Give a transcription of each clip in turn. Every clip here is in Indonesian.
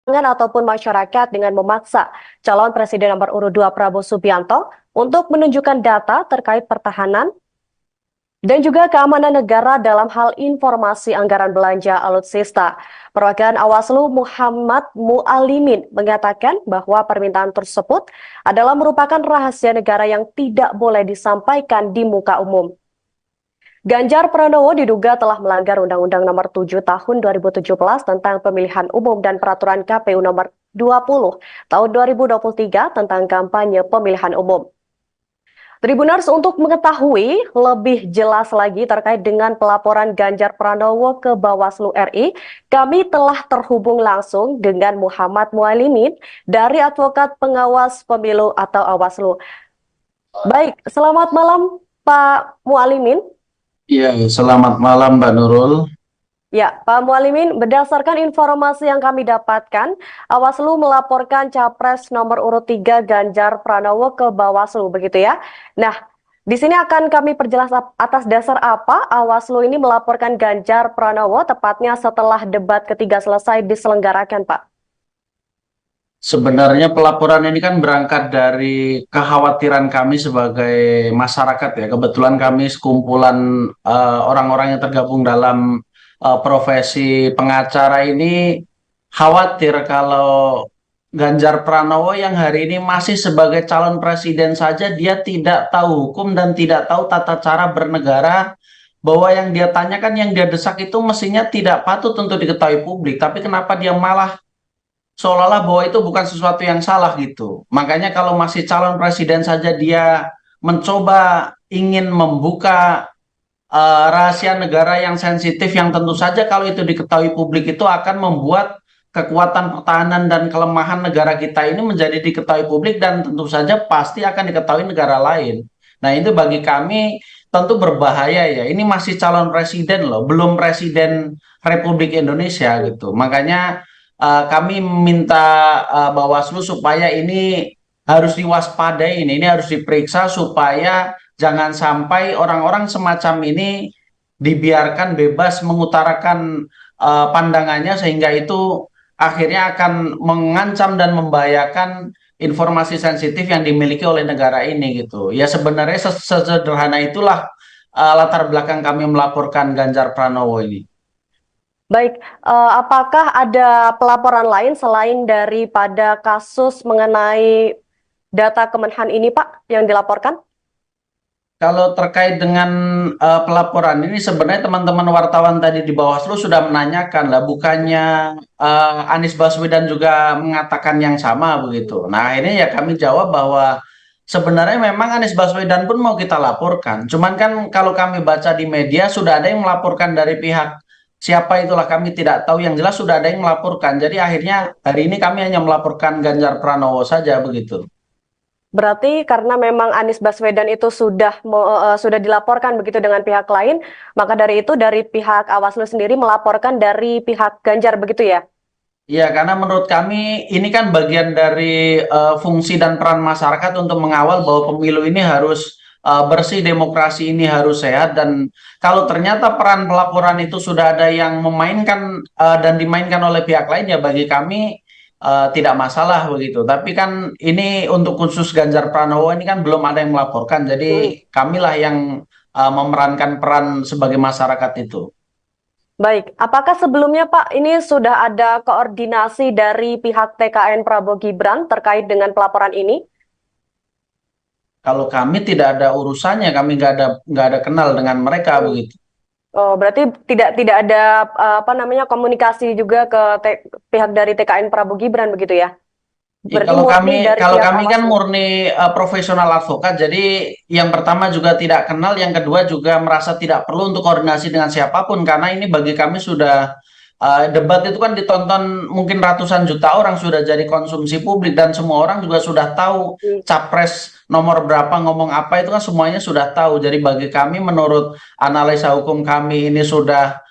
ataupun masyarakat dengan memaksa calon presiden nomor urut 2 Prabowo Subianto untuk menunjukkan data terkait pertahanan dan juga keamanan negara dalam hal informasi anggaran belanja alutsista. Perwakilan Awaslu Muhammad Mualimin mengatakan bahwa permintaan tersebut adalah merupakan rahasia negara yang tidak boleh disampaikan di muka umum. Ganjar Pranowo diduga telah melanggar Undang-Undang Nomor 7 Tahun 2017 tentang Pemilihan Umum dan Peraturan KPU Nomor 20 Tahun 2023 tentang kampanye pemilihan umum. Tribuners, untuk mengetahui lebih jelas lagi terkait dengan pelaporan Ganjar Pranowo ke Bawaslu RI, kami telah terhubung langsung dengan Muhammad Mualimin dari Advokat Pengawas Pemilu atau Awaslu. Baik, selamat malam Pak Mualimin. Iya, selamat malam Mbak Nurul. Ya, Pak Mualimin, berdasarkan informasi yang kami dapatkan, Awaslu melaporkan Capres nomor urut 3 Ganjar Pranowo ke Bawaslu, begitu ya? Nah, di sini akan kami perjelas atas dasar apa Awaslu ini melaporkan Ganjar Pranowo, tepatnya setelah debat ketiga selesai diselenggarakan, Pak. Sebenarnya pelaporan ini kan berangkat dari kekhawatiran kami sebagai masyarakat ya. Kebetulan kami sekumpulan orang-orang yang tergabung dalam profesi pengacara ini khawatir kalau Ganjar Pranowo yang hari ini masih sebagai calon presiden saja dia tidak tahu hukum dan tidak tahu tata cara bernegara, bahwa yang dia tanyakan, yang dia desak itu mestinya tidak patut untuk diketahui publik, tapi kenapa dia malah seolah-olah bahwa itu bukan sesuatu yang salah gitu. Makanya kalau masih calon presiden saja dia mencoba ingin membuka rahasia negara yang sensitif, yang tentu saja kalau itu diketahui publik itu akan membuat kekuatan pertahanan dan kelemahan negara kita ini menjadi diketahui publik dan tentu saja pasti akan diketahui negara lain. Nah, itu bagi kami tentu berbahaya ya. Ini masih calon presiden loh, belum presiden Republik Indonesia gitu. Makanya kami minta Bawaslu supaya ini harus diwaspadai, ini harus diperiksa supaya jangan sampai orang-orang semacam ini dibiarkan bebas mengutarakan pandangannya, sehingga itu akhirnya akan mengancam dan membahayakan informasi sensitif yang dimiliki oleh negara ini gitu. Ya sebenarnya sesederhana itulah latar belakang kami melaporkan Ganjar Pranowo ini. Baik, apakah ada pelaporan lain selain daripada kasus mengenai data Kemenhan ini, Pak, yang dilaporkan? Kalau terkait dengan pelaporan ini, sebenarnya teman-teman wartawan tadi di Bawaslu sudah menanyakan lah, bukannya Anies Baswedan juga mengatakan yang sama begitu. Nah, ini ya kami jawab bahwa sebenarnya memang Anies Baswedan pun mau kita laporkan. Cuman kan kalau kami baca di media sudah ada yang melaporkan dari pihak siapa itulah kami tidak tahu. Yang jelas sudah ada yang melaporkan. Jadi akhirnya hari ini kami hanya melaporkan Ganjar Pranowo saja begitu. Berarti karena memang Anies Baswedan itu sudah dilaporkan begitu dengan pihak lain, maka dari itu dari pihak Awaslu sendiri melaporkan dari pihak Ganjar begitu ya? Iya, karena menurut kami ini kan bagian dari fungsi dan peran masyarakat untuk mengawal bahwa pemilu ini harus bersih, demokrasi ini harus sehat, dan kalau ternyata peran pelaporan itu sudah ada yang memainkan dan dimainkan oleh pihak lain, ya bagi kami tidak masalah begitu. Tapi kan ini untuk khusus Ganjar Pranowo ini kan belum ada yang melaporkan, jadi Mm. kamilah yang memerankan peran sebagai masyarakat itu. Baik, apakah sebelumnya Pak ini sudah ada koordinasi dari pihak TKN Prabowo Gibran terkait dengan pelaporan ini? Kalau kami tidak ada urusannya, kami nggak ada kenal dengan mereka Hmm. begitu. Oh, berarti tidak ada apa namanya komunikasi juga ke pihak dari TKN Prabowo Gibran begitu ya? Ya, Berarti kalau murni kami dari kalau pihak kami kan Awaslu. murni profesional advokat, jadi yang pertama juga tidak kenal, yang kedua juga merasa tidak perlu untuk koordinasi dengan siapapun, karena ini bagi kami sudah debat itu kan ditonton mungkin ratusan juta orang, sudah jadi konsumsi publik dan semua orang juga sudah tahu Hmm. capres nomor berapa ngomong apa, itu kan semuanya sudah tahu. Jadi bagi kami menurut analisa hukum kami ini sudah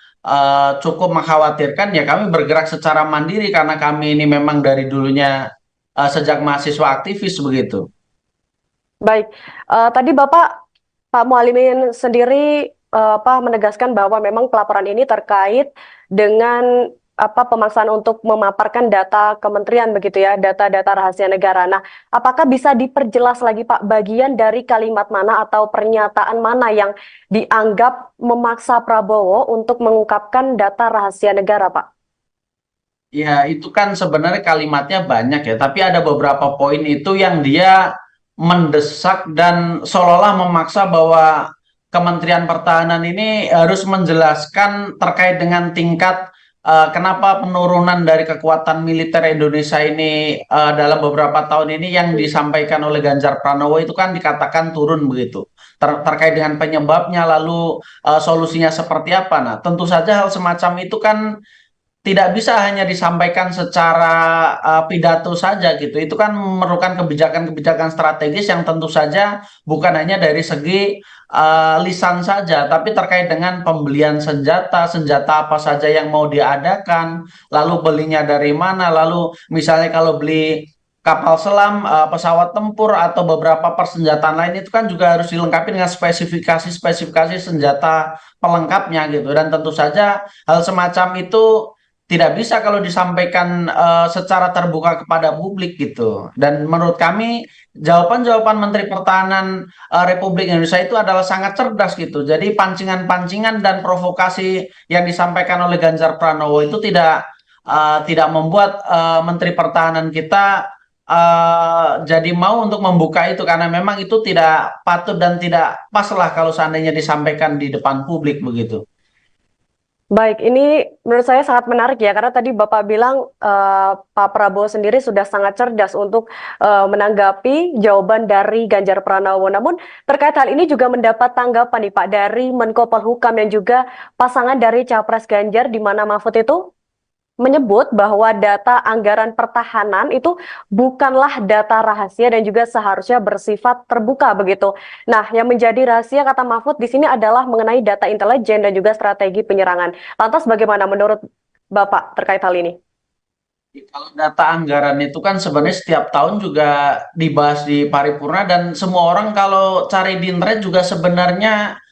cukup mengkhawatirkan, ya kami bergerak secara mandiri karena kami ini memang dari dulunya sejak mahasiswa aktivis begitu. Baik, tadi Pak Mualimin sendiri apa menegaskan bahwa memang pelaporan ini terkait dengan pemaksaan untuk memaparkan data kementerian begitu ya, data-data rahasia negara. Nah, apakah bisa diperjelas lagi Pak, bagian dari kalimat mana atau pernyataan mana yang dianggap memaksa Prabowo untuk mengungkapkan data rahasia negara, Pak? Ya, itu kan sebenarnya kalimatnya banyak ya, tapi ada beberapa poin itu yang dia mendesak dan seolah-olah memaksa bahwa Kementerian Pertahanan ini harus menjelaskan terkait dengan tingkat kenapa penurunan dari kekuatan militer Indonesia ini dalam beberapa tahun ini yang disampaikan oleh Ganjar Pranowo itu kan dikatakan turun begitu. Terkait dengan penyebabnya lalu solusinya seperti apa. Nah, tentu saja hal semacam itu kan tidak bisa hanya disampaikan secara pidato saja gitu. Itu kan memerlukan kebijakan-kebijakan strategis yang tentu saja bukan hanya dari segi lisan saja, tapi terkait dengan pembelian senjata, senjata apa saja yang mau diadakan, lalu belinya dari mana, lalu misalnya kalau beli kapal selam, pesawat tempur atau beberapa persenjataan lain itu kan juga harus dilengkapi dengan spesifikasi-spesifikasi senjata pelengkapnya gitu. Dan tentu saja hal semacam itu tidak bisa kalau disampaikan secara terbuka kepada publik gitu. Dan menurut kami jawaban-jawaban Menteri Pertahanan Republik Indonesia itu adalah sangat cerdas gitu. Jadi pancingan-pancingan dan provokasi yang disampaikan oleh Ganjar Pranowo itu tidak membuat Menteri Pertahanan kita jadi mau untuk membuka itu karena memang itu tidak patut dan tidak pas lah kalau seandainya disampaikan di depan publik begitu. Baik, ini menurut saya sangat menarik ya, karena tadi Bapak bilang Pak Prabowo sendiri sudah sangat cerdas untuk menanggapi jawaban dari Ganjar Pranowo. Namun terkait hal ini juga mendapat tanggapan nih Pak dari Menko Polhukam yang juga pasangan dari Capres Ganjar, di mana Mahfud itu menyebut bahwa data anggaran pertahanan itu bukanlah data rahasia dan juga seharusnya bersifat terbuka begitu. Nah, yang menjadi rahasia kata Mahfud di sini adalah mengenai data intelijen dan juga strategi penyerangan. Lantas bagaimana menurut Bapak terkait hal ini? Kalau data anggaran itu kan sebenarnya setiap tahun juga dibahas di paripurna dan semua orang kalau cari di internet juga sebenarnya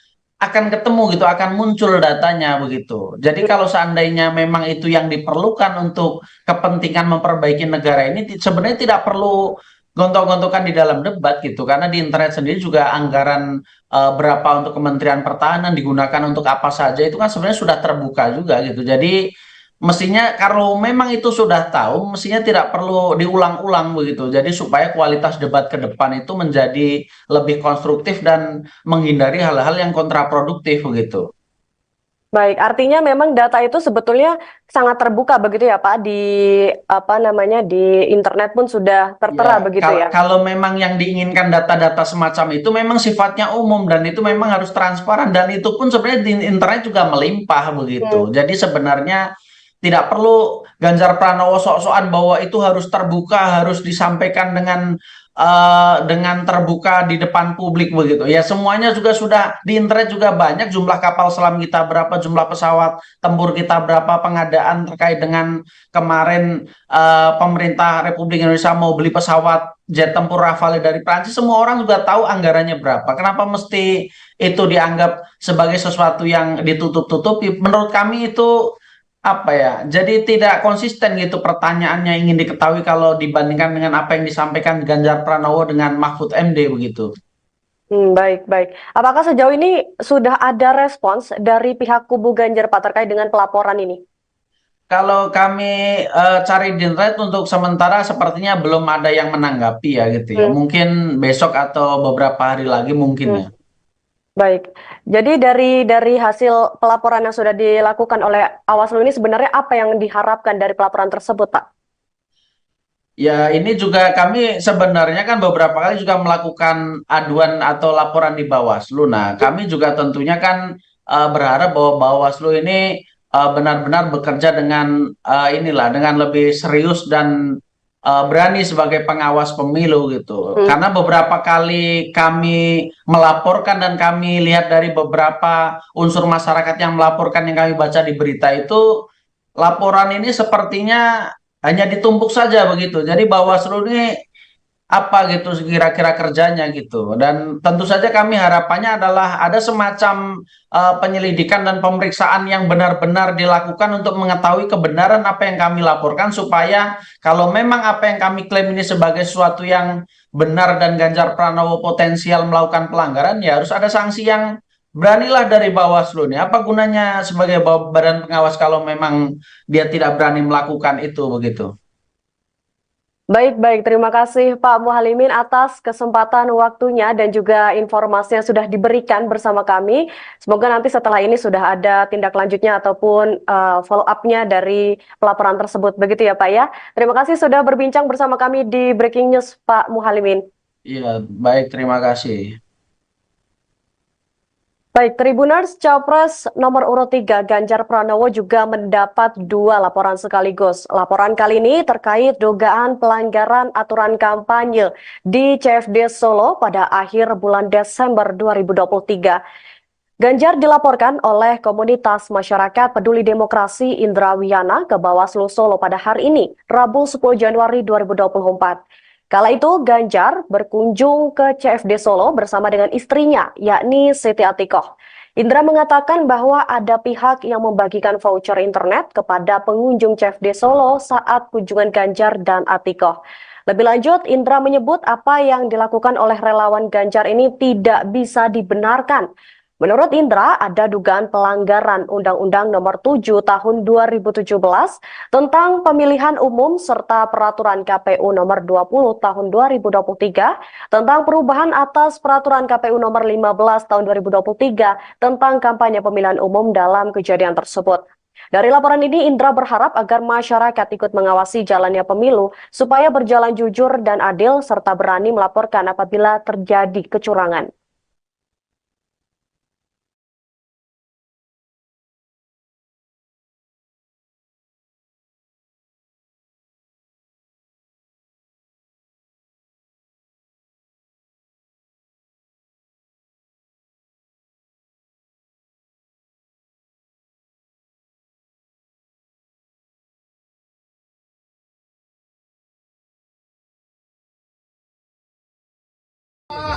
akan ketemu gitu, akan muncul datanya begitu. Jadi kalau seandainya memang itu yang diperlukan untuk kepentingan memperbaiki negara ini, sebenarnya tidak perlu gontok-gontokan di dalam debat gitu, karena di internet sendiri juga anggaran berapa untuk Kementerian Pertahanan digunakan untuk apa saja itu kan sebenarnya sudah terbuka juga gitu. Jadi mestinya kalau memang itu sudah tahu, mestinya tidak perlu diulang-ulang begitu. Jadi supaya kualitas debat ke depan itu menjadi lebih konstruktif dan menghindari hal-hal yang kontraproduktif begitu. Baik, artinya memang data itu sebetulnya sangat terbuka begitu ya Pak, di apa namanya, di internet pun sudah tertera Ya, begitu kalau ya. kalau memang yang diinginkan data-data semacam itu memang sifatnya umum dan itu memang harus transparan dan itu pun sebenarnya di internet juga melimpah begitu. Hmm. Jadi sebenarnya tidak perlu Ganjar Pranowo sok-sokan bahwa itu harus terbuka, harus disampaikan dengan terbuka di depan publik begitu. Ya semuanya juga sudah di internet juga banyak jumlah kapal selam kita berapa, jumlah pesawat tempur kita berapa, pengadaan terkait dengan kemarin pemerintah Republik Indonesia mau beli pesawat jet tempur Rafale dari Prancis, semua orang juga tahu anggarannya berapa. Kenapa mesti itu dianggap sebagai sesuatu yang ditutup-tutupi? Menurut kami itu apa ya? Jadi tidak konsisten gitu pertanyaannya ingin diketahui kalau dibandingkan dengan apa yang disampaikan Ganjar Pranowo dengan Mahfud MD begitu. Baik, baik. Apakah sejauh ini sudah ada respons dari pihak kubu Ganjar Pak terkait dengan pelaporan ini? Kalau kami cari di internet untuk sementara sepertinya belum ada yang menanggapi ya gitu ya. Hmm, Mungkin besok atau beberapa hari lagi mungkin hmm. ya. Baik. Jadi dari hasil pelaporan yang sudah dilakukan oleh Awaslu ini sebenarnya apa yang diharapkan dari pelaporan tersebut, Pak? Ya, ini juga kami sebenarnya kan beberapa kali juga melakukan aduan atau laporan di Bawaslu. Nah, kami juga tentunya kan berharap bahwa Bawaslu ini benar-benar bekerja dengan dengan lebih serius dan berani sebagai pengawas pemilu gitu. Hmm. Karena beberapa kali kami melaporkan dan kami lihat dari beberapa unsur masyarakat yang melaporkan yang kami baca di berita itu, laporan ini sepertinya hanya ditumpuk saja begitu. Jadi Bawaslu ini apa gitu kira-kira kerjanya gitu. Dan tentu saja kami harapannya adalah ada semacam penyelidikan dan pemeriksaan yang benar-benar dilakukan untuk mengetahui kebenaran apa yang kami laporkan, supaya kalau memang apa yang kami klaim ini sebagai sesuatu yang benar dan Ganjar Pranowo potensial melakukan pelanggaran, ya harus ada sanksi yang beranilah dari Bawaslu nih. Apa gunanya sebagai badan pengawas kalau memang dia tidak berani melakukan itu begitu? Baik, baik. Terima kasih Pak Muhalimin atas kesempatan waktunya dan juga informasi yang sudah diberikan bersama kami. Semoga nanti setelah ini sudah ada tindak lanjutnya ataupun follow up-nya dari pelaporan tersebut. Begitu ya Pak ya. Terima kasih sudah berbincang bersama kami di Breaking News Pak Muhalimin. Iya, baik, terima kasih. Baik, Tribuners, Capres nomor urut 3 Ganjar Pranowo juga mendapat dua laporan sekaligus. Laporan kali ini terkait dugaan pelanggaran aturan kampanye di CFD Solo pada akhir bulan Desember 2023. Ganjar dilaporkan oleh komunitas masyarakat peduli demokrasi Indra Wiyana ke Bawaslu Solo pada hari ini, Rabu 10 Januari 2024. Kala itu Ganjar berkunjung ke CFD Solo bersama dengan istrinya, yakni Siti Atikoh. Indra mengatakan bahwa ada pihak yang membagikan voucher internet kepada pengunjung CFD Solo saat kunjungan Ganjar dan Atikoh. Lebih lanjut, Indra menyebut apa yang dilakukan oleh relawan Ganjar ini tidak bisa dibenarkan. Menurut Indra, ada dugaan pelanggaran Undang-Undang Nomor 7 Tahun 2017 tentang pemilihan umum serta Peraturan KPU Nomor 20 Tahun 2023 tentang perubahan atas Peraturan KPU Nomor 15 Tahun 2023 tentang kampanye pemilihan umum dalam kejadian tersebut. Dari laporan ini, Indra berharap agar masyarakat ikut mengawasi jalannya pemilu supaya berjalan jujur dan adil serta berani melaporkan apabila terjadi kecurangan.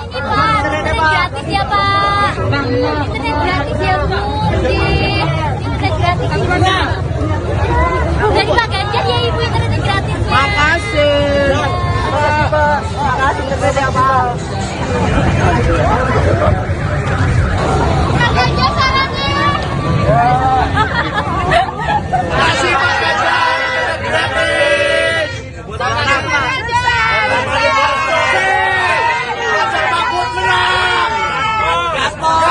Ini Pak, internet gratis ya Pak. Internet gratis ya Bu. Internet gratis. Dari Pak Ganjar ya Ibu internet gratis ya. Makasih. Makasih internet ya Pak. Pak Ganjar sarannya. Makasih Pak Ganjar, internet gratis. Buat anak Pak. Mahfud menang. Gaspol.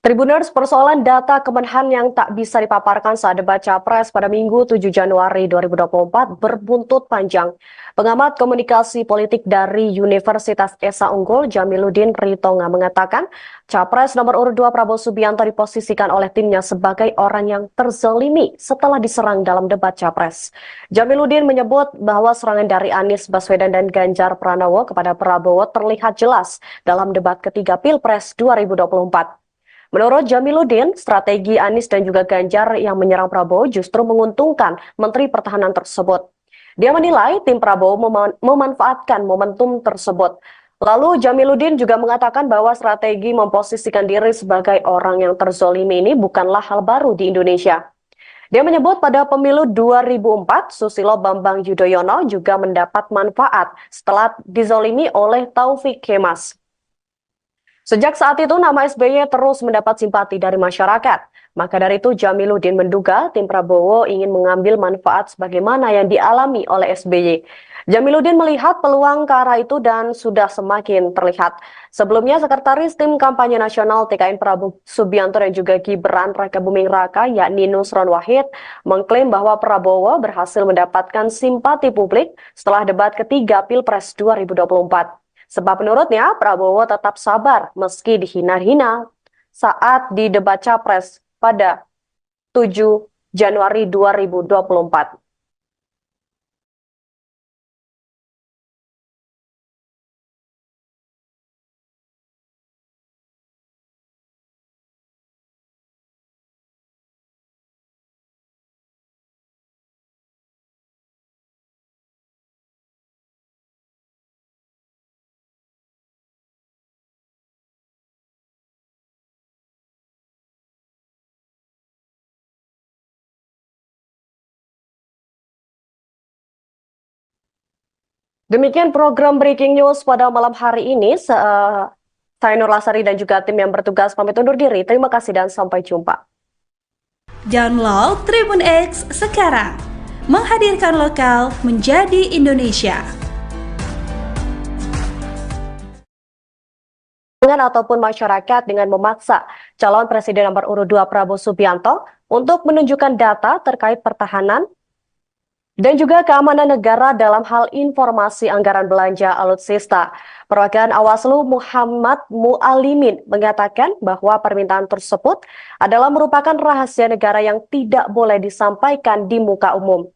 Tribuners, persoalan data Kemenhan yang tak bisa dipaparkan saat debat Capres pada Minggu 7 Januari 2024 berbuntut panjang. Pengamat komunikasi politik dari Universitas Esa Unggul, Jamiluddin Ritonga mengatakan, Capres nomor urut 2 Prabowo Subianto diposisikan oleh timnya sebagai orang yang terzolimi setelah diserang dalam debat Capres. Jamiluddin menyebut bahwa serangan dari Anies Baswedan dan Ganjar Pranowo kepada Prabowo terlihat jelas dalam debat ketiga Pilpres 2024. Menurut Jamiluddin, strategi Anies dan juga Ganjar yang menyerang Prabowo justru menguntungkan Menteri Pertahanan tersebut. Dia menilai tim Prabowo memanfaatkan momentum tersebut. Lalu Jamiluddin juga mengatakan bahwa strategi memposisikan diri sebagai orang yang terzolimi ini bukanlah hal baru di Indonesia. Dia menyebut pada pemilu 2004, Susilo Bambang Yudhoyono juga mendapat manfaat setelah dizolimi oleh Taufik Kemas. Sejak saat itu, nama SBY terus mendapat simpati dari masyarakat. Maka dari itu, Jamiluddin menduga tim Prabowo ingin mengambil manfaat sebagaimana yang dialami oleh SBY. Jamiluddin melihat peluang ke arah itu dan sudah semakin terlihat. Sebelumnya, Sekretaris Tim Kampanye Nasional TKN Prabowo Subianto dan juga Gibran Rakabuming Raka, yakni Nusron Wahid, mengklaim bahwa Prabowo berhasil mendapatkan simpati publik setelah debat ketiga Pilpres 2024. Sebab menurutnya Prabowo tetap sabar meski dihina-hina saat di debat Capres pada 7 Januari 2024. Demikian program Breaking News pada malam hari ini. Saya Nur Lasari dan juga tim yang bertugas pamit undur diri. Terima kasih dan sampai jumpa. Download Tribun X sekarang. Menghadirkan lokal menjadi Indonesia. Ataupun masyarakat dengan memaksa calon presiden nomor urut 2 Prabowo Subianto untuk menunjukkan data terkait pertahanan dan juga keamanan negara dalam hal informasi anggaran belanja alutsista. Perwakilan Awaslu Muhammad Mualimin mengatakan bahwa permintaan tersebut adalah merupakan rahasia negara yang tidak boleh disampaikan di muka umum.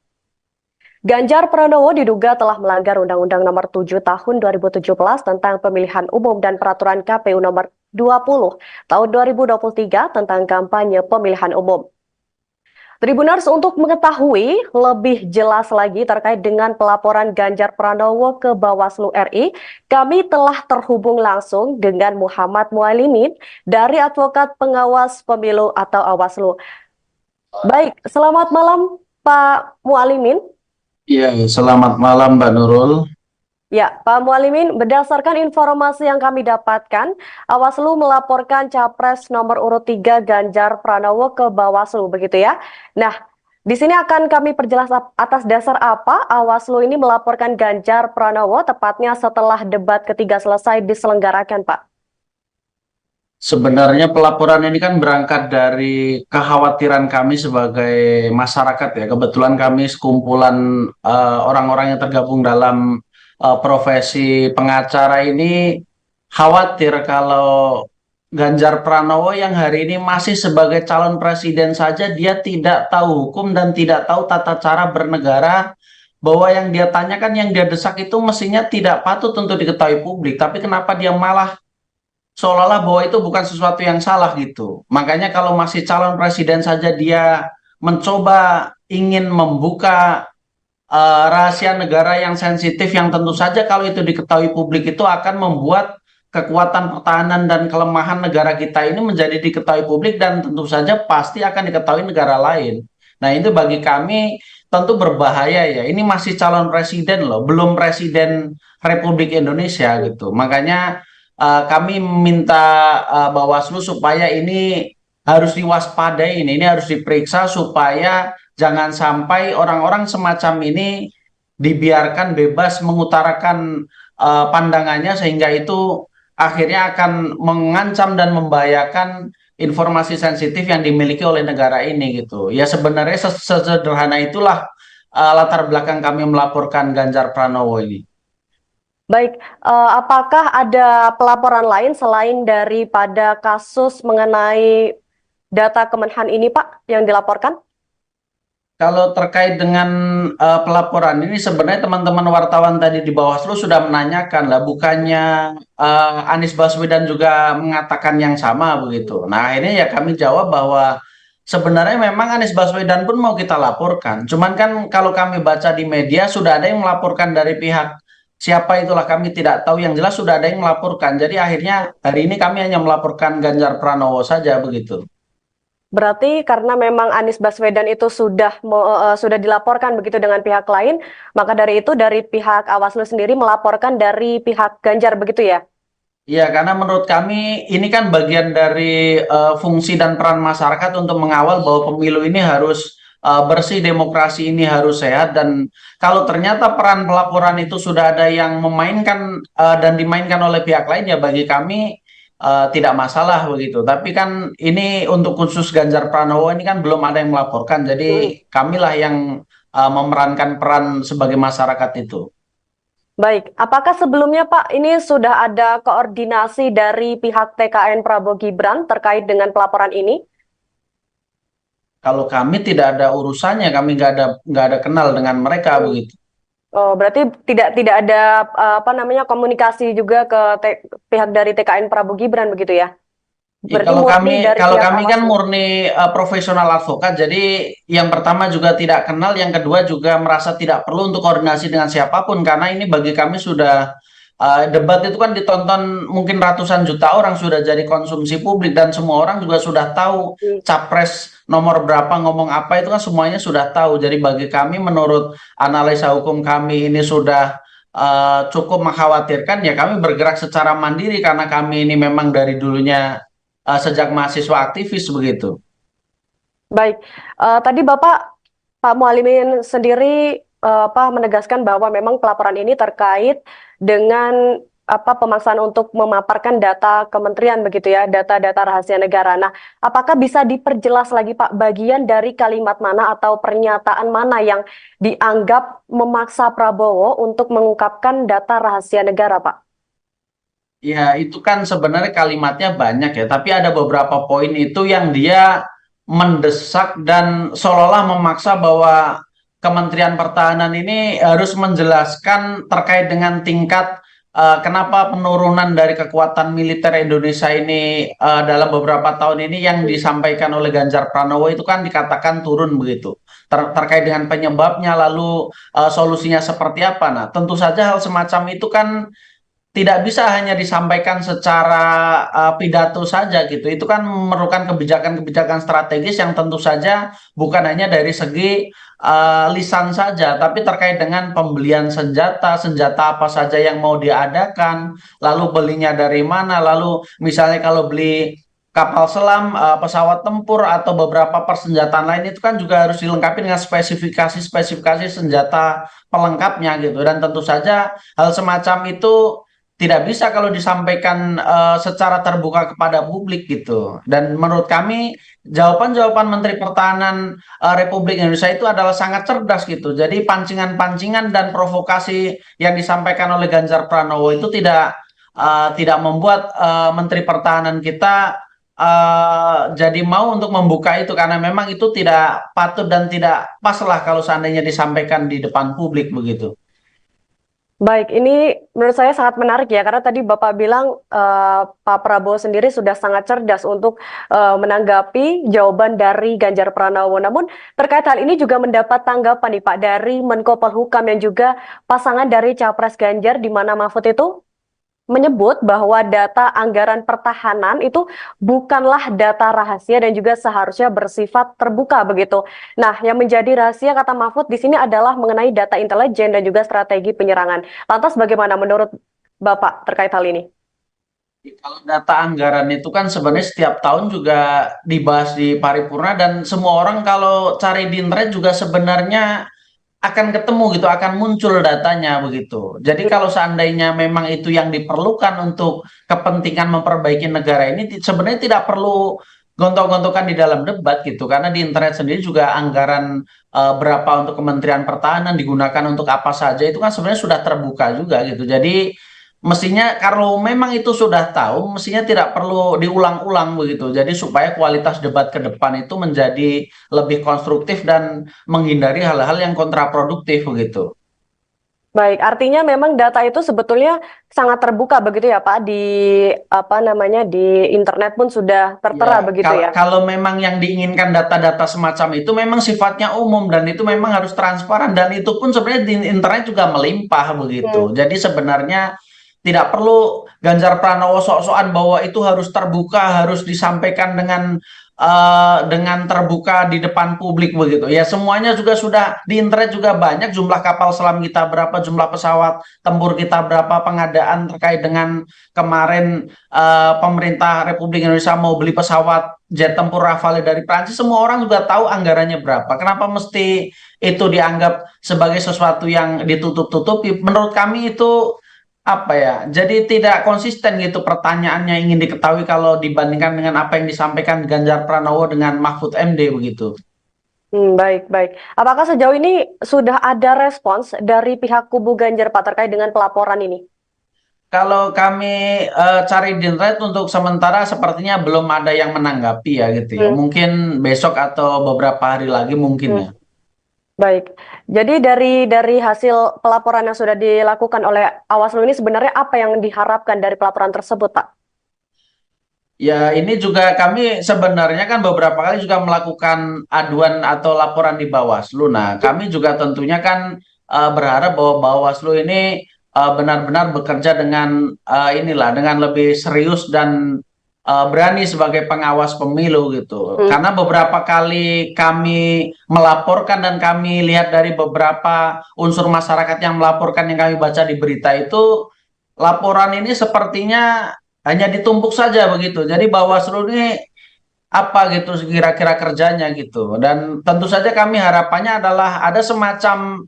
Ganjar Pranowo diduga telah melanggar Undang-Undang Nomor 7 Tahun 2017 tentang Pemilihan Umum dan Peraturan KPU Nomor 20 Tahun 2023 tentang kampanye pemilihan umum. Tribuners, untuk mengetahui lebih jelas lagi terkait dengan pelaporan Ganjar Pranowo ke Bawaslu RI, kami telah terhubung langsung dengan Muhammad Mualimin dari Advokat Pengawas Pemilu atau Awaslu. Baik, selamat malam Pak Mualimin. Iya, selamat malam Mbak Nurul. Ya, Pak Mualimin, berdasarkan informasi yang kami dapatkan, Awaslu melaporkan Capres nomor urut 3 Ganjar Pranowo ke Bawaslu, begitu ya? Nah, di sini akan kami perjelas atas dasar apa Awaslu ini melaporkan Ganjar Pranowo, tepatnya setelah debat ketiga selesai diselenggarakan, Pak. Sebenarnya pelaporan ini kan berangkat dari kekhawatiran kami sebagai masyarakat ya. Kebetulan kami sekumpulan orang-orang yang tergabung dalam profesi pengacara ini khawatir kalau Ganjar Pranowo yang hari ini masih sebagai calon presiden saja dia tidak tahu hukum dan tidak tahu tata cara bernegara, bahwa yang dia tanyakan, yang dia desak itu mestinya tidak patut untuk diketahui publik, tapi kenapa dia malah seolah-olah bahwa itu bukan sesuatu yang salah gitu. Makanya kalau masih calon presiden saja dia mencoba ingin membuka rahasia negara yang sensitif, yang tentu saja kalau itu diketahui publik itu akan membuat kekuatan pertahanan dan kelemahan negara kita ini menjadi diketahui publik dan tentu saja pasti akan diketahui negara lain. Nah, itu bagi kami tentu berbahaya ya. Ini masih calon presiden loh, belum presiden Republik Indonesia gitu. Makanya kami minta Bawaslu supaya ini harus diwaspadai, ini harus diperiksa supaya jangan sampai orang-orang semacam ini dibiarkan bebas mengutarakan pandangannya, sehingga itu akhirnya akan mengancam dan membahayakan informasi sensitif yang dimiliki oleh negara ini gitu. Ya sebenarnya sesederhana itulah latar belakang kami melaporkan Ganjar Pranowo ini. Baik, apakah ada pelaporan lain selain daripada kasus mengenai data Kemenhan ini, Pak, yang dilaporkan? Kalau terkait dengan pelaporan ini, sebenarnya teman-teman wartawan tadi di Bawaslu sudah menanyakan lah, bukannya Anies Baswedan juga mengatakan yang sama begitu. Nah, ini ya kami jawab bahwa sebenarnya memang Anies Baswedan pun mau kita laporkan. Cuman kan kalau kami baca di media sudah ada yang melaporkan dari pihak siapa itulah kami tidak tahu, yang jelas sudah ada yang melaporkan. Jadi akhirnya hari ini kami hanya melaporkan Ganjar Pranowo saja begitu. Berarti karena memang Anies Baswedan itu sudah dilaporkan begitu dengan pihak lain, maka dari itu dari pihak Awaslu sendiri melaporkan dari pihak Ganjar begitu ya? Iya, karena menurut kami ini kan bagian dari fungsi dan peran masyarakat untuk mengawal bahwa pemilu ini harus bersih, demokrasi ini harus sehat, dan kalau ternyata peran pelaporan itu sudah ada yang memainkan dan dimainkan oleh pihak lain, ya bagi kami tidak masalah begitu. Tapi kan ini untuk khusus Ganjar Pranowo ini kan belum ada yang melaporkan, jadi kamilah yang memerankan peran sebagai masyarakat itu. Baik, apakah sebelumnya Pak ini sudah ada koordinasi dari pihak TKN Prabowo Gibran terkait dengan pelaporan ini? Kalau kami tidak ada urusannya, kami nggak ada kenal dengan mereka begitu. Oh, berarti tidak ada komunikasi juga ke pihak dari TKN Prabowo Gibran begitu ya? Ya, Berarti kalau kami kan Awaslu. murni profesional advokat, jadi yang pertama juga tidak kenal, yang kedua juga merasa tidak perlu untuk koordinasi dengan siapapun, karena ini bagi kami sudah debat itu kan ditonton mungkin ratusan juta orang, sudah jadi konsumsi publik dan semua orang juga sudah tahu capres nomor berapa ngomong apa, itu kan semuanya sudah tahu. Jadi bagi kami menurut analisa hukum kami ini sudah cukup mengkhawatirkan, ya kami bergerak secara mandiri karena kami ini memang dari dulunya sejak mahasiswa aktivis begitu. Baik, tadi Pak Mualimin sendiri menegaskan bahwa memang pelaporan ini terkait dengan pemaksaan untuk memaparkan data kementerian begitu ya, data-data rahasia negara. Nah, apakah bisa diperjelas lagi Pak, bagian dari kalimat mana atau pernyataan mana yang dianggap memaksa Prabowo untuk mengungkapkan data rahasia negara, Pak? Ya, itu kan sebenarnya kalimatnya banyak ya, tapi ada beberapa poin itu yang dia mendesak dan seolah-olah memaksa bahwa Kementerian Pertahanan ini harus menjelaskan terkait dengan tingkat kenapa penurunan dari kekuatan militer Indonesia ini dalam beberapa tahun ini yang disampaikan oleh Ganjar Pranowo itu kan dikatakan turun begitu. Terkait dengan penyebabnya lalu solusinya seperti apa. Nah, tentu saja hal semacam itu kan tidak bisa hanya disampaikan secara pidato saja gitu. Itu kan memerlukan kebijakan-kebijakan strategis yang tentu saja bukan hanya dari segi lisan saja, tapi terkait dengan pembelian senjata, senjata apa saja yang mau diadakan, lalu belinya dari mana, lalu misalnya kalau beli kapal selam, pesawat tempur atau beberapa persenjataan lain itu kan juga harus dilengkapi dengan spesifikasi-spesifikasi senjata pelengkapnya gitu. Dan tentu saja hal semacam itu tidak bisa kalau disampaikan secara terbuka kepada publik gitu. Dan menurut kami jawaban-jawaban Menteri Pertahanan Republik Indonesia itu adalah sangat cerdas gitu. Jadi pancingan-pancingan dan provokasi yang disampaikan oleh Ganjar Pranowo itu tidak membuat Menteri Pertahanan kita jadi mau untuk membuka itu karena memang itu tidak patut dan tidak pas lah kalau seandainya disampaikan di depan publik begitu. Baik, ini menurut saya sangat menarik ya, karena tadi Bapak bilang Pak Prabowo sendiri sudah sangat cerdas untuk menanggapi jawaban dari Ganjar Pranowo. Namun terkait hal ini juga mendapat tanggapan nih Pak dari Menko Polhukam yang juga pasangan dari Capres Ganjar, di mana Mahfud itu menyebut bahwa data anggaran pertahanan itu bukanlah data rahasia dan juga seharusnya bersifat terbuka begitu. Nah, yang menjadi rahasia kata Mahfud di sini adalah mengenai data intelijen dan juga strategi penyerangan. Lantas bagaimana menurut Bapak terkait hal ini? Kalau data anggaran itu kan sebenarnya setiap tahun juga dibahas di paripurna dan semua orang kalau cari di internet juga sebenarnya akan ketemu gitu, akan muncul datanya begitu. Jadi kalau seandainya memang itu yang diperlukan untuk kepentingan memperbaiki negara ini, sebenarnya tidak perlu gontok-gontokan di dalam debat gitu, karena di internet sendiri juga anggaran berapa untuk Kementerian Pertahanan digunakan untuk apa saja itu kan sebenarnya sudah terbuka juga gitu. Jadi mestinya kalau memang itu sudah tahu, mestinya tidak perlu diulang-ulang begitu. Jadi supaya kualitas debat ke depan itu menjadi lebih konstruktif dan menghindari hal-hal yang kontraproduktif begitu. Baik, artinya memang data itu sebetulnya sangat terbuka begitu ya Pak, di di internet pun sudah tertera Ya, begitu ya. kalau memang yang diinginkan data-data semacam itu memang sifatnya umum dan itu memang harus transparan dan itu pun sebenarnya di internet juga melimpah begitu. Hmm. Jadi sebenarnya tidak perlu Ganjar Pranowo sok-sokan bahwa itu harus terbuka, harus disampaikan dengan terbuka di depan publik begitu. Ya semuanya juga sudah di internet juga banyak jumlah kapal selam kita berapa, jumlah pesawat tempur kita berapa, pengadaan terkait dengan kemarin pemerintah Republik Indonesia mau beli pesawat jet tempur Rafale dari Prancis, semua orang juga tahu anggarannya berapa. Kenapa mesti itu dianggap sebagai sesuatu yang ditutup-tutupi? Menurut kami itu apa ya, jadi tidak konsisten gitu pertanyaannya ingin diketahui kalau dibandingkan dengan apa yang disampaikan Ganjar Pranowo dengan Mahfud MD begitu. Baik, baik. Apakah sejauh ini sudah ada respons dari pihak kubu Ganjar Pak terkait dengan pelaporan ini? Kalau kami cari di internet untuk sementara sepertinya belum ada yang menanggapi ya gitu ya. Hmm, Mungkin besok atau beberapa hari lagi mungkin hmm. ya. Baik. Jadi dari hasil pelaporan yang sudah dilakukan oleh Awaslu ini sebenarnya apa yang diharapkan dari pelaporan tersebut, Pak? Ya, ini juga kami sebenarnya kan beberapa kali juga melakukan aduan atau laporan di Bawaslu. Nah, kami juga tentunya kan berharap bahwa Bawaslu ini benar-benar bekerja dengan dengan lebih serius dan berani sebagai pengawas pemilu gitu. Karena beberapa kali kami melaporkan dan kami lihat dari beberapa unsur masyarakat yang melaporkan yang kami baca di berita itu, laporan ini sepertinya hanya ditumpuk saja begitu. Jadi Bawaslu ini apa gitu kira-kira kerjanya gitu. Dan tentu saja kami harapannya adalah ada semacam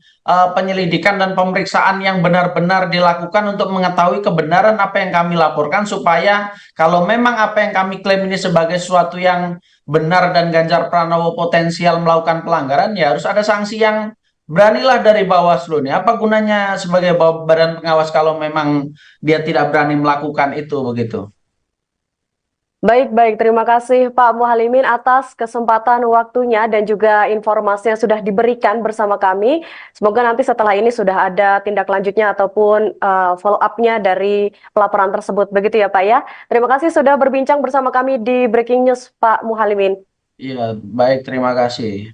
penyelidikan dan pemeriksaan yang benar-benar dilakukan untuk mengetahui kebenaran apa yang kami laporkan, supaya kalau memang apa yang kami klaim ini sebagai sesuatu yang benar dan Ganjar Pranowo potensial melakukan pelanggaran, ya harus ada sanksi yang beranilah dari Bawaslu nih. Apa gunanya sebagai badan pengawas kalau memang dia tidak berani melakukan itu begitu. Baik, terima kasih Pak Muhalimin atas kesempatan waktunya dan juga informasi yang sudah diberikan bersama kami. Semoga nanti setelah ini sudah ada tindak lanjutnya ataupun follow up-nya dari pelaporan tersebut. Begitu ya Pak ya. Terima kasih sudah berbincang bersama kami di Breaking News Pak Muhalimin. Iya, baik, terima kasih.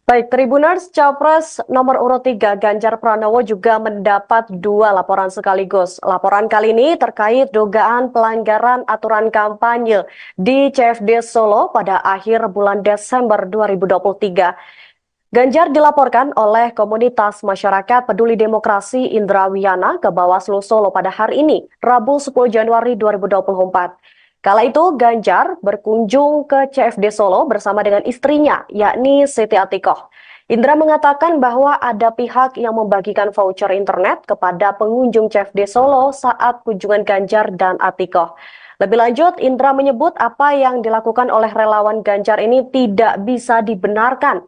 Baik, Tribuners, Capres nomor urut 3 Ganjar Pranowo juga mendapat 2 laporan sekaligus. Laporan kali ini terkait dugaan pelanggaran aturan kampanye di CFD Solo pada akhir bulan Desember 2023. Ganjar dilaporkan oleh komunitas masyarakat peduli demokrasi Indra Wiyana ke Bawaslu Solo pada hari ini, Rabu 10 Januari 2024. Kala itu Ganjar berkunjung ke CFD Solo bersama dengan istrinya, yakni Siti Atikoh. Indra mengatakan bahwa ada pihak yang membagikan voucher internet kepada pengunjung CFD Solo saat kunjungan Ganjar dan Atikoh. Lebih lanjut, Indra menyebut apa yang dilakukan oleh relawan Ganjar ini tidak bisa dibenarkan.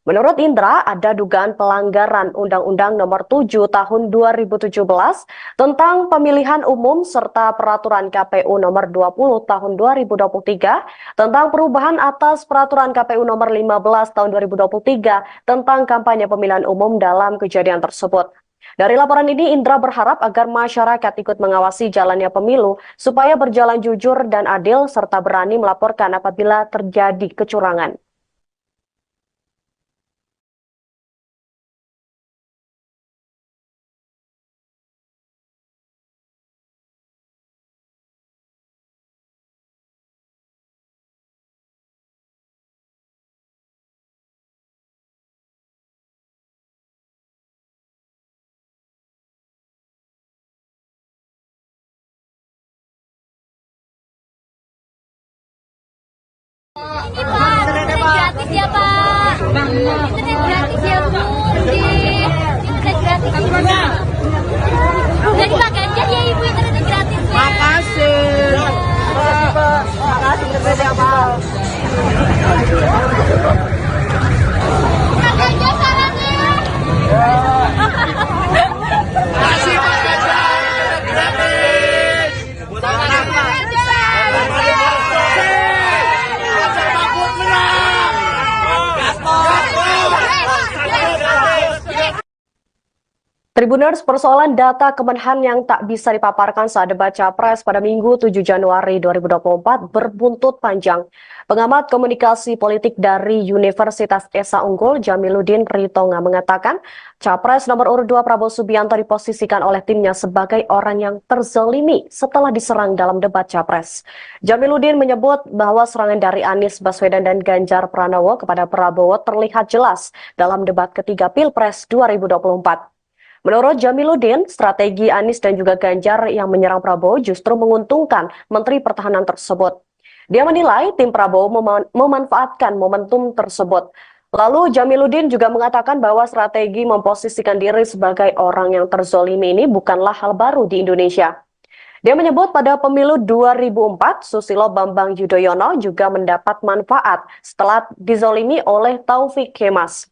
Menurut Indra, ada dugaan pelanggaran Undang-Undang Nomor 7 Tahun 2017 tentang pemilihan umum serta Peraturan KPU Nomor 20 Tahun 2023 tentang perubahan atas Peraturan KPU Nomor 15 Tahun 2023 tentang kampanye pemilihan umum dalam kejadian tersebut. Dari laporan ini, Indra berharap agar masyarakat ikut mengawasi jalannya pemilu supaya berjalan jujur dan adil serta berani melaporkan apabila terjadi kecurangan. Ini Pak, internet gratis ya Pak. Internet gratis ya Bu. Internet gratis. Dari Pak Ganjar ya Ibu internet gratis. Makasih. Makasih internetnya Pak. Pak Ganjar sarannya. Makasih Pak Ganjar. Gratis. Buat anak Pak. Tribuners, persoalan data Kemenhan yang tak bisa dipaparkan saat debat Capres pada Minggu 7 Januari 2024 berbuntut panjang. Pengamat komunikasi politik dari Universitas Esa Unggul, Jamiluddin Ritonga mengatakan, Capres nomor urut 2 Prabowo Subianto diposisikan oleh timnya sebagai orang yang terzalimi setelah diserang dalam debat Capres. Jamiluddin menyebut bahwa serangan dari Anies Baswedan dan Ganjar Pranowo kepada Prabowo terlihat jelas dalam debat ketiga Pilpres 2024. Menurut Jamiluddin, strategi Anies dan juga Ganjar yang menyerang Prabowo justru menguntungkan Menteri Pertahanan tersebut. Dia menilai tim Prabowo memanfaatkan momentum tersebut. Lalu Jamiluddin juga mengatakan bahwa strategi memposisikan diri sebagai orang yang terzolimi ini bukanlah hal baru di Indonesia. Dia menyebut pada pemilu 2004, Susilo Bambang Yudhoyono juga mendapat manfaat setelah dizolimi oleh Taufik Kemas.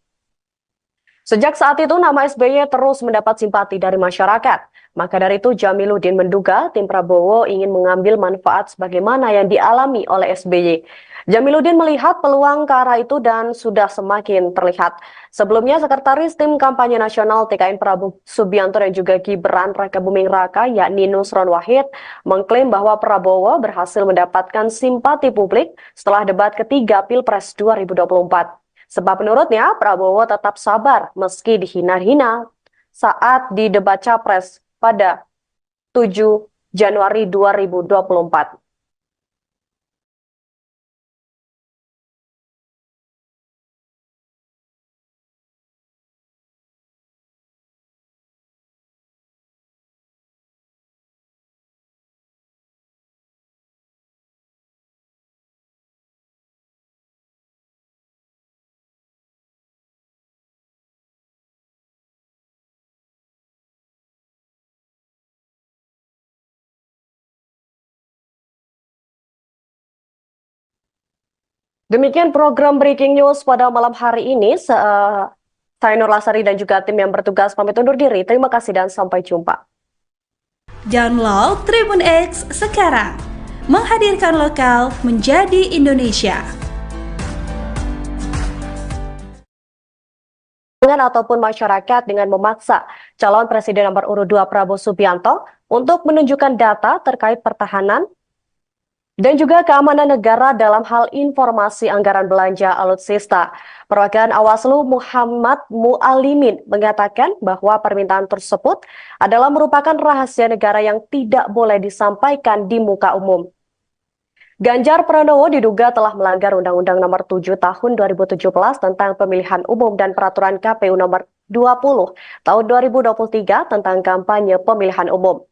Sejak saat itu, nama SBY terus mendapat simpati dari masyarakat. Maka dari itu, Jamiluddin menduga tim Prabowo ingin mengambil manfaat sebagaimana yang dialami oleh SBY. Jamiluddin melihat peluang ke arah itu dan sudah semakin terlihat. Sebelumnya, Sekretaris Tim Kampanye Nasional TKN Prabowo Subianto dan juga Gibran Rakabuming Raka, yakni Nusron Wahid, mengklaim bahwa Prabowo berhasil mendapatkan simpati publik setelah debat ketiga Pilpres 2024. Sebab menurutnya Prabowo tetap sabar meski dihina-hina saat di debat Capres pada 7 Januari 2024. Demikian program Breaking News pada malam hari ini. Saya Nur Lasari dan juga tim yang bertugas pamit undur diri. Terima kasih dan sampai jumpa. Download Tribun X sekarang. Menghadirkan lokal menjadi Indonesia. Ataupun masyarakat dengan memaksa calon presiden nomor urut 2 Prabowo Subianto untuk menunjukkan data terkait pertahanan dan juga keamanan negara dalam hal informasi anggaran belanja alutsista. Perwakilan Awaslu Muhammad Mualimin mengatakan bahwa permintaan tersebut adalah merupakan rahasia negara yang tidak boleh disampaikan di muka umum. Ganjar Pranowo diduga telah melanggar Undang-Undang Nomor 7 Tahun 2017 tentang Pemilihan Umum dan Peraturan KPU Nomor 20 Tahun 2023 tentang kampanye pemilihan umum.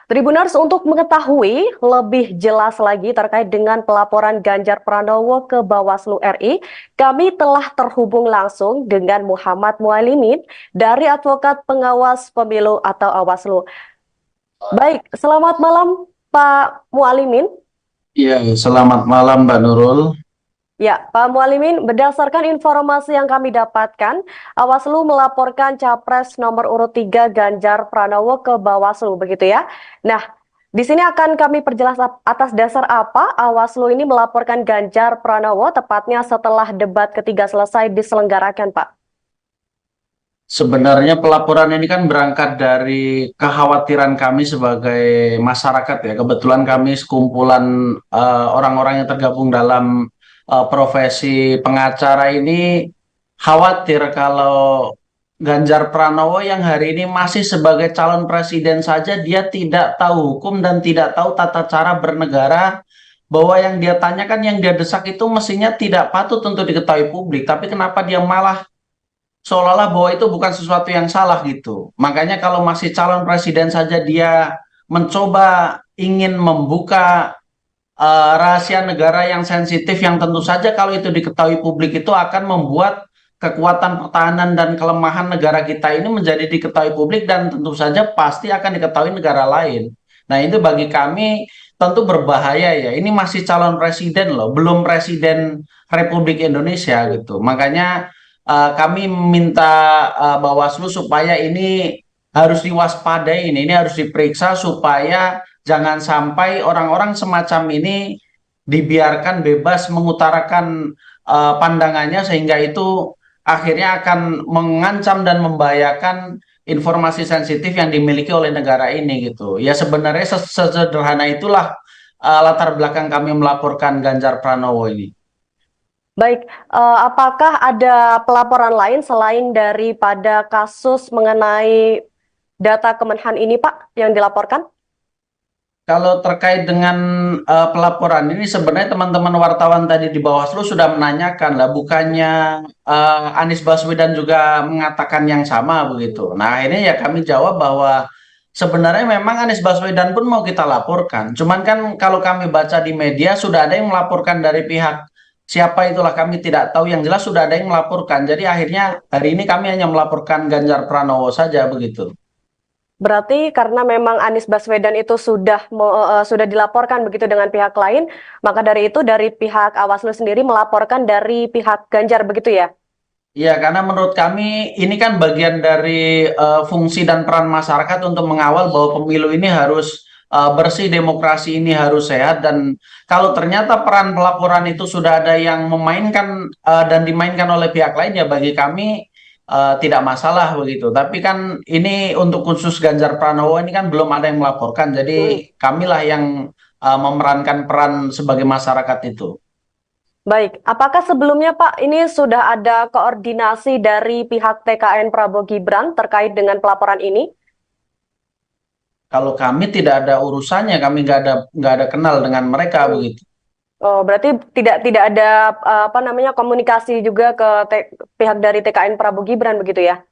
Tribuners, untuk mengetahui lebih jelas lagi terkait dengan pelaporan Ganjar Pranowo ke Bawaslu RI, kami telah terhubung langsung dengan Muhammad Mualimin dari Advokat Pengawas Pemilu atau Awaslu. Baik, selamat malam Pak Mualimin. Iya, selamat malam Mbak Nurul. Ya, Pak Mualimin, berdasarkan informasi yang kami dapatkan, Awaslu melaporkan Capres nomor urut 3 Ganjar Pranowo ke Bawaslu, begitu ya? Nah, di sini akan kami perjelas atas dasar apa Awaslu ini melaporkan Ganjar Pranowo, tepatnya setelah debat ketiga selesai diselenggarakan, Pak. Sebenarnya pelaporan ini kan berangkat dari kekhawatiran kami sebagai masyarakat ya. Kebetulan kami sekumpulan orang-orang yang tergabung dalam profesi pengacara ini khawatir kalau Ganjar Pranowo yang hari ini masih sebagai calon presiden saja dia tidak tahu hukum dan tidak tahu tata cara bernegara, bahwa yang dia tanyakan, yang dia desak itu mestinya tidak patut untuk diketahui publik, tapi kenapa dia malah seolah-olah bahwa itu bukan sesuatu yang salah gitu. Makanya kalau masih calon presiden saja dia mencoba ingin membuka rahasia negara yang sensitif, yang tentu saja kalau itu diketahui publik itu akan membuat kekuatan pertahanan dan kelemahan negara kita ini menjadi diketahui publik dan tentu saja pasti akan diketahui negara lain. Nah, itu bagi kami tentu berbahaya ya. Ini masih calon presiden loh, belum presiden Republik Indonesia gitu. Makanya kami minta Bawaslu supaya ini harus diwaspadai, ini harus diperiksa supaya jangan sampai orang-orang semacam ini dibiarkan bebas mengutarakan pandangannya, sehingga itu akhirnya akan mengancam dan membahayakan informasi sensitif yang dimiliki oleh negara ini gitu. Ya sebenarnya sesederhana itulah latar belakang kami melaporkan Ganjar Pranowo ini. Baik, apakah ada pelaporan lain selain daripada kasus mengenai data Kemenhan ini, Pak, yang dilaporkan? Kalau terkait dengan pelaporan ini, sebenarnya teman-teman wartawan tadi di Bawaslu sudah menanyakan lah, bukannya Anies Baswedan juga mengatakan yang sama begitu. Nah, ini ya kami jawab bahwa sebenarnya memang Anies Baswedan pun mau kita laporkan. Cuman kan kalau kami baca di media sudah ada yang melaporkan dari pihak siapa itulah kami tidak tahu, yang jelas sudah ada yang melaporkan. Jadi akhirnya hari ini kami hanya melaporkan Ganjar Pranowo saja begitu. Berarti karena memang Anies Baswedan itu sudah dilaporkan begitu dengan pihak lain, maka dari itu dari pihak Awaslu sendiri melaporkan dari pihak Ganjar begitu ya? Iya, karena menurut kami ini kan bagian dari fungsi dan peran masyarakat untuk mengawal bahwa pemilu ini harus bersih, demokrasi ini harus sehat, dan kalau ternyata peran pelaporan itu sudah ada yang memainkan dan dimainkan oleh pihak lain, ya bagi kami tidak masalah begitu. Tapi kan ini untuk khusus Ganjar Pranowo ini kan belum ada yang melaporkan, jadi kamilah yang memerankan peran sebagai masyarakat itu. Baik, apakah sebelumnya Pak ini sudah ada koordinasi dari pihak TKN Prabowo Gibran terkait dengan pelaporan ini? Kalau kami tidak ada urusannya, kami nggak ada kenal dengan mereka begitu. Oh, berarti tidak ada apa namanya komunikasi juga ke pihak dari TKN Prabowo Gibran begitu ya?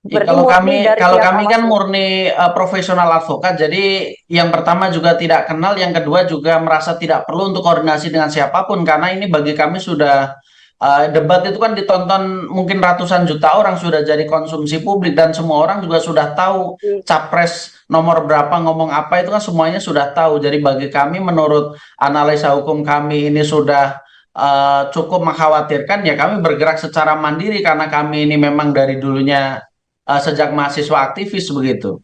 Ya, Berarti murni dari kalau pihak kami kan Amasnya. murni profesional advokat, jadi yang pertama juga tidak kenal, yang kedua juga merasa tidak perlu untuk koordinasi dengan siapapun karena ini bagi kami sudah debat itu kan ditonton mungkin ratusan juta orang, sudah jadi konsumsi publik dan semua orang juga sudah tahu Hmm. capres nomor berapa ngomong apa itu kan semuanya sudah tahu. Jadi bagi kami menurut analisa hukum kami ini sudah cukup mengkhawatirkan ya kami bergerak secara mandiri karena kami ini memang dari dulunya sejak mahasiswa aktivis begitu.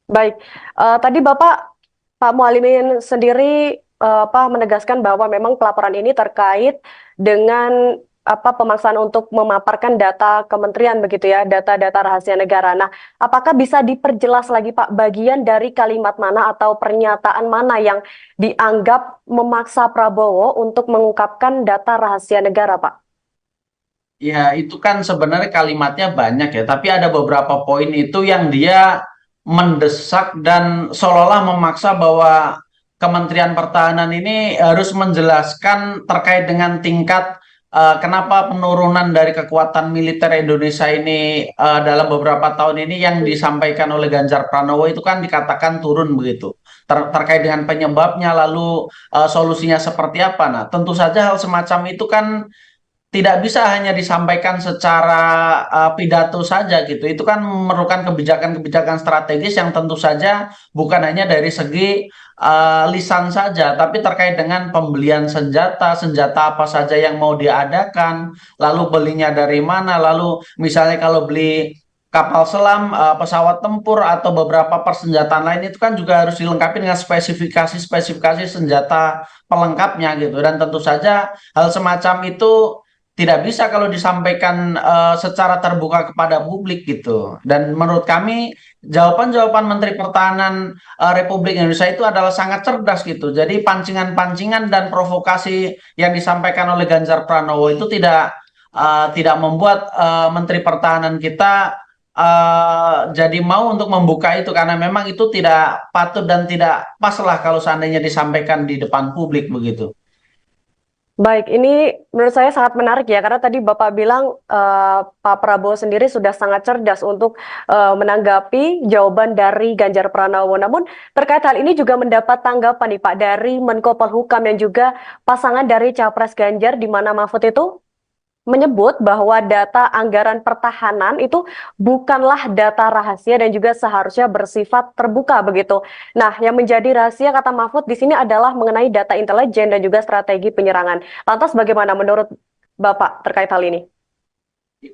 Baik, tadi Pak Mualimin sendiri apa menegaskan bahwa memang pelaporan ini terkait dengan apa pemaksaan untuk memaparkan data kementerian begitu ya, data-data rahasia negara. Nah, apakah bisa diperjelas lagi Pak bagian dari kalimat mana atau pernyataan mana yang dianggap memaksa Prabowo untuk mengungkapkan data rahasia negara, Pak? Ya, itu kan sebenarnya kalimatnya banyak ya, tapi ada beberapa poin itu yang dia mendesak dan seolah-olah memaksa bahwa Kementerian Pertahanan ini harus menjelaskan terkait dengan tingkat kenapa penurunan dari kekuatan militer Indonesia ini dalam beberapa tahun ini yang disampaikan oleh Ganjar Pranowo itu kan dikatakan turun begitu. Terkait dengan penyebabnya lalu solusinya seperti apa. Nah, tentu saja hal semacam itu kan tidak bisa hanya disampaikan secara pidato saja gitu. Itu kan memerlukan kebijakan-kebijakan strategis yang tentu saja bukan hanya dari segi lisan saja, tapi terkait dengan pembelian senjata, senjata apa saja yang mau diadakan, lalu belinya dari mana, lalu misalnya kalau beli kapal selam, pesawat tempur atau beberapa persenjataan lain itu kan juga harus dilengkapi dengan spesifikasi-spesifikasi senjata pelengkapnya gitu. Dan tentu saja hal semacam itu tidak bisa kalau disampaikan secara terbuka kepada publik gitu. Dan menurut kami jawaban-jawaban Menteri Pertahanan Republik Indonesia itu adalah sangat cerdas gitu. Jadi pancingan-pancingan dan provokasi yang disampaikan oleh Ganjar Pranowo itu tidak membuat Menteri Pertahanan kita jadi mau untuk membuka itu karena memang itu tidak patut dan tidak pas lah kalau seandainya disampaikan di depan publik begitu. Baik, ini menurut saya sangat menarik ya, karena tadi Bapak bilang Pak Prabowo sendiri sudah sangat cerdas untuk menanggapi jawaban dari Ganjar Pranowo. Namun terkait hal ini juga mendapat tanggapan nih Pak dari Menko Polhukam yang juga pasangan dari Capres Ganjar di mana Mahfud itu menyebut bahwa data anggaran pertahanan itu bukanlah data rahasia dan juga seharusnya bersifat terbuka begitu. Nah, yang menjadi rahasia kata Mahfud di sini adalah mengenai data intelijen dan juga strategi penyerangan. Lantas bagaimana menurut Bapak terkait hal ini?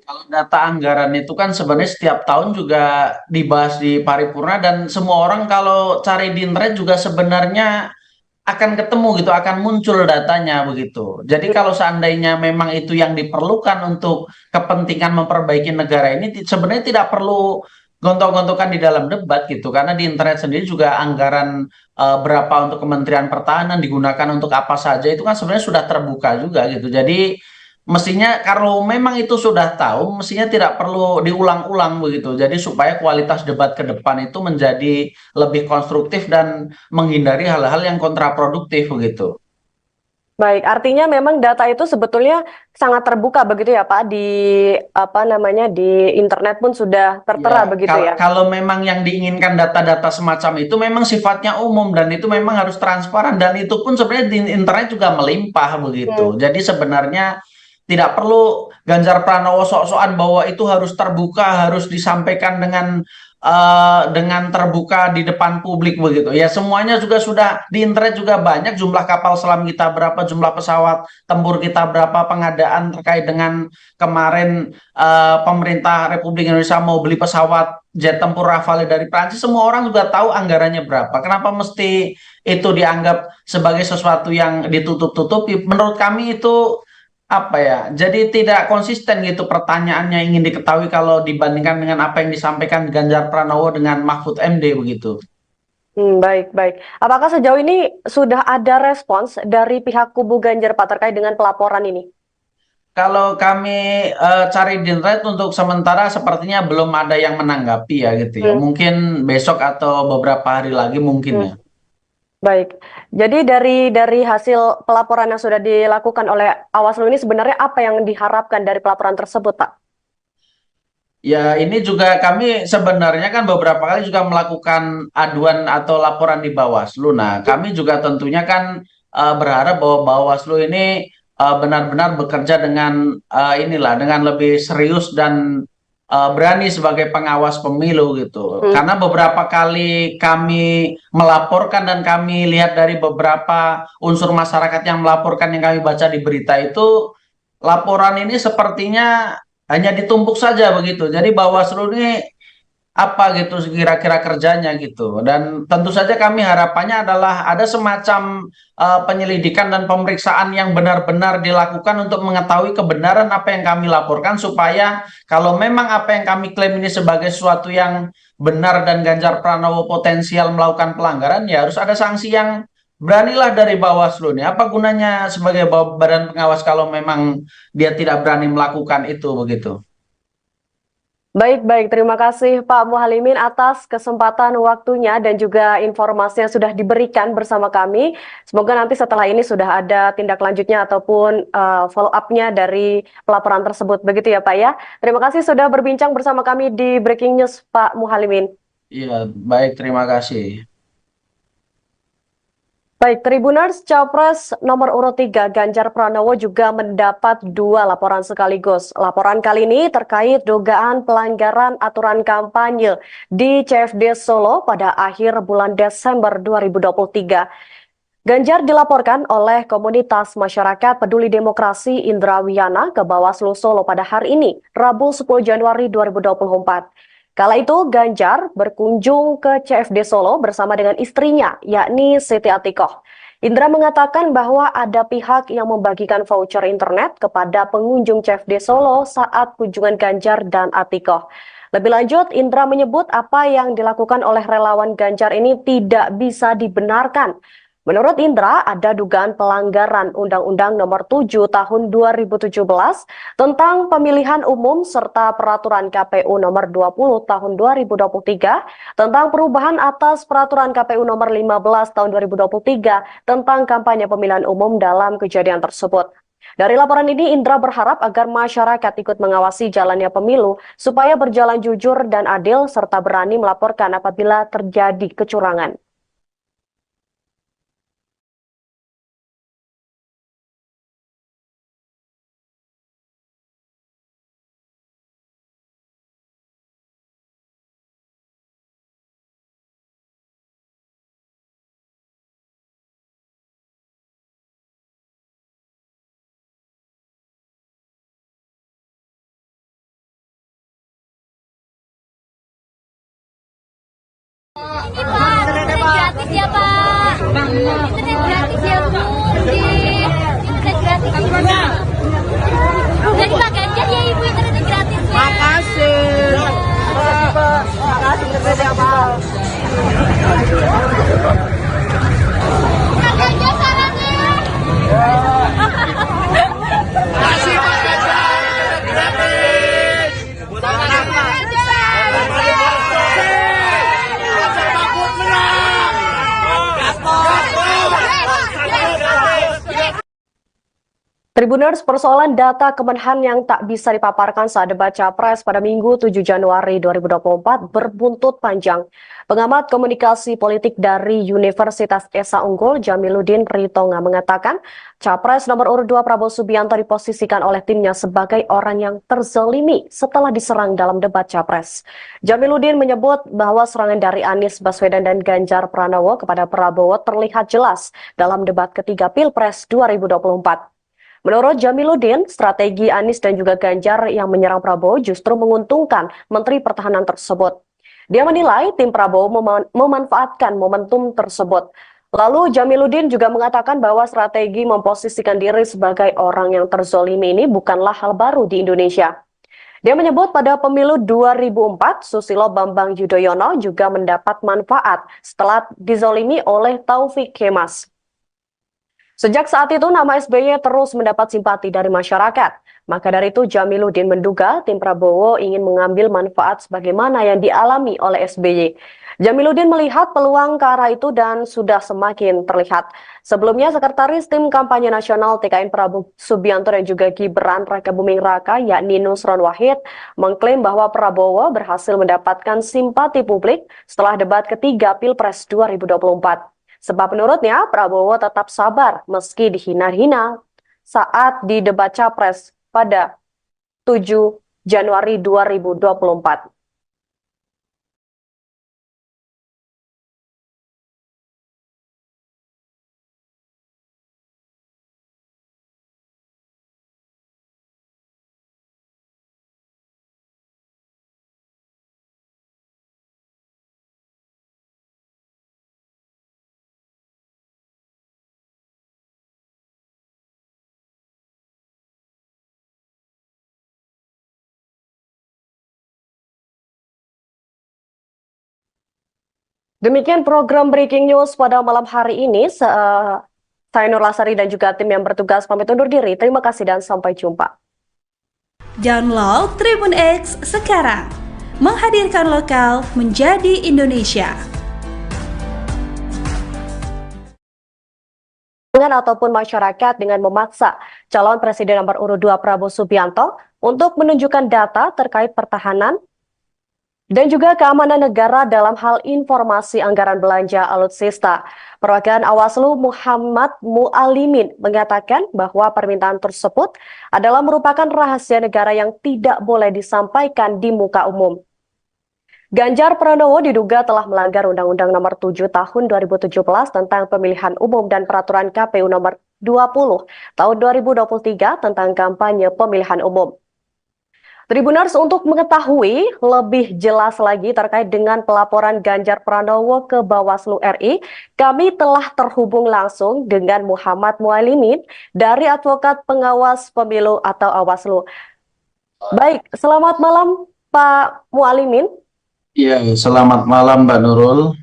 Kalau data anggaran itu kan sebenarnya setiap tahun juga dibahas di paripurna dan semua orang kalau cari di internet juga sebenarnya akan ketemu gitu, akan muncul datanya begitu. Jadi kalau seandainya memang itu yang diperlukan untuk kepentingan memperbaiki negara ini, sebenarnya tidak perlu gontok-gontokan di dalam debat gitu, karena di internet sendiri juga anggaran berapa untuk Kementerian Pertahanan digunakan untuk apa saja itu kan sebenarnya sudah terbuka juga gitu. Jadi mestinya kalau memang itu sudah tahu, mestinya tidak perlu diulang-ulang begitu. Jadi supaya kualitas debat ke depan itu menjadi lebih konstruktif dan menghindari hal-hal yang kontraproduktif begitu. Baik, artinya memang data itu sebetulnya sangat terbuka begitu ya Pak, di apa namanya di internet pun sudah tertera Ya, begitu ya. kalau memang yang diinginkan data-data semacam itu memang sifatnya umum dan itu memang harus transparan dan itu pun sebenarnya di internet juga melimpah begitu. Hmm. Jadi sebenarnya tidak perlu Ganjar Pranowo sok-sokan bahwa itu harus terbuka, harus disampaikan dengan terbuka di depan publik begitu. Ya semuanya juga sudah di internet juga banyak jumlah kapal selam kita berapa, jumlah pesawat tempur kita berapa, pengadaan terkait dengan kemarin pemerintah Republik Indonesia mau beli pesawat jet tempur Rafale dari Prancis, semua orang juga tahu anggarannya berapa. Kenapa mesti itu dianggap sebagai sesuatu yang ditutup-tutupi? Menurut kami itu apa ya? Jadi tidak konsisten gitu pertanyaannya ingin diketahui kalau dibandingkan dengan apa yang disampaikan Ganjar Pranowo dengan Mahfud MD begitu. Baik, baik. Apakah sejauh ini sudah ada respons dari pihak kubu Ganjar Pak terkait dengan pelaporan ini? Kalau kami cari di internet untuk sementara sepertinya belum ada yang menanggapi ya gitu ya. Hmm, Mungkin besok atau beberapa hari lagi mungkin hmm. ya. Baik, jadi dari hasil pelaporan yang sudah dilakukan oleh Awaslu ini sebenarnya apa yang diharapkan dari pelaporan tersebut, Pak? Ya, ini juga kami sebenarnya kan beberapa kali juga melakukan aduan atau laporan di Bawaslu. Nah, kami juga tentunya kan berharap bahwa Bawaslu ini benar-benar bekerja dengan dengan lebih serius dan berani sebagai pengawas pemilu gitu. Hmm, Karena beberapa kali kami melaporkan dan kami lihat dari beberapa unsur masyarakat yang melaporkan yang kami baca di berita itu, laporan ini sepertinya hanya ditumpuk saja begitu. Jadi Bawaslu ini apa gitu kira-kira kerjanya gitu. Dan tentu saja kami harapannya adalah ada semacam penyelidikan dan pemeriksaan yang benar-benar dilakukan untuk mengetahui kebenaran apa yang kami laporkan supaya kalau memang apa yang kami klaim ini sebagai sesuatu yang benar dan Ganjar Pranowo potensial melakukan pelanggaran, ya harus ada sanksi yang beranilah dari Bawaslu nih. Apa gunanya sebagai badan pengawas kalau memang dia tidak berani melakukan itu begitu. Baik, baik. Terima kasih Pak Muhalimin atas kesempatan waktunya dan juga informasi yang sudah diberikan bersama kami. Semoga nanti setelah ini sudah ada tindak lanjutnya ataupun follow up-nya dari pelaporan tersebut. Begitu ya Pak ya. Terima kasih sudah berbincang bersama kami di Breaking News Pak Muhalimin. Iya, baik, terima kasih. Baik, Tribuners, Capres nomor urut 3 Ganjar Pranowo juga mendapat 2 laporan sekaligus. Laporan kali ini terkait dugaan pelanggaran aturan kampanye di CFD Solo pada akhir bulan Desember 2023. Ganjar dilaporkan oleh komunitas masyarakat peduli demokrasi Indra Wiyana ke Bawaslu Solo pada hari ini, Rabu 10 Januari 2024. Kala itu Ganjar berkunjung ke CFD Solo bersama dengan istrinya, yakni Siti Atikoh. Indra mengatakan bahwa ada pihak yang membagikan voucher internet kepada pengunjung CFD Solo saat kunjungan Ganjar dan Atikoh. Lebih lanjut, Indra menyebut apa yang dilakukan oleh relawan Ganjar ini tidak bisa dibenarkan. Menurut Indra, ada dugaan pelanggaran Undang-Undang Nomor 7 Tahun 2017 tentang pemilihan umum serta Peraturan KPU Nomor 20 Tahun 2023 tentang perubahan atas Peraturan KPU Nomor 15 Tahun 2023 tentang kampanye pemilihan umum dalam kejadian tersebut. Dari laporan ini, Indra berharap agar masyarakat ikut mengawasi jalannya pemilu supaya berjalan jujur dan adil serta berani melaporkan apabila terjadi kecurangan. Ini Pak, internet gratis ya Pak. Internet gratis ya Bu. Internet gratis. Dari Pak Ganjar ya Ibu internet gratis ya. Makasih. Makasih internet ya Pak. Pak Ganjar sarannya. Makasih Pak Ganjar, internet gratis. Buat anak Pak. Tribuners, persoalan data Kemenhan yang tak bisa dipaparkan saat debat Capres pada Minggu 7 Januari 2024 berbuntut panjang. Pengamat komunikasi politik dari Universitas Esa Unggul, Jamiluddin Ritonga mengatakan, Capres nomor urut 2 Prabowo Subianto diposisikan oleh timnya sebagai orang yang terzolimi setelah diserang dalam debat Capres. Jamiluddin menyebut bahwa serangan dari Anies Baswedan dan Ganjar Pranowo kepada Prabowo terlihat jelas dalam debat ketiga Pilpres 2024. Menurut Jamiluddin, strategi Anies dan juga Ganjar yang menyerang Prabowo justru menguntungkan Menteri Pertahanan tersebut. Dia menilai tim Prabowo memanfaatkan momentum tersebut. Lalu Jamiluddin juga mengatakan bahwa strategi memposisikan diri sebagai orang yang terzolimi ini bukanlah hal baru di Indonesia. Dia menyebut pada pemilu 2004, Susilo Bambang Yudhoyono juga mendapat manfaat setelah dizolimi oleh Taufik Kemas. Sejak saat itu, nama SBY terus mendapat simpati dari masyarakat. Maka dari itu, Jamiluddin menduga tim Prabowo ingin mengambil manfaat sebagaimana yang dialami oleh SBY. Jamiluddin melihat peluang ke arah itu dan sudah semakin terlihat. Sebelumnya, Sekretaris Tim Kampanye Nasional TKN Prabowo Subianto dan juga Gibran Rakabuming Raka, yakni Nusron Wahid, mengklaim bahwa Prabowo berhasil mendapatkan simpati publik setelah debat ketiga Pilpres 2024. Sebab menurutnya, Prabowo tetap sabar meski dihina-hina saat di debat Capres pada 7 Januari 2024. Demikian program Breaking News pada malam hari ini. Saya Nur Lasari dan juga tim yang bertugas pamit undur diri. Terima kasih dan sampai jumpa. Download Tribun X sekarang. Menghadirkan lokal menjadi Indonesia. Ataupun masyarakat dengan memaksa calon Presiden nomor urut 2 Prabowo Subianto untuk menunjukkan data terkait pertahanan dan juga keamanan negara dalam hal informasi anggaran belanja alutsista. Perwakilan Awaslu Muhammad Mualimin mengatakan bahwa permintaan tersebut adalah merupakan rahasia negara yang tidak boleh disampaikan di muka umum. Ganjar Pranowo diduga telah melanggar Undang-Undang Nomor 7 Tahun 2017 tentang Pemilihan Umum dan Peraturan KPU Nomor 20 Tahun 2023 tentang kampanye pemilihan umum. Tribuners, untuk mengetahui lebih jelas lagi terkait dengan pelaporan Ganjar Pranowo ke Bawaslu RI, kami telah terhubung langsung dengan Muhammad Mualimin dari Advokat Pengawas Pemilu atau Awaslu. Baik, selamat malam Pak Mualimin. Iya, selamat malam Mbak Nurul.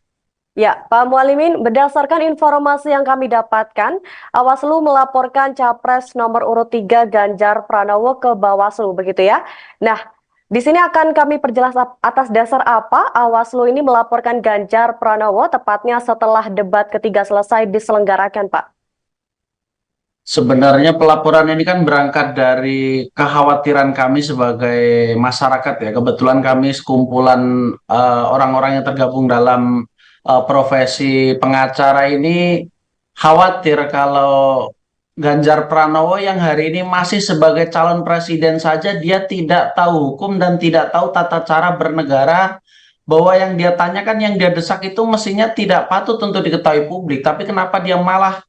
Ya, Pak Mualimin, berdasarkan informasi yang kami dapatkan, Awaslu melaporkan Capres nomor urut 3 Ganjar Pranowo ke Bawaslu, begitu ya? Nah, di sini akan kami perjelas atas dasar apa Awaslu ini melaporkan Ganjar Pranowo tepatnya setelah debat ketiga selesai diselenggarakan, Pak. Sebenarnya pelaporan ini kan berangkat dari kekhawatiran kami sebagai masyarakat ya. Kebetulan kami sekumpulan orang-orang yang tergabung dalam profesi pengacara ini khawatir kalau Ganjar Pranowo yang hari ini masih sebagai calon presiden saja dia tidak tahu hukum dan tidak tahu tata cara bernegara, bahwa yang dia tanyakan, yang dia desak itu mestinya tidak patut untuk diketahui publik, tapi kenapa dia malah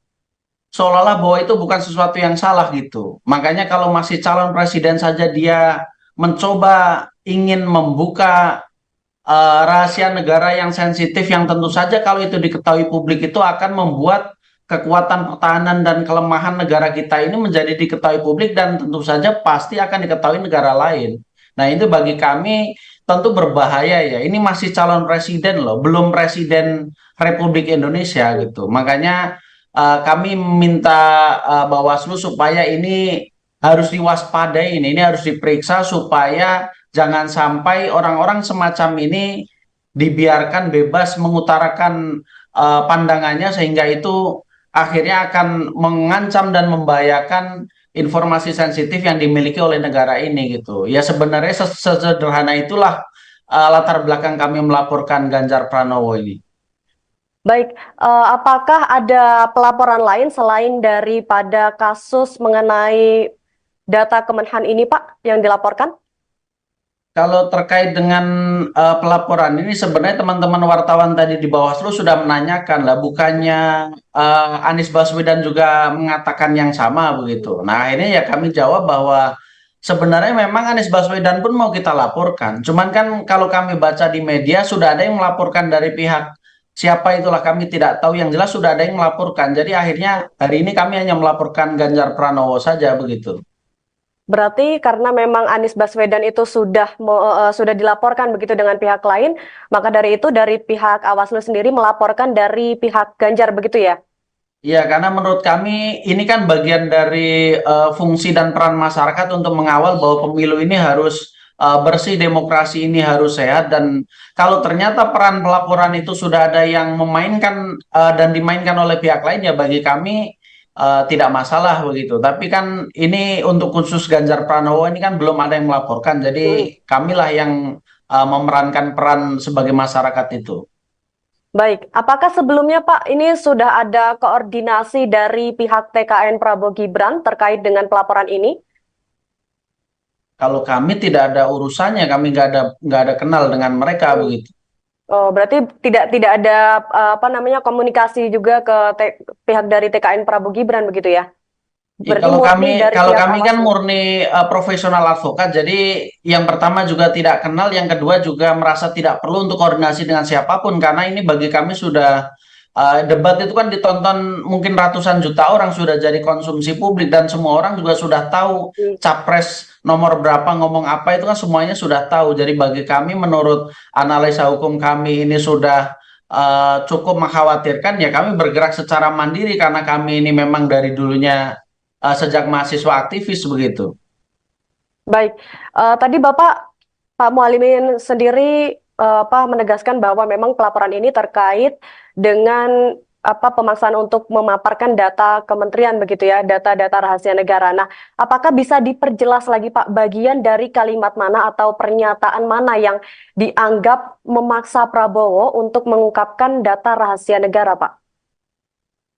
seolah-olah bahwa itu bukan sesuatu yang salah gitu. Makanya kalau masih calon presiden saja dia mencoba ingin membuka rahasia negara yang sensitif, yang tentu saja kalau itu diketahui publik itu akan membuat kekuatan pertahanan dan kelemahan negara kita ini menjadi diketahui publik dan tentu saja pasti akan diketahui negara lain. Nah, itu bagi kami tentu berbahaya ya. Ini masih calon presiden loh, belum presiden Republik Indonesia gitu. Makanya kami minta Bawaslu supaya ini harus diwaspadai, ini harus diperiksa supaya jangan sampai orang-orang semacam ini dibiarkan bebas mengutarakan pandangannya, sehingga itu akhirnya akan mengancam dan membahayakan informasi sensitif yang dimiliki oleh negara ini gitu. Ya sebenarnya sesederhana itulah latar belakang kami melaporkan Ganjar Pranowo ini. Baik, apakah ada pelaporan lain selain daripada kasus mengenai data Kemenhan ini, Pak, yang dilaporkan? Kalau terkait dengan pelaporan ini, sebenarnya teman-teman wartawan tadi di Bawaslu sudah menanyakan lah, bukannya Anies Baswedan juga mengatakan yang sama begitu. Nah, ini ya kami jawab bahwa sebenarnya memang Anies Baswedan pun mau kita laporkan. Cuman kan kalau kami baca di media sudah ada yang melaporkan dari pihak siapa itulah kami tidak tahu, yang jelas sudah ada yang melaporkan. Jadi akhirnya hari ini kami hanya melaporkan Ganjar Pranowo saja begitu. Berarti karena memang Anies Baswedan itu sudah dilaporkan begitu dengan pihak lain, maka dari itu dari pihak Awaslu sendiri melaporkan dari pihak Ganjar begitu ya? Iya, karena menurut kami ini kan bagian dari fungsi dan peran masyarakat untuk mengawal bahwa pemilu ini harus bersih, demokrasi ini harus sehat, dan kalau ternyata peran pelaporan itu sudah ada yang memainkan dan dimainkan oleh pihak lain, ya bagi kami tidak masalah begitu. Tapi kan ini untuk khusus Ganjar Pranowo ini kan belum ada yang melaporkan, Hmm. jadi kamilah yang memerankan peran sebagai masyarakat itu. Baik, apakah sebelumnya Pak ini sudah ada koordinasi dari pihak TKN Prabowo Gibran terkait dengan pelaporan ini? Kalau kami tidak ada urusannya, kami nggak ada kenal dengan mereka Hmm. begitu. Oh, berarti tidak ada apa namanya komunikasi juga ke pihak dari TKN Prabowo Gibran begitu ya? Ya, Berarti kalau murni kami dari kalau pihak kami kan Bawaslu. murni profesional advokat, jadi yang pertama juga tidak kenal, yang kedua juga merasa tidak perlu untuk koordinasi dengan siapapun, karena ini bagi kami sudah debat itu kan ditonton mungkin ratusan juta orang, sudah jadi konsumsi publik dan semua orang juga sudah tahu Hmm. capres nomor berapa ngomong apa, itu kan semuanya sudah tahu. Jadi bagi kami, menurut analisa hukum kami, ini sudah cukup mengkhawatirkan, ya kami bergerak secara mandiri karena kami ini memang dari dulunya sejak mahasiswa aktivis begitu. Baik, tadi Pak Mualimin sendiri apa menegaskan bahwa memang pelaporan ini terkait dengan apa pemaksaan untuk memaparkan data kementerian begitu ya, data-data rahasia negara. Nah, apakah bisa diperjelas lagi Pak bagian dari kalimat mana atau pernyataan mana yang dianggap memaksa Prabowo untuk mengungkapkan data rahasia negara, Pak?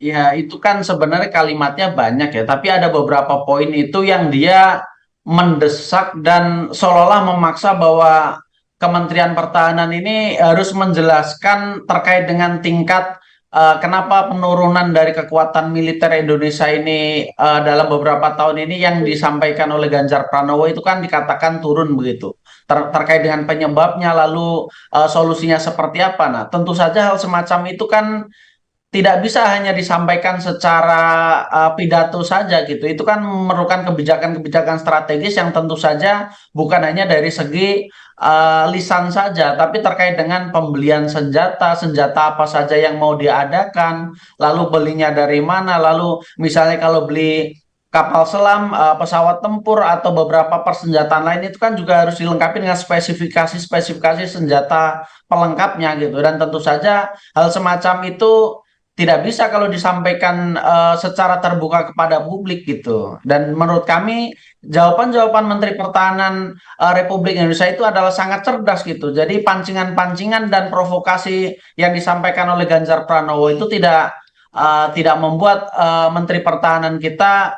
Ya, itu kan sebenarnya kalimatnya banyak ya, tapi ada beberapa poin itu yang dia mendesak dan seolah-olah memaksa bahwa Kementerian Pertahanan ini harus menjelaskan terkait dengan tingkat kenapa penurunan dari kekuatan militer Indonesia ini dalam beberapa tahun ini yang disampaikan oleh Ganjar Pranowo itu kan dikatakan turun begitu. Terkait dengan penyebabnya, lalu solusinya seperti apa. Nah, tentu saja hal semacam itu kan tidak bisa hanya disampaikan secara pidato saja gitu. Itu kan memerlukan kebijakan-kebijakan strategis yang tentu saja bukan hanya dari segi lisan saja, tapi terkait dengan pembelian senjata, senjata apa saja yang mau diadakan, lalu belinya dari mana, lalu misalnya kalau beli kapal selam, pesawat tempur atau beberapa persenjataan lain itu kan juga harus dilengkapi dengan spesifikasi-spesifikasi senjata pelengkapnya gitu. Dan tentu saja hal semacam itu tidak bisa kalau disampaikan secara terbuka kepada publik gitu. Dan menurut kami jawaban-jawaban Menteri Pertahanan Republik Indonesia itu adalah sangat cerdas gitu. Jadi pancingan-pancingan dan provokasi yang disampaikan oleh Ganjar Pranowo itu tidak membuat Menteri Pertahanan kita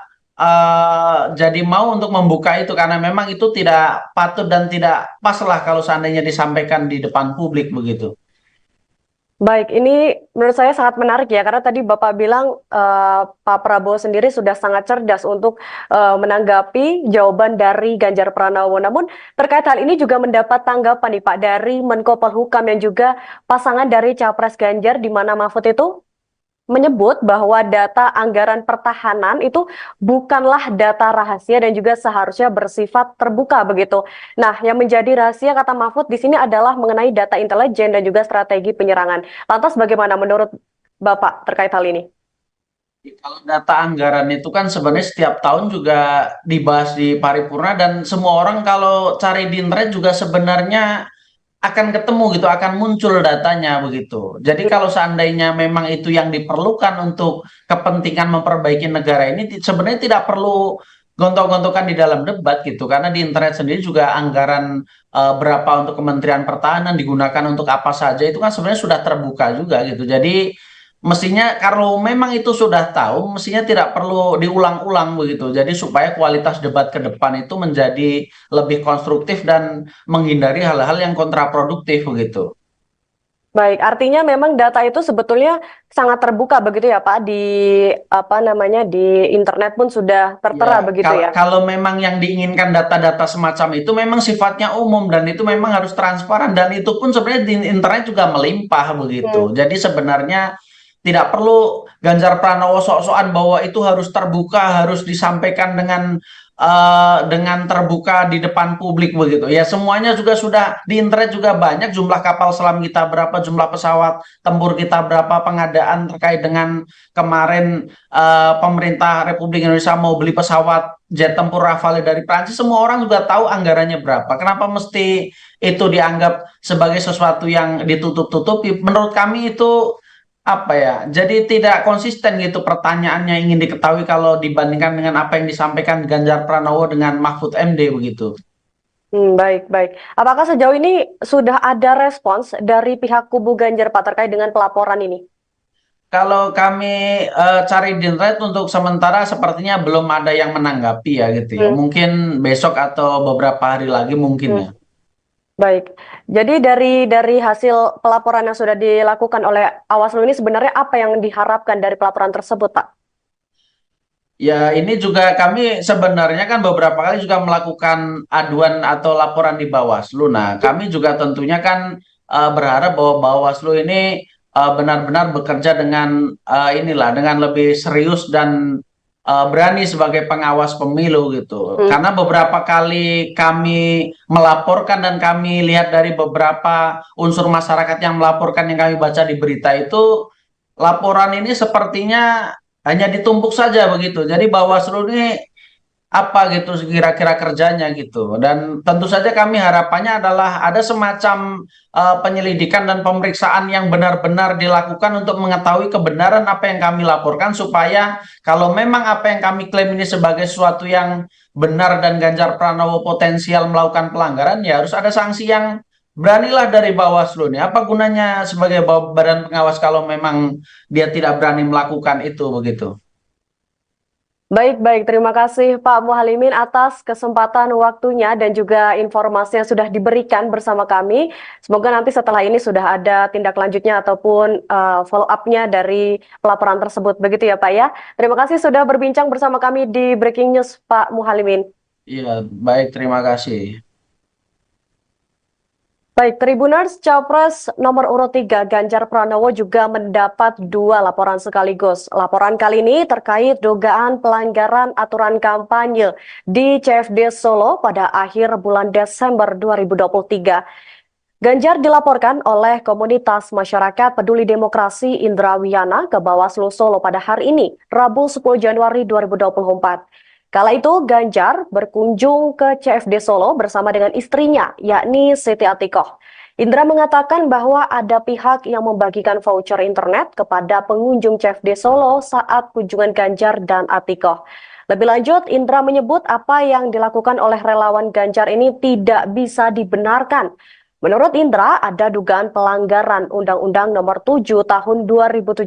jadi mau untuk membuka itu, karena memang itu tidak patut dan tidak pas lah kalau seandainya disampaikan di depan publik begitu. Baik, ini menurut saya sangat menarik ya, karena tadi Bapak bilang Pak Prabowo sendiri sudah sangat cerdas untuk menanggapi jawaban dari Ganjar Pranowo. Namun terkait hal ini juga mendapat tanggapan nih Pak dari Menko Polhukam yang juga pasangan dari Capres Ganjar, di mana Mahfud itu menyebut bahwa data anggaran pertahanan itu bukanlah data rahasia dan juga seharusnya bersifat terbuka begitu. Nah, yang menjadi rahasia kata Mahfud di sini adalah mengenai data intelijen dan juga strategi penyerangan. Lantas bagaimana menurut Bapak terkait hal ini? Kalau data anggaran itu kan sebenarnya setiap tahun juga dibahas di paripurna, dan semua orang kalau cari di internet juga sebenarnya akan ketemu gitu, akan muncul datanya begitu. Jadi kalau seandainya memang itu yang diperlukan untuk kepentingan memperbaiki negara ini, sebenarnya tidak perlu gontok-gontokan di dalam debat gitu, karena di internet sendiri juga anggaran berapa untuk Kementerian Pertahanan digunakan untuk apa saja itu kan sebenarnya sudah terbuka juga gitu. Jadi mestinya kalau memang itu sudah tahu, mestinya tidak perlu diulang-ulang begitu. Jadi supaya kualitas debat ke depan itu menjadi lebih konstruktif dan menghindari hal-hal yang kontraproduktif begitu. Baik, artinya memang data itu sebetulnya sangat terbuka begitu ya Pak, di apa namanya di internet pun sudah tertera Ya, begitu kalau, ya. kalau memang yang diinginkan data-data semacam itu memang sifatnya umum dan itu memang harus transparan, dan itu pun sebenarnya di internet juga melimpah Hmm. begitu. Jadi sebenarnya tidak perlu Ganjar Pranowo sok-sokan bahwa itu harus terbuka, harus disampaikan dengan dengan terbuka di depan publik begitu. Ya semuanya juga sudah di internet juga banyak, jumlah kapal selam kita berapa, jumlah pesawat tempur kita berapa, pengadaan terkait dengan kemarin pemerintah Republik Indonesia mau beli pesawat jet tempur Rafale dari Prancis, semua orang juga tahu anggarannya berapa. Kenapa mesti itu dianggap sebagai sesuatu yang ditutup-tutupi? Menurut kami itu apa ya, jadi tidak konsisten gitu pertanyaannya ingin diketahui kalau dibandingkan dengan apa yang disampaikan Ganjar Pranowo dengan Mahfud MD begitu. Baik, baik. Apakah sejauh ini sudah ada respons dari pihak kubu Ganjar, Pak, terkait dengan pelaporan ini? Kalau kami cari di internet untuk sementara sepertinya belum ada yang menanggapi ya gitu ya. Hmm, Mungkin besok atau beberapa hari lagi mungkin hmm. ya. Baik. Jadi dari hasil pelaporan yang sudah dilakukan oleh Awaslu ini sebenarnya apa yang diharapkan dari pelaporan tersebut, Pak? Ya, ini juga kami sebenarnya kan beberapa kali juga melakukan aduan atau laporan di Bawaslu. Nah, kami juga tentunya kan berharap bahwa Bawaslu ini benar-benar bekerja dengan dengan lebih serius dan berani sebagai pengawas pemilu gitu. Hmm, Karena beberapa kali kami melaporkan dan kami lihat dari beberapa unsur masyarakat yang melaporkan yang kami baca di berita itu, laporan ini sepertinya hanya ditumpuk saja begitu. Jadi Bawaslu ini apa gitu kira-kira kerjanya gitu. Dan tentu saja kami harapannya adalah ada semacam penyelidikan dan pemeriksaan yang benar-benar dilakukan untuk mengetahui kebenaran apa yang kami laporkan, supaya kalau memang apa yang kami klaim ini sebagai sesuatu yang benar dan Ganjar Pranowo potensial melakukan pelanggaran, ya harus ada sanksi yang beranilah dari Bawaslu nih. Apa gunanya sebagai badan pengawas kalau memang dia tidak berani melakukan itu begitu. Baik, baik. Terima kasih Pak Muhalimin atas kesempatan waktunya dan juga informasi yang sudah diberikan bersama kami. Semoga nanti setelah ini sudah ada tindak lanjutnya ataupun follow up-nya dari pelaporan tersebut. Begitu ya Pak ya. Terima kasih sudah berbincang bersama kami di Breaking News Pak Muhalimin. Iya, baik, terima kasih. Baik, Tribuners, Capres nomor urut 3 Ganjar Pranowo juga mendapat 2 laporan sekaligus. Laporan kali ini terkait dugaan pelanggaran aturan kampanye di CFD Solo pada akhir bulan Desember 2023. Ganjar dilaporkan oleh komunitas masyarakat peduli demokrasi Indra Wiyana ke Bawaslu Solo pada hari ini, Rabu 10 Januari 2024. Kala itu Ganjar berkunjung ke CFD Solo bersama dengan istrinya, yakni Siti Atikoh. Indra mengatakan bahwa ada pihak yang membagikan voucher internet kepada pengunjung CFD Solo saat kunjungan Ganjar dan Atikoh. Lebih lanjut, Indra menyebut apa yang dilakukan oleh relawan Ganjar ini tidak bisa dibenarkan. Menurut Indra, ada dugaan pelanggaran Undang-Undang Nomor 7 Tahun 2017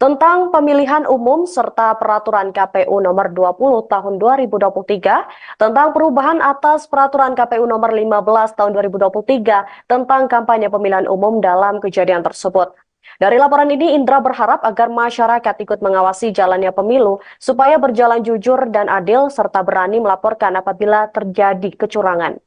tentang pemilihan umum serta Peraturan KPU Nomor 20 Tahun 2023 tentang perubahan atas Peraturan KPU Nomor 15 Tahun 2023 tentang kampanye pemilihan umum dalam kejadian tersebut. Dari laporan ini, Indra berharap agar masyarakat ikut mengawasi jalannya pemilu supaya berjalan jujur dan adil serta berani melaporkan apabila terjadi kecurangan.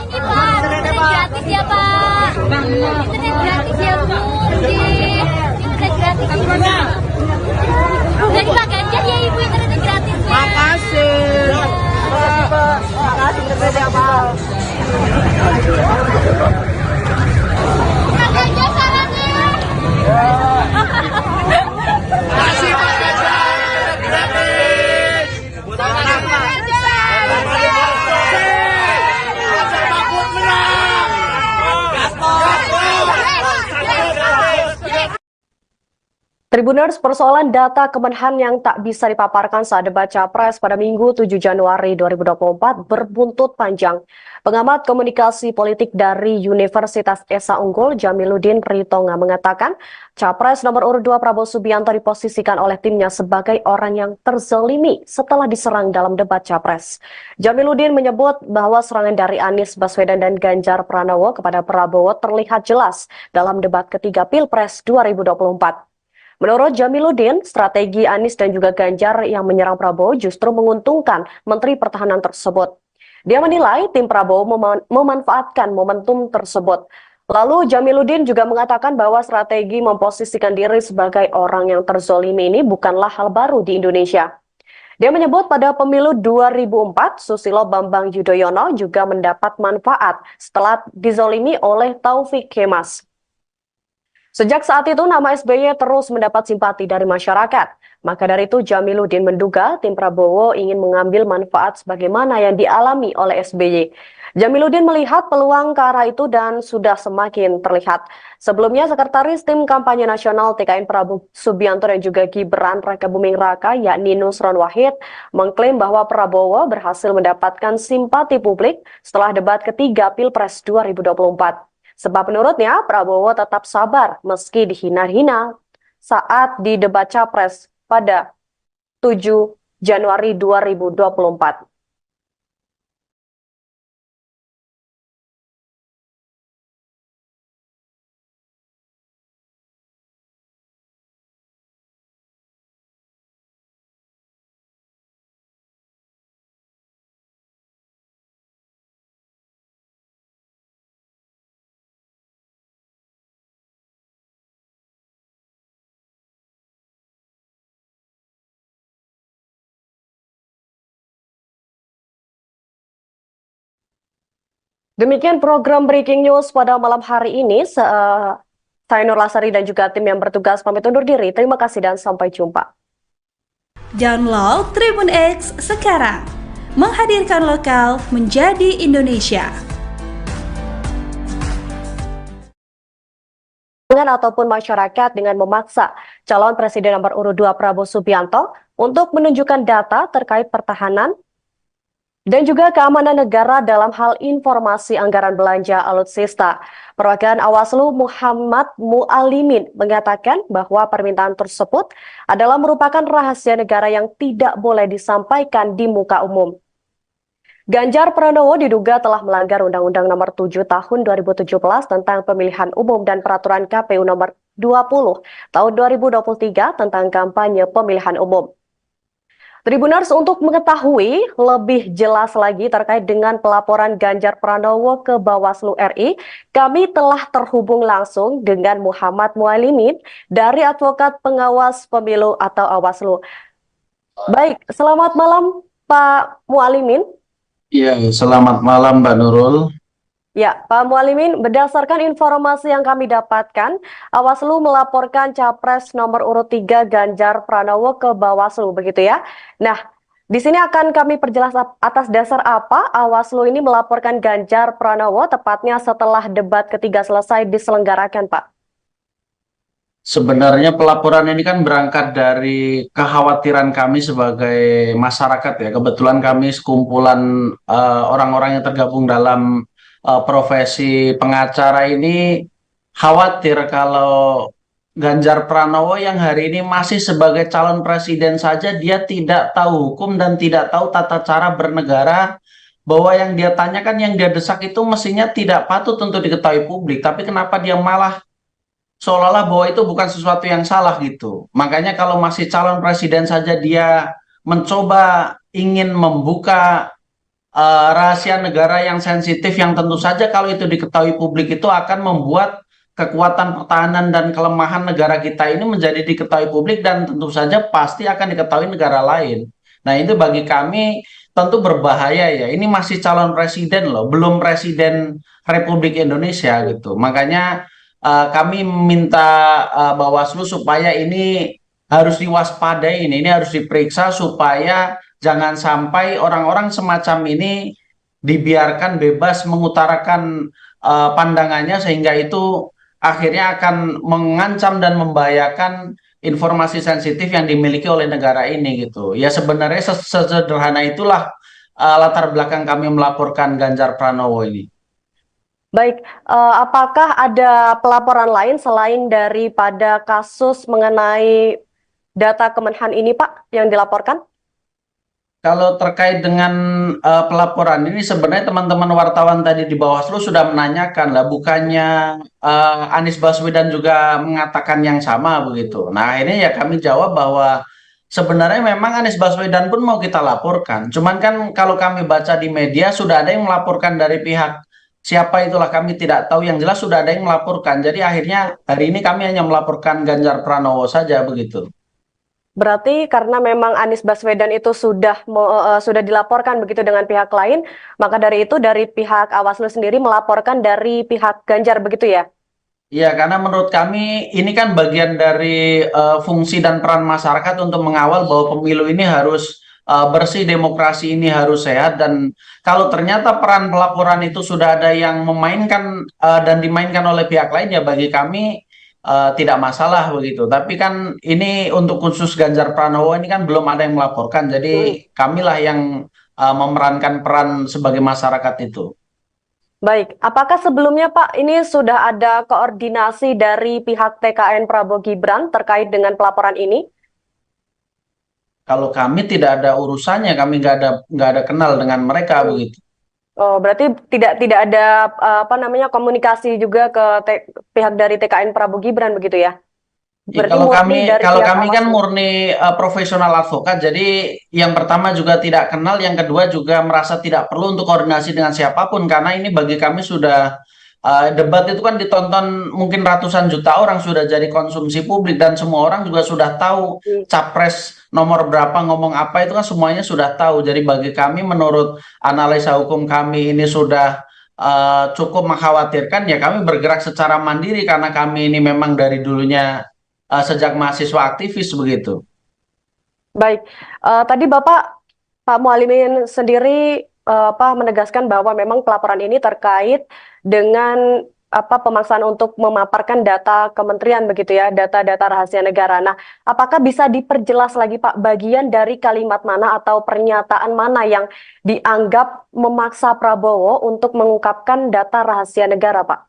Ini Pak, internet gratis ya Pak. Internet gratis ya Bu. Internet gratis. Dari Pak Ganjar ya Ibu internet gratis. Makasih. Makasih internetnya Pak. Pak Ganjar sarannya. Makasih Pak Ganjar. Gratis. Buat anak Pak. Mahfud menang. Gaspol. Tribuners, persoalan data Kemenhan yang tak bisa dipaparkan saat debat Capres pada Minggu 7 Januari 2024 berbuntut panjang. Pengamat komunikasi politik dari Universitas Esa Unggul, Jamiluddin Ritonga, mengatakan Capres nomor urut 2 Prabowo Subianto diposisikan oleh timnya sebagai orang yang terzalimi setelah diserang dalam debat Capres. Jamiluddin menyebut bahwa serangan dari Anies Baswedan dan Ganjar Pranowo kepada Prabowo terlihat jelas dalam debat ketiga Pilpres 2024. Menurut Jamiluddin, strategi Anies dan juga Ganjar yang menyerang Prabowo justru menguntungkan Menteri Pertahanan tersebut. Dia menilai tim Prabowo memanfaatkan momentum tersebut. Lalu Jamiluddin juga mengatakan bahwa strategi memposisikan diri sebagai orang yang terzolimi ini bukanlah hal baru di Indonesia. Dia menyebut pada pemilu 2004, Susilo Bambang Yudhoyono juga mendapat manfaat setelah dizolimi oleh Taufik Kemas. Sejak saat itu, nama SBY terus mendapat simpati dari masyarakat. Maka dari itu, Jamiluddin menduga tim Prabowo ingin mengambil manfaat sebagaimana yang dialami oleh SBY. Jamiluddin melihat peluang ke arah itu dan sudah semakin terlihat. Sebelumnya, Sekretaris Tim Kampanye Nasional TKN Prabowo Subianto dan juga Gibran Rakabuming Raka, yakni Nusron Wahid, mengklaim bahwa Prabowo berhasil mendapatkan simpati publik setelah debat ketiga Pilpres 2024. Sebab menurutnya Prabowo tetap sabar meski dihina-hina saat di debat Capres pada 7 Januari 2024. Demikian program Breaking News pada malam hari ini. Saya Nur Lasari dan juga tim yang bertugas pamit undur diri. Terima kasih dan sampai jumpa. Download Tribun X sekarang. Menghadirkan lokal menjadi Indonesia. Ataupun masyarakat dengan memaksa calon presiden nomor urut 2 Prabowo Subianto untuk menunjukkan data terkait pertahanan dan juga keamanan negara dalam hal informasi anggaran belanja alutsista. Perwakilan Awaslu Muhammad Mualimin mengatakan bahwa permintaan tersebut adalah merupakan rahasia negara yang tidak boleh disampaikan di muka umum. Ganjar Pranowo diduga telah melanggar Undang-Undang Nomor 7 Tahun 2017 tentang Pemilihan Umum dan Peraturan KPU Nomor 20 Tahun 2023 tentang kampanye pemilihan umum. Tribuners, untuk mengetahui lebih jelas lagi terkait dengan pelaporan Ganjar Pranowo ke Bawaslu RI, kami telah terhubung langsung dengan Muhammad Mualimin dari Advokat Pengawas Pemilu atau Awaslu. Baik, selamat malam Pak Mualimin. Iya, selamat malam Mbak Nurul. Ya, Pak Mualimin, berdasarkan informasi yang kami dapatkan, Awaslu melaporkan Capres nomor urut 3 Ganjar Pranowo ke Bawaslu, begitu ya? Nah, di sini akan kami perjelas atas dasar apa Awaslu ini melaporkan Ganjar Pranowo tepatnya setelah debat ketiga selesai diselenggarakan, Pak. Sebenarnya pelaporan ini kan berangkat dari kekhawatiran kami sebagai masyarakat ya. Kebetulan kami sekumpulan orang-orang yang tergabung dalam profesi pengacara ini khawatir kalau Ganjar Pranowo yang hari ini masih sebagai calon presiden saja dia tidak tahu hukum dan tidak tahu tata cara bernegara, bahwa yang dia tanyakan, yang dia desak itu mestinya tidak patut untuk diketahui publik, tapi kenapa dia malah seolah-olah bahwa itu bukan sesuatu yang salah gitu. Makanya kalau masih calon presiden saja dia mencoba ingin membuka rahasia negara yang sensitif, yang tentu saja kalau itu diketahui publik itu akan membuat kekuatan pertahanan dan kelemahan negara kita ini menjadi diketahui publik dan tentu saja pasti akan diketahui negara lain. Nah, itu bagi kami tentu berbahaya ya. Ini masih calon presiden loh, belum presiden Republik Indonesia gitu. Makanya kami minta Bawaslu supaya ini harus diwaspadai, ini harus diperiksa supaya jangan sampai orang-orang semacam ini dibiarkan bebas mengutarakan pandangannya, sehingga itu akhirnya akan mengancam dan membahayakan informasi sensitif yang dimiliki oleh negara ini gitu. Ya sebenarnya sesederhana itulah latar belakang kami melaporkan Ganjar Pranowo ini. Baik, apakah ada pelaporan lain selain daripada kasus mengenai data Kemenhan ini, Pak, yang dilaporkan? Kalau terkait dengan pelaporan ini sebenarnya teman-teman wartawan tadi di Bawaslu sudah menanyakan lah, bukannya Anies Baswedan juga mengatakan yang sama begitu. Nah ini ya kami jawab bahwa sebenarnya memang Anies Baswedan pun mau kita laporkan. Cuman kan kalau kami baca di media sudah ada yang melaporkan dari pihak siapa itulah kami tidak tahu. Yang jelas sudah ada yang melaporkan. Jadi akhirnya hari ini kami hanya melaporkan Ganjar Pranowo saja begitu. Berarti karena memang Anies Baswedan itu sudah dilaporkan begitu dengan pihak lain, maka dari itu dari pihak Awaslu sendiri melaporkan dari pihak Ganjar begitu ya? Iya, karena menurut kami ini kan bagian dari fungsi dan peran masyarakat untuk mengawal bahwa pemilu ini harus bersih, demokrasi ini harus sehat, dan kalau ternyata peran pelaporan itu sudah ada yang memainkan dan dimainkan oleh pihak lain, ya bagi kami tidak masalah begitu. Tapi kan ini untuk khusus Ganjar Pranowo ini kan belum ada yang melaporkan, jadi kamilah yang memerankan peran sebagai masyarakat itu. Baik, apakah sebelumnya Pak ini sudah ada koordinasi dari pihak TKN Prabowo Gibran terkait dengan pelaporan ini? Kalau kami tidak ada urusannya, kami nggak ada kenal dengan mereka begitu. Oh, berarti tidak ada komunikasi juga ke pihak dari TKN Prabowo Gibran begitu ya? Ya, Berarti kalau murni dari pihak kami kan Awaslu. murni profesional advokat, jadi yang pertama juga tidak kenal, yang kedua juga merasa tidak perlu untuk koordinasi dengan siapapun karena ini bagi kami sudah debat itu kan ditonton mungkin ratusan juta orang, sudah jadi konsumsi publik dan semua orang juga sudah tahu capres nomor berapa ngomong apa itu kan semuanya sudah tahu. Jadi bagi kami menurut analisa hukum kami ini sudah cukup mengkhawatirkan, ya kami bergerak secara mandiri karena kami ini memang dari dulunya sejak mahasiswa aktivis begitu. Baik, tadi Pak Mualimin sendiri menegaskan bahwa memang pelaporan ini terkait dengan pemaksaan untuk memaparkan data kementerian begitu ya, data-data rahasia negara. Nah, apakah bisa diperjelas lagi Pak bagian dari kalimat mana atau pernyataan mana yang dianggap memaksa Prabowo untuk mengungkapkan data rahasia negara, Pak?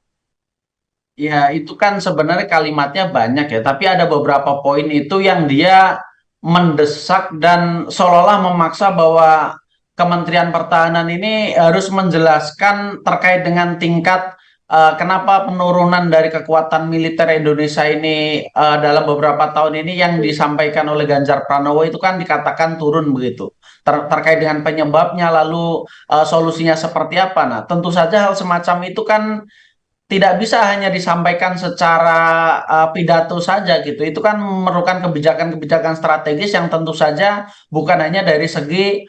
Ya, itu kan sebenarnya kalimatnya banyak ya, tapi ada beberapa poin itu yang dia mendesak dan seolah-olah memaksa bahwa Kementerian Pertahanan ini harus menjelaskan terkait dengan tingkat kenapa penurunan dari kekuatan militer Indonesia ini dalam beberapa tahun ini yang disampaikan oleh Ganjar Pranowo itu kan dikatakan turun begitu. Terkait dengan penyebabnya lalu solusinya seperti apa. Nah, tentu saja hal semacam itu kan tidak bisa hanya disampaikan secara pidato saja gitu. Itu kan memerlukan kebijakan-kebijakan strategis yang tentu saja bukan hanya dari segi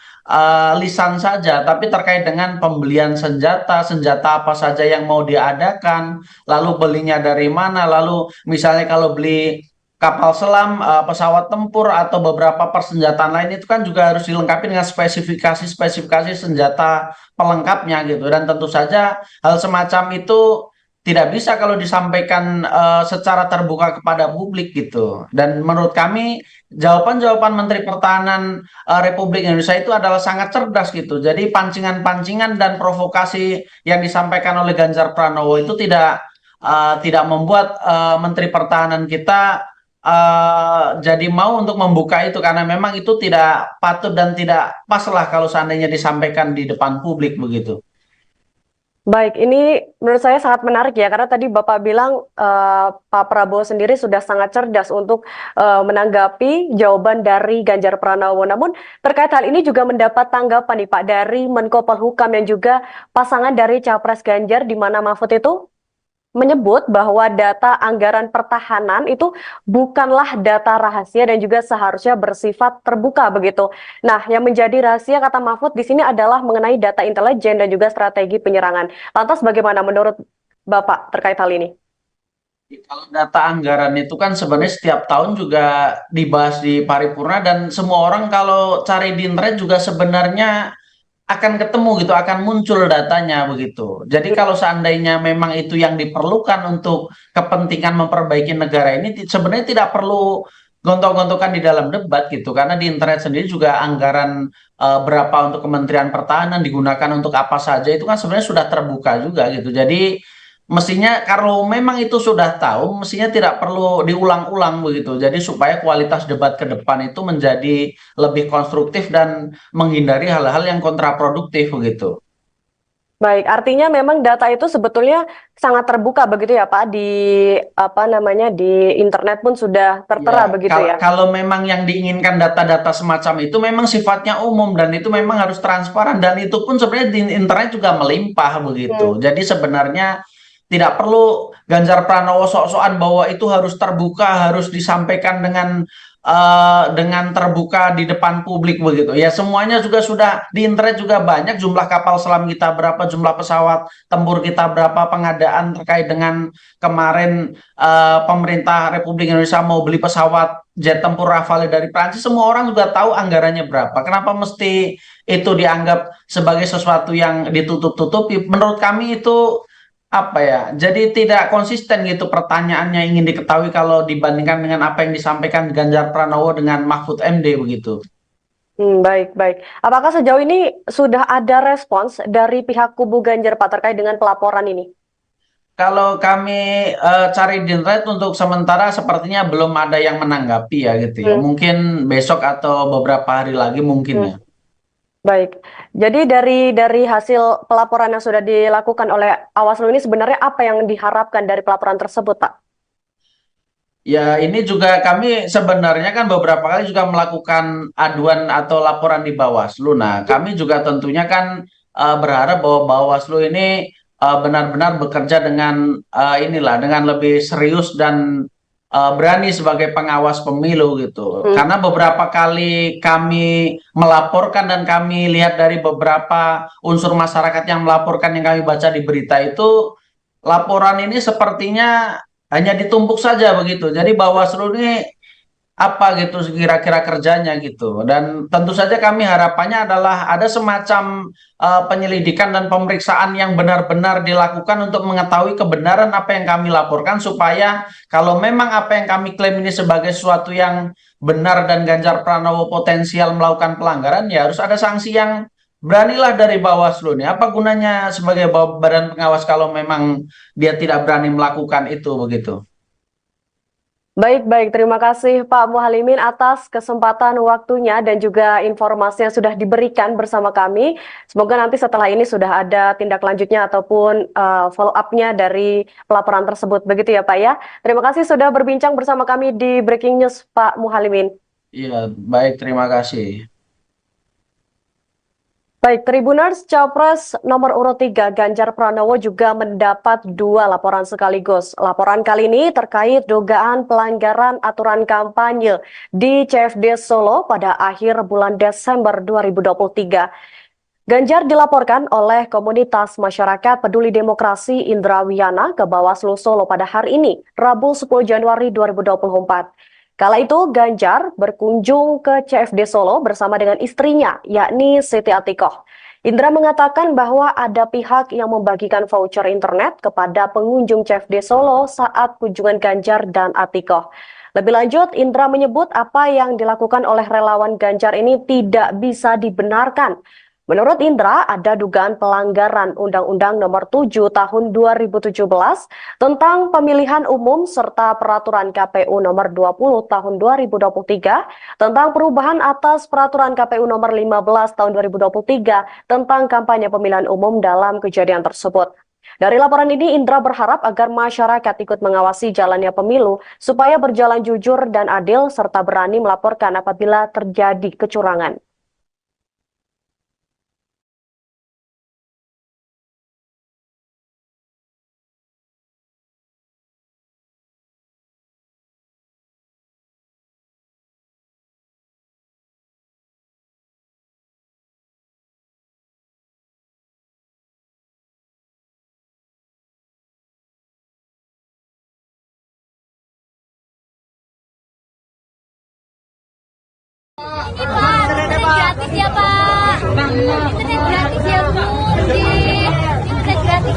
lisan saja, tapi terkait dengan pembelian senjata, senjata apa saja yang mau diadakan, lalu belinya dari mana, lalu misalnya kalau beli kapal selam, pesawat tempur atau beberapa persenjataan lain itu kan juga harus dilengkapi dengan spesifikasi senjata pelengkapnya gitu. Dan tentu saja hal semacam itu tidak bisa kalau disampaikan secara terbuka kepada publik gitu. Dan menurut kami jawaban-jawaban Menteri Pertahanan Republik Indonesia itu adalah sangat cerdas gitu. Jadi pancingan-pancingan dan provokasi yang disampaikan oleh Ganjar Pranowo itu tidak membuat Menteri Pertahanan kita jadi mau untuk membuka itu karena memang itu tidak patut dan tidak pas lah kalau seandainya disampaikan di depan publik begitu. Baik, ini menurut saya sangat menarik ya, karena tadi Bapak bilang Pak Prabowo sendiri sudah sangat cerdas untuk menanggapi jawaban dari Ganjar Pranowo. Namun terkait hal ini juga mendapat tanggapan nih Pak dari Menko Polhukam yang juga pasangan dari Capres Ganjar, di mana Mahfud itu menyebut bahwa data anggaran pertahanan itu bukanlah data rahasia dan juga seharusnya bersifat terbuka begitu. Nah, yang menjadi rahasia kata Mahfud di sini adalah mengenai data intelijen dan juga strategi penyerangan. Lantas bagaimana menurut Bapak terkait hal ini? Kalau data anggaran itu kan sebenarnya setiap tahun juga dibahas di paripurna dan semua orang kalau cari di internet juga sebenarnya akan ketemu gitu, akan muncul datanya begitu. Jadi kalau seandainya memang itu yang diperlukan untuk kepentingan memperbaiki negara ini, sebenarnya tidak perlu gontok-gontokan di dalam debat gitu, karena di internet sendiri juga anggaran berapa untuk Kementerian Pertahanan digunakan untuk apa saja itu kan sebenarnya sudah terbuka juga gitu. Jadi mestinya kalau memang itu sudah tahu, mestinya tidak perlu diulang-ulang begitu. Jadi supaya kualitas debat ke depan itu menjadi lebih konstruktif dan menghindari hal-hal yang kontraproduktif begitu. Baik, artinya memang data itu sebetulnya sangat terbuka begitu ya Pak, di apa namanya di internet pun sudah tertera Ya, begitu ya. kalau memang yang diinginkan data-data semacam itu memang sifatnya umum dan itu memang harus transparan dan itu pun sebenarnya di internet juga melimpah begitu. Jadi sebenarnya tidak perlu Ganjar Pranowo sok-sokan bahwa itu harus terbuka, harus disampaikan dengan terbuka di depan publik begitu. Ya semuanya juga sudah di internet juga banyak, jumlah kapal selam kita berapa, jumlah pesawat tempur kita berapa, pengadaan terkait dengan kemarin pemerintah Republik Indonesia mau beli pesawat jet tempur Rafale dari Prancis, semua orang juga tahu anggarannya berapa. Kenapa mesti itu dianggap sebagai sesuatu yang ditutup-tutupi? Menurut kami itu apa ya, jadi tidak konsisten gitu pertanyaannya ingin diketahui kalau dibandingkan dengan apa yang disampaikan Ganjar Pranowo dengan Mahfud MD begitu. Baik, baik. Apakah sejauh ini sudah ada respons dari pihak kubu Ganjar Pak terkait dengan pelaporan ini? Kalau kami cari di internet untuk sementara sepertinya belum ada yang menanggapi ya gitu ya. Mungkin besok atau beberapa hari lagi mungkin ya. Baik, jadi dari hasil pelaporan yang sudah dilakukan oleh Awaslu ini sebenarnya apa yang diharapkan dari pelaporan tersebut, Pak? Ya, ini juga kami sebenarnya kan beberapa kali juga melakukan aduan atau laporan di Bawaslu. Nah, kami juga tentunya kan berharap bahwa Bawaslu ini benar-benar bekerja dengan dengan lebih serius dan berani sebagai pengawas pemilu gitu. Karena beberapa kali kami melaporkan dan kami lihat dari beberapa unsur masyarakat yang melaporkan yang kami baca di berita itu, laporan ini sepertinya hanya ditumpuk saja begitu. Jadi Bawaslu ini apa gitu kira-kira kerjanya gitu. Dan tentu saja kami harapannya adalah ada semacam penyelidikan dan pemeriksaan yang benar-benar dilakukan untuk mengetahui kebenaran apa yang kami laporkan, supaya kalau memang apa yang kami klaim ini sebagai sesuatu yang benar dan Ganjar Pranowo potensial melakukan pelanggaran, ya harus ada sanksi yang beranilah dari Bawaslu nih. Apa gunanya sebagai badan pengawas kalau memang dia tidak berani melakukan itu begitu. Baik, baik. Terima kasih Pak Muhalimin atas kesempatan waktunya dan juga informasi yang sudah diberikan bersama kami. Semoga nanti setelah ini sudah ada tindak lanjutnya ataupun follow up-nya dari pelaporan tersebut. Begitu ya Pak ya. Terima kasih sudah berbincang bersama kami di Breaking News Pak Muhalimin. Iya, baik. Terima kasih. Baik, Tribuners, Capres nomor urut 3 Ganjar Pranowo juga mendapat 2 laporan sekaligus. Laporan kali ini terkait dugaan pelanggaran aturan kampanye di CFD Solo pada akhir bulan Desember 2023. Ganjar dilaporkan oleh komunitas masyarakat peduli demokrasi Indra Wiyana ke Bawaslu Solo pada hari ini, Rabu 10 Januari 2024. Kala itu Ganjar berkunjung ke CFD Solo bersama dengan istrinya, yakni Siti Atikoh. Indra mengatakan bahwa ada pihak yang membagikan voucher internet kepada pengunjung CFD Solo saat kunjungan Ganjar dan Atikoh. Lebih lanjut, Indra menyebut apa yang dilakukan oleh relawan Ganjar ini tidak bisa dibenarkan. Menurut Indra, ada dugaan pelanggaran Undang-Undang Nomor 7 Tahun 2017 tentang pemilihan umum serta Peraturan KPU Nomor 20 Tahun 2023 tentang perubahan atas Peraturan KPU Nomor 15 Tahun 2023 tentang kampanye pemilihan umum dalam kejadian tersebut. Dari laporan ini, Indra berharap agar masyarakat ikut mengawasi jalannya pemilu supaya berjalan jujur dan adil serta berani melaporkan apabila terjadi kecurangan. Ini Pak, internet gratis ya Pak. Internet gratis ya Bu. Internet gratis.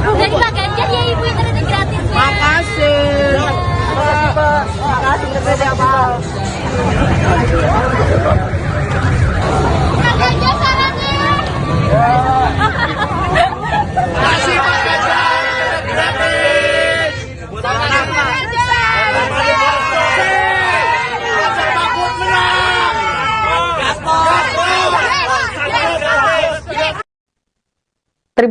Dari Pak Ganjar ya Ibu internet gratis. Makasih. Makasih Pak.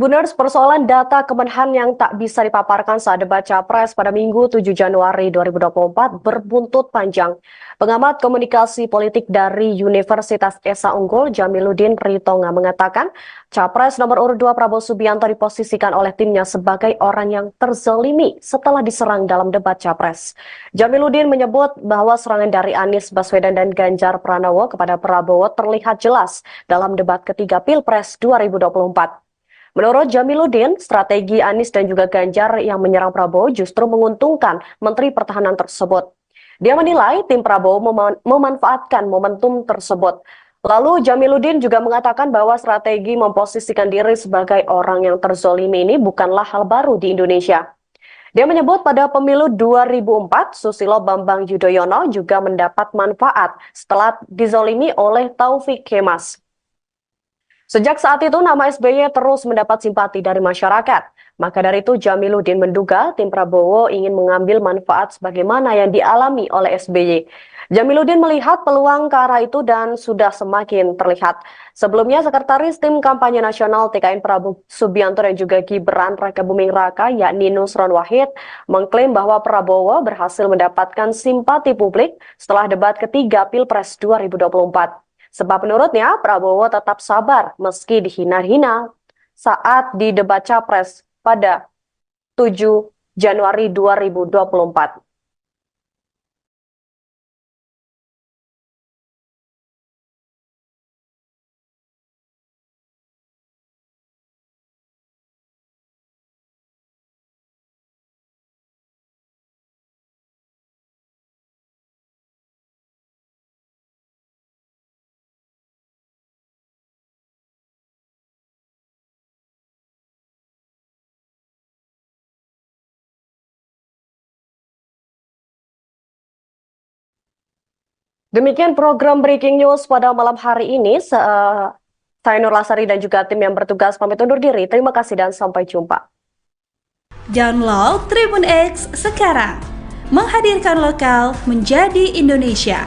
Tribuners, persoalan data Kemenhan yang tak bisa dipaparkan saat debat Capres pada Minggu 7 Januari 2024 berbuntut panjang. Pengamat komunikasi politik dari Universitas Esa Unggul, Jamiluddin Ritonga, mengatakan Capres nomor urut 2 Prabowo Subianto diposisikan oleh timnya sebagai orang yang terzalimi setelah diserang dalam debat Capres. Jamiluddin menyebut bahwa serangan dari Anies Baswedan dan Ganjar Pranowo kepada Prabowo terlihat jelas dalam debat ketiga Pilpres 2024. Menurut Jamiluddin, strategi Anies dan juga Ganjar yang menyerang Prabowo justru menguntungkan Menteri Pertahanan tersebut. Dia menilai tim Prabowo memanfaatkan momentum tersebut. Lalu Jamiluddin juga mengatakan bahwa strategi memposisikan diri sebagai orang yang terzolimi ini bukanlah hal baru di Indonesia. Dia menyebut pada pemilu 2004, Susilo Bambang Yudhoyono juga mendapat manfaat setelah dizolimi oleh Taufik Kemas. Sejak saat itu, nama SBY terus mendapat simpati dari masyarakat. Maka dari itu, Jamiluddin menduga tim Prabowo ingin mengambil manfaat sebagaimana yang dialami oleh SBY. Jamiluddin melihat peluang ke arah itu dan sudah semakin terlihat. Sebelumnya, Sekretaris Tim Kampanye Nasional TKN Prabowo Subianto dan juga Gibran Rakabuming Raka, yakni Nusron Wahid, mengklaim bahwa Prabowo berhasil mendapatkan simpati publik setelah debat ketiga Pilpres 2024. Sebab menurutnya Prabowo tetap sabar meski dihina-hina saat di debat Capres pada 7 Januari 2024. Demikian program Breaking News pada malam hari ini. Saya Nur Lasari dan juga tim yang bertugas pamit undur diri. Terima kasih dan sampai jumpa. Download Tribun X sekarang. Menghadirkan lokal menjadi Indonesia.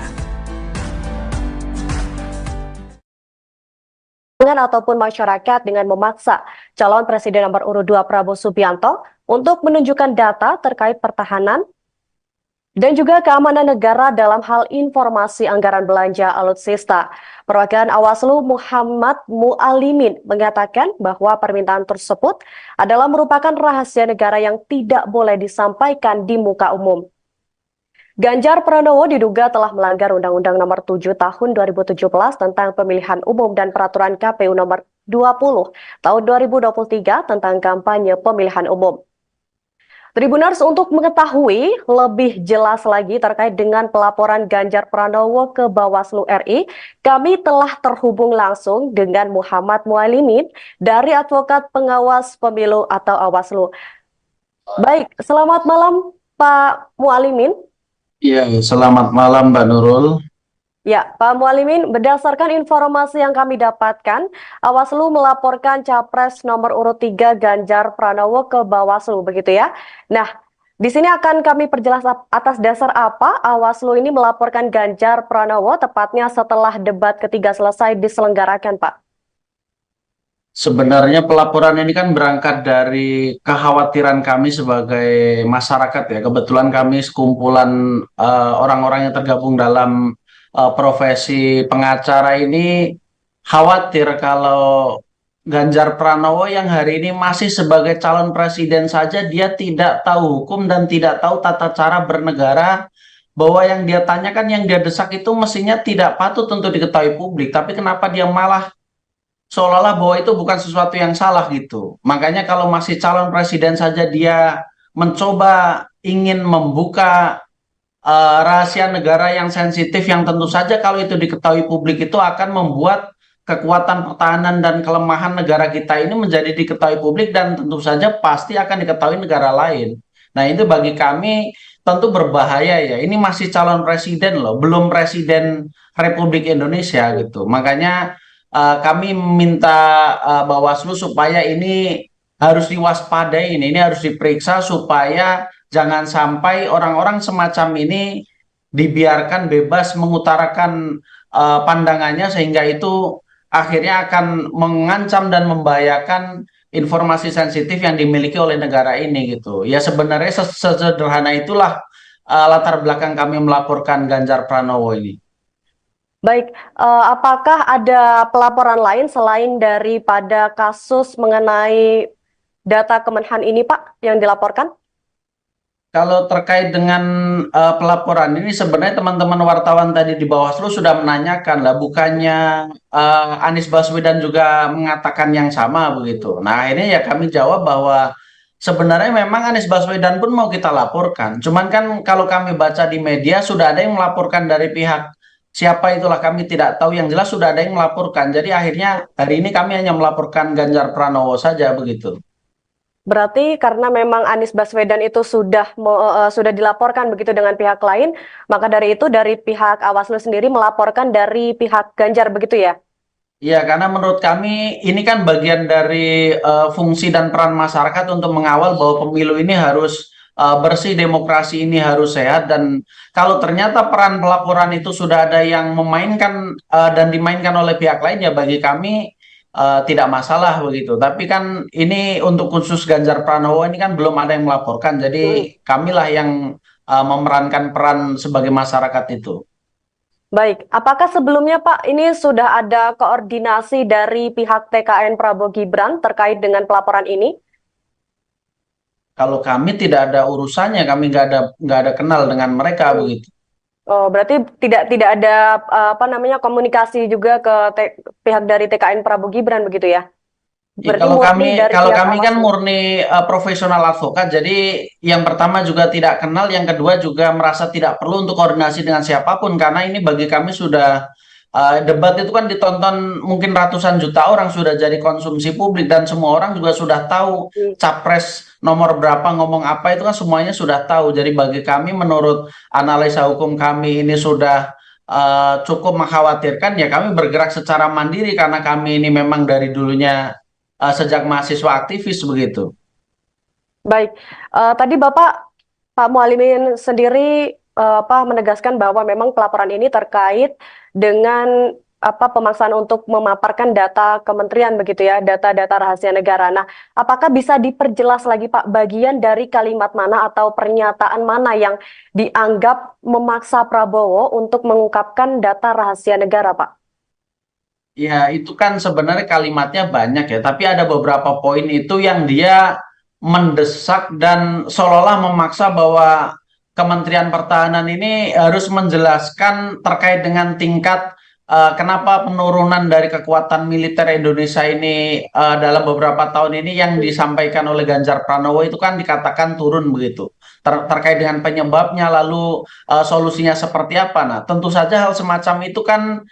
Ataupun masyarakat dengan memaksa calon presiden nomor urut 2 Prabowo Subianto untuk menunjukkan data terkait pertahanan dan juga keamanan negara dalam hal informasi anggaran belanja alutsista. Perwakilan Awaslu Muhammad Mualimin mengatakan bahwa permintaan tersebut adalah merupakan rahasia negara yang tidak boleh disampaikan di muka umum. Ganjar Pranowo diduga telah melanggar Undang-Undang Nomor 7 Tahun 2017 tentang Pemilihan Umum dan Peraturan KPU Nomor 20 Tahun 2023 tentang kampanye pemilihan umum. Tribuners, untuk mengetahui lebih jelas lagi terkait dengan pelaporan Ganjar Pranowo ke Bawaslu RI, kami telah terhubung langsung dengan Muhammad Mualimin dari Advokat Pengawas Pemilu atau Awaslu. Baik, selamat malam Pak Mualimin. Iya, selamat malam Mbak Nurul. Ya, Pak Mualimin, berdasarkan informasi yang kami dapatkan, Awaslu melaporkan Capres nomor urut 3 Ganjar Pranowo ke Bawaslu, begitu ya? Nah, di sini akan kami perjelas atas dasar apa Awaslu ini melaporkan Ganjar Pranowo tepatnya setelah debat ketiga selesai diselenggarakan, Pak. Sebenarnya pelaporan ini kan berangkat dari kekhawatiran kami sebagai masyarakat ya. Kebetulan kami sekumpulan orang-orang yang tergabung dalam profesi pengacara ini khawatir kalau Ganjar Pranowo yang hari ini masih sebagai calon presiden saja dia tidak tahu hukum dan tidak tahu tata cara bernegara, bahwa yang dia tanyakan, yang dia desak itu mestinya tidak patut untuk diketahui publik, tapi kenapa dia malah seolah-olah bahwa itu bukan sesuatu yang salah gitu. Makanya kalau masih calon presiden saja dia mencoba ingin membuka rahasia negara yang sensitif, yang tentu saja kalau itu diketahui publik itu akan membuat kekuatan pertahanan dan kelemahan negara kita ini menjadi diketahui publik dan tentu saja pasti akan diketahui negara lain. Nah, itu bagi kami tentu berbahaya ya. Ini masih calon presiden loh, belum presiden Republik Indonesia gitu. Makanya kami minta Bawaslu supaya ini harus diwaspadai, ini harus diperiksa supaya jangan sampai orang-orang semacam ini dibiarkan bebas mengutarakan pandangannya, sehingga itu akhirnya akan mengancam dan membahayakan informasi sensitif yang dimiliki oleh negara ini gitu. Ya sebenarnya sesederhana itulah latar belakang kami melaporkan Ganjar Pranowo ini. Baik, apakah ada pelaporan lain selain daripada kasus mengenai data Kemenhan ini, Pak, yang dilaporkan? Kalau terkait dengan pelaporan ini sebenarnya teman-teman wartawan tadi di Bawaslu sudah menanyakan lah, bukannya Anies Baswedan juga mengatakan yang sama begitu. Nah ini ya kami jawab bahwa sebenarnya memang Anies Baswedan pun mau kita laporkan. Cuman kan kalau kami baca di media sudah ada yang melaporkan dari pihak siapa itulah kami tidak tahu. Yang jelas sudah ada yang melaporkan. Jadi akhirnya hari ini kami hanya melaporkan Ganjar Pranowo saja begitu. Berarti karena memang Anies Baswedan itu sudah dilaporkan begitu dengan pihak lain, maka dari itu dari pihak Awaslu sendiri melaporkan dari pihak Ganjar begitu ya? Iya, karena menurut kami ini kan bagian dari fungsi dan peran masyarakat untuk mengawal bahwa pemilu ini harus bersih, demokrasi ini harus sehat, dan kalau ternyata peran pelaporan itu sudah ada yang memainkan dan dimainkan oleh pihak lain, ya bagi kami tidak masalah begitu. Tapi kan ini untuk khusus Ganjar Pranowo ini kan belum ada yang melaporkan, jadi kamilah yang memerankan peran sebagai masyarakat itu. Baik, apakah sebelumnya Pak ini sudah ada koordinasi dari pihak TKN Prabowo Gibran terkait dengan pelaporan ini? Kalau kami tidak ada urusannya, kami nggak ada kenal dengan mereka begitu. Oh, berarti tidak ada komunikasi juga ke pihak dari TKN Prabowo Gibran begitu ya? Ya, Berarti murni dari kalau pihak kami kan Awaslu. murni profesional advokat, jadi yang pertama juga tidak kenal, yang kedua juga merasa tidak perlu untuk koordinasi dengan siapapun karena ini bagi kami sudah debat itu kan ditonton mungkin ratusan juta orang, sudah jadi konsumsi publik dan semua orang juga sudah tahu capres nomor berapa ngomong apa itu kan semuanya sudah tahu. Jadi bagi kami menurut analisa hukum kami ini sudah cukup mengkhawatirkan, ya kami bergerak secara mandiri karena kami ini memang dari dulunya sejak mahasiswa aktivis begitu. Baik, tadi Pak Mualimin sendiri menegaskan bahwa memang pelaporan ini terkait dengan pemaksaan untuk memaparkan data kementerian begitu ya, data-data rahasia negara. Nah, apakah bisa diperjelas lagi Pak bagian dari kalimat mana atau pernyataan mana yang dianggap memaksa Prabowo untuk mengungkapkan data rahasia negara, Pak? Ya, itu kan sebenarnya kalimatnya banyak ya, tapi ada beberapa poin itu yang dia mendesak dan seolah-olah memaksa bahwa Kementerian Pertahanan ini harus menjelaskan terkait dengan tingkat kenapa penurunan dari kekuatan militer Indonesia ini dalam beberapa tahun ini yang disampaikan oleh Ganjar Pranowo itu kan dikatakan turun begitu. Terkait dengan penyebabnya lalu solusinya seperti apa. Nah, tentu saja hal semacam itu kan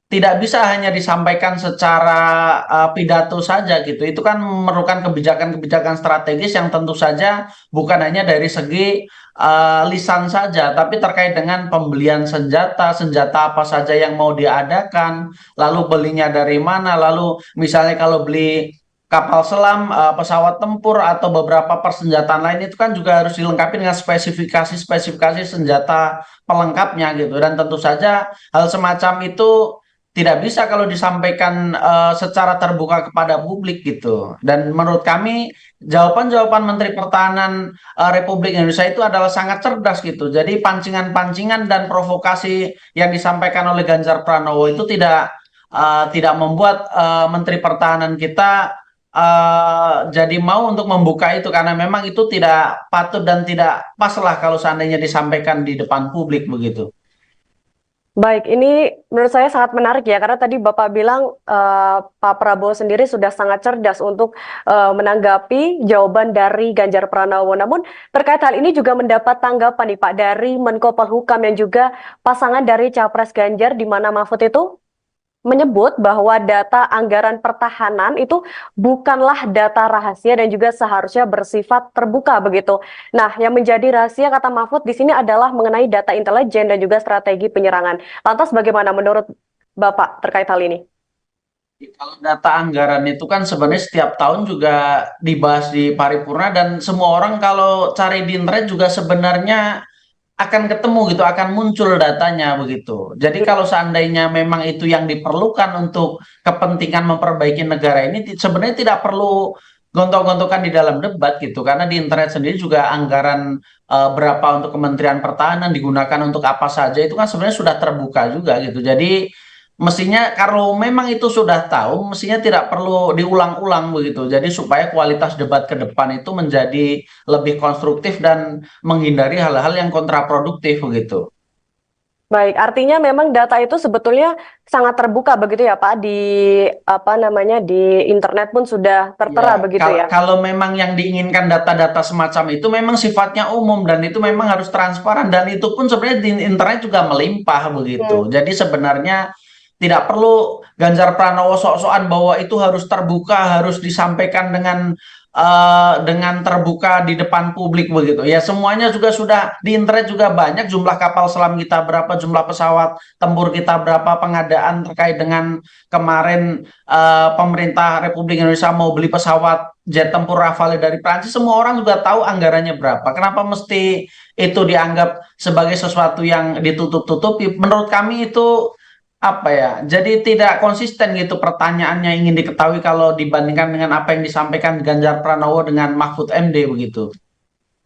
tidak bisa hanya disampaikan secara pidato saja gitu. Itu kan memerlukan kebijakan-kebijakan strategis yang tentu saja bukan hanya dari segi lisan saja, tapi terkait dengan pembelian senjata, senjata apa saja yang mau diadakan, lalu belinya dari mana, lalu misalnya kalau beli kapal selam, pesawat tempur atau beberapa persenjataan lain itu kan juga harus dilengkapi dengan spesifikasi senjata pelengkapnya gitu. Dan tentu saja hal semacam itu tidak bisa kalau disampaikan secara terbuka kepada publik gitu. Dan menurut kami jawaban-jawaban Menteri Pertahanan Republik Indonesia itu adalah sangat cerdas gitu. Jadi pancingan-pancingan dan provokasi yang disampaikan oleh Ganjar Pranowo itu tidak membuat Menteri Pertahanan kita jadi mau untuk membuka itu karena memang itu tidak patut dan tidak pas lah kalau seandainya disampaikan di depan publik begitu. Baik, ini menurut saya sangat menarik ya, karena tadi Bapak bilang Pak Prabowo sendiri sudah sangat cerdas untuk menanggapi jawaban dari Ganjar Pranowo. Namun terkait hal ini juga mendapat tanggapan nih Pak dari Menko Polhukam yang juga pasangan dari Capres Ganjar, di mana Mahfud itu menyebut bahwa data anggaran pertahanan itu bukanlah data rahasia dan juga seharusnya bersifat terbuka begitu. Nah, yang menjadi rahasia kata Mahfud di sini adalah mengenai data intelijen dan juga strategi penyerangan. Lantas bagaimana menurut Bapak terkait hal ini? Kalau data anggaran itu kan sebenarnya setiap tahun juga dibahas di paripurna dan semua orang kalau cari di internet juga sebenarnya akan ketemu gitu, akan muncul datanya begitu. Jadi kalau seandainya memang itu yang diperlukan untuk kepentingan memperbaiki negara ini, sebenarnya tidak perlu gontok-gontokan di dalam debat gitu, karena di internet sendiri juga anggaran berapa untuk Kementerian Pertahanan digunakan untuk apa saja itu kan sebenarnya sudah terbuka juga gitu. Jadi mestinya kalau memang itu sudah tahu, mestinya tidak perlu diulang-ulang begitu. Jadi supaya kualitas debat ke depan itu menjadi lebih konstruktif dan menghindari hal-hal yang kontraproduktif begitu. Baik, artinya memang data itu sebetulnya sangat terbuka begitu ya Pak, di apa namanya di internet pun sudah tertera Ya, begitu ya. kalau memang yang diinginkan data-data semacam itu memang sifatnya umum dan itu memang harus transparan dan itu pun sebenarnya di internet juga melimpah begitu. Jadi sebenarnya tidak perlu Ganjar Pranowo sok-sokan bahwa itu harus terbuka, harus disampaikan dengan terbuka di depan publik begitu. Ya semuanya juga sudah di internet juga banyak, jumlah kapal selam kita berapa, jumlah pesawat tempur kita berapa, pengadaan terkait dengan kemarin pemerintah Republik Indonesia mau beli pesawat jet tempur Rafale dari Prancis, semua orang juga tahu anggarannya berapa. Kenapa mesti itu dianggap sebagai sesuatu yang ditutup-tutupi? Menurut kami itu apa ya, jadi tidak konsisten gitu pertanyaannya ingin diketahui kalau dibandingkan dengan apa yang disampaikan Ganjar Pranowo dengan Mahfud MD begitu.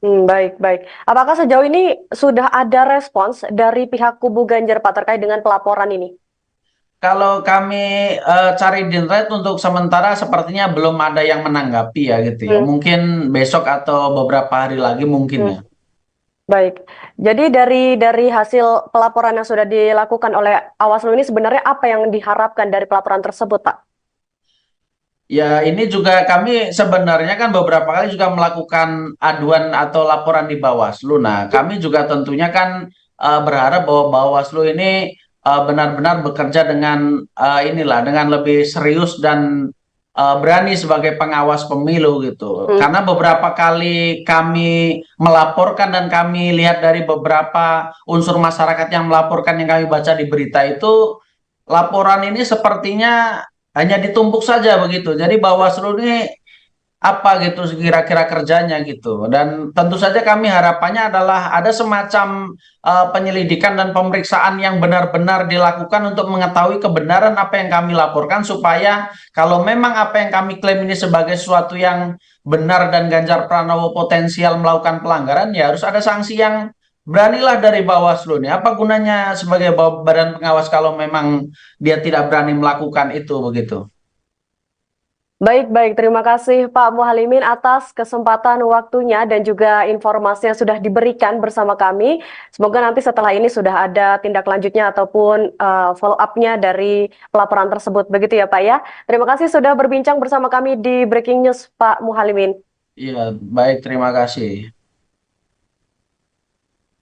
Baik, baik. Apakah sejauh ini sudah ada respons dari pihak kubu Ganjar Pak terkait dengan pelaporan ini? Kalau kami cari di internet untuk sementara sepertinya belum ada yang menanggapi ya gitu ya. Mungkin besok atau beberapa hari lagi mungkin ya. Baik, jadi dari hasil pelaporan yang sudah dilakukan oleh Awaslu ini sebenarnya apa yang diharapkan dari pelaporan tersebut, Pak? Ya, ini juga kami sebenarnya kan beberapa kali juga melakukan aduan atau laporan di Bawaslu. Nah, kami juga tentunya kan berharap bahwa Bawaslu ini benar-benar bekerja dengan dengan lebih serius dan berani sebagai pengawas pemilu gitu. Karena beberapa kali kami melaporkan dan kami lihat dari beberapa unsur masyarakat yang melaporkan yang kami baca di berita itu, laporan ini sepertinya hanya ditumpuk saja begitu. Jadi Bawaslu ini apa gitu kira-kira kerjanya gitu. Dan tentu saja kami harapannya adalah ada semacam penyelidikan dan pemeriksaan yang benar-benar dilakukan untuk mengetahui kebenaran apa yang kami laporkan, supaya kalau memang apa yang kami klaim ini sebagai sesuatu yang benar dan Ganjar Pranowo potensial melakukan pelanggaran, ya harus ada sanksi yang beranilah dari Bawaslu nih. Apa gunanya sebagai badan pengawas kalau memang dia tidak berani melakukan itu begitu. Baik, baik. Terima kasih Pak Muhalimin atas kesempatan waktunya dan juga informasi yang sudah diberikan bersama kami. Semoga nanti setelah ini sudah ada tindak lanjutnya ataupun follow up-nya dari pelaporan tersebut. Begitu ya Pak ya. Terima kasih sudah berbincang bersama kami di Breaking News Pak Muhalimin. Iya, baik. Terima kasih.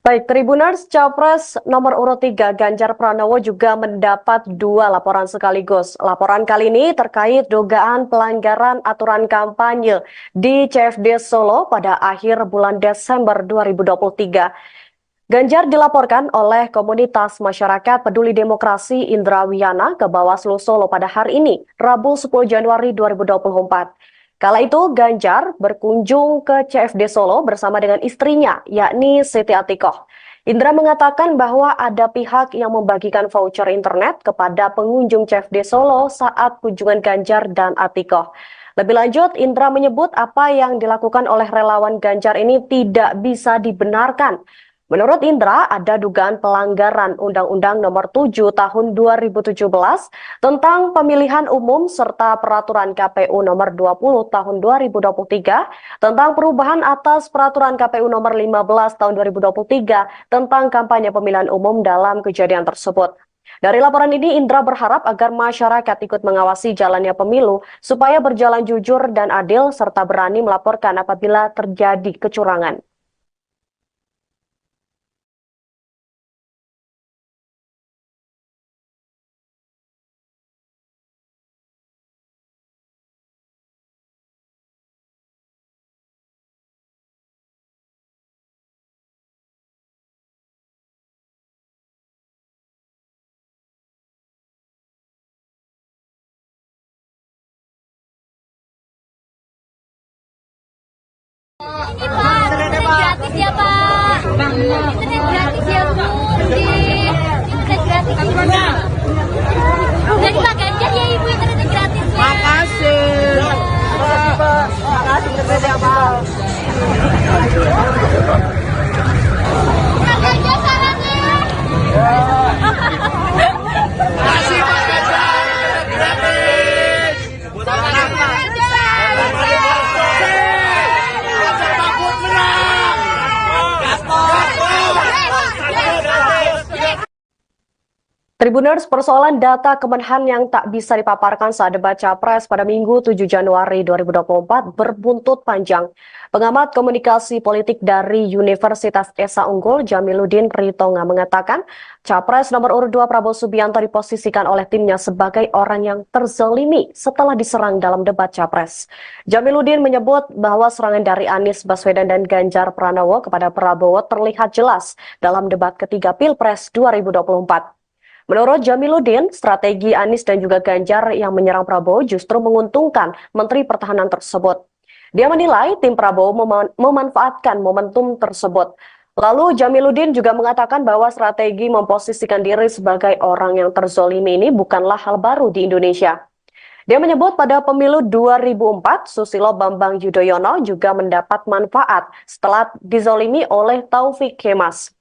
Baik, Tribuners, Capres nomor urut 3 Ganjar Pranowo juga mendapat 2 laporan sekaligus. Laporan kali ini terkait dugaan pelanggaran aturan kampanye di CFD Solo pada akhir bulan Desember 2023. Ganjar dilaporkan oleh komunitas masyarakat peduli demokrasi Indra Wiyana ke Bawaslu Solo pada hari ini, Rabu 10 Januari 2024. Kala itu Ganjar berkunjung ke CFD Solo bersama dengan istrinya, yakni Siti Atikoh. Indra mengatakan bahwa ada pihak yang membagikan voucher internet kepada pengunjung CFD Solo saat kunjungan Ganjar dan Atikoh. Lebih lanjut, Indra menyebut apa yang dilakukan oleh relawan Ganjar ini tidak bisa dibenarkan. Menurut Indra, ada dugaan pelanggaran Undang-Undang Nomor 7 Tahun 2017 tentang pemilihan umum serta Peraturan KPU Nomor 20 Tahun 2023 tentang perubahan atas Peraturan KPU Nomor 15 Tahun 2023 tentang kampanye pemilihan umum dalam kejadian tersebut. Dari laporan ini, Indra berharap agar masyarakat ikut mengawasi jalannya pemilu supaya berjalan jujur dan adil serta berani melaporkan apabila terjadi kecurangan. Ini Pak, internet gratis ya Pak. Internet gratis ya Bu. Internet gratis. Dari Pak Ganjar ya Ibu, internet gratis ya. Makasih. aja sarannya. Kasih Pak Ganjar gratis. Buat anak-anak. Ganjar Mahfud menang. Tribuners, persoalan data Kemenhan yang tak bisa dipaparkan saat debat Capres pada Minggu 7 Januari 2024 berbuntut panjang. Pengamat komunikasi politik dari Universitas Esa Unggul, Jamiluddin Ritonga, mengatakan Capres nomor urut 2 Prabowo Subianto diposisikan oleh timnya sebagai orang yang terzalimi setelah diserang dalam debat Capres. Jamiluddin menyebut bahwa serangan dari Anies Baswedan dan Ganjar Pranowo kepada Prabowo terlihat jelas dalam debat ketiga Pilpres 2024. Menurut Jamiluddin, strategi Anies dan juga Ganjar yang menyerang Prabowo justru menguntungkan Menteri Pertahanan tersebut. Dia menilai tim Prabowo memanfaatkan momentum tersebut. Lalu Jamiluddin juga mengatakan bahwa strategi memposisikan diri sebagai orang yang terzolimi ini bukanlah hal baru di Indonesia. Dia menyebut pada pemilu 2004, Susilo Bambang Yudhoyono juga mendapat manfaat setelah dizolimi oleh Taufik Kemas.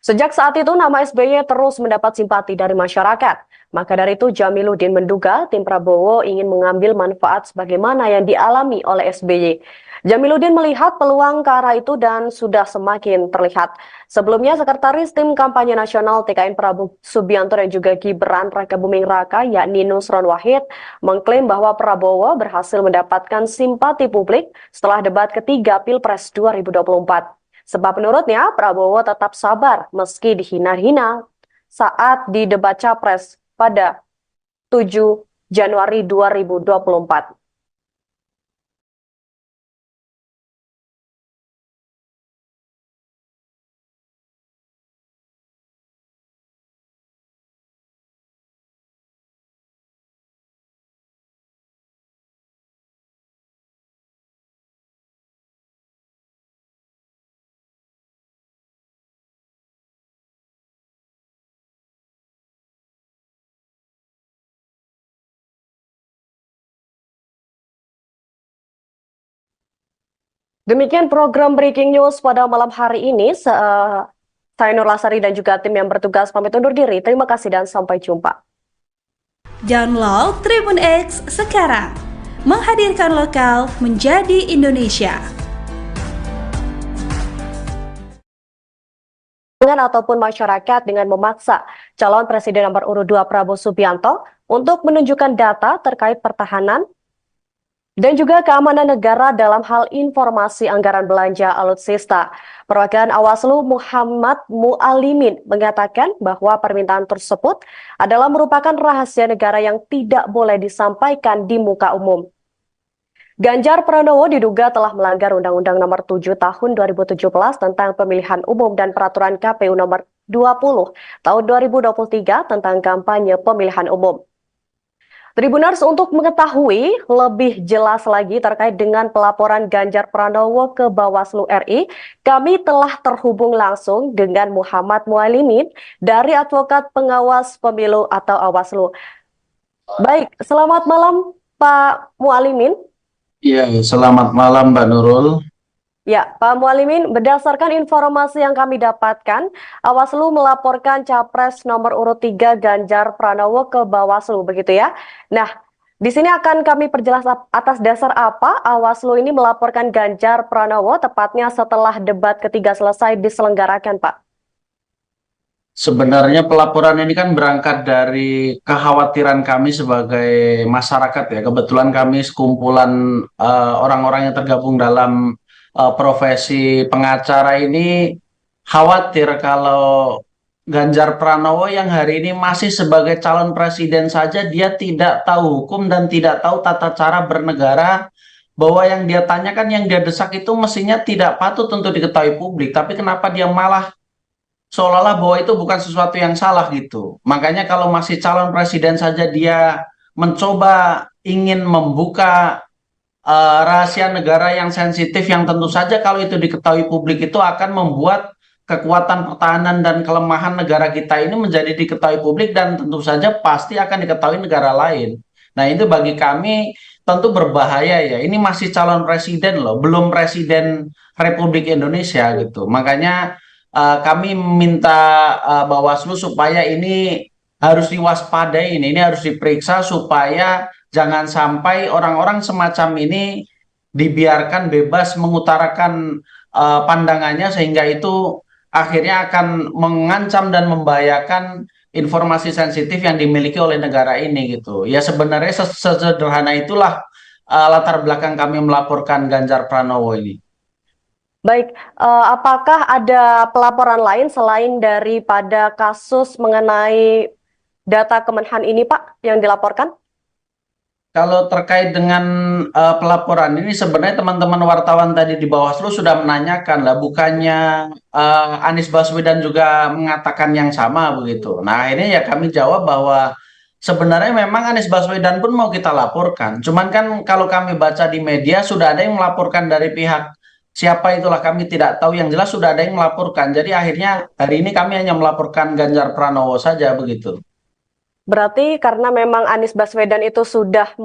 Sejak saat itu, nama SBY terus mendapat simpati dari masyarakat. Maka dari itu, Jamiluddin menduga tim Prabowo ingin mengambil manfaat sebagaimana yang dialami oleh SBY. Jamiluddin melihat peluang ke arah itu dan sudah semakin terlihat. Sebelumnya, Sekretaris Tim Kampanye Nasional TKN Prabowo Subianto dan juga Gibran Rakabuming Raka, yakni Nusron Wahid, mengklaim bahwa Prabowo berhasil mendapatkan simpati publik setelah debat ketiga Pilpres 2024. Sebab menurutnya Prabowo tetap sabar meski dihina-hina saat di debat Capres pada 7 Januari 2024. Demikian program Breaking News pada malam hari ini. Saya Nur Lasari dan juga tim yang bertugas pamit undur diri. Terima kasih dan sampai jumpa. Download Tribun X sekarang. Menghadirkan lokal menjadi Indonesia. Ataupun masyarakat dengan memaksa calon presiden nomor urut 2 Prabowo Subianto untuk menunjukkan data terkait pertahanan dan juga keamanan negara dalam hal informasi anggaran belanja alutsista. Perwakilan Awaslu Muhammad Mualimin mengatakan bahwa permintaan tersebut adalah merupakan rahasia negara yang tidak boleh disampaikan di muka umum. Ganjar Pranowo diduga telah melanggar Undang-Undang Nomor 7 Tahun 2017 tentang Pemilihan Umum dan Peraturan KPU Nomor 20 Tahun 2023 tentang kampanye pemilihan umum. Tribuners, untuk mengetahui lebih jelas lagi terkait dengan pelaporan Ganjar Pranowo ke Bawaslu RI, kami telah terhubung langsung dengan Muhammad Mualimin dari Advokat Pengawas Pemilu atau Awaslu. Baik, selamat malam Pak Mualimin. Iya, selamat malam Mbak Nurul. Ya, Pak Mualimin, berdasarkan informasi yang kami dapatkan, Awaslu melaporkan Capres nomor urut 3 Ganjar Pranowo ke Bawaslu, begitu ya? Nah, di sini akan kami perjelas atas dasar apa Awaslu ini melaporkan Ganjar Pranowo tepatnya setelah debat ketiga selesai diselenggarakan, Pak. Sebenarnya pelaporan ini kan berangkat dari kekhawatiran kami sebagai masyarakat ya. Kebetulan kami sekumpulan orang-orang yang tergabung dalam profesi pengacara ini khawatir kalau Ganjar Pranowo yang hari ini masih sebagai calon presiden saja dia tidak tahu hukum dan tidak tahu tata cara bernegara, bahwa yang dia tanyakan, yang dia desak itu mestinya tidak patut untuk diketahui publik, tapi kenapa dia malah seolah-olah bahwa itu bukan sesuatu yang salah gitu. Makanya kalau masih calon presiden saja dia mencoba ingin membuka rahasia negara yang sensitif, yang tentu saja kalau itu diketahui publik itu akan membuat kekuatan pertahanan dan kelemahan negara kita ini menjadi diketahui publik dan tentu saja pasti akan diketahui negara lain. Nah, itu bagi kami tentu berbahaya ya. Ini masih calon presiden loh, belum presiden Republik Indonesia gitu. Makanya kami minta Bawaslu supaya ini harus diwaspadai, ini harus diperiksa supaya jangan sampai orang-orang semacam ini dibiarkan bebas mengutarakan pandangannya sehingga itu akhirnya akan mengancam dan membahayakan informasi sensitif yang dimiliki oleh negara ini gitu. Ya sebenarnya sesederhana itulah latar belakang kami melaporkan Ganjar Pranowo ini. Baik, apakah ada pelaporan lain selain daripada kasus mengenai data Kemenhan ini, Pak, yang dilaporkan? Kalau terkait dengan pelaporan ini sebenarnya teman-teman wartawan tadi di Bawaslu sudah menanyakan lah, bukannya Anies Baswedan juga mengatakan yang sama begitu. Nah, ini ya kami jawab bahwa sebenarnya memang Anies Baswedan pun mau kita laporkan. Cuman kan kalau kami baca di media sudah ada yang melaporkan dari pihak siapa itulah kami tidak tahu, yang jelas sudah ada yang melaporkan. Jadi akhirnya hari ini kami hanya melaporkan Ganjar Pranowo saja begitu. Berarti karena memang Anies Baswedan itu sudah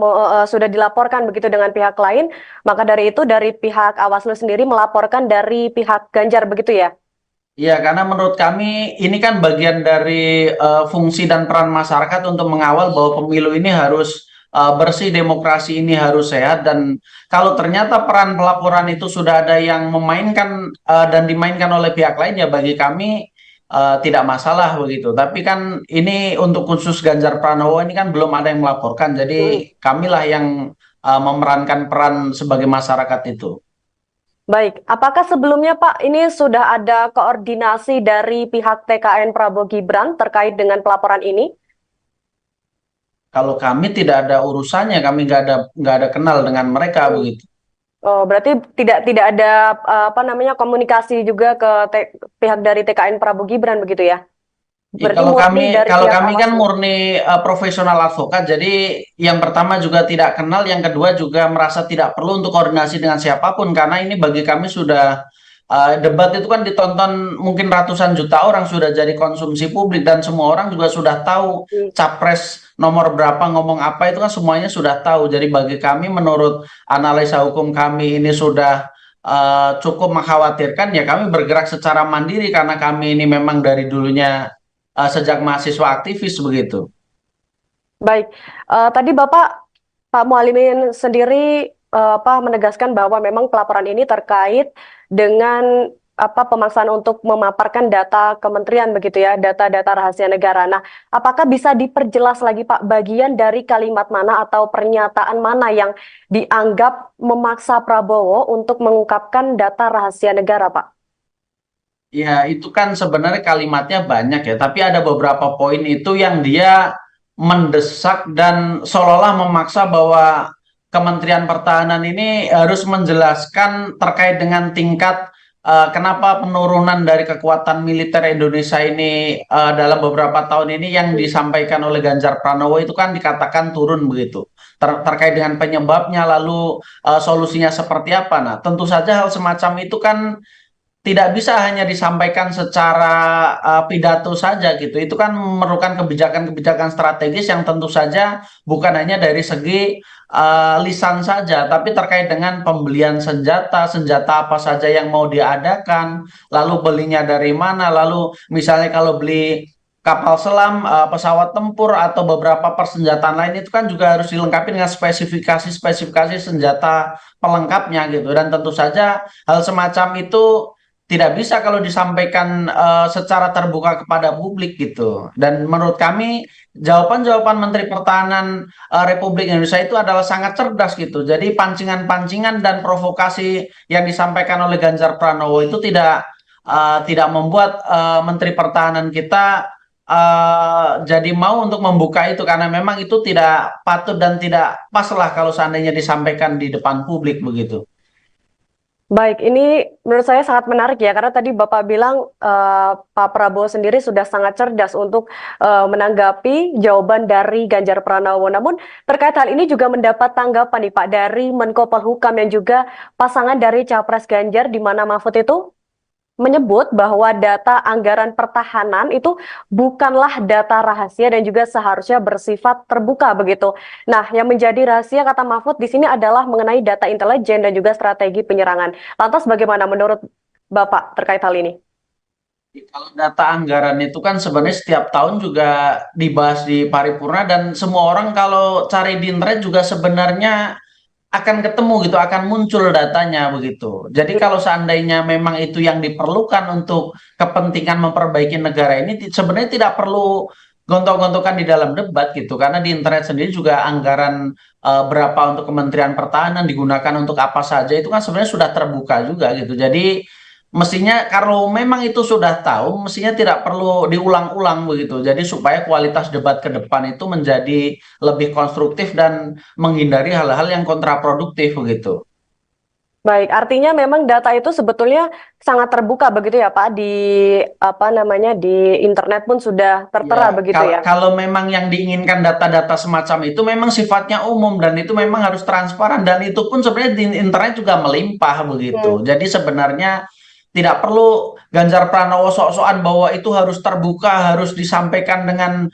dilaporkan begitu dengan pihak lain, maka dari itu dari pihak Bawaslu sendiri melaporkan dari pihak Ganjar begitu ya? Iya, karena menurut kami ini kan bagian dari fungsi dan peran masyarakat untuk mengawal bahwa pemilu ini harus bersih, demokrasi ini harus sehat, dan kalau ternyata peran pelaporan itu sudah ada yang memainkan dan dimainkan oleh pihak lain, ya bagi kami tidak masalah begitu. Tapi kan ini untuk khusus Ganjar Pranowo ini kan belum ada yang melaporkan, jadi kamilah yang memerankan peran sebagai masyarakat itu. Baik, apakah sebelumnya Pak ini sudah ada koordinasi dari pihak TKN Prabowo Gibran terkait dengan pelaporan ini? Kalau kami tidak ada urusannya, kami nggak ada kenal dengan mereka begitu. Oh, berarti tidak ada komunikasi juga ke pihak dari TKN Prabowo Gibran begitu ya? Ya, Berarti murni dari kalau pihak kami kan Bawaslu. murni profesional advokat, jadi yang pertama juga tidak kenal, yang kedua juga merasa tidak perlu untuk koordinasi dengan siapapun, karena ini bagi kami sudah debat itu kan ditonton mungkin ratusan juta orang, sudah jadi konsumsi publik dan semua orang juga sudah tahu capres nomor berapa ngomong apa, itu kan semuanya sudah tahu. Jadi bagi kami menurut analisa hukum kami ini sudah cukup mengkhawatirkan, ya kami bergerak secara mandiri karena kami ini memang dari dulunya sejak mahasiswa aktivis begitu. Baik, tadi Pak Mualimin sendiri menegaskan bahwa memang pelaporan ini terkait dengan pemaksaan untuk memaparkan data kementerian begitu ya, data-data rahasia negara. Nah, apakah bisa diperjelas lagi Pak bagian dari kalimat mana atau pernyataan mana yang dianggap memaksa Prabowo untuk mengungkapkan data rahasia negara, Pak? Ya, itu kan sebenarnya kalimatnya banyak ya, tapi ada beberapa poin itu yang dia mendesak dan seolah-olah memaksa bahwa Kementerian Pertahanan ini harus menjelaskan terkait dengan tingkat kenapa penurunan dari kekuatan militer Indonesia ini dalam beberapa tahun ini yang disampaikan oleh Ganjar Pranowo itu kan dikatakan turun begitu. Terkait dengan penyebabnya lalu solusinya seperti apa. Nah, tentu saja hal semacam itu kan tidak bisa hanya disampaikan secara pidato saja gitu. Itu kan memerlukan kebijakan-kebijakan strategis yang tentu saja bukan hanya dari segi lisan saja, tapi terkait dengan pembelian senjata, senjata apa saja yang mau diadakan, lalu belinya dari mana, lalu misalnya kalau beli kapal selam, pesawat tempur atau beberapa persenjataan lain itu kan juga harus dilengkapi dengan spesifikasi senjata pelengkapnya gitu. Dan tentu saja hal semacam itu tidak bisa kalau disampaikan secara terbuka kepada publik gitu. Dan menurut kami jawaban-jawaban Menteri Pertahanan Republik Indonesia itu adalah sangat cerdas gitu. Jadi pancingan-pancingan dan provokasi yang disampaikan oleh Ganjar Pranowo itu tidak membuat Menteri Pertahanan kita jadi mau untuk membuka itu, karena memang itu tidak patut dan tidak pas lah kalau seandainya disampaikan di depan publik begitu. Baik, ini menurut saya sangat menarik ya, karena tadi Bapak bilang Pak Prabowo sendiri sudah sangat cerdas untuk menanggapi jawaban dari Ganjar Pranowo. Namun terkait hal ini juga mendapat tanggapan nih Pak dari Menko Polhukam yang juga pasangan dari Capres Ganjar di mana Mahfud itu? menyebut bahwa data anggaran pertahanan itu bukanlah data rahasia dan juga seharusnya bersifat terbuka begitu. Nah, yang menjadi rahasia kata Mahfud di sini adalah mengenai data intelijen dan juga strategi penyerangan. Lantas bagaimana menurut Bapak terkait hal ini? Kalau data anggaran itu kan sebenarnya setiap tahun juga dibahas di paripurna dan semua orang kalau cari di internet juga sebenarnya akan ketemu gitu, akan muncul datanya begitu. Jadi kalau seandainya memang itu yang diperlukan untuk kepentingan memperbaiki negara ini, sebenarnya tidak perlu gontok-gontokan di dalam debat gitu, karena di internet sendiri juga anggaran berapa untuk Kementerian Pertahanan digunakan untuk apa saja itu kan sebenarnya sudah terbuka juga gitu. Jadi mestinya kalau memang itu sudah tahu, mestinya tidak perlu diulang-ulang begitu. Jadi supaya kualitas debat ke depan itu menjadi lebih konstruktif dan menghindari hal-hal yang kontraproduktif begitu. Baik, artinya memang data itu sebetulnya sangat terbuka begitu ya Pak, di apa namanya di internet pun sudah tertera Ya, begitu ya. kalau memang yang diinginkan data-data semacam itu memang sifatnya umum dan itu memang harus transparan dan itu pun sebenarnya di internet juga melimpah begitu. Hmm. Jadi sebenarnya tidak perlu Ganjar Pranowo sok-sokan bahwa itu harus terbuka, harus disampaikan dengan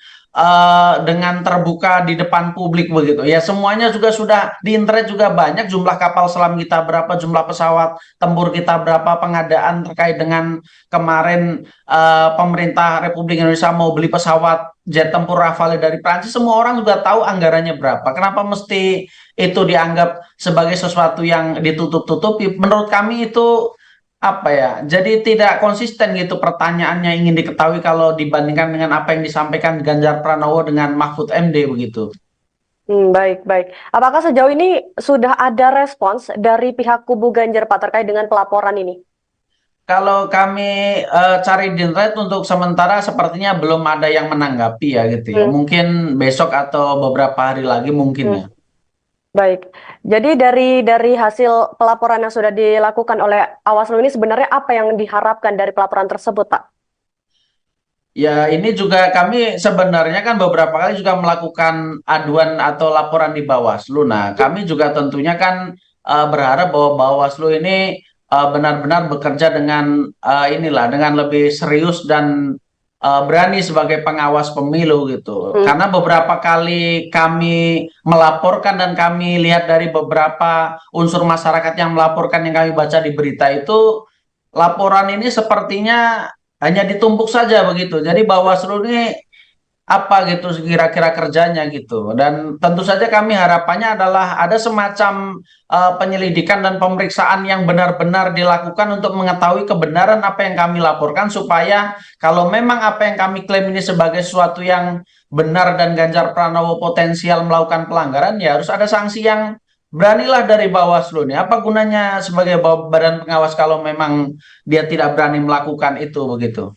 terbuka di depan publik begitu. Ya semuanya juga sudah di internet juga banyak jumlah kapal selam kita berapa, jumlah pesawat tempur kita berapa, pengadaan terkait dengan kemarin pemerintah Republik Indonesia mau beli pesawat jet tempur Rafale dari Prancis, semua orang juga tahu anggarannya berapa. Kenapa mesti itu dianggap sebagai sesuatu yang ditutup-tutupi? Menurut kami itu apa ya? Jadi tidak konsisten gitu pertanyaannya ingin diketahui kalau dibandingkan dengan apa yang disampaikan Ganjar Pranowo dengan Mahfud MD begitu. Baik, baik. Apakah sejauh ini sudah ada respons dari pihak kubu Ganjar Pak terkait dengan pelaporan ini? Kalau kami cari di internet untuk sementara sepertinya belum ada yang menanggapi ya gitu ya. Hmm, Mungkin besok atau beberapa hari lagi mungkin hmm. ya. Baik. Jadi dari hasil pelaporan yang sudah dilakukan oleh Awaslu ini sebenarnya apa yang diharapkan dari pelaporan tersebut, Pak? Ya, ini juga kami sebenarnya kan beberapa kali juga melakukan aduan atau laporan di Bawaslu. Nah, kami juga tentunya kan berharap bahwa Bawaslu ini benar-benar bekerja dengan dengan lebih serius dan berani sebagai pengawas pemilu gitu. Hmm. Karena beberapa kali kami melaporkan dan kami lihat dari beberapa unsur masyarakat yang melaporkan yang kami baca di berita itu, laporan ini sepertinya hanya ditumpuk saja begitu. Jadi Bawaslu ini apa gitu kira-kira kerjanya gitu. Dan tentu saja kami harapannya adalah ada semacam penyelidikan dan pemeriksaan yang benar-benar dilakukan untuk mengetahui kebenaran apa yang kami laporkan supaya kalau memang apa yang kami klaim ini sebagai sesuatu yang benar dan Ganjar Pranowo potensial melakukan pelanggaran, ya harus ada sanksi yang beranilah dari Bawaslu nih. Apa gunanya sebagai badan pengawas kalau memang dia tidak berani melakukan itu begitu.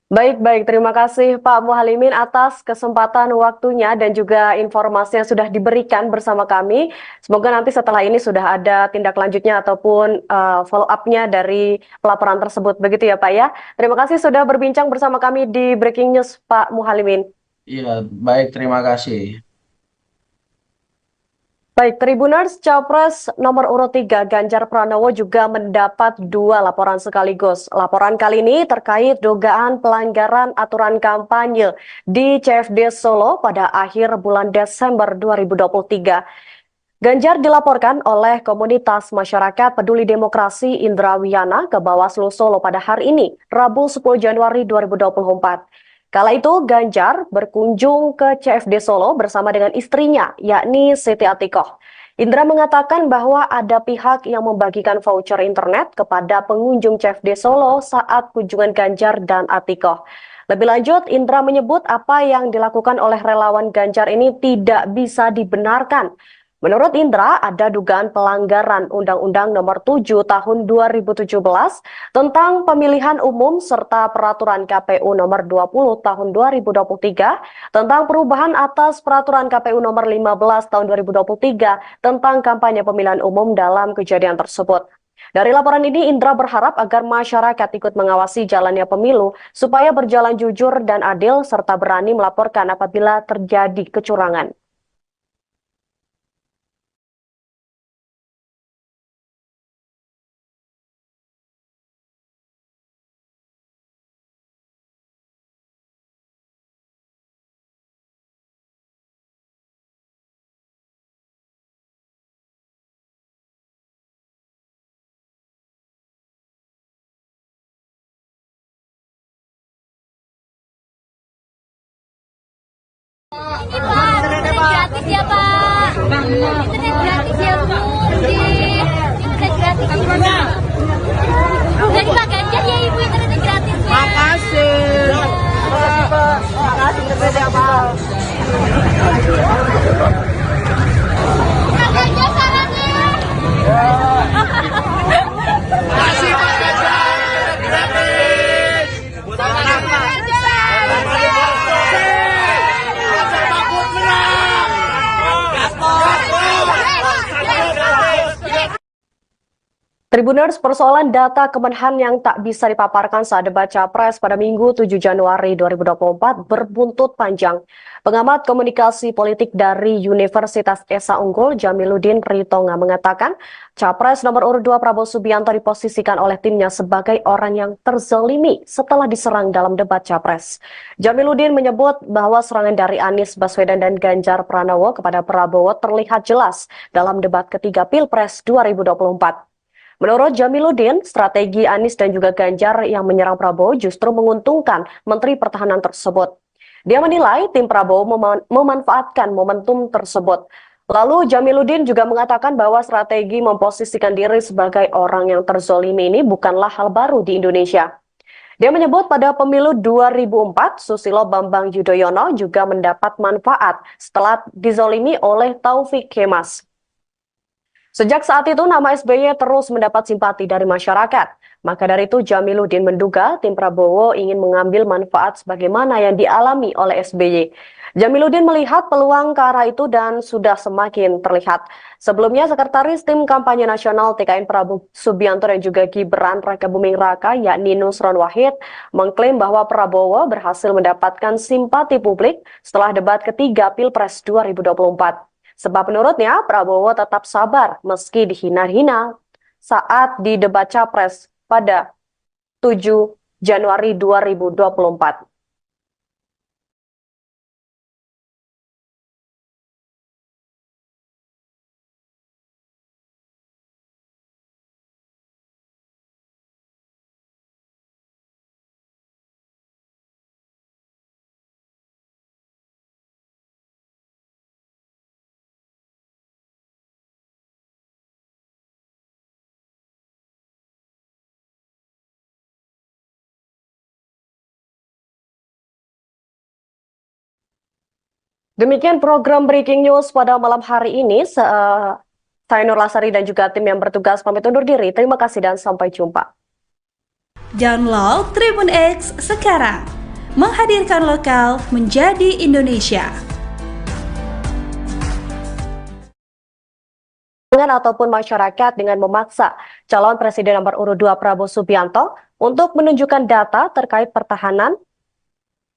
Baik, baik. Terima kasih Pak Muhalimin atas kesempatan waktunya dan juga informasi yang sudah diberikan bersama kami. Semoga nanti setelah ini sudah ada tindak lanjutnya ataupun follow up-nya dari pelaporan tersebut. Begitu ya Pak ya. Terima kasih sudah berbincang bersama kami di Breaking News Pak Muhalimin. Iya, baik, terima kasih. Baik, Tribuners, Capres nomor urut 3 Ganjar Pranowo juga mendapat 2 laporan sekaligus. Laporan kali ini terkait dugaan pelanggaran aturan kampanye di CFD Solo pada akhir bulan Desember 2023. Ganjar dilaporkan oleh komunitas masyarakat peduli demokrasi Indra Wiyana ke Bawaslu Solo pada hari ini, Rabu 10 Januari 2024. Kala itu Ganjar berkunjung ke CFD Solo bersama dengan istrinya, yakni Siti Atikoh. Indra mengatakan bahwa ada pihak yang membagikan voucher internet kepada pengunjung CFD Solo saat kunjungan Ganjar dan Atikoh. Lebih lanjut, Indra menyebut apa yang dilakukan oleh relawan Ganjar ini tidak bisa dibenarkan. Menurut Indra, ada dugaan pelanggaran Undang-Undang Nomor 7 Tahun 2017 tentang pemilihan umum serta Peraturan KPU Nomor 20 Tahun 2023 tentang perubahan atas Peraturan KPU Nomor 15 Tahun 2023 tentang kampanye pemilihan umum dalam kejadian tersebut. Dari laporan ini, Indra berharap agar masyarakat ikut mengawasi jalannya pemilu supaya berjalan jujur dan adil serta berani melaporkan apabila terjadi kecurangan. ya Pak. Internet gratis ya Bu. Internet gratis. Jadi Pak Ganjar ya Ibu internet gratis. Makasih. Pak Ganjar sarannya. Makasih Pak Ganjar, gratis. Semangat Pak. Ganjar Mahfud menang. Gaspol. Tribuners, persoalan data Kemenhan yang tak bisa dipaparkan saat debat Capres pada Minggu 7 Januari 2024 berbuntut panjang. Pengamat komunikasi politik dari Universitas Esa Unggul, Jamiluddin Ritonga, mengatakan Capres nomor urut 2 Prabowo Subianto diposisikan oleh timnya sebagai orang yang terzalimi setelah diserang dalam debat Capres. Jamiluddin menyebut bahwa serangan dari Anies Baswedan dan Ganjar Pranowo kepada Prabowo terlihat jelas dalam debat ketiga Pilpres 2024. Menurut Jamiluddin, strategi Anies dan juga Ganjar yang menyerang Prabowo justru menguntungkan Menteri Pertahanan tersebut. Dia menilai tim Prabowo memanfaatkan momentum tersebut. Lalu Jamiluddin juga mengatakan bahwa strategi memposisikan diri sebagai orang yang terzolimi ini bukanlah hal baru di Indonesia. Dia menyebut pada pemilu 2004, Susilo Bambang Yudhoyono juga mendapat manfaat setelah dizolimi oleh Taufik Kemas. Sejak saat itu, nama SBY terus mendapat simpati dari masyarakat. Maka dari itu, Jamiluddin menduga tim Prabowo ingin mengambil manfaat sebagaimana yang dialami oleh SBY. Jamiluddin melihat peluang ke arah itu dan sudah semakin terlihat. Sebelumnya, Sekretaris Tim Kampanye Nasional TKN Prabowo Subianto dan juga Gibran Rakabuming Raka, yakni Nusron Wahid, mengklaim bahwa Prabowo berhasil mendapatkan simpati publik setelah debat ketiga Pilpres 2024. Sebab menurutnya Prabowo tetap sabar meski dihina-hina saat di debat Capres pada 7 Januari 2024. Demikian program Breaking News pada malam hari ini. Saya Nur Lasari dan juga tim yang bertugas pamit undur diri. Terima kasih dan sampai jumpa. Download Tribun X sekarang. Menghadirkan lokal menjadi Indonesia. Ataupun masyarakat dengan memaksa calon presiden nomor urut 2 Prabowo Subianto untuk menunjukkan data terkait pertahanan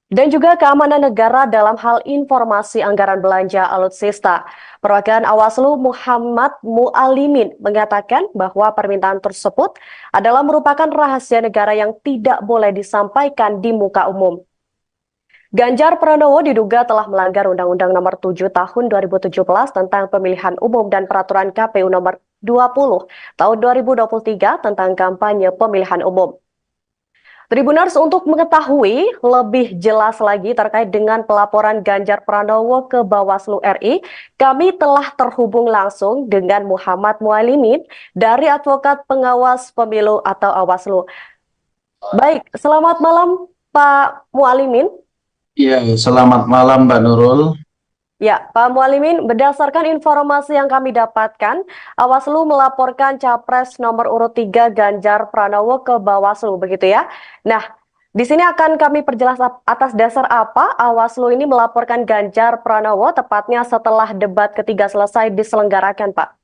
dan juga keamanan negara dalam hal informasi anggaran belanja alutsista. Perwakilan Awaslu Muhammad Mualimin mengatakan bahwa permintaan tersebut adalah merupakan rahasia negara yang tidak boleh disampaikan di muka umum. Ganjar Pranowo diduga telah melanggar Undang-Undang Nomor 7 Tahun 2017 tentang Pemilihan Umum dan Peraturan KPU Nomor 20 Tahun 2023 tentang kampanye pemilihan umum. Tribuners, untuk mengetahui lebih jelas lagi terkait dengan pelaporan Ganjar Pranowo ke Bawaslu RI, kami telah terhubung langsung dengan Muhammad Mualimin dari Advokat Pengawas Pemilu atau Awaslu. Baik, selamat malam Pak Mualimin. Iya, selamat malam Mbak Nurul. Ya, Pak Mualimin, berdasarkan informasi yang kami dapatkan, Awaslu melaporkan Capres nomor urut 3 Ganjar Pranowo ke Bawaslu, begitu ya? Nah, di sini akan kami perjelas atas dasar apa Awaslu ini melaporkan Ganjar Pranowo tepatnya setelah debat ketiga selesai diselenggarakan, Pak.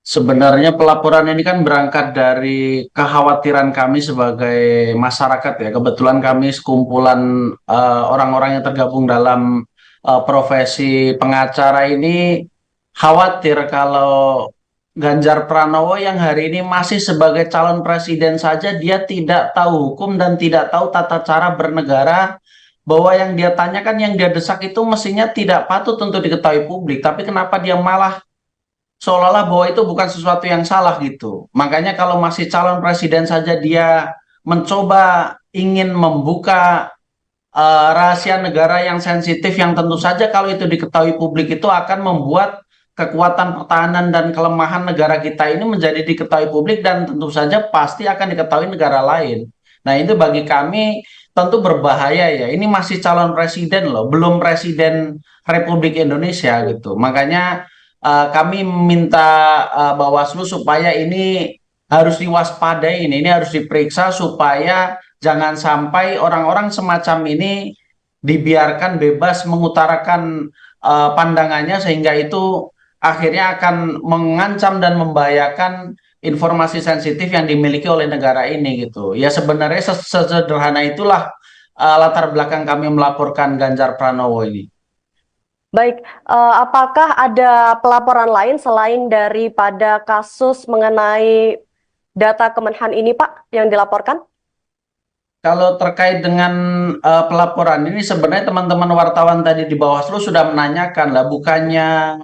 Sebenarnya pelaporan ini kan berangkat dari kekhawatiran kami sebagai masyarakat ya. Kebetulan kami sekumpulan orang-orang yang tergabung dalam profesi pengacara ini khawatir kalau Ganjar Pranowo yang hari ini masih sebagai calon presiden saja dia tidak tahu hukum dan tidak tahu tata cara bernegara, bahwa yang dia tanyakan, yang dia desak itu mestinya tidak patut untuk diketahui publik, tapi kenapa dia malah seolah-olah bahwa itu bukan sesuatu yang salah gitu. Makanya kalau masih calon presiden saja dia mencoba ingin membuka rahasia negara yang sensitif yang tentu saja kalau itu diketahui publik itu akan membuat kekuatan pertahanan dan kelemahan negara kita ini menjadi diketahui publik dan tentu saja pasti akan diketahui negara lain. Nah, itu bagi kami tentu berbahaya ya. Ini masih calon presiden loh, belum presiden Republik Indonesia gitu. Makanya kami minta Bawaslu supaya ini harus diwaspadai ini harus diperiksa supaya jangan sampai orang-orang semacam ini dibiarkan bebas mengutarakan pandangannya sehingga itu akhirnya akan mengancam dan membahayakan informasi sensitif yang dimiliki oleh negara ini gitu. Ya sebenarnya sesederhana itulah latar belakang kami melaporkan Ganjar Pranowo ini. Baik, apakah ada pelaporan lain selain daripada kasus mengenai data Kemenhan ini, Pak, yang dilaporkan? Kalau terkait dengan pelaporan ini sebenarnya teman-teman wartawan tadi di Bawaslu sudah menanyakan lah, bukannya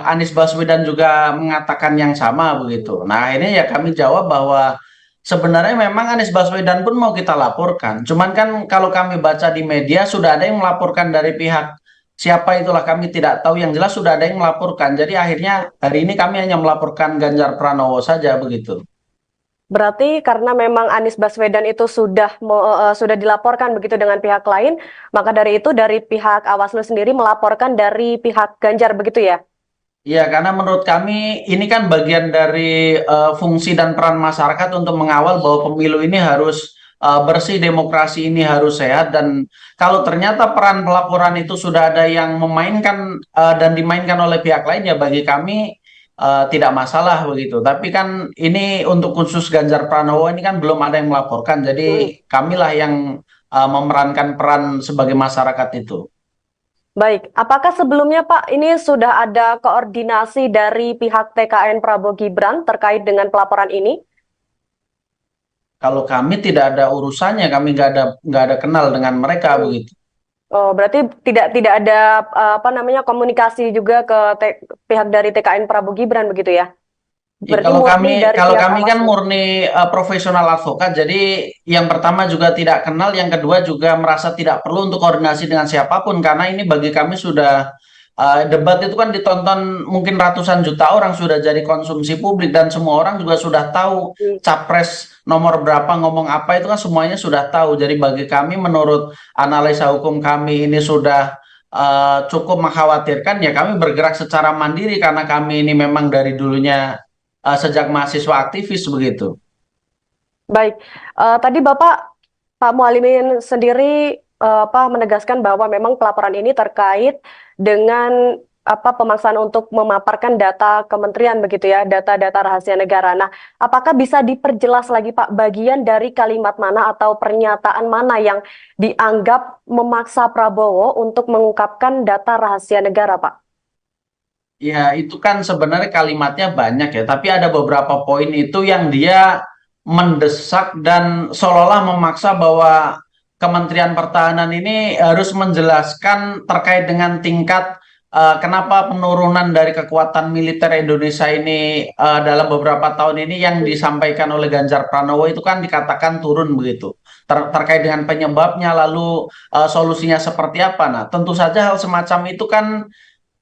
Anies Baswedan juga mengatakan yang sama begitu. Nah ini ya kami jawab bahwa sebenarnya memang Anies Baswedan pun mau kita laporkan. Cuman kan kalau kami baca di media sudah ada yang melaporkan dari pihak siapa itulah kami tidak tahu. Yang jelas sudah ada yang melaporkan. Jadi akhirnya hari ini kami hanya melaporkan Ganjar Pranowo saja begitu. Berarti karena memang Anies Baswedan itu sudah dilaporkan begitu dengan pihak lain, maka dari itu dari pihak Bawaslu sendiri melaporkan dari pihak Ganjar begitu ya? Iya, karena menurut kami ini kan bagian dari fungsi dan peran masyarakat untuk mengawal bahwa pemilu ini harus bersih, demokrasi ini harus sehat, dan kalau ternyata peran pelaporan itu sudah ada yang memainkan dan dimainkan oleh pihak lain, ya bagi kami tidak masalah begitu. Tapi kan ini untuk khusus Ganjar Pranowo ini kan belum ada yang melaporkan, jadi kamilah yang memerankan peran sebagai masyarakat itu. Baik, apakah sebelumnya Pak ini sudah ada koordinasi dari pihak TKN Prabowo Gibran terkait dengan pelaporan ini? Kalau kami tidak ada urusannya, kami nggak ada kenal dengan mereka begitu. Oh, berarti tidak ada komunikasi juga ke pihak dari TKN Prabowo Gibran begitu ya? Ya, Berarti kalau murni dari kami pihak kan Bawaslu. murni profesional advokat, jadi yang pertama juga tidak kenal, yang kedua juga merasa tidak perlu untuk koordinasi dengan siapapun karena ini bagi kami sudah debat itu kan ditonton mungkin ratusan juta orang, sudah jadi konsumsi publik dan semua orang juga sudah tahu capres nomor berapa ngomong apa itu kan semuanya sudah tahu. Jadi bagi kami menurut analisa hukum kami ini sudah cukup mengkhawatirkan, ya kami bergerak secara mandiri karena kami ini memang dari dulunya sejak mahasiswa aktivis begitu. Baik, tadi Pak Mualimin sendiri menegaskan bahwa memang pelaporan ini terkait dengan pemaksaan untuk memaparkan data kementerian begitu ya, data-data rahasia negara. Nah, apakah bisa diperjelas lagi Pak bagian dari kalimat mana atau pernyataan mana yang dianggap memaksa Prabowo untuk mengungkapkan data rahasia negara, Pak? Ya, itu kan sebenarnya kalimatnya banyak ya, tapi ada beberapa poin itu yang dia mendesak dan seolah-olah memaksa bahwa Kementerian Pertahanan ini harus menjelaskan terkait dengan tingkat kenapa penurunan dari kekuatan militer Indonesia ini dalam beberapa tahun ini yang disampaikan oleh Ganjar Pranowo itu kan dikatakan turun begitu. Terkait dengan penyebabnya lalu solusinya seperti apa. Nah, tentu saja hal semacam itu kan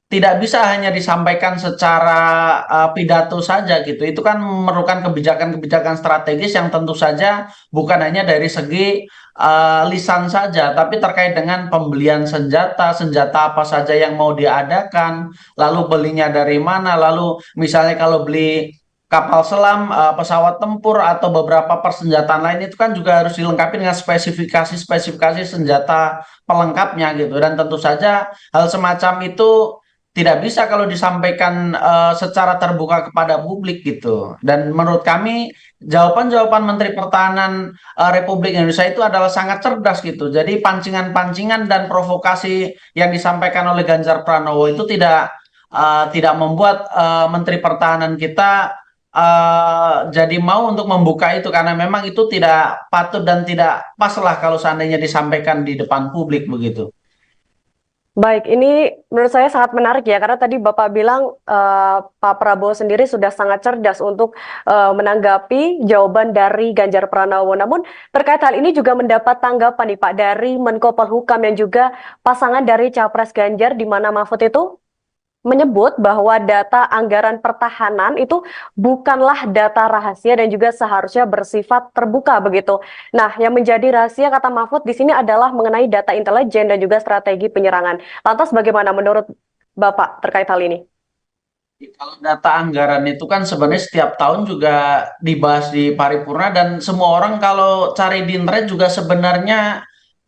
tidak bisa hanya disampaikan secara pidato saja gitu. Itu kan memerlukan kebijakan-kebijakan strategis yang tentu saja bukan hanya dari segi lisan saja, tapi terkait dengan pembelian senjata, senjata apa saja yang mau diadakan, lalu belinya dari mana, lalu misalnya kalau beli kapal selam, pesawat tempur atau beberapa persenjataan lain itu kan juga harus dilengkapi dengan spesifikasi senjata pelengkapnya gitu. Dan tentu saja hal semacam itu tidak bisa kalau disampaikan secara terbuka kepada publik gitu. Dan menurut kami jawaban-jawaban Menteri Pertahanan Republik Indonesia itu adalah sangat cerdas gitu. Jadi pancingan-pancingan dan provokasi yang disampaikan oleh Ganjar Pranowo itu tidak membuat Menteri Pertahanan kita jadi mau untuk membuka itu karena memang itu tidak patut dan tidak pas lah kalau seandainya disampaikan di depan publik begitu. Baik, ini menurut saya sangat menarik ya, karena tadi Bapak bilang Pak Prabowo sendiri sudah sangat cerdas untuk menanggapi jawaban dari Ganjar Pranowo. Namun terkait hal ini juga mendapat tanggapan nih Pak dari Menko Polhukam yang juga pasangan dari Capres Ganjar, di mana Mahfud itu menyebut bahwa data anggaran pertahanan itu bukanlah data rahasia dan juga seharusnya bersifat terbuka begitu. Nah, yang menjadi rahasia kata Mahfud di sini adalah mengenai data intelijen dan juga strategi penyerangan. Lantas bagaimana menurut Bapak terkait hal ini? Kalau data anggaran itu kan sebenarnya setiap tahun juga dibahas di paripurna dan semua orang kalau cari di internet juga sebenarnya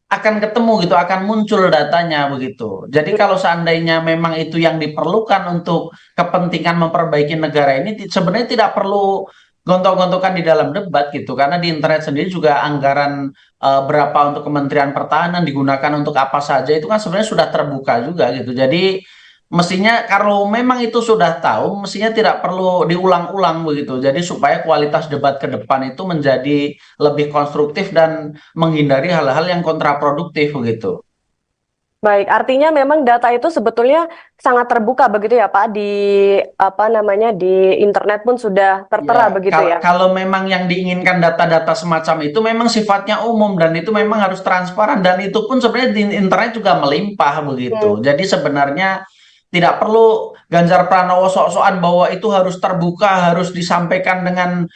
akan ketemu gitu, akan muncul datanya begitu. Jadi kalau seandainya memang itu yang diperlukan untuk kepentingan memperbaiki negara ini, sebenarnya tidak perlu gontok-gontokan di dalam debat gitu, karena di internet sendiri juga anggaran berapa untuk Kementerian Pertahanan digunakan untuk apa saja itu kan sebenarnya sudah terbuka juga gitu. Jadi mestinya kalau memang itu sudah tahu, mestinya tidak perlu diulang-ulang begitu. Jadi supaya kualitas debat ke depan itu menjadi lebih konstruktif dan menghindari hal-hal yang kontraproduktif begitu. Baik, artinya memang data itu sebetulnya sangat terbuka begitu ya Pak, di apa namanya, di internet pun sudah tertera Ya, begitu ya. kalau memang yang diinginkan data-data semacam itu memang sifatnya umum dan itu memang harus transparan dan itu pun sebenarnya di internet juga melimpah begitu. Hmm. Jadi sebenarnya tidak perlu Ganjar Pranowo sok-sokan bahwa itu harus terbuka, harus disampaikan dengan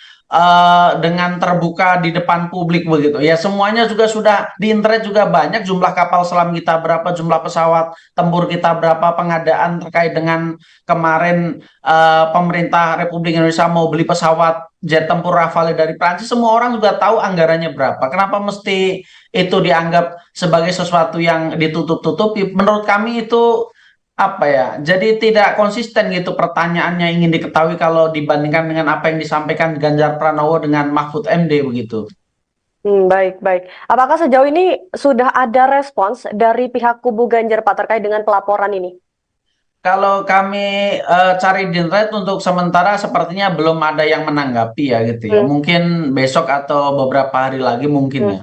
terbuka di depan publik begitu. Ya semuanya juga sudah di internet juga banyak jumlah kapal selam kita berapa, jumlah pesawat tempur kita berapa, pengadaan terkait dengan kemarin pemerintah Republik Indonesia mau beli pesawat jet tempur Rafale dari Prancis, semua orang juga tahu anggarannya berapa. Kenapa mesti itu dianggap sebagai sesuatu yang ditutup-tutupi? Menurut kami itu apa ya, jadi tidak konsisten gitu pertanyaannya ingin diketahui kalau dibandingkan dengan apa yang disampaikan Ganjar Pranowo dengan Mahfud MD begitu. Baik, baik. Apakah sejauh ini sudah ada respons dari pihak kubu Ganjar Pak terkait dengan pelaporan ini? Kalau kami cari di internet untuk sementara sepertinya belum ada yang menanggapi ya gitu ya. Hmm, Mungkin besok atau beberapa hari lagi mungkin hmm. ya.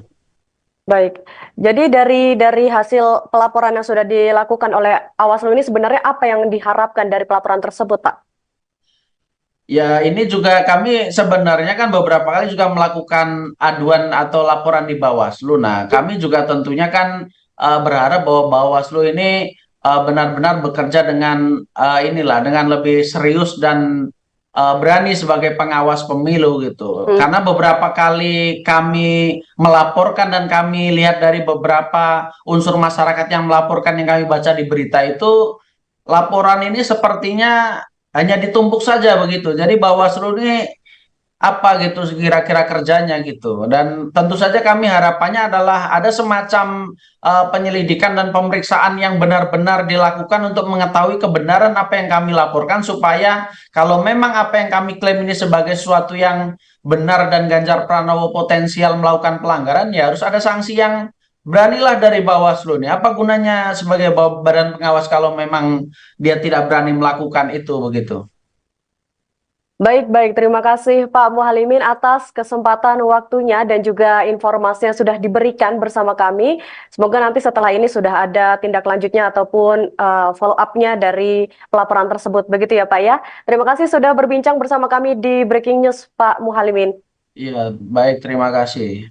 Baik. Jadi dari hasil pelaporan yang sudah dilakukan oleh Awaslu ini sebenarnya apa yang diharapkan dari pelaporan tersebut, Pak? Ya, ini juga kami sebenarnya kan beberapa kali juga melakukan aduan atau laporan di Bawaslu. Nah, kami juga tentunya kan berharap bahwa Bawaslu ini benar-benar bekerja dengan dengan lebih serius dan berani sebagai pengawas pemilu gitu. Hmm. Karena beberapa kali kami melaporkan dan kami lihat dari beberapa unsur masyarakat yang melaporkan yang kami baca di berita itu, laporan ini sepertinya hanya ditumpuk saja begitu. Jadi Bawaslu ini apa gitu kira-kira kerjanya gitu. Dan tentu saja kami harapannya adalah ada semacam penyelidikan dan pemeriksaan yang benar-benar dilakukan untuk mengetahui kebenaran apa yang kami laporkan supaya kalau memang apa yang kami klaim ini sebagai sesuatu yang benar dan Ganjar Pranowo potensial melakukan pelanggaran, ya harus ada sanksi yang beranilah dari Bawaslu nih. Apa gunanya sebagai badan pengawas kalau memang dia tidak berani melakukan itu begitu. Baik, baik. Terima kasih Pak Muhalimin atas kesempatan waktunya dan juga informasi yang sudah diberikan bersama kami. Semoga nanti setelah ini sudah ada tindak lanjutnya ataupun follow up-nya dari pelaporan tersebut. Begitu ya Pak ya. Terima kasih sudah berbincang bersama kami di Breaking News Pak Muhalimin. Iya, baik, terima kasih.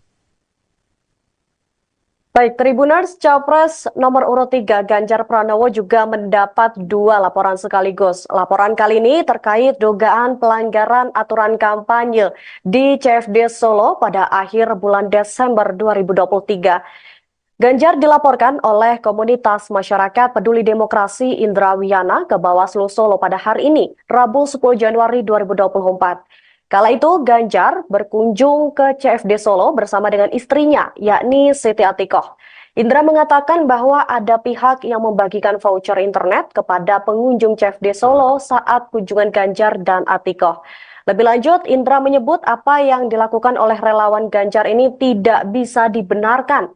Baik, Tribuners, Capres nomor urut 3 Ganjar Pranowo juga mendapat 2 laporan sekaligus. Laporan kali ini terkait dugaan pelanggaran aturan kampanye di CFD Solo pada akhir bulan Desember 2023. Ganjar dilaporkan oleh komunitas masyarakat peduli demokrasi Indra Wiyana ke Bawaslu Solo pada hari ini, Rabu 10 Januari 2024. Kala itu Ganjar berkunjung ke CFD Solo bersama dengan istrinya, yakni Siti Atikoh. Indra mengatakan bahwa ada pihak yang membagikan voucher internet kepada pengunjung CFD Solo saat kunjungan Ganjar dan Atikoh. Lebih lanjut, Indra menyebut apa yang dilakukan oleh relawan Ganjar ini tidak bisa dibenarkan.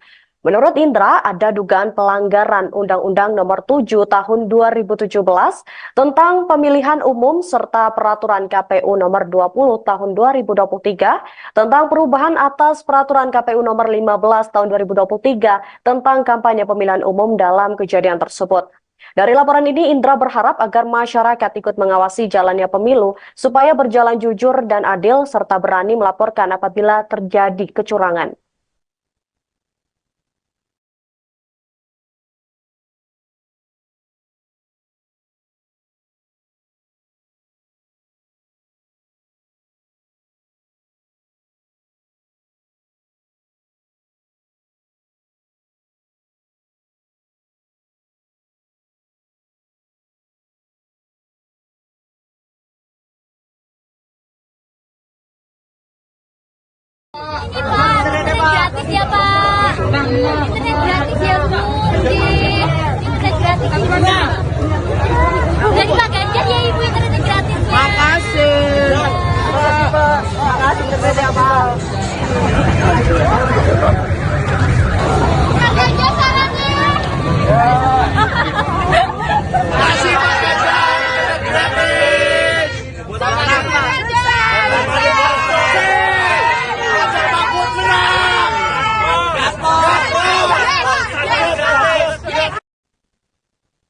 Menurut Indra, ada dugaan pelanggaran Undang-Undang Nomor 7 Tahun 2017 tentang Pemilihan Umum serta Peraturan KPU Nomor 20 Tahun 2023 tentang perubahan atas Peraturan KPU Nomor 15 Tahun 2023 tentang kampanye pemilihan umum dalam kejadian tersebut. Dari laporan ini, Indra berharap agar masyarakat ikut mengawasi jalannya pemilu supaya berjalan jujur dan adil serta berani melaporkan apabila terjadi kecurangan. Ini Pak, internet gratis ya Pak. Internet gratis ya Bu. Internet gratis Ibu. Dari Pak Ganjar ya Ibu internet gratis. Makasih. Makasih internetnya Pak. Pak Ganjar sarannya. Makasih Pak Ganjar, internet gratis. Buat anak-anak.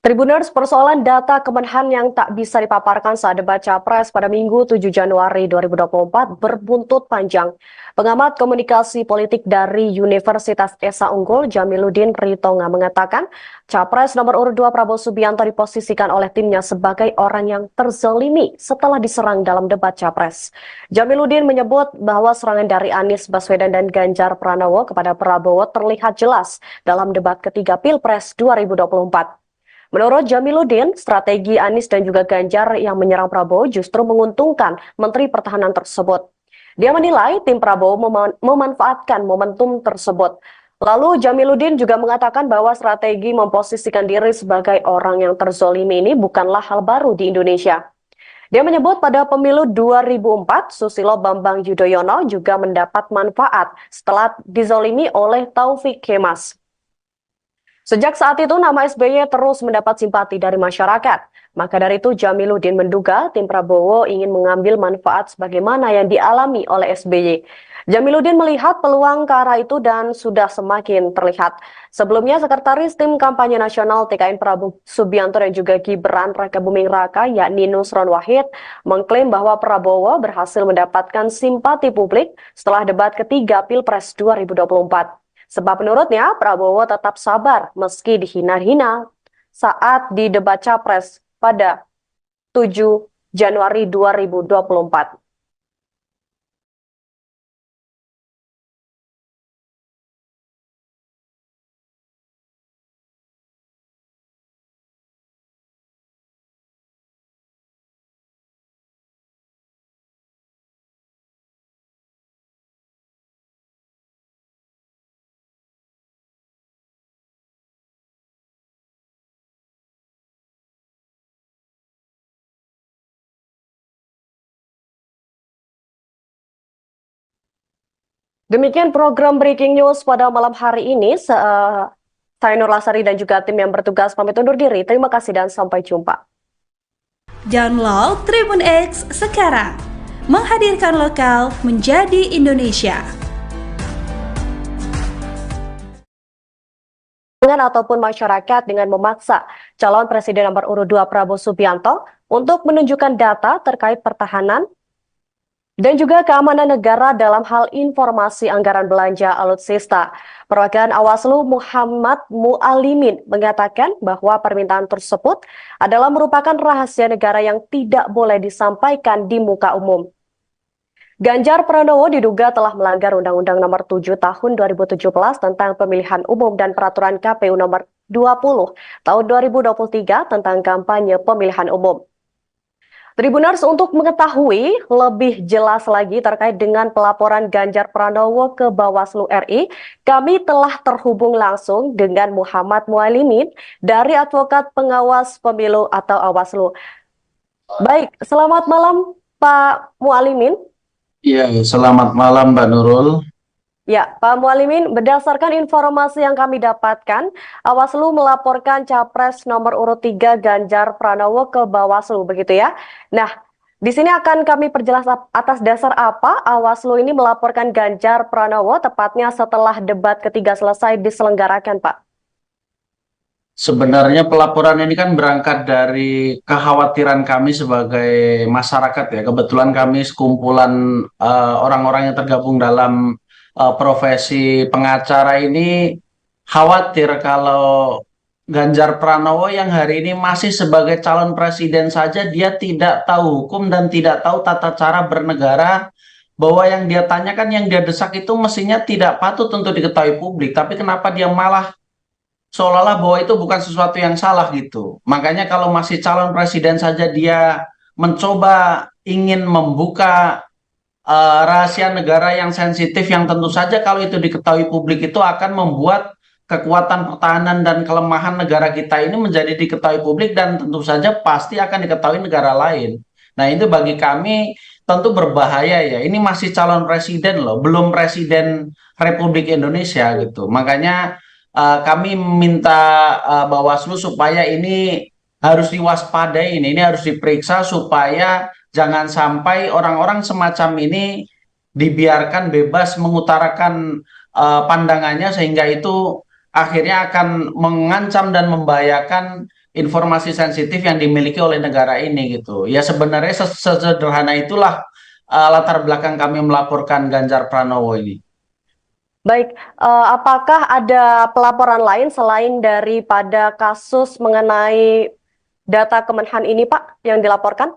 Tribuners, persoalan data Kemenhan yang tak bisa dipaparkan saat debat Capres pada Minggu 7 Januari 2024 berbuntut panjang. Pengamat komunikasi politik dari Universitas Esa Unggul, Jamiluddin Ritonga, mengatakan Capres nomor urut 2 Prabowo Subianto diposisikan oleh timnya sebagai orang yang terzalimi setelah diserang dalam debat Capres. Jamiluddin menyebut bahwa serangan dari Anies Baswedan dan Ganjar Pranowo kepada Prabowo terlihat jelas dalam debat ketiga Pilpres 2024. Menurut Jamiluddin, strategi Anies dan juga Ganjar yang menyerang Prabowo justru menguntungkan Menteri Pertahanan tersebut. Dia menilai tim Prabowo memanfaatkan momentum tersebut. Lalu Jamiluddin juga mengatakan bahwa strategi memposisikan diri sebagai orang yang terzolimi ini bukanlah hal baru di Indonesia. Dia menyebut pada pemilu 2004, Susilo Bambang Yudhoyono juga mendapat manfaat setelah dizolimi oleh Taufik Kemas. Sejak saat itu, nama SBY terus mendapat simpati dari masyarakat. Maka dari itu, Jamiluddin menduga tim Prabowo ingin mengambil manfaat sebagaimana yang dialami oleh SBY. Jamiluddin melihat peluang ke arah itu dan sudah semakin terlihat. Sebelumnya, Sekretaris Tim Kampanye Nasional TKN Prabowo Subianto dan juga Gibran Rakabuming Raka, yakni Nusron Wahid, mengklaim bahwa Prabowo berhasil mendapatkan simpati publik setelah debat ketiga Pilpres 2024. Sebab menurutnya Prabowo tetap sabar meski dihina-hina saat di debat Capres pada 7 Januari 2024. Demikian program Breaking News pada malam hari ini. Saya Nur Lasari dan juga tim yang bertugas pamit undur diri. Terima kasih dan sampai jumpa. Download Tribun X sekarang. Menghadirkan lokal menjadi Indonesia. Ataupun masyarakat dengan memaksa calon presiden nomor urut 2 Prabowo Subianto untuk menunjukkan data terkait pertahanan dan juga keamanan negara dalam hal informasi anggaran belanja alutsista. Perwakilan Awaslu Muhammad Mualimin mengatakan bahwa permintaan tersebut adalah merupakan rahasia negara yang tidak boleh disampaikan di muka umum. Ganjar Pranowo diduga telah melanggar Undang-Undang Nomor 7 Tahun 2017 tentang Pemilihan Umum dan Peraturan KPU Nomor 20 Tahun 2023 tentang kampanye pemilihan umum. Tribuners, untuk mengetahui lebih jelas lagi terkait dengan pelaporan Ganjar Pranowo ke Bawaslu RI, kami telah terhubung langsung dengan Muhammad Mualimin dari Advokat Pengawas Pemilu atau Awaslu. Baik, selamat malam Pak Mualimin. Iya, selamat malam Mbak Nurul. Ya, Pak Mualimin, berdasarkan informasi yang kami dapatkan, Bawaslu melaporkan Capres nomor urut 3 Ganjar Pranowo ke Bawaslu, begitu ya. Nah, di sini akan kami perjelas atas dasar apa Bawaslu ini melaporkan Ganjar Pranowo, tepatnya setelah debat ketiga selesai diselenggarakan, Pak. Sebenarnya pelaporan ini kan berangkat dari kekhawatiran kami sebagai masyarakat ya. Kebetulan kami sekumpulan orang-orang yang tergabung dalam profesi pengacara ini khawatir kalau Ganjar Pranowo yang hari ini masih sebagai calon presiden saja dia tidak tahu hukum dan tidak tahu tata cara bernegara, bahwa yang dia tanyakan, yang dia desak itu mestinya tidak patut untuk diketahui publik, tapi kenapa dia malah seolah-olah bahwa itu bukan sesuatu yang salah gitu. Makanya kalau masih calon presiden saja dia mencoba ingin membuka rahasia negara yang sensitif, yang tentu saja kalau itu diketahui publik itu akan membuat kekuatan pertahanan dan kelemahan negara kita ini menjadi diketahui publik dan tentu saja pasti akan diketahui negara lain. Nah, itu bagi kami tentu berbahaya ya. Ini masih calon presiden loh, belum presiden Republik Indonesia gitu. Makanya kami minta Bawaslu supaya ini harus diwaspadai, ini harus diperiksa supaya jangan sampai orang-orang semacam ini dibiarkan bebas mengutarakan pandangannya, sehingga itu akhirnya akan mengancam dan membahayakan informasi sensitif yang dimiliki oleh negara ini gitu. Ya sebenarnya sesederhana itulah latar belakang kami melaporkan Ganjar Pranowo ini. Baik, apakah ada pelaporan lain selain daripada kasus mengenai data Kemenhan ini, Pak, yang dilaporkan?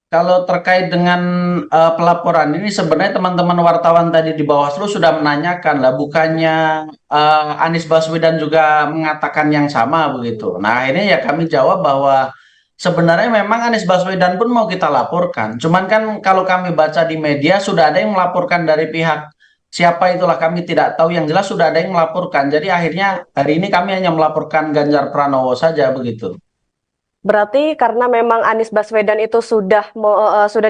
Kalau terkait dengan pelaporan ini, sebenarnya teman-teman wartawan tadi di Bawaslu sudah menanyakan lah, bukannya Anies Baswedan juga mengatakan yang sama begitu. Nah, akhirnya ya kami jawab bahwa sebenarnya memang Anies Baswedan pun mau kita laporkan. Cuman kan kalau kami baca di media sudah ada yang melaporkan dari pihak siapa itulah kami tidak tahu, yang jelas sudah ada yang melaporkan. Jadi akhirnya hari ini kami hanya melaporkan Ganjar Pranowo saja begitu. Berarti karena memang Anies Baswedan itu sudah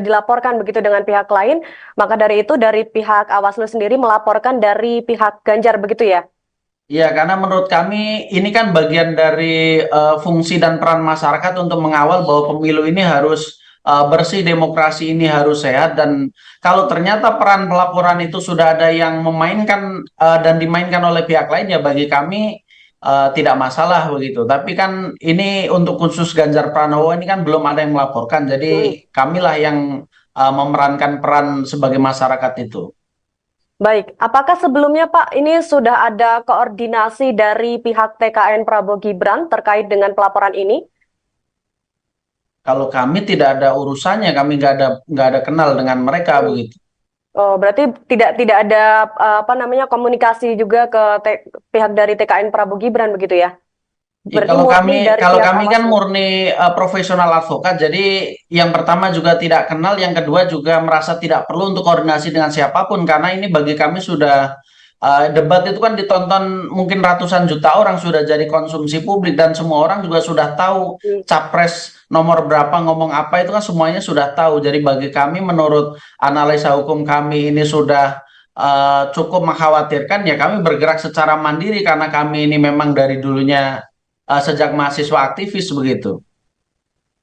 dilaporkan begitu dengan pihak lain, maka dari itu dari pihak Bawaslu sendiri melaporkan dari pihak Ganjar begitu ya? Iya, karena menurut kami ini kan bagian dari fungsi dan peran masyarakat untuk mengawal bahwa pemilu ini harus bersih, demokrasi ini harus sehat, dan kalau ternyata peran pelaporan itu sudah ada yang memainkan dan dimainkan oleh pihak lain, ya bagi kami tidak masalah begitu. Tapi kan ini untuk khusus Ganjar Pranowo ini kan belum ada yang melaporkan, jadi kamilah yang memerankan peran sebagai masyarakat itu. Baik, apakah sebelumnya Pak ini sudah ada koordinasi dari pihak TKN Prabowo Gibran terkait dengan pelaporan ini? Kalau kami tidak ada urusannya, kami nggak ada kenal dengan mereka begitu. Oh, berarti tidak ada komunikasi juga ke pihak dari TKN Prabowo Gibran begitu ya? Ya, Berarti kalau pihak kami kan Bawaslu. murni profesional advokat, jadi yang pertama juga tidak kenal, yang kedua juga merasa tidak perlu untuk koordinasi dengan siapapun, karena ini bagi kami sudah debat itu kan ditonton mungkin ratusan juta orang, sudah jadi konsumsi publik dan semua orang juga sudah tahu capres nomor berapa ngomong apa, itu kan semuanya sudah tahu. Jadi bagi kami menurut analisa hukum kami ini sudah cukup mengkhawatirkan, ya kami bergerak secara mandiri karena kami ini memang dari dulunya sejak mahasiswa aktivis begitu.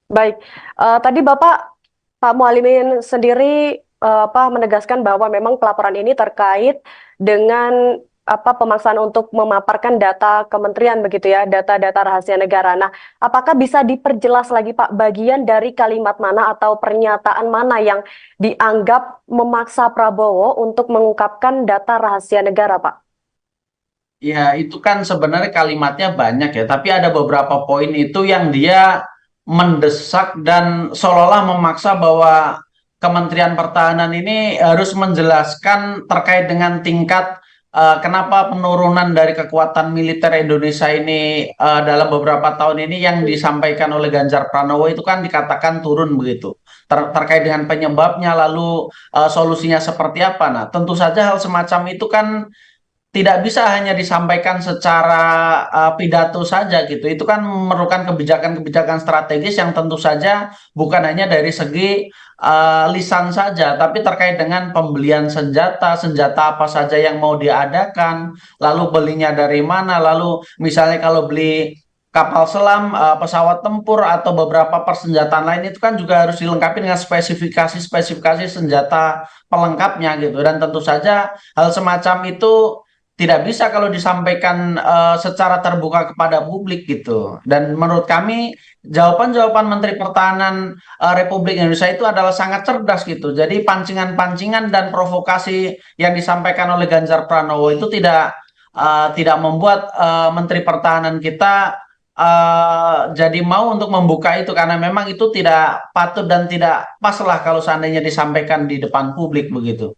Baik, tadi Pak Mualimin sendiri menegaskan bahwa memang pelaporan ini terkait dengan pemaksaan untuk memaparkan data kementerian begitu ya, data-data rahasia negara. Nah, apakah bisa diperjelas lagi Pak, bagian dari kalimat mana atau pernyataan mana yang dianggap memaksa Prabowo untuk mengungkapkan data rahasia negara, Pak? Ya, itu kan sebenarnya kalimatnya banyak ya, tapi ada beberapa poin itu yang dia mendesak dan seolah-olah memaksa bahwa Kementerian Pertahanan ini harus menjelaskan terkait dengan tingkat kenapa penurunan dari kekuatan militer Indonesia ini dalam beberapa tahun ini yang disampaikan oleh Ganjar Pranowo itu kan dikatakan turun begitu. Terkait dengan penyebabnya lalu solusinya seperti apa. Nah, tentu saja hal semacam itu kan tidak bisa hanya disampaikan secara pidato saja gitu. Itu kan memerlukan kebijakan-kebijakan strategis yang tentu saja bukan hanya dari segi lisan saja, tapi terkait dengan pembelian senjata, senjata apa saja yang mau diadakan, lalu belinya dari mana, lalu misalnya kalau beli kapal selam, pesawat tempur atau beberapa persenjataan lain itu kan juga harus dilengkapi dengan spesifikasi-spesifikasi senjata pelengkapnya gitu. Dan tentu saja hal semacam itu tidak bisa kalau disampaikan secara terbuka kepada publik gitu. Dan menurut kami jawaban-jawaban Menteri Pertahanan Republik Indonesia itu adalah sangat cerdas gitu. Jadi pancingan-pancingan dan provokasi yang disampaikan oleh Ganjar Pranowo itu tidak membuat Menteri Pertahanan kita jadi mau untuk membuka itu karena memang itu tidak patut dan tidak pas lah kalau seandainya disampaikan di depan publik begitu.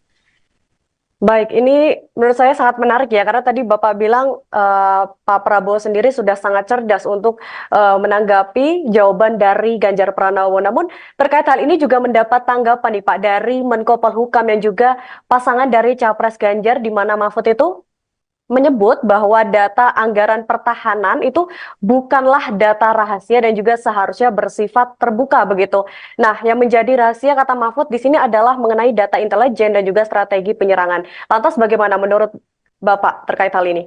Baik, ini menurut saya sangat menarik ya, karena tadi Bapak bilang Pak Prabowo sendiri sudah sangat cerdas untuk menanggapi jawaban dari Ganjar Pranowo. Namun terkait hal ini juga mendapat tanggapan nih Pak dari Menko Polhukam yang juga pasangan dari Capres Ganjar, di mana Mahfud itu menyebut bahwa data anggaran pertahanan itu bukanlah data rahasia dan juga seharusnya bersifat terbuka begitu. Nah, yang menjadi rahasia kata Mahfud di sini adalah mengenai data intelijen dan juga strategi penyerangan. Lantas bagaimana menurut Bapak terkait hal ini?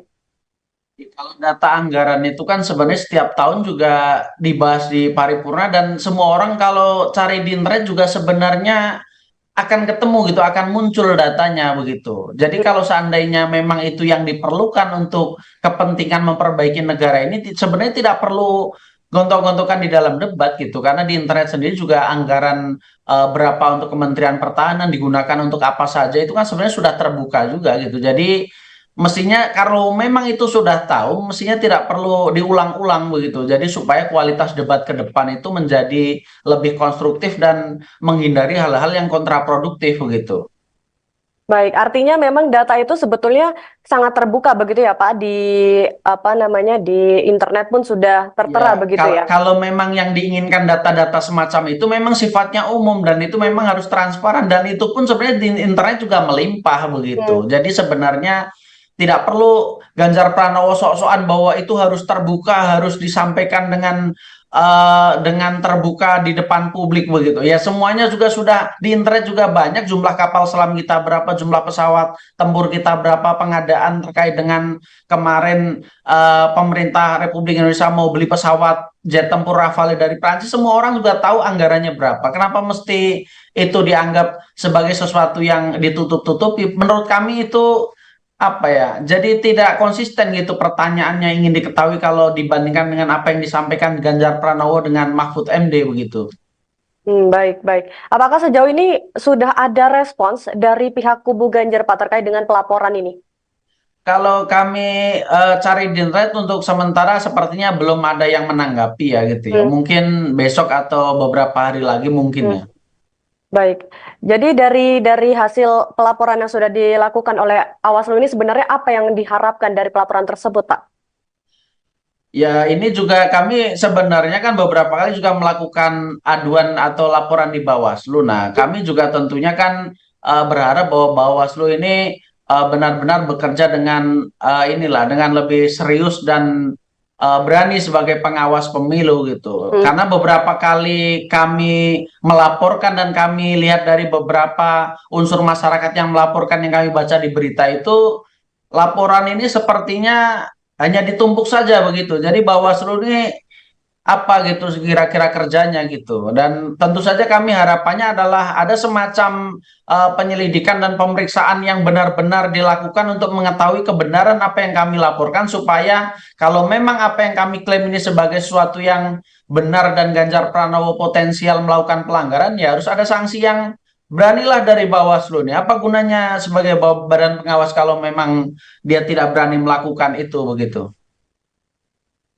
Kalau data anggaran itu kan sebenarnya setiap tahun juga dibahas di paripurna dan semua orang kalau cari di internet juga sebenarnya akan ketemu gitu, akan muncul datanya begitu. Jadi kalau seandainya memang itu yang diperlukan untuk kepentingan memperbaiki negara ini, sebenarnya tidak perlu gontok-gontokan di dalam debat gitu, karena di internet sendiri juga anggaran berapa untuk Kementerian Pertahanan digunakan untuk apa saja itu kan sebenarnya sudah terbuka juga gitu. Jadi mestinya kalau memang itu sudah tahu, mestinya tidak perlu diulang-ulang begitu. Jadi supaya kualitas debat ke depan itu menjadi lebih konstruktif dan menghindari hal-hal yang kontraproduktif begitu. Baik, artinya memang data itu sebetulnya sangat terbuka begitu ya Pak, di apa namanya, di internet pun sudah tertera Ya, begitu ya. kalau memang yang diinginkan data-data semacam itu memang sifatnya umum dan itu memang harus transparan dan itu pun sebenarnya di internet juga melimpah begitu. Hmm. Jadi sebenarnya tidak perlu Ganjar Pranowo sok-sokan bahwa itu harus terbuka, harus disampaikan dengan terbuka di depan publik begitu. Ya semuanya juga sudah di internet juga banyak jumlah kapal selam kita berapa, jumlah pesawat tempur kita berapa, pengadaan terkait dengan kemarin pemerintah Republik Indonesia mau beli pesawat jet tempur Rafale dari Prancis, semua orang juga tahu anggarannya berapa. Kenapa mesti itu dianggap sebagai sesuatu yang ditutup-tutupi? Menurut kami itu apa ya? Jadi tidak konsisten gitu pertanyaannya ingin diketahui kalau dibandingkan dengan apa yang disampaikan Ganjar Pranowo dengan Mahfud MD begitu. Baik, baik. Apakah sejauh ini sudah ada respons dari pihak kubu Ganjar Pak terkait dengan pelaporan ini? Kalau kami cari di internet untuk sementara sepertinya belum ada yang menanggapi ya gitu ya. Hmm, Mungkin besok atau beberapa hari lagi mungkin hmm. ya. Baik. Jadi dari hasil pelaporan yang sudah dilakukan oleh Awaslu ini sebenarnya apa yang diharapkan dari pelaporan tersebut, Pak? Ya, ini juga kami sebenarnya kan beberapa kali juga melakukan aduan atau laporan di Bawaslu. Nah, kami juga tentunya kan berharap bahwa Bawaslu ini benar-benar bekerja dengan dengan lebih serius dan berani sebagai pengawas pemilu gitu. Hmm. Karena beberapa kali kami melaporkan dan kami lihat dari beberapa unsur masyarakat yang melaporkan yang kami baca di berita itu, laporan ini sepertinya hanya ditumpuk saja begitu. Jadi Bawaslu ini apa gitu kira-kira kerjanya gitu. Dan tentu saja kami harapannya adalah ada semacam penyelidikan dan pemeriksaan yang benar-benar dilakukan untuk mengetahui kebenaran apa yang kami laporkan supaya kalau memang apa yang kami klaim ini sebagai sesuatu yang benar dan Ganjar Pranowo potensial melakukan pelanggaran, ya harus ada sanksi yang beranilah dari Bawaslu nih. Apa gunanya sebagai badan pengawas kalau memang dia tidak berani melakukan itu begitu.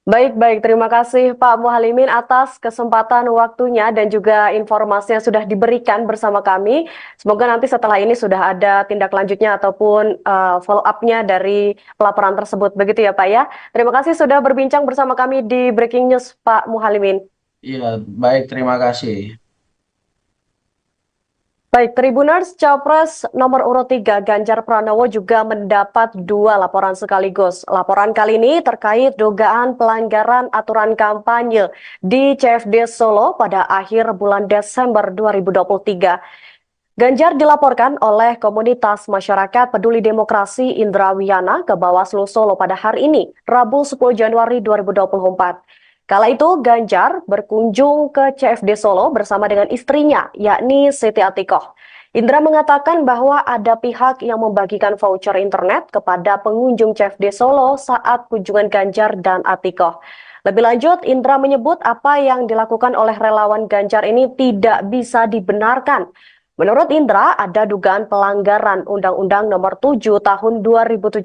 Baik, baik. Terima kasih Pak Muhalimin atas kesempatan waktunya dan juga informasi yang sudah diberikan bersama kami. Semoga nanti setelah ini sudah ada tindak lanjutnya ataupun follow up-nya dari pelaporan tersebut. Begitu ya Pak ya. Terima kasih sudah berbincang bersama kami di Breaking News Pak Muhalimin. Iya, baik, terima kasih. Baik, Tribuners, Capres nomor urut 3 Ganjar Pranowo juga mendapat 2 laporan sekaligus. Laporan kali ini terkait dugaan pelanggaran aturan kampanye di CFD Solo pada akhir bulan Desember 2023. Ganjar dilaporkan oleh komunitas masyarakat peduli demokrasi Indra Wiyana ke Bawaslu Solo pada hari ini, Rabu 10 Januari 2024. Kala itu Ganjar berkunjung ke CFD Solo bersama dengan istrinya, yakni Siti Atikoh. Indra mengatakan bahwa ada pihak yang membagikan voucher internet kepada pengunjung CFD Solo saat kunjungan Ganjar dan Atikoh. Lebih lanjut, Indra menyebut apa yang dilakukan oleh relawan Ganjar ini tidak bisa dibenarkan. Menurut Indra, ada dugaan pelanggaran Undang-Undang Nomor 7 Tahun 2017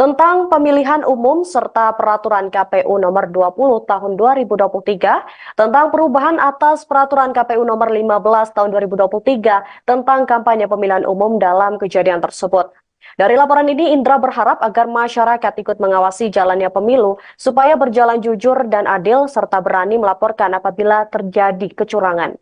tentang Pemilihan Umum serta Peraturan KPU Nomor 20 Tahun 2023 tentang perubahan atas Peraturan KPU Nomor 15 Tahun 2023 tentang kampanye pemilihan umum dalam kejadian tersebut. Dari laporan ini, Indra berharap agar masyarakat ikut mengawasi jalannya pemilu supaya berjalan jujur dan adil serta berani melaporkan apabila terjadi kecurangan.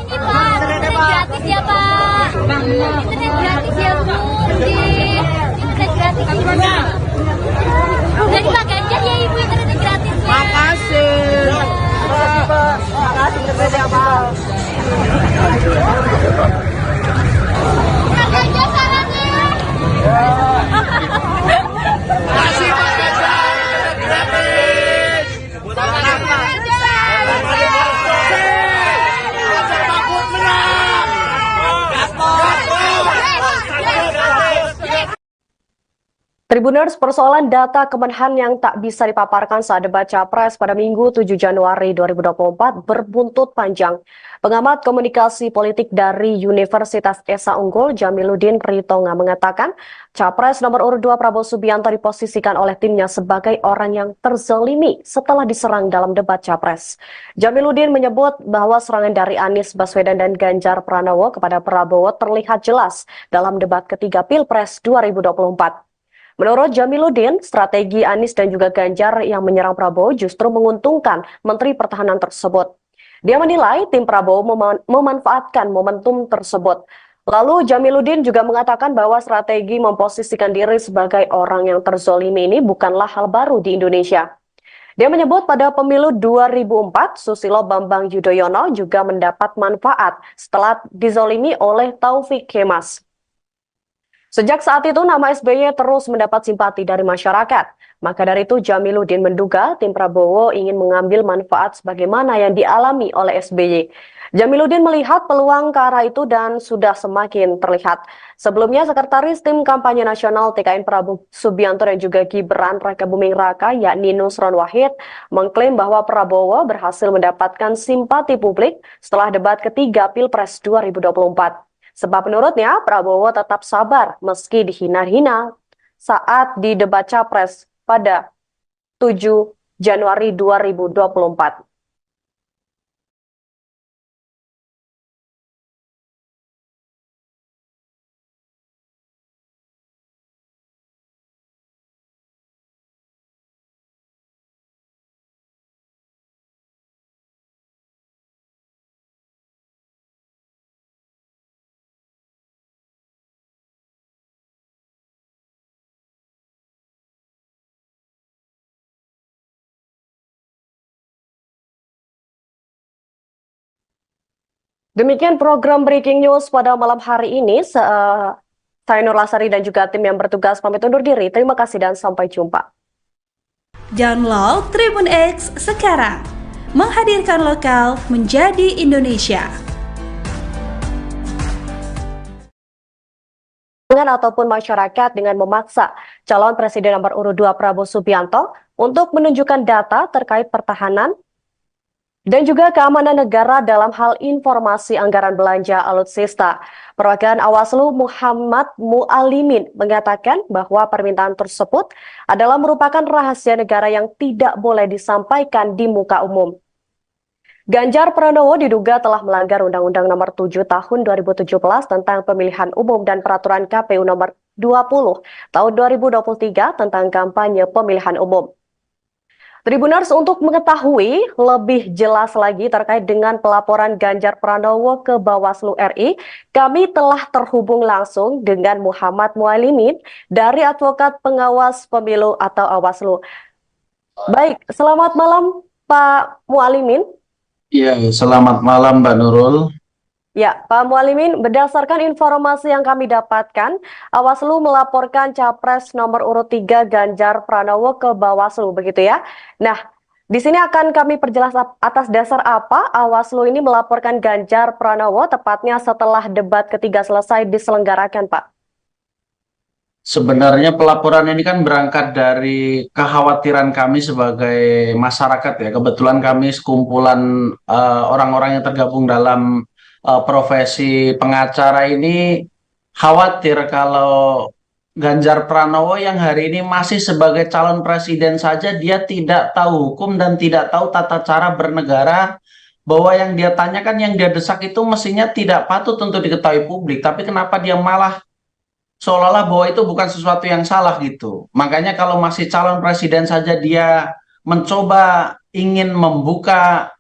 Ini Pak, internet gratis ya Pak. Internet gratis ya Bu. Internet gratis. Dari Pak Ganjar ya Ibu internet gratis. Makasih. Makasih internet Pak. Pak Ganjar sarannya. Makasih Pak Ganjar, internet gratis. Buat anak-anak. Tribuners, persoalan data Kemenhan yang tak bisa dipaparkan saat debat Capres pada Minggu 7 Januari 2024 berbuntut panjang. Pengamat komunikasi politik dari Universitas Esa Unggul, Jamiluddin Ritonga mengatakan, Capres nomor urut 2 Prabowo Subianto diposisikan oleh timnya sebagai orang yang terzalimi setelah diserang dalam debat Capres. Jamiluddin menyebut bahwa serangan dari Anies Baswedan dan Ganjar Pranowo kepada Prabowo terlihat jelas dalam debat ketiga Pilpres 2024. Menurut Jamiluddin, strategi Anies dan juga Ganjar yang menyerang Prabowo justru menguntungkan Menteri Pertahanan tersebut. Dia menilai tim Prabowo memanfaatkan momentum tersebut. Lalu Jamiluddin juga mengatakan bahwa strategi memposisikan diri sebagai orang yang terzolimi ini bukanlah hal baru di Indonesia. Dia menyebut pada pemilu 2004, Susilo Bambang Yudhoyono juga mendapat manfaat setelah dizolimi oleh Taufik Kemas. Sejak saat itu, nama SBY terus mendapat simpati dari masyarakat. Maka dari itu, Jamiluddin menduga tim Prabowo ingin mengambil manfaat sebagaimana yang dialami oleh SBY. Jamiluddin melihat peluang ke arah itu dan sudah semakin terlihat. Sebelumnya, Sekretaris Tim Kampanye Nasional TKN Prabowo Subianto dan juga Gibran Rakabuming Raka, yakni Nusron Wahid, mengklaim bahwa Prabowo berhasil mendapatkan simpati publik setelah debat ketiga Pilpres 2024. Sebab menurutnya Prabowo tetap sabar meski dihina-hina saat di debat Capres pada 7 Januari 2024. Demikian program Breaking News pada malam hari ini. Saya Nur Lasari dan juga tim yang bertugas pamit undur diri. Terima kasih dan sampai jumpa. Download Tribun X sekarang. Menghadirkan lokal menjadi Indonesia. Ataupun masyarakat dengan memaksa calon presiden nomor urut 2 Prabowo Subianto untuk menunjukkan data terkait pertahanan dan juga keamanan negara dalam hal informasi anggaran belanja alutsista. Perwakilan Awaslu Muhammad Mualimin mengatakan bahwa permintaan tersebut adalah merupakan rahasia negara yang tidak boleh disampaikan di muka umum. Ganjar Pranowo diduga telah melanggar Undang-Undang Nomor 7 Tahun 2017 tentang Pemilihan Umum dan Peraturan KPU Nomor 20 Tahun 2023 tentang kampanye pemilihan umum. Tribuners, untuk mengetahui lebih jelas lagi terkait dengan pelaporan Ganjar Pranowo ke Bawaslu RI, kami telah terhubung langsung dengan Muhammad Mualimin dari Advokat Pengawas Pemilu atau Awaslu. Baik, selamat malam Pak Mualimin. Iya, selamat malam Mbak Nurul. Ya, Pak Mualimin, berdasarkan informasi yang kami dapatkan, Awaslu melaporkan Capres nomor urut 3 Ganjar Pranowo ke Bawaslu, begitu ya? Nah, di sini akan kami perjelas atas dasar apa Awaslu ini melaporkan Ganjar Pranowo, tepatnya setelah debat ketiga selesai diselenggarakan, Pak. Sebenarnya pelaporan ini kan berangkat dari kekhawatiran kami sebagai masyarakat ya. Kebetulan kami sekumpulan orang-orang yang tergabung dalam profesi pengacara ini khawatir kalau Ganjar Pranowo yang hari ini masih sebagai calon presiden saja dia tidak tahu hukum dan tidak tahu tata cara bernegara, bahwa yang dia tanyakan, yang dia desak itu mestinya tidak patut untuk diketahui publik, tapi kenapa dia malah seolah-olah bahwa itu bukan sesuatu yang salah gitu. Makanya kalau masih calon presiden saja dia mencoba ingin membuka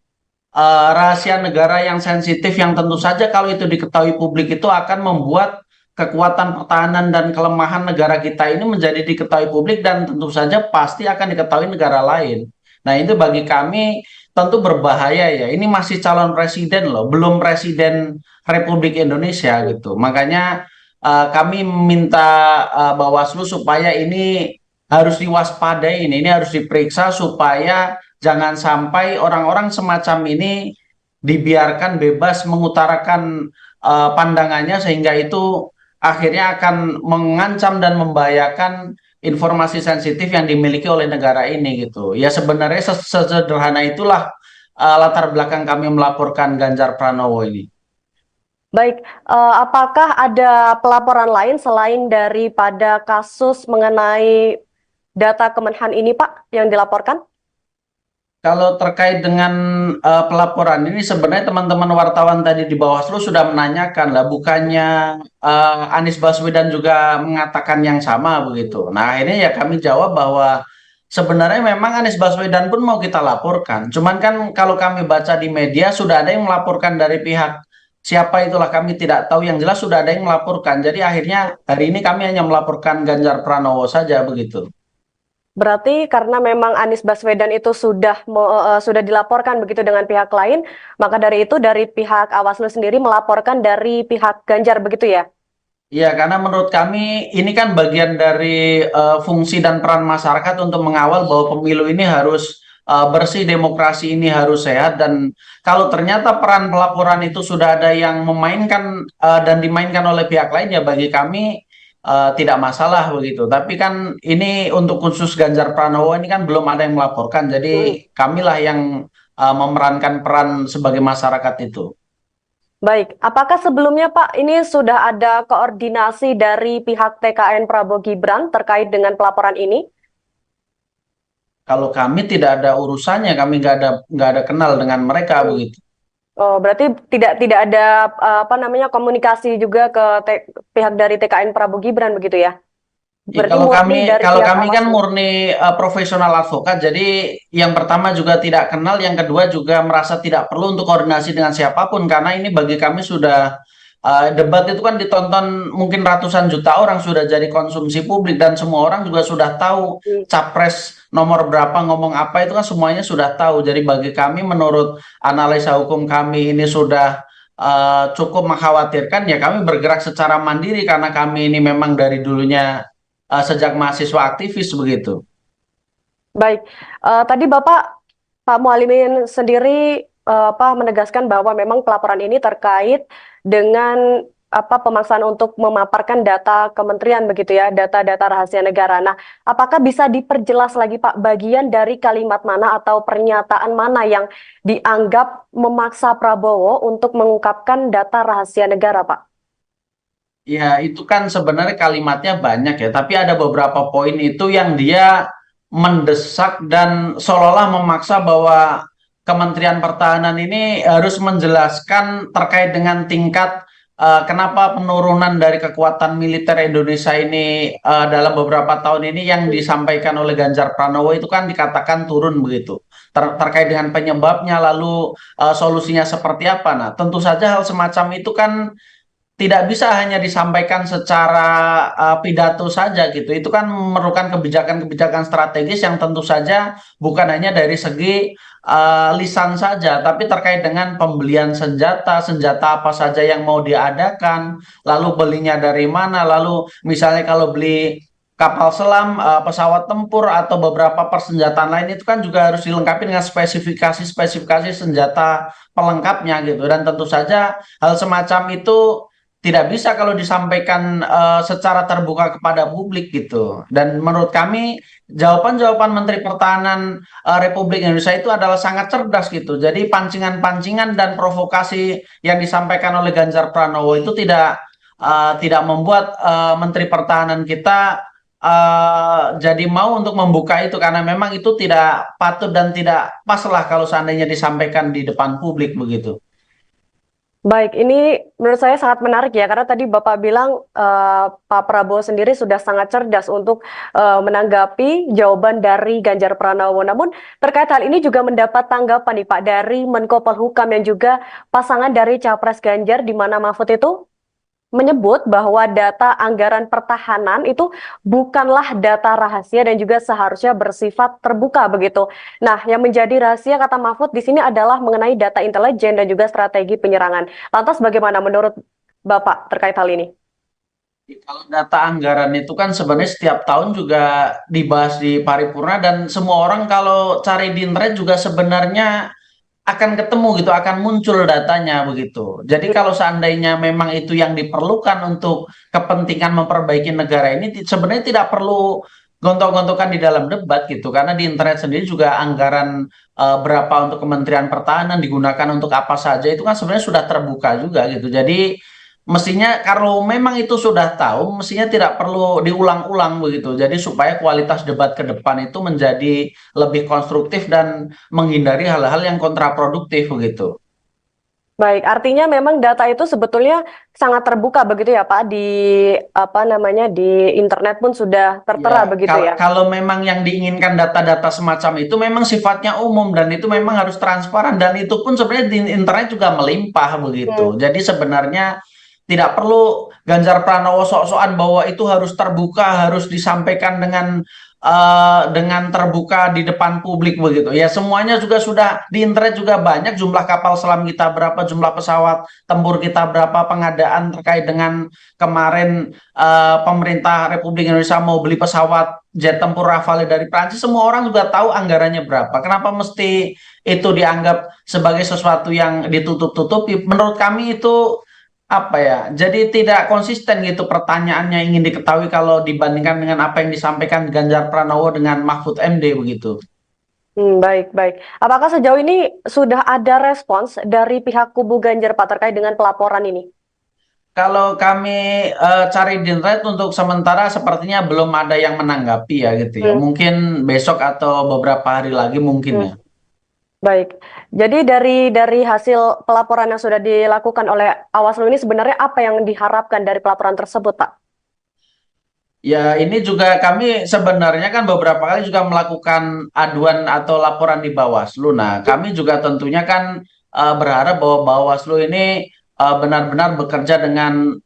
rahasia negara yang sensitif, yang tentu saja kalau itu diketahui publik itu akan membuat kekuatan pertahanan dan kelemahan negara kita ini menjadi diketahui publik dan tentu saja pasti akan diketahui negara lain. Nah, itu bagi kami tentu berbahaya ya. Ini masih calon presiden loh, belum presiden Republik Indonesia gitu. Makanya kami minta Bawaslu supaya ini harus diwaspadai, ini harus diperiksa supaya jangan sampai orang-orang semacam ini dibiarkan bebas mengutarakan pandangannya, sehingga itu akhirnya akan mengancam dan membahayakan informasi sensitif yang dimiliki oleh negara ini gitu. Ya sebenarnya sesederhana itulah latar belakang kami melaporkan Ganjar Pranowo ini. Baik, apakah ada pelaporan lain selain daripada kasus mengenai data Kemenhan ini, Pak, yang dilaporkan? Kalau terkait dengan pelaporan ini, sebenarnya teman-teman wartawan tadi di Bawaslu sudah menanyakan lah, bukannya Anies Baswedan juga mengatakan yang sama begitu. Nah, ini ya kami jawab bahwa sebenarnya memang Anies Baswedan pun mau kita laporkan. Cuman kan kalau kami baca di media sudah ada yang melaporkan dari pihak siapa itulah kami tidak tahu, yang jelas sudah ada yang melaporkan. Jadi akhirnya hari ini kami hanya melaporkan Ganjar Pranowo saja begitu. Berarti karena memang Anies Baswedan itu sudah dilaporkan begitu dengan pihak lain, maka dari itu dari pihak Awaslu sendiri melaporkan dari pihak Ganjar begitu ya? Iya, karena menurut kami ini kan bagian dari fungsi dan peran masyarakat untuk mengawal bahwa pemilu ini harus bersih, demokrasi ini harus sehat, dan kalau ternyata peran pelaporan itu sudah ada yang memainkan dan dimainkan oleh pihak lain, ya bagi kami tidak masalah begitu. Tapi kan ini untuk khusus Ganjar Pranowo ini kan belum ada yang melaporkan, jadi kamilah yang memerankan peran sebagai masyarakat itu. Baik, apakah sebelumnya Pak ini sudah ada koordinasi dari pihak TKN Prabowo Gibran terkait dengan pelaporan ini? Kalau kami tidak ada urusannya, kami nggak ada kenal dengan mereka begitu. Oh, berarti tidak ada komunikasi juga ke pihak dari TKN Prabowo Gibran begitu ya? Ya, Berarti kalau murni dari pihak kami kan Awaslu. murni profesional advokat, jadi yang pertama juga tidak kenal, yang kedua juga merasa tidak perlu untuk koordinasi dengan siapapun, karena ini bagi kami sudah debat itu kan ditonton mungkin ratusan juta orang, sudah jadi konsumsi publik dan semua orang juga sudah tahu capres nomor berapa ngomong apa, itu kan semuanya sudah tahu. Jadi bagi kami menurut analisa hukum kami ini sudah cukup mengkhawatirkan, ya kami bergerak secara mandiri karena kami ini memang dari dulunya sejak mahasiswa aktivis begitu. Baik, tadi Pak Mualimin sendiri menegaskan bahwa memang pelaporan ini terkait dengan pemaksaan untuk memaparkan data kementerian begitu ya, data-data rahasia negara. Nah, apakah bisa diperjelas lagi Pak, bagian dari kalimat mana atau pernyataan mana yang dianggap memaksa Prabowo untuk mengungkapkan data rahasia negara, Pak? Ya, itu kan sebenarnya kalimatnya banyak ya, tapi ada beberapa poin itu yang dia mendesak dan seolah-olah memaksa bahwa Kementerian Pertahanan ini harus menjelaskan terkait dengan tingkat kenapa penurunan dari kekuatan militer Indonesia ini dalam beberapa tahun ini yang disampaikan oleh Ganjar Pranowo itu kan dikatakan turun begitu. Terkait dengan penyebabnya lalu solusinya seperti apa. Nah, tentu saja hal semacam itu kan tidak bisa hanya disampaikan secara pidato saja gitu. Itu kan memerlukan kebijakan-kebijakan strategis yang tentu saja bukan hanya dari segi lisan saja, tapi terkait dengan pembelian senjata, senjata apa saja yang mau diadakan, lalu belinya dari mana, lalu misalnya kalau beli kapal selam, pesawat tempur atau beberapa persenjataan lain itu kan juga harus dilengkapi dengan spesifikasi-spesifikasi senjata pelengkapnya gitu. Dan tentu saja hal semacam itu tidak bisa kalau disampaikan secara terbuka kepada publik gitu. Dan menurut kami jawaban-jawaban Menteri Pertahanan Republik Indonesia itu adalah sangat cerdas gitu. Jadi pancingan-pancingan dan provokasi yang disampaikan oleh Ganjar Pranowo itu tidak membuat Menteri Pertahanan kita jadi mau untuk membuka itu karena memang itu tidak patut dan tidak pas lah kalau seandainya disampaikan di depan publik begitu. Baik, ini menurut saya sangat menarik ya, karena tadi Bapak bilang Pak Prabowo sendiri sudah sangat cerdas untuk menanggapi jawaban dari Ganjar Pranowo. Namun terkait hal ini juga mendapat tanggapan nih Pak dari Menko Polhukam yang juga pasangan dari Capres Ganjar, di mana Mahfud itu menyebut bahwa data anggaran pertahanan itu bukanlah data rahasia dan juga seharusnya bersifat terbuka begitu. Nah, yang menjadi rahasia kata Mahfud di sini adalah mengenai data intelijen dan juga strategi penyerangan. Lantas bagaimana menurut Bapak terkait hal ini? Kalau data anggaran itu kan sebenarnya setiap tahun juga dibahas di paripurna dan semua orang kalau cari di internet juga sebenarnya akan ketemu gitu, akan muncul datanya begitu. Jadi kalau seandainya memang itu yang diperlukan untuk kepentingan memperbaiki negara ini, sebenarnya tidak perlu gontok-gontokan di dalam debat gitu, karena di internet sendiri juga anggaran berapa untuk Kementerian Pertahanan digunakan untuk apa saja itu kan sebenarnya sudah terbuka juga gitu. Jadi mestinya kalau memang itu sudah tahu, mestinya tidak perlu diulang-ulang begitu. Jadi supaya kualitas debat ke depan itu menjadi lebih konstruktif dan menghindari hal-hal yang kontraproduktif begitu. Baik, artinya memang data itu sebetulnya sangat terbuka begitu ya Pak, di di internet pun sudah tertera Ya, begitu ya. kalau memang yang diinginkan data-data semacam itu memang sifatnya umum dan itu memang harus transparan dan itu pun sebenarnya di internet juga melimpah begitu. Jadi sebenarnya tidak perlu Ganjar Pranowo sok-sokan bahwa itu harus terbuka, harus disampaikan dengan terbuka di depan publik begitu. Ya semuanya juga sudah di internet juga banyak, jumlah kapal selam kita berapa, jumlah pesawat tempur kita berapa, pengadaan terkait dengan kemarin pemerintah Republik Indonesia mau beli pesawat jet tempur Rafale dari Prancis, semua orang juga tahu anggarannya berapa. Kenapa mesti itu dianggap sebagai sesuatu yang ditutup-tutupi? Menurut kami itu apa ya, jadi tidak konsisten gitu pertanyaannya ingin diketahui kalau dibandingkan dengan apa yang disampaikan Ganjar Pranowo dengan Mahfud MD begitu. Baik, baik. Apakah sejauh ini sudah ada respons dari pihak kubu Ganjar Pak terkait dengan pelaporan ini? Kalau kami cari di internet untuk sementara sepertinya belum ada yang menanggapi ya gitu ya. Mungkin besok atau beberapa hari lagi mungkin ya. Baik, jadi dari hasil pelaporan yang sudah dilakukan oleh Awaslu ini sebenarnya apa yang diharapkan dari pelaporan tersebut, Pak? Ya, ini juga kami sebenarnya kan beberapa kali juga melakukan aduan atau laporan di Bawaslu. Nah, kami juga tentunya kan berharap bahwa Bawaslu ini benar-benar bekerja dengan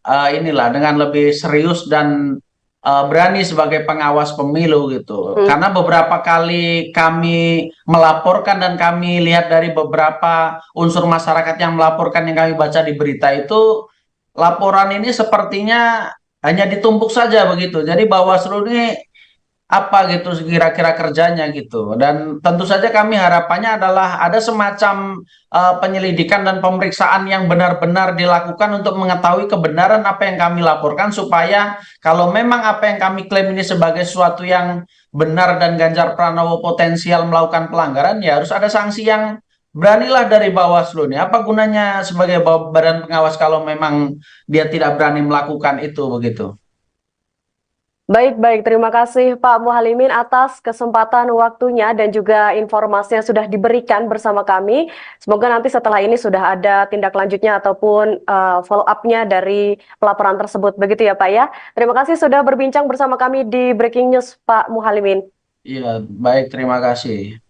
dengan lebih serius dan berani sebagai pengawas pemilu gitu. Karena beberapa kali kami melaporkan dan kami lihat dari beberapa unsur masyarakat yang melaporkan yang kami baca di berita itu, laporan ini sepertinya hanya ditumpuk saja begitu. Jadi Bawaslu ini apa gitu kira-kira kerjanya gitu. Dan tentu saja kami harapannya adalah ada semacam penyelidikan dan pemeriksaan yang benar-benar dilakukan untuk mengetahui kebenaran apa yang kami laporkan, supaya kalau memang apa yang kami klaim ini sebagai sesuatu yang benar dan Ganjar Pranowo potensial melakukan pelanggaran, ya harus ada sanksi yang beranilah dari Bawaslu nih. Apa gunanya sebagai badan pengawas kalau memang dia tidak berani melakukan itu begitu. Baik, terima kasih Pak Muhalimin atas kesempatan waktunya dan juga informasi yang sudah diberikan bersama kami. Semoga nanti setelah ini sudah ada tindak lanjutnya ataupun follow up-nya dari pelaporan tersebut. Begitu ya Pak ya. Terima kasih sudah berbincang bersama kami di Breaking News Pak Muhalimin. Iya, baik, terima kasih.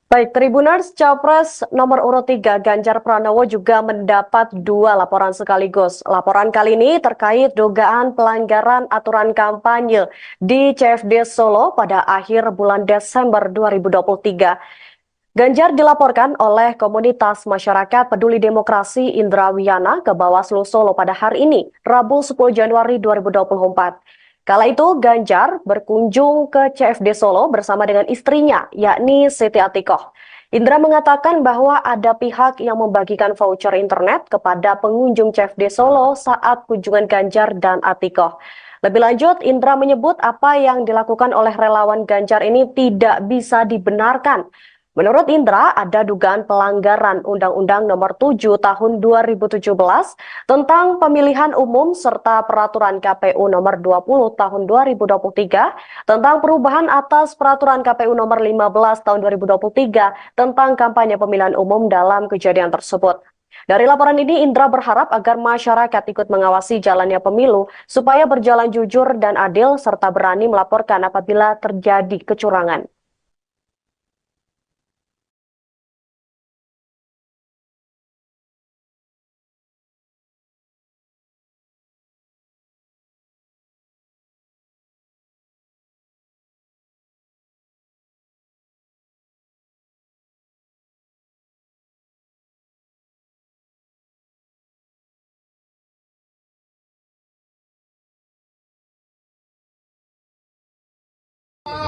Baik, Tribuners, Capres nomor urut 3 Ganjar Pranowo juga mendapat 2 laporan sekaligus. Laporan kali ini terkait dugaan pelanggaran aturan kampanye di CFD Solo pada akhir bulan Desember 2023. Ganjar dilaporkan oleh komunitas masyarakat peduli demokrasi Indra Wiyana ke Bawaslu Solo pada hari ini, Rabu 10 Januari 2024. Kala itu Ganjar berkunjung ke CFD Solo bersama dengan istrinya, yakni Siti Atikoh. Indra mengatakan bahwa ada pihak yang membagikan voucher internet kepada pengunjung CFD Solo saat kunjungan Ganjar dan Atikoh. Lebih lanjut, Indra menyebut apa yang dilakukan oleh relawan Ganjar ini tidak bisa dibenarkan. Menurut Indra, ada dugaan pelanggaran Undang-Undang Nomor 7 Tahun 2017 tentang Pemilihan Umum serta Peraturan KPU Nomor 20 Tahun 2023 tentang perubahan atas Peraturan KPU Nomor 15 Tahun 2023 tentang kampanye pemilihan umum dalam kejadian tersebut. Dari laporan ini, Indra berharap agar masyarakat ikut mengawasi jalannya pemilu supaya berjalan jujur dan adil serta berani melaporkan apabila terjadi kecurangan.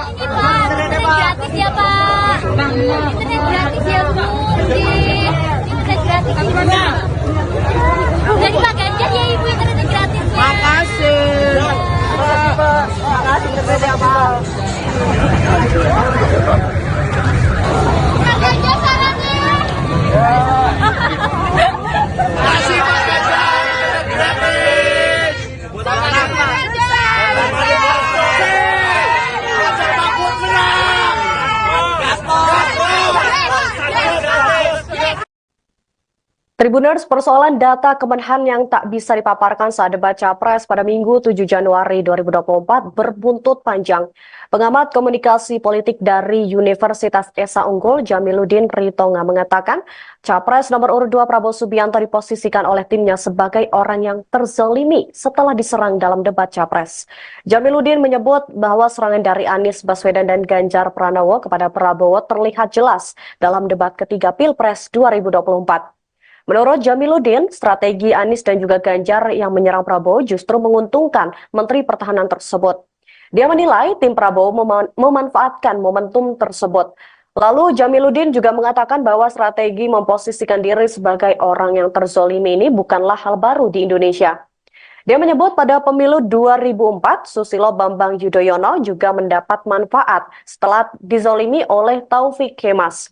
Ini Pak, internet gratis ya Pak. Internet gratis ya Bu. Internet gratis ya Bu. Dari Pak Ganjar ya Ibu internet gratis ya. Makasih. Makasih internet ya Pak. Pak Ganjar sarannya. Makasih Pak Ganjar, gratis. Buat anak-anak. Tribuners, persoalan data Kemenhan yang tak bisa dipaparkan saat debat Capres pada Minggu 7 Januari 2024 berbuntut panjang. Pengamat komunikasi politik dari Universitas Esa Unggul, Jamiluddin Ritonga mengatakan, Capres nomor urut 2 Prabowo Subianto diposisikan oleh timnya sebagai orang yang terzolimi setelah diserang dalam debat Capres. Jamiluddin menyebut bahwa serangan dari Anies Baswedan dan Ganjar Pranowo kepada Prabowo terlihat jelas dalam debat ketiga Pilpres 2024. Menurut Jamiluddin, strategi Anies dan juga Ganjar yang menyerang Prabowo justru menguntungkan Menteri Pertahanan tersebut. Dia menilai tim Prabowo memanfaatkan momentum tersebut. Lalu Jamiluddin juga mengatakan bahwa strategi memposisikan diri sebagai orang yang terzolimi ini bukanlah hal baru di Indonesia. Dia menyebut pada pemilu 2004, Susilo Bambang Yudhoyono juga mendapat manfaat setelah dizolimi oleh Taufik Kemas.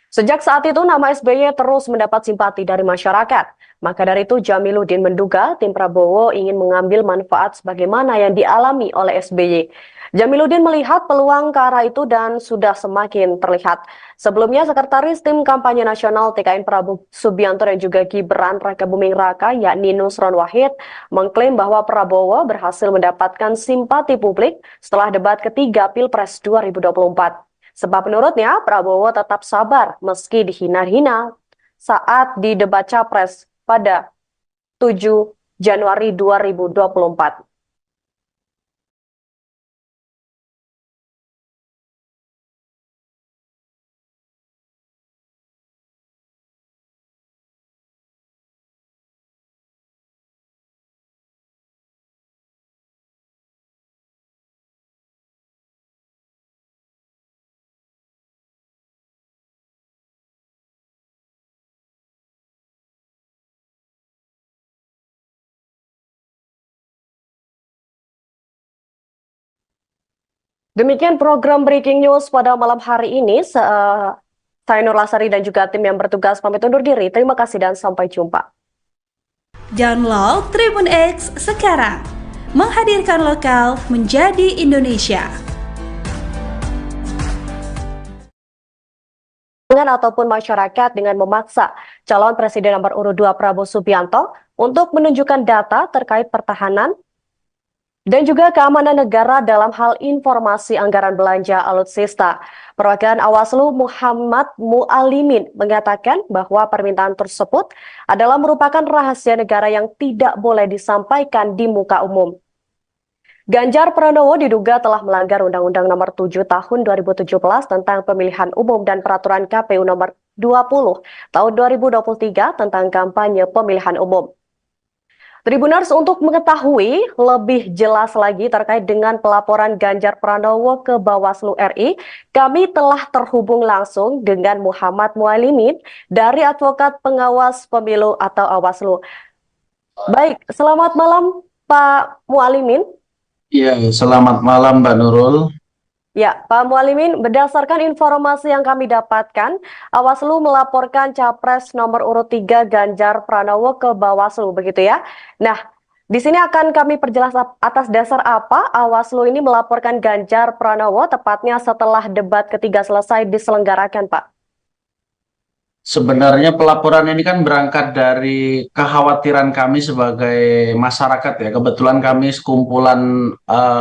Sejak saat itu, nama SBY terus mendapat simpati dari masyarakat. Maka dari itu, Jamiluddin menduga tim Prabowo ingin mengambil manfaat sebagaimana yang dialami oleh SBY. Jamiluddin melihat peluang ke arah itu dan sudah semakin terlihat. Sebelumnya, Sekretaris Tim Kampanye Nasional TKN Prabowo Subianto dan juga Gibran Rakabuming Raka, yakni Nusron Wahid, mengklaim bahwa Prabowo berhasil mendapatkan simpati publik setelah debat ketiga Pilpres 2024. Sebab menurutnya Prabowo tetap sabar meski dihina-hina saat di debat Capres pada 7 Januari 2024. Demikian program Breaking News pada malam hari ini. Saya Nur Lasari dan juga tim yang bertugas pamit undur diri. Terima kasih dan sampai jumpa. Download Tribun X sekarang, menghadirkan lokal menjadi Indonesia. Ataupun masyarakat dengan memaksa calon presiden nomor urut 2 Prabowo Subianto untuk menunjukkan data terkait pertahanan dan juga keamanan negara dalam hal informasi anggaran belanja alutsista. Perwakilan Awaslu Muhammad Mualimin mengatakan bahwa permintaan tersebut adalah merupakan rahasia negara yang tidak boleh disampaikan di muka umum. Ganjar Pranowo diduga telah melanggar Undang-Undang Nomor 7 Tahun 2017 tentang Pemilihan Umum dan Peraturan KPU Nomor 20 Tahun 2023 tentang kampanye pemilihan umum. Tribuners, untuk mengetahui lebih jelas lagi terkait dengan pelaporan Ganjar Pranowo ke Bawaslu RI, kami telah terhubung langsung dengan Muhammad Mualimin dari Advokat Pengawas Pemilu atau Awaslu. Baik, selamat malam Pak Mualimin. Iya, selamat malam Mbak Nurul. Ya, Pak Mualimin, berdasarkan informasi yang kami dapatkan, Awaslu melaporkan Capres nomor urut 3 Ganjar Pranowo ke Bawaslu, begitu ya? Nah, di sini akan kami perjelas atas dasar apa Awaslu ini melaporkan Ganjar Pranowo, tepatnya setelah debat ketiga selesai diselenggarakan, Pak. Sebenarnya pelaporan ini kan berangkat dari kekhawatiran kami sebagai masyarakat ya. Kebetulan kami sekumpulan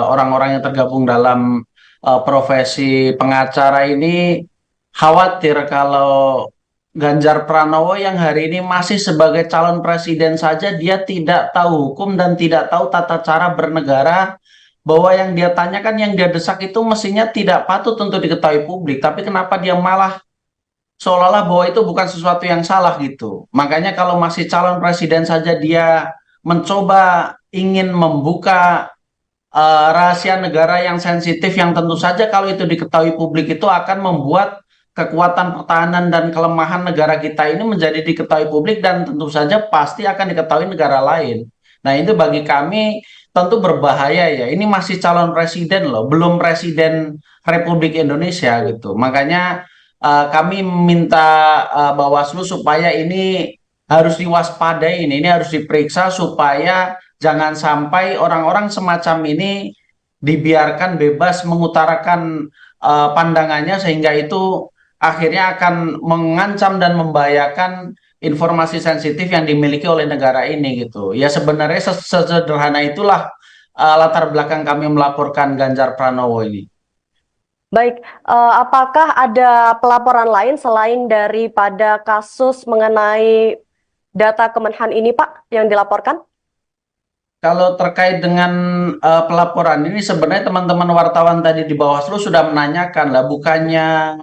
orang-orang yang tergabung dalam profesi pengacara ini khawatir kalau Ganjar Pranowo yang hari ini masih sebagai calon presiden saja dia tidak tahu hukum dan tidak tahu tata cara bernegara, bahwa yang dia tanyakan, yang dia desak itu mestinya tidak patut untuk diketahui publik, tapi kenapa dia malah seolah-olah bahwa itu bukan sesuatu yang salah gitu. Makanya kalau masih calon presiden saja dia mencoba ingin membuka rahasia negara yang sensitif, yang tentu saja kalau itu diketahui publik itu akan membuat kekuatan pertahanan dan kelemahan negara kita ini menjadi diketahui publik dan tentu saja pasti akan diketahui negara lain. Nah, itu bagi kami tentu berbahaya ya. Ini masih calon presiden loh, belum presiden Republik Indonesia gitu. Makanya kami minta Bawaslu supaya ini harus diwaspadai, ini harus diperiksa supaya jangan sampai orang-orang semacam ini dibiarkan bebas mengutarakan pandangannya, sehingga itu akhirnya akan mengancam dan membahayakan informasi sensitif yang dimiliki oleh negara ini gitu. Ya sebenarnya sesederhana itulah latar belakang kami melaporkan Ganjar Pranowo ini. Baik, apakah ada pelaporan lain selain daripada kasus mengenai data Kemenhan ini, Pak, yang dilaporkan? Kalau terkait dengan pelaporan ini, sebenarnya teman-teman wartawan tadi di Bawaslu sudah menanyakan lah, bukannya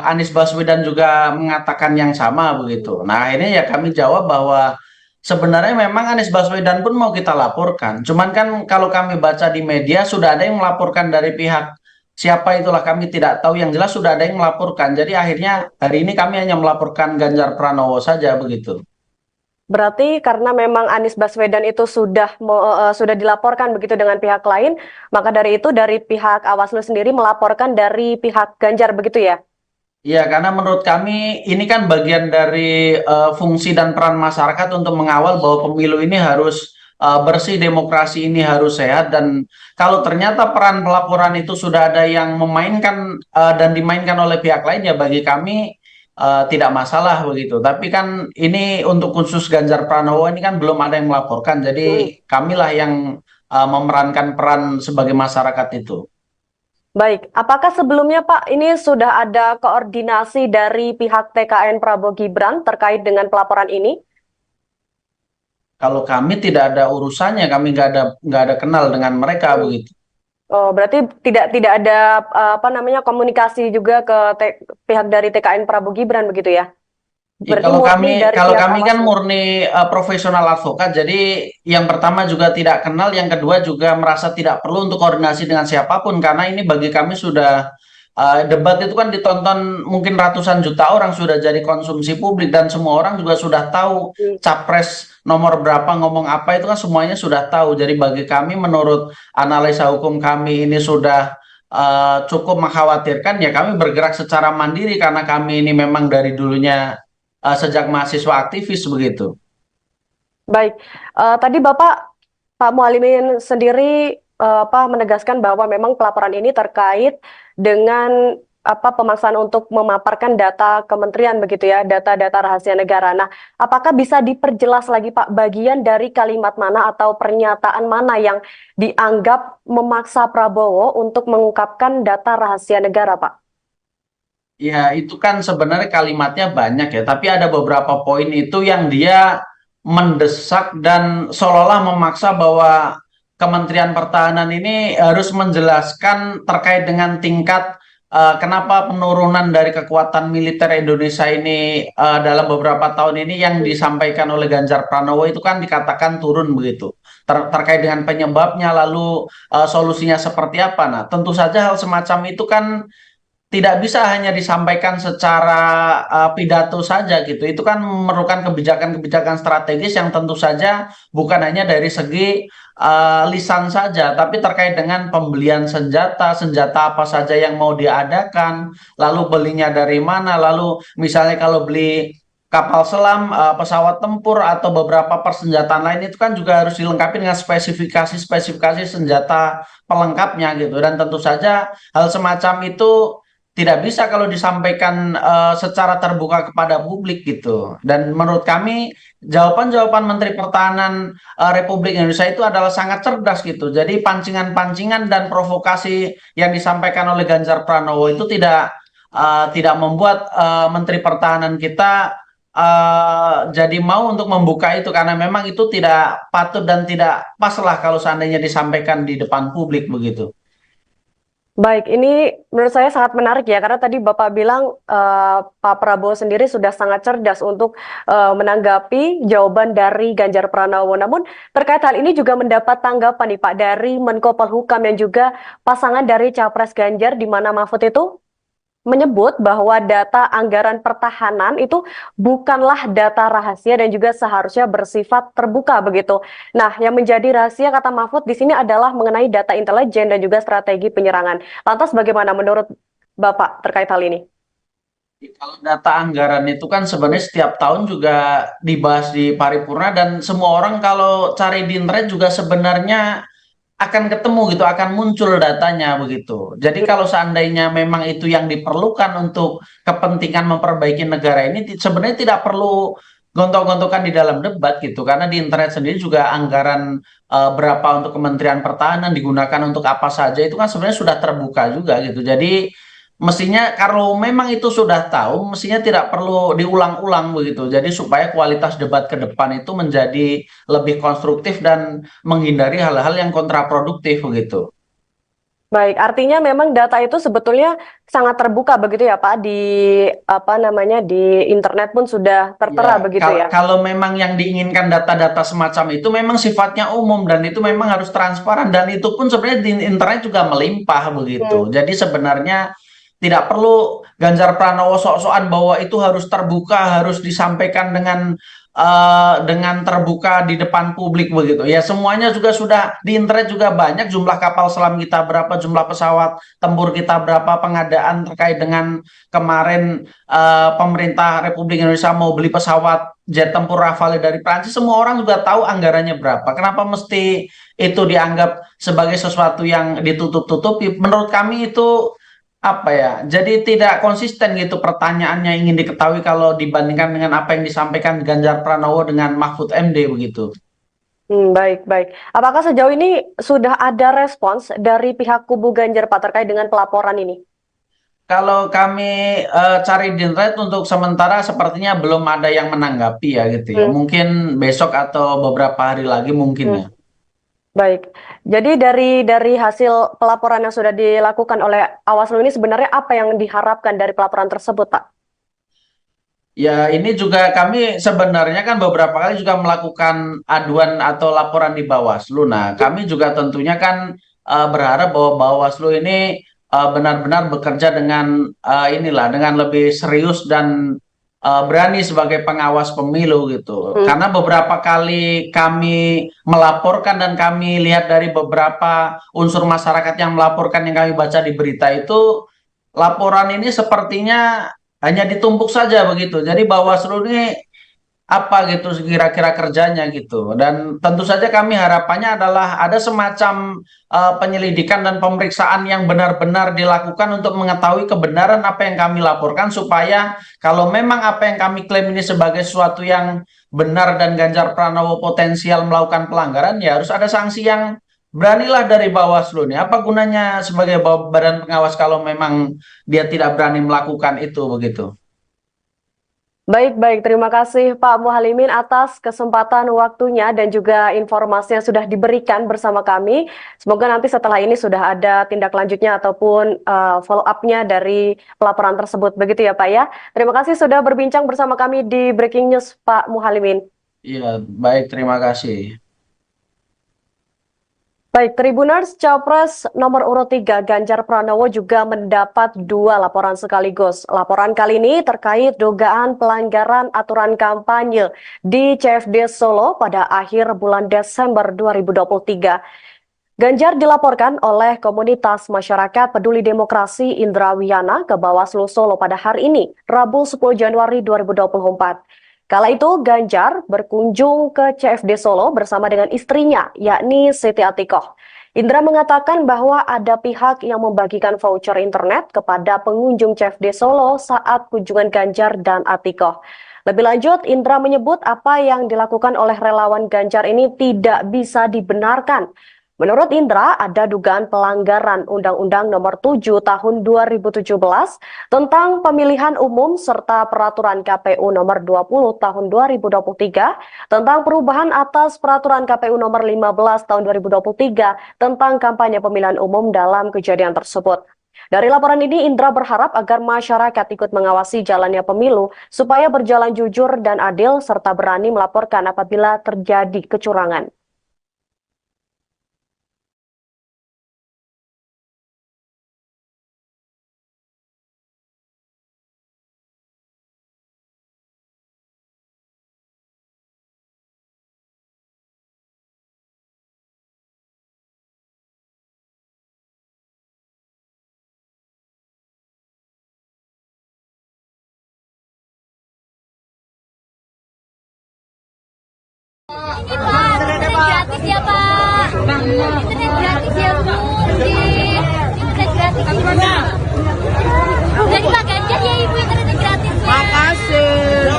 Anies Baswedan juga mengatakan yang sama begitu. Nah, akhirnya ya kami jawab bahwa sebenarnya memang Anies Baswedan pun mau kita laporkan. Cuman kan kalau kami baca di media sudah ada yang melaporkan dari pihak siapa itulah kami tidak tahu, yang jelas sudah ada yang melaporkan. Jadi akhirnya hari ini kami hanya melaporkan Ganjar Pranowo saja begitu. Berarti karena memang Anies Baswedan itu sudah dilaporkan begitu dengan pihak lain, maka dari itu dari pihak Awaslu sendiri melaporkan dari pihak Ganjar begitu ya? Iya, karena menurut kami ini kan bagian dari fungsi dan peran masyarakat untuk mengawal bahwa pemilu ini harus bersih, demokrasi ini harus sehat, dan kalau ternyata peran pelaporan itu sudah ada yang memainkan dan dimainkan oleh pihak lain, ya bagi kami tidak masalah begitu. Tapi kan ini untuk khusus Ganjar Pranowo ini kan belum ada yang melaporkan, jadi kamilah yang memerankan peran sebagai masyarakat itu. Baik, apakah sebelumnya Pak ini sudah ada koordinasi dari pihak TKN Prabowo Gibran terkait dengan pelaporan ini? Kalau kami tidak ada urusannya, kami nggak ada kenal dengan mereka begitu. Oh, berarti tidak ada komunikasi juga ke pihak dari TKN Prabowo Gibran begitu ya? Ya, kalau kami kan murni profesional advokat, jadi yang pertama juga tidak kenal, yang kedua juga merasa tidak perlu untuk koordinasi dengan siapapun, karena ini bagi kami sudah debat itu kan ditonton mungkin ratusan juta orang, sudah jadi konsumsi publik dan semua orang juga sudah tahu capres nomor berapa ngomong apa, itu kan semuanya sudah tahu. Jadi bagi kami menurut analisa hukum kami ini sudah cukup mengkhawatirkan, ya kami bergerak secara mandiri karena kami ini memang dari dulunya sejak mahasiswa aktivis begitu. Baik, tadi Pak Mualimin sendiri menegaskan bahwa memang pelaporan ini terkait dengan pemaksaan untuk memaparkan data kementerian begitu ya, data-data rahasia negara. Nah, apakah bisa diperjelas lagi Pak, bagian dari kalimat mana atau pernyataan mana yang dianggap memaksa Prabowo untuk mengungkapkan data rahasia negara, Pak? Ya, itu kan sebenarnya kalimatnya banyak ya, tapi ada beberapa poin itu yang dia mendesak dan seolah-olah memaksa bahwa Kementerian Pertahanan ini harus menjelaskan terkait dengan tingkat kenapa penurunan dari kekuatan militer Indonesia ini dalam beberapa tahun ini yang disampaikan oleh Ganjar Pranowo itu kan dikatakan turun begitu. Terkait dengan penyebabnya lalu solusinya seperti apa. Nah, tentu saja hal semacam itu kan tidak bisa hanya disampaikan secara pidato saja gitu. Itu kan memerlukan kebijakan-kebijakan strategis yang tentu saja bukan hanya dari segi lisan saja, tapi terkait dengan pembelian senjata, senjata apa saja yang mau diadakan, lalu belinya dari mana, lalu misalnya kalau beli kapal selam, pesawat tempur atau beberapa persenjataan lain itu kan juga harus dilengkapi dengan spesifikasi-spesifikasi senjata pelengkapnya gitu. Dan tentu saja hal semacam itu tidak bisa kalau disampaikan secara terbuka kepada publik gitu. Dan menurut kami jawaban-jawaban Menteri Pertahanan Republik Indonesia itu adalah sangat cerdas gitu. Jadi pancingan-pancingan dan provokasi yang disampaikan oleh Ganjar Pranowo itu tidak membuat Menteri Pertahanan kita jadi mau untuk membuka itu karena memang itu tidak patut dan tidak pas lah kalau seandainya disampaikan di depan publik begitu. Baik, ini menurut saya sangat menarik ya, karena tadi Bapak bilang Pak Prabowo sendiri sudah sangat cerdas untuk menanggapi jawaban dari Ganjar Pranowo. Namun terkait hal ini juga mendapat tanggapan nih Pak dari Menko Polhukam yang juga pasangan dari Capres Ganjar, di mana Mahfud itu menyebut bahwa data anggaran pertahanan itu bukanlah data rahasia dan juga seharusnya bersifat terbuka begitu. Nah, yang menjadi rahasia kata Mahfud di sini adalah mengenai data intelijen dan juga strategi penyerangan. Lantas bagaimana menurut Bapak terkait hal ini? Kalau data anggaran itu kan sebenarnya setiap tahun juga dibahas di paripurna dan semua orang kalau cari di internet juga sebenarnya akan ketemu gitu, akan muncul datanya begitu. Jadi kalau seandainya memang itu yang diperlukan untuk kepentingan memperbaiki negara ini, sebenarnya tidak perlu gontok-gontokan di dalam debat gitu, karena di internet sendiri juga anggaran berapa untuk Kementerian Pertahanan digunakan untuk apa saja itu kan sebenarnya sudah terbuka juga gitu. Jadi mestinya kalau memang itu sudah tahu, mestinya tidak perlu diulang-ulang begitu. Jadi supaya kualitas debat ke depan itu menjadi lebih konstruktif dan menghindari hal-hal yang kontraproduktif begitu. Baik, artinya memang data itu sebetulnya sangat terbuka begitu ya Pak, di di internet pun sudah tertera begitu ya. Kalau memang yang diinginkan data-data semacam itu memang sifatnya umum dan itu memang harus transparan dan itu pun sebenarnya di internet juga melimpah begitu. Jadi sebenarnya tidak perlu Ganjar Pranowo sok-sokan bahwa itu harus terbuka, harus disampaikan dengan terbuka di depan publik begitu. Ya semuanya juga sudah di internet juga banyak, jumlah kapal selam kita berapa, jumlah pesawat tempur kita berapa, pengadaan terkait dengan kemarin pemerintah Republik Indonesia mau beli pesawat jet tempur Rafale dari Prancis, semua orang juga tahu anggarannya berapa. Kenapa mesti itu dianggap sebagai sesuatu yang ditutup-tutupi? Menurut kami itu jadi tidak konsisten gitu pertanyaannya ingin diketahui kalau dibandingkan dengan apa yang disampaikan Ganjar Pranowo dengan Mahfud MD begitu. Baik, baik. Apakah sejauh ini sudah ada respons dari pihak kubu Ganjar Pak terkait dengan pelaporan ini? Kalau kami cari di internet untuk sementara sepertinya belum ada yang menanggapi ya gitu ya. Mungkin besok atau beberapa hari lagi mungkin ya. Baik, jadi dari hasil pelaporan yang sudah dilakukan oleh Awaslu ini sebenarnya apa yang diharapkan dari pelaporan tersebut, Pak? Ya, ini juga kami sebenarnya kan beberapa kali juga melakukan aduan atau laporan di Bawaslu. Nah, kami juga tentunya kan berharap bahwa Bawaslu ini benar-benar bekerja dengan dengan lebih serius dan berani sebagai pengawas pemilu gitu. Karena beberapa kali kami melaporkan dan kami lihat dari beberapa unsur masyarakat yang melaporkan yang kami baca di berita itu, laporan ini sepertinya hanya ditumpuk saja begitu. Jadi Bawaslu ini apa gitu kira-kira kerjanya gitu. Dan tentu saja kami harapannya adalah ada semacam penyelidikan dan pemeriksaan yang benar-benar dilakukan untuk mengetahui kebenaran apa yang kami laporkan, supaya kalau memang apa yang kami klaim ini sebagai sesuatu yang benar dan Ganjar Pranowo potensial melakukan pelanggaran, ya harus ada sanksi yang beranilah dari Bawaslu nih. Apa gunanya sebagai badan pengawas kalau memang dia tidak berani melakukan itu begitu. Baik, terima kasih Pak Muhalimin atas kesempatan waktunya dan juga informasi yang sudah diberikan bersama kami. Semoga nanti setelah ini sudah ada tindak lanjutnya ataupun follow up-nya dari pelaporan tersebut. Begitu ya Pak ya. Terima kasih sudah berbincang bersama kami di Breaking News Pak Muhalimin. Iya, baik, terima kasih. Baik, Tribuners, Capres nomor urut 3 Ganjar Pranowo juga mendapat 2 laporan sekaligus. Laporan kali ini terkait dugaan pelanggaran aturan kampanye di CFD Solo pada akhir bulan Desember 2023. Ganjar dilaporkan oleh komunitas masyarakat peduli demokrasi Indra Wiyana ke Bawaslu Solo pada hari ini, Rabu 10 Januari 2024. Kala itu Ganjar berkunjung ke CFD Solo bersama dengan istrinya, yakni Siti Atikoh. Indra mengatakan bahwa ada pihak yang membagikan voucher internet kepada pengunjung CFD Solo saat kunjungan Ganjar dan Atikoh. Lebih lanjut, Indra menyebut apa yang dilakukan oleh relawan Ganjar ini tidak bisa dibenarkan. Menurut Indra, ada dugaan pelanggaran Undang-Undang Nomor 7 Tahun 2017 tentang pemilihan umum serta Peraturan KPU Nomor 20 Tahun 2023 tentang perubahan atas Peraturan KPU Nomor 15 Tahun 2023 tentang kampanye pemilihan umum dalam kejadian tersebut. Dari laporan ini, Indra berharap agar masyarakat ikut mengawasi jalannya pemilu supaya berjalan jujur dan adil serta berani melaporkan apabila terjadi kecurangan. Ini Pak, internet gratis ya Pak. Internet gratis ya Bu. Internet gratis. Dari Pak Ganjar ya Ibu internet gratis. Makasih.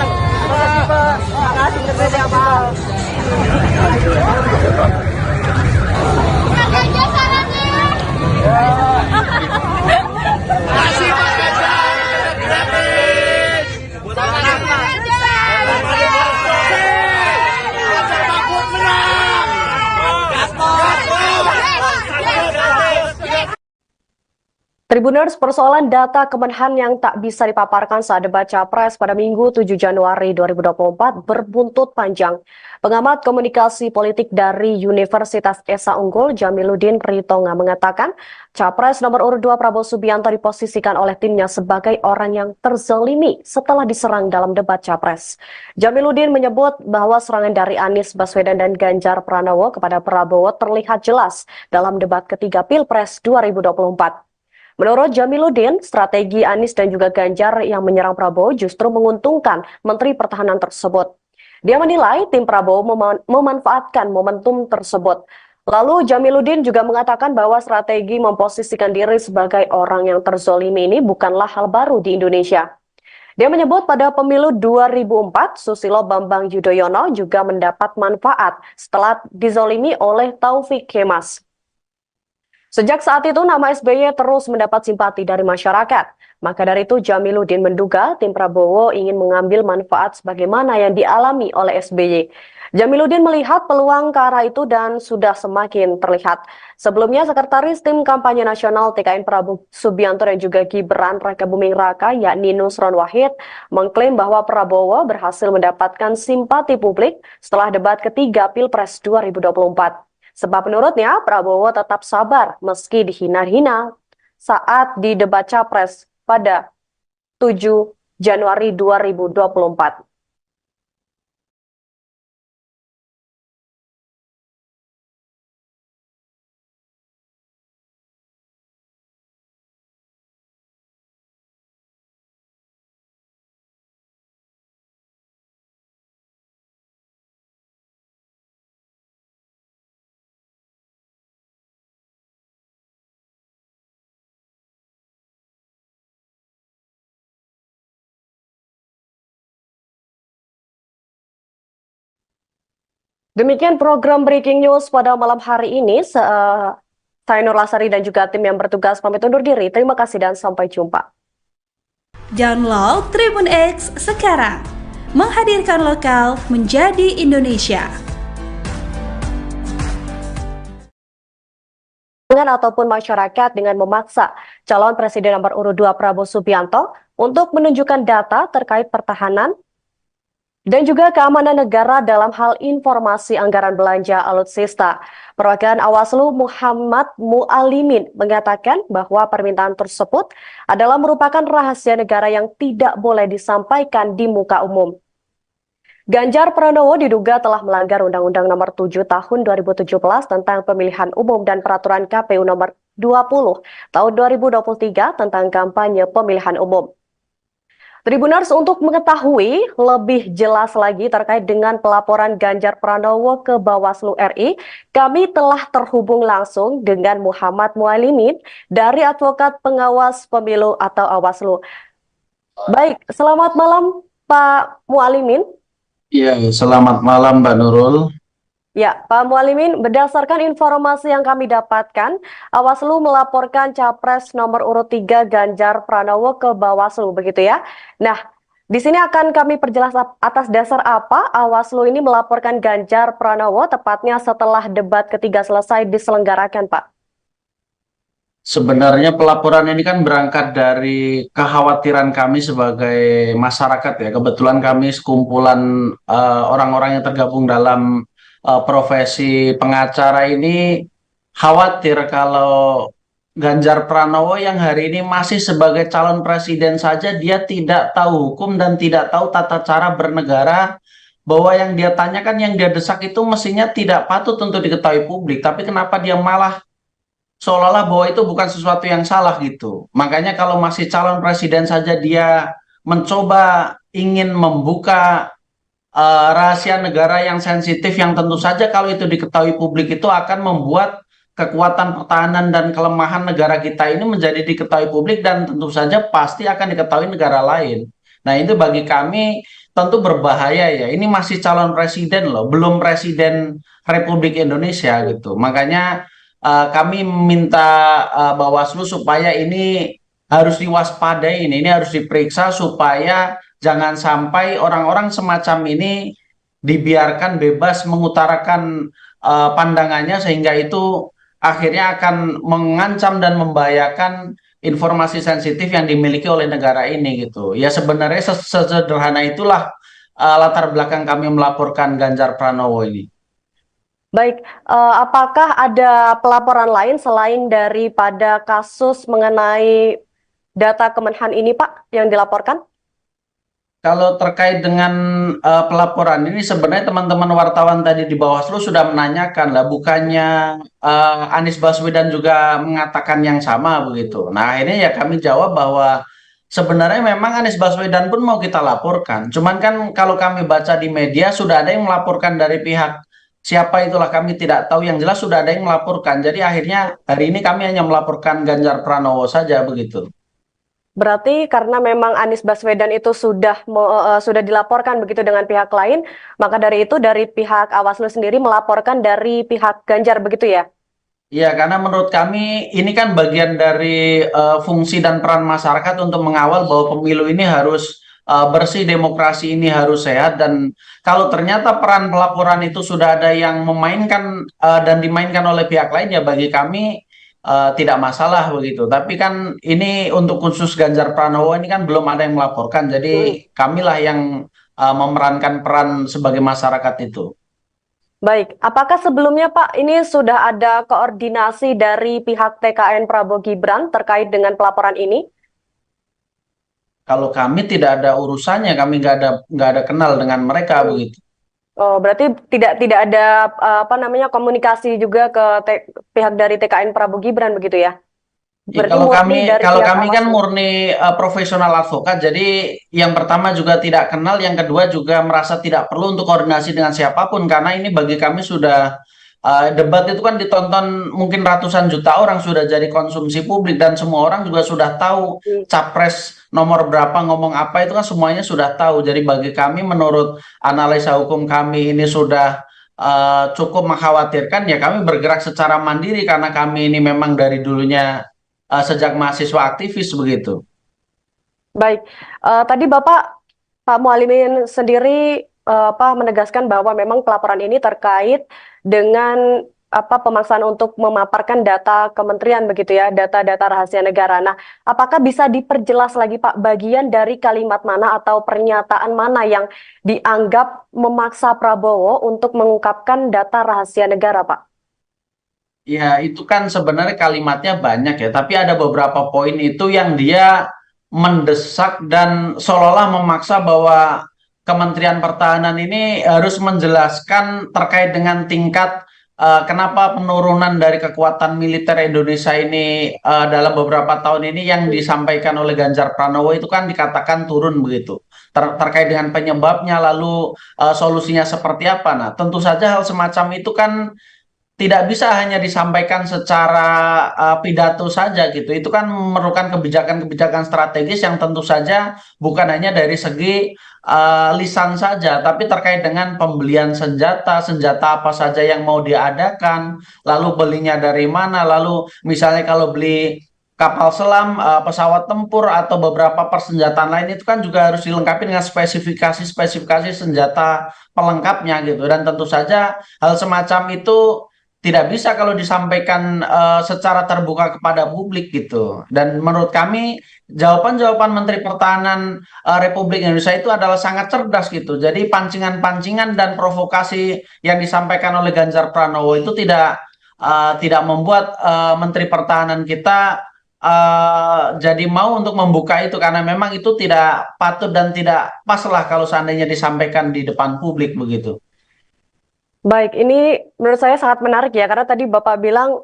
Makasih internet ya Pak. Pak Ganjar sarannya. Makasih Pak Ganjar, internet gratis. Buat anak-anak. Tribuners, persoalan data Kemenhan yang tak bisa dipaparkan saat debat Capres pada Minggu 7 Januari 2024 berbuntut panjang. Pengamat komunikasi politik dari Universitas Esa Unggul, Jamiluddin Ritonga mengatakan, Capres nomor urut 2 Prabowo Subianto diposisikan oleh timnya sebagai orang yang terzalimi setelah diserang dalam debat Capres. Jamiluddin menyebut bahwa serangan dari Anies Baswedan dan Ganjar Pranowo kepada Prabowo terlihat jelas dalam debat ketiga Pilpres 2024. Menurut Jamiluddin, strategi Anies dan juga Ganjar yang menyerang Prabowo justru menguntungkan Menteri Pertahanan tersebut. Dia menilai tim Prabowo memanfaatkan momentum tersebut. Lalu Jamiluddin juga mengatakan bahwa strategi memposisikan diri sebagai orang yang terzolimi ini bukanlah hal baru di Indonesia. Dia menyebut pada pemilu 2004, Susilo Bambang Yudhoyono juga mendapat manfaat setelah dizolimi oleh Taufik Kemas. Sejak saat itu, nama SBY terus mendapat simpati dari masyarakat. Maka dari itu, Jamiluddin menduga tim Prabowo ingin mengambil manfaat sebagaimana yang dialami oleh SBY. Jamiluddin melihat peluang ke arah itu dan sudah semakin terlihat. Sebelumnya, Sekretaris Tim Kampanye Nasional TKN Prabowo Subianto dan juga Gibran Rakabuming Raka, yakni Nusron Wahid, mengklaim bahwa Prabowo berhasil mendapatkan simpati publik setelah debat ketiga Pilpres 2024. Sebab menurutnya Prabowo tetap sabar meski dihina-hina saat di debat Capres pada 7 Januari 2024. Demikian program Breaking News pada malam hari ini. Saya Nur Lasari dan juga tim yang bertugas pamit undur diri. Terima kasih dan sampai jumpa. Download Tribun X sekarang. Menghadirkan lokal menjadi Indonesia. Ataupun masyarakat dengan memaksa calon presiden nomor urut 2 Prabowo Subianto untuk menunjukkan data terkait pertahanan dan juga keamanan negara dalam hal informasi anggaran belanja alutsista. Perwakilan Awaslu Muhammad Mualimin mengatakan bahwa permintaan tersebut adalah merupakan rahasia negara yang tidak boleh disampaikan di muka umum. Ganjar Pranowo diduga telah melanggar Undang-Undang Nomor 7 Tahun 2017 tentang Pemilihan Umum dan Peraturan KPU Nomor 20 Tahun 2023 tentang kampanye pemilihan umum. Tribuners, untuk mengetahui lebih jelas lagi terkait dengan pelaporan Ganjar Pranowo ke Bawaslu RI, kami telah terhubung langsung dengan Muhammad Mualimin dari Advokat Pengawas Pemilu atau Awaslu. Baik, selamat malam Pak Mualimin. Iya, selamat malam Mbak Nurul. Ya, Pak Mualimin, berdasarkan informasi yang kami dapatkan, Awaslu melaporkan Capres nomor urut 3 Ganjar Pranowo ke Bawaslu, begitu ya? Nah, di sini akan kami perjelas atas dasar apa Awaslu ini melaporkan Ganjar Pranowo, tepatnya setelah debat ketiga selesai diselenggarakan, Pak. Sebenarnya pelaporan ini kan berangkat dari kekhawatiran kami sebagai masyarakat ya. Kebetulan kami sekumpulan orang-orang yang tergabung dalam profesi pengacara ini khawatir kalau Ganjar Pranowo yang hari ini masih sebagai calon presiden saja dia tidak tahu hukum dan tidak tahu tata cara bernegara, bahwa yang dia tanyakan, yang dia desak itu mestinya tidak patut untuk diketahui publik, tapi kenapa dia malah seolah-olah bahwa itu bukan sesuatu yang salah gitu. Makanya kalau masih calon presiden saja dia mencoba ingin membuka rahasia negara yang sensitif, yang tentu saja kalau itu diketahui publik itu akan membuat kekuatan pertahanan dan kelemahan negara kita ini menjadi diketahui publik dan tentu saja pasti akan diketahui negara lain. Nah, itu bagi kami tentu berbahaya ya. Ini masih calon presiden loh, belum presiden Republik Indonesia gitu. Makanya kami minta Bawaslu supaya ini harus diwaspadai, ini harus diperiksa supaya jangan sampai orang-orang semacam ini dibiarkan bebas mengutarakan pandangannya, sehingga itu akhirnya akan mengancam dan membahayakan informasi sensitif yang dimiliki oleh negara ini gitu. Ya sebenarnya sesederhana itulah latar belakang kami melaporkan Ganjar Pranowo ini. Baik, apakah ada pelaporan lain selain daripada kasus mengenai data Kemenhan ini, Pak, yang dilaporkan? Kalau terkait dengan pelaporan ini, sebenarnya teman-teman wartawan tadi di Bawaslu sudah menanyakan lah, bukannya Anies Baswedan juga mengatakan yang sama begitu. Nah, ini ya kami jawab bahwa sebenarnya memang Anies Baswedan pun mau kita laporkan. Cuman kan kalau kami baca di media sudah ada yang melaporkan dari pihak siapa itulah kami tidak tahu, yang jelas sudah ada yang melaporkan. Jadi akhirnya hari ini kami hanya melaporkan Ganjar Pranowo saja begitu. Berarti karena memang Anies Baswedan itu sudah dilaporkan begitu dengan pihak lain, maka dari itu dari pihak Awaslu sendiri melaporkan dari pihak Ganjar begitu ya? Iya, karena menurut kami ini kan bagian dari fungsi dan peran masyarakat untuk mengawal bahwa pemilu ini harus bersih, demokrasi ini harus sehat, dan kalau ternyata peran pelaporan itu sudah ada yang memainkan dan dimainkan oleh pihak lain, ya bagi kami tidak masalah begitu. Tapi kan ini untuk khusus Ganjar Pranowo ini kan belum ada yang melaporkan, jadi kamilah yang memerankan peran sebagai masyarakat itu. Baik, apakah sebelumnya Pak ini sudah ada koordinasi dari pihak TKN Prabowo Gibran terkait dengan pelaporan ini? Kalau kami tidak ada urusannya, kami nggak ada kenal dengan mereka begitu. Oh, berarti tidak ada apa namanya komunikasi juga ke pihak dari TKN Prabowo Gibran begitu ya? Ya, Berarti murni dari kalau pihak kami kan Awaslu. murni profesional advokat, jadi yang pertama juga tidak kenal, yang kedua juga merasa tidak perlu untuk koordinasi dengan siapapun karena ini bagi kami sudah debat itu kan ditonton mungkin ratusan juta orang, sudah jadi konsumsi publik dan semua orang juga sudah tahu Hmm. capres nomor berapa ngomong apa itu kan semuanya sudah tahu. Jadi bagi kami menurut analisa hukum kami ini sudah cukup mengkhawatirkan ya kami bergerak secara mandiri karena kami ini memang dari dulunya sejak mahasiswa aktivis begitu. Baik, tadi Pak Mualimin sendiri apa menegaskan bahwa memang pelaporan ini terkait dengan apa pemaksaan untuk memaparkan data kementerian begitu ya, data-data rahasia negara. Nah, apakah bisa diperjelas lagi Pak bagian dari kalimat mana atau pernyataan mana yang dianggap memaksa Prabowo untuk mengungkapkan data rahasia negara, Pak? Ya, itu kan sebenarnya kalimatnya banyak ya, tapi ada beberapa poin itu yang dia mendesak dan seolah-olah memaksa bahwa Kementerian Pertahanan ini harus menjelaskan terkait dengan tingkat kenapa penurunan dari kekuatan militer Indonesia ini dalam beberapa tahun ini yang disampaikan oleh Ganjar Pranowo itu kan dikatakan turun begitu. Terkait dengan penyebabnya lalu solusinya seperti apa. Nah, tentu saja hal semacam itu kan tidak bisa hanya disampaikan secara pidato saja gitu. Itu kan memerlukan kebijakan-kebijakan strategis yang tentu saja bukan hanya dari segi lisan saja, tapi terkait dengan pembelian senjata, senjata apa saja yang mau diadakan, lalu belinya dari mana, lalu misalnya kalau beli kapal selam, pesawat tempur atau beberapa persenjataan lain itu kan juga harus dilengkapi dengan spesifikasi-spesifikasi senjata pelengkapnya gitu. Dan tentu saja hal semacam itu tidak bisa kalau disampaikan secara terbuka kepada publik gitu. Dan menurut kami jawaban-jawaban Menteri Pertahanan Republik Indonesia itu adalah sangat cerdas gitu. Jadi pancingan-pancingan dan provokasi yang disampaikan oleh Ganjar Pranowo itu tidak membuat Menteri Pertahanan kita jadi mau untuk membuka itu karena memang itu tidak patut dan tidak pas lah kalau seandainya disampaikan di depan publik begitu. Baik, ini menurut saya sangat menarik ya, karena tadi Bapak bilang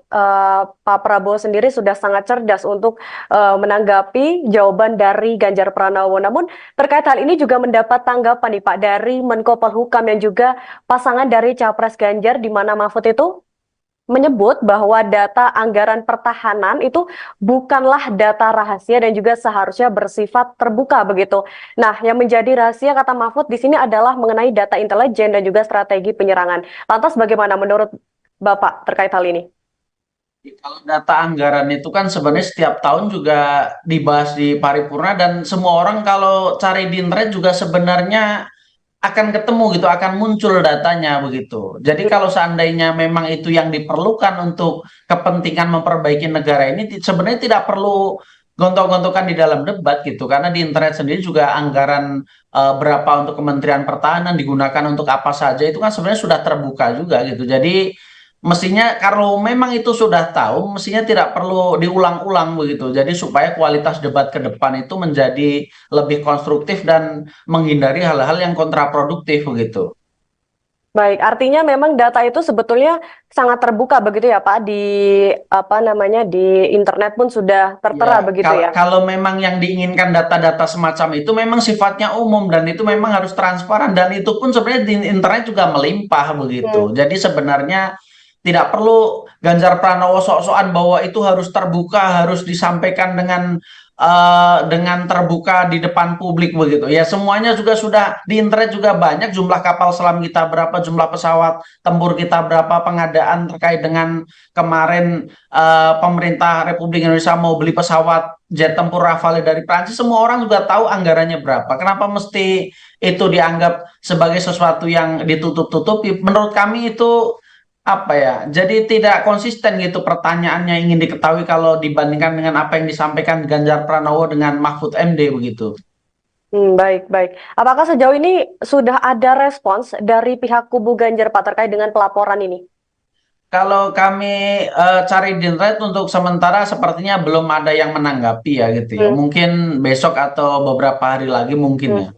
Pak Prabowo sendiri sudah sangat cerdas untuk menanggapi jawaban dari Ganjar Pranowo. Namun terkait hal ini juga mendapat tanggapan nih Pak dari Menko Polhukam yang juga pasangan dari Capres Ganjar di mana Mahfud itu menyebut bahwa data anggaran pertahanan itu bukanlah data rahasia dan juga seharusnya bersifat terbuka begitu. Nah, yang menjadi rahasia kata Mahfud di sini adalah mengenai data intelijen dan juga strategi penyerangan. Lantas bagaimana menurut Bapak terkait hal ini? Kalau data anggaran itu kan sebenarnya setiap tahun juga dibahas di paripurna dan semua orang kalau cari di internet juga sebenarnya akan ketemu gitu, akan muncul datanya begitu. Jadi kalau seandainya memang itu yang diperlukan untuk kepentingan memperbaiki negara ini, sebenarnya tidak perlu gontok-gontokan di dalam debat gitu, karena di internet sendiri juga anggaran berapa untuk Kementerian Pertahanan digunakan untuk apa saja itu kan sebenarnya sudah terbuka juga gitu. Jadi mestinya kalau memang itu sudah tahu, mestinya tidak perlu diulang-ulang begitu. Jadi supaya kualitas debat ke depan itu menjadi lebih konstruktif dan menghindari hal-hal yang kontraproduktif begitu. Baik, artinya memang data itu sebetulnya sangat terbuka begitu ya Pak, di apa namanya di internet pun sudah tertera Ya, begitu ya. kalau memang yang diinginkan data-data semacam itu memang sifatnya umum dan itu memang harus transparan dan itu pun sebenarnya di internet juga melimpah begitu. Hmm. Jadi sebenarnya tidak perlu Ganjar Pranowo sok-sokan bahwa itu harus terbuka, harus disampaikan dengan terbuka di depan publik begitu. Ya semuanya juga sudah di internet juga banyak jumlah kapal selam kita berapa, jumlah pesawat tempur kita berapa, pengadaan terkait dengan kemarin pemerintah Republik Indonesia mau beli pesawat jet tempur Rafale dari Prancis, semua orang juga tahu anggarannya berapa. Kenapa mesti itu dianggap sebagai sesuatu yang ditutup-tutupi? Menurut kami itu apa ya, jadi tidak konsisten gitu pertanyaannya ingin diketahui kalau dibandingkan dengan apa yang disampaikan Ganjar Pranowo dengan Mahfud MD begitu. Baik, baik. Apakah sejauh ini sudah ada respons dari pihak kubu Ganjar Pak terkait dengan pelaporan ini? Kalau kami cari di internet untuk sementara sepertinya belum ada yang menanggapi ya gitu ya. Hmm, Mungkin besok atau beberapa hari lagi mungkin hmm. ya.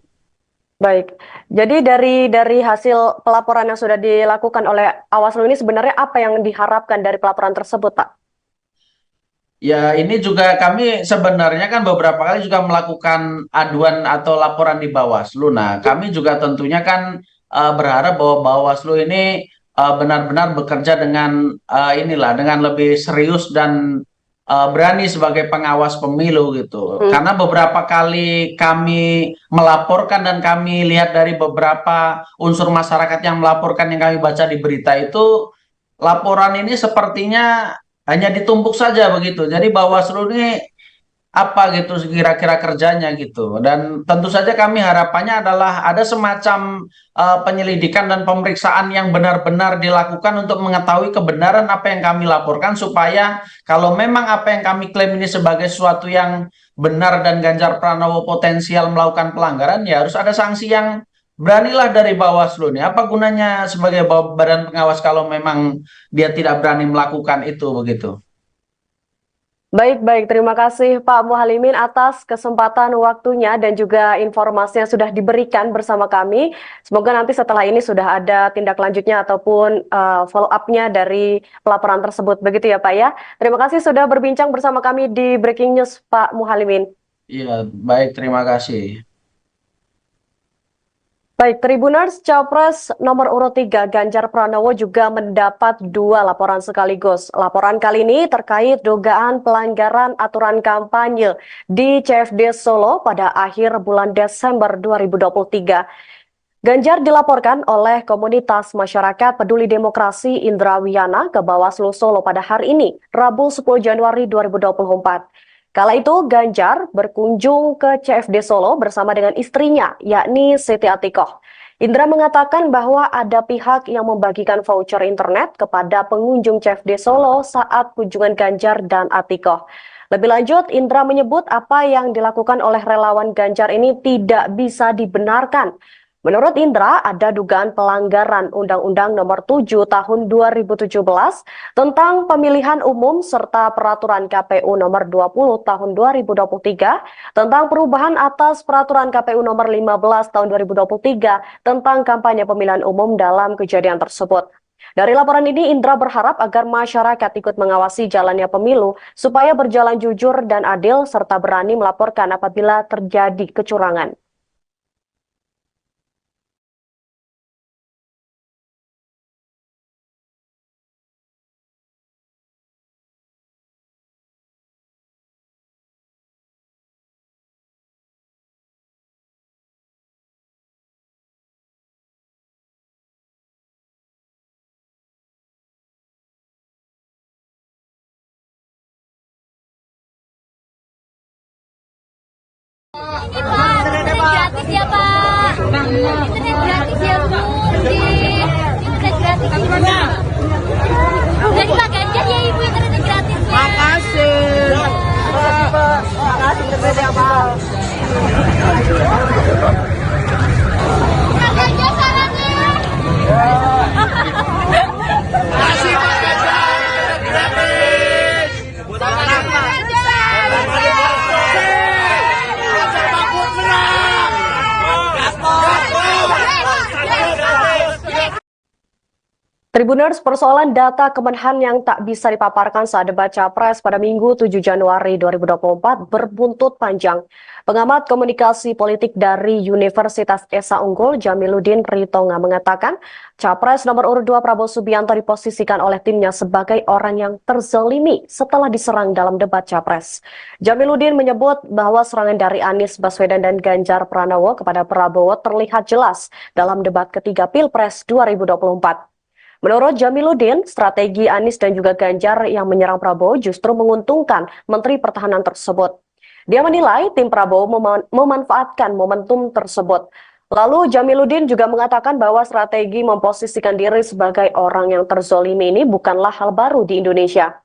Baik, jadi dari hasil pelaporan yang sudah dilakukan oleh Awaslu ini sebenarnya apa yang diharapkan dari pelaporan tersebut, Pak? Ya, ini juga kami sebenarnya kan beberapa kali juga melakukan aduan atau laporan di Bawaslu. Nah, kami juga tentunya kan berharap bahwa Bawaslu ini benar-benar bekerja dengan dengan lebih serius dan berani sebagai pengawas pemilu gitu. Hmm, Karena beberapa kali kami melaporkan dan kami lihat dari beberapa unsur masyarakat yang melaporkan yang kami baca di berita itu, laporan ini sepertinya hanya ditumpuk saja begitu. Jadi Bawaslu ini apa gitu kira-kira kerjanya gitu. Dan tentu saja kami harapannya adalah ada semacam penyelidikan dan pemeriksaan yang benar-benar dilakukan untuk mengetahui kebenaran apa yang kami laporkan supaya kalau memang apa yang kami klaim ini sebagai sesuatu yang benar dan Ganjar Pranowo potensial melakukan pelanggaran, ya harus ada sanksi yang beranilah dari Bawaslu nih. Apa gunanya sebagai badan pengawas kalau memang dia tidak berani melakukan itu begitu. baik. Terima kasih Pak Muhalimin atas kesempatan waktunya dan juga informasi yang sudah diberikan bersama kami. Semoga nanti setelah ini sudah ada tindak lanjutnya ataupun follow up-nya dari pelaporan tersebut. Begitu ya Pak ya. Terima kasih sudah berbincang bersama kami di Breaking News Pak Muhalimin. Iya, baik, terima kasih. Baik, Tribuners, Capres nomor urut 3 Ganjar Pranowo juga mendapat 2 laporan sekaligus. Laporan kali ini terkait dugaan pelanggaran aturan kampanye di CFD Solo pada akhir bulan Desember 2023. Ganjar dilaporkan oleh komunitas masyarakat peduli demokrasi Indra Wiyana ke Bawaslu Solo pada hari ini, Rabu 10 Januari 2024. Kala itu Ganjar berkunjung ke CFD Solo bersama dengan istrinya, yakni Siti Atikoh. Indra mengatakan bahwa ada pihak yang membagikan voucher internet kepada pengunjung CFD Solo saat kunjungan Ganjar dan Atikoh. Lebih lanjut, Indra menyebut apa yang dilakukan oleh relawan Ganjar ini tidak bisa dibenarkan. Menurut Indra, ada dugaan pelanggaran Undang-Undang Nomor 7 Tahun 2017 tentang pemilihan umum serta Peraturan KPU Nomor 20 Tahun 2023 tentang perubahan atas Peraturan KPU Nomor 15 Tahun 2023 tentang kampanye pemilihan umum dalam kejadian tersebut. Dari laporan ini, Indra berharap agar masyarakat ikut mengawasi jalannya pemilu supaya berjalan jujur dan adil serta berani melaporkan apabila terjadi kecurangan. Ini Pak, internet gratis ya Pak. Internet gratis ya Bu. Internet gratis. Dari Pak Ganjar ya Ibu internet gratis. Makasih. Makasih internet ya Pak. Pak Ganjar sarannya. Kasih Pak Ganjar gratis. Buat anak Pak. Tribuners, persoalan data Kemenhan yang tak bisa dipaparkan saat debat Capres pada Minggu 7 Januari 2024 berbuntut panjang. Pengamat komunikasi politik dari Universitas Esa Unggul, Jamiluddin Ritonga mengatakan, Capres nomor urut 2 Prabowo Subianto diposisikan oleh timnya sebagai orang yang terzalimi setelah diserang dalam debat Capres. Jamiluddin menyebut bahwa serangan dari Anies Baswedan dan Ganjar Pranowo kepada Prabowo terlihat jelas dalam debat ketiga Pilpres 2024. Menurut Jamiluddin, strategi Anies dan juga Ganjar yang menyerang Prabowo justru menguntungkan Menteri Pertahanan tersebut. Dia menilai tim Prabowo memanfaatkan momentum tersebut. Lalu Jamiluddin juga mengatakan bahwa strategi memposisikan diri sebagai orang yang terzolimi ini bukanlah hal baru di Indonesia.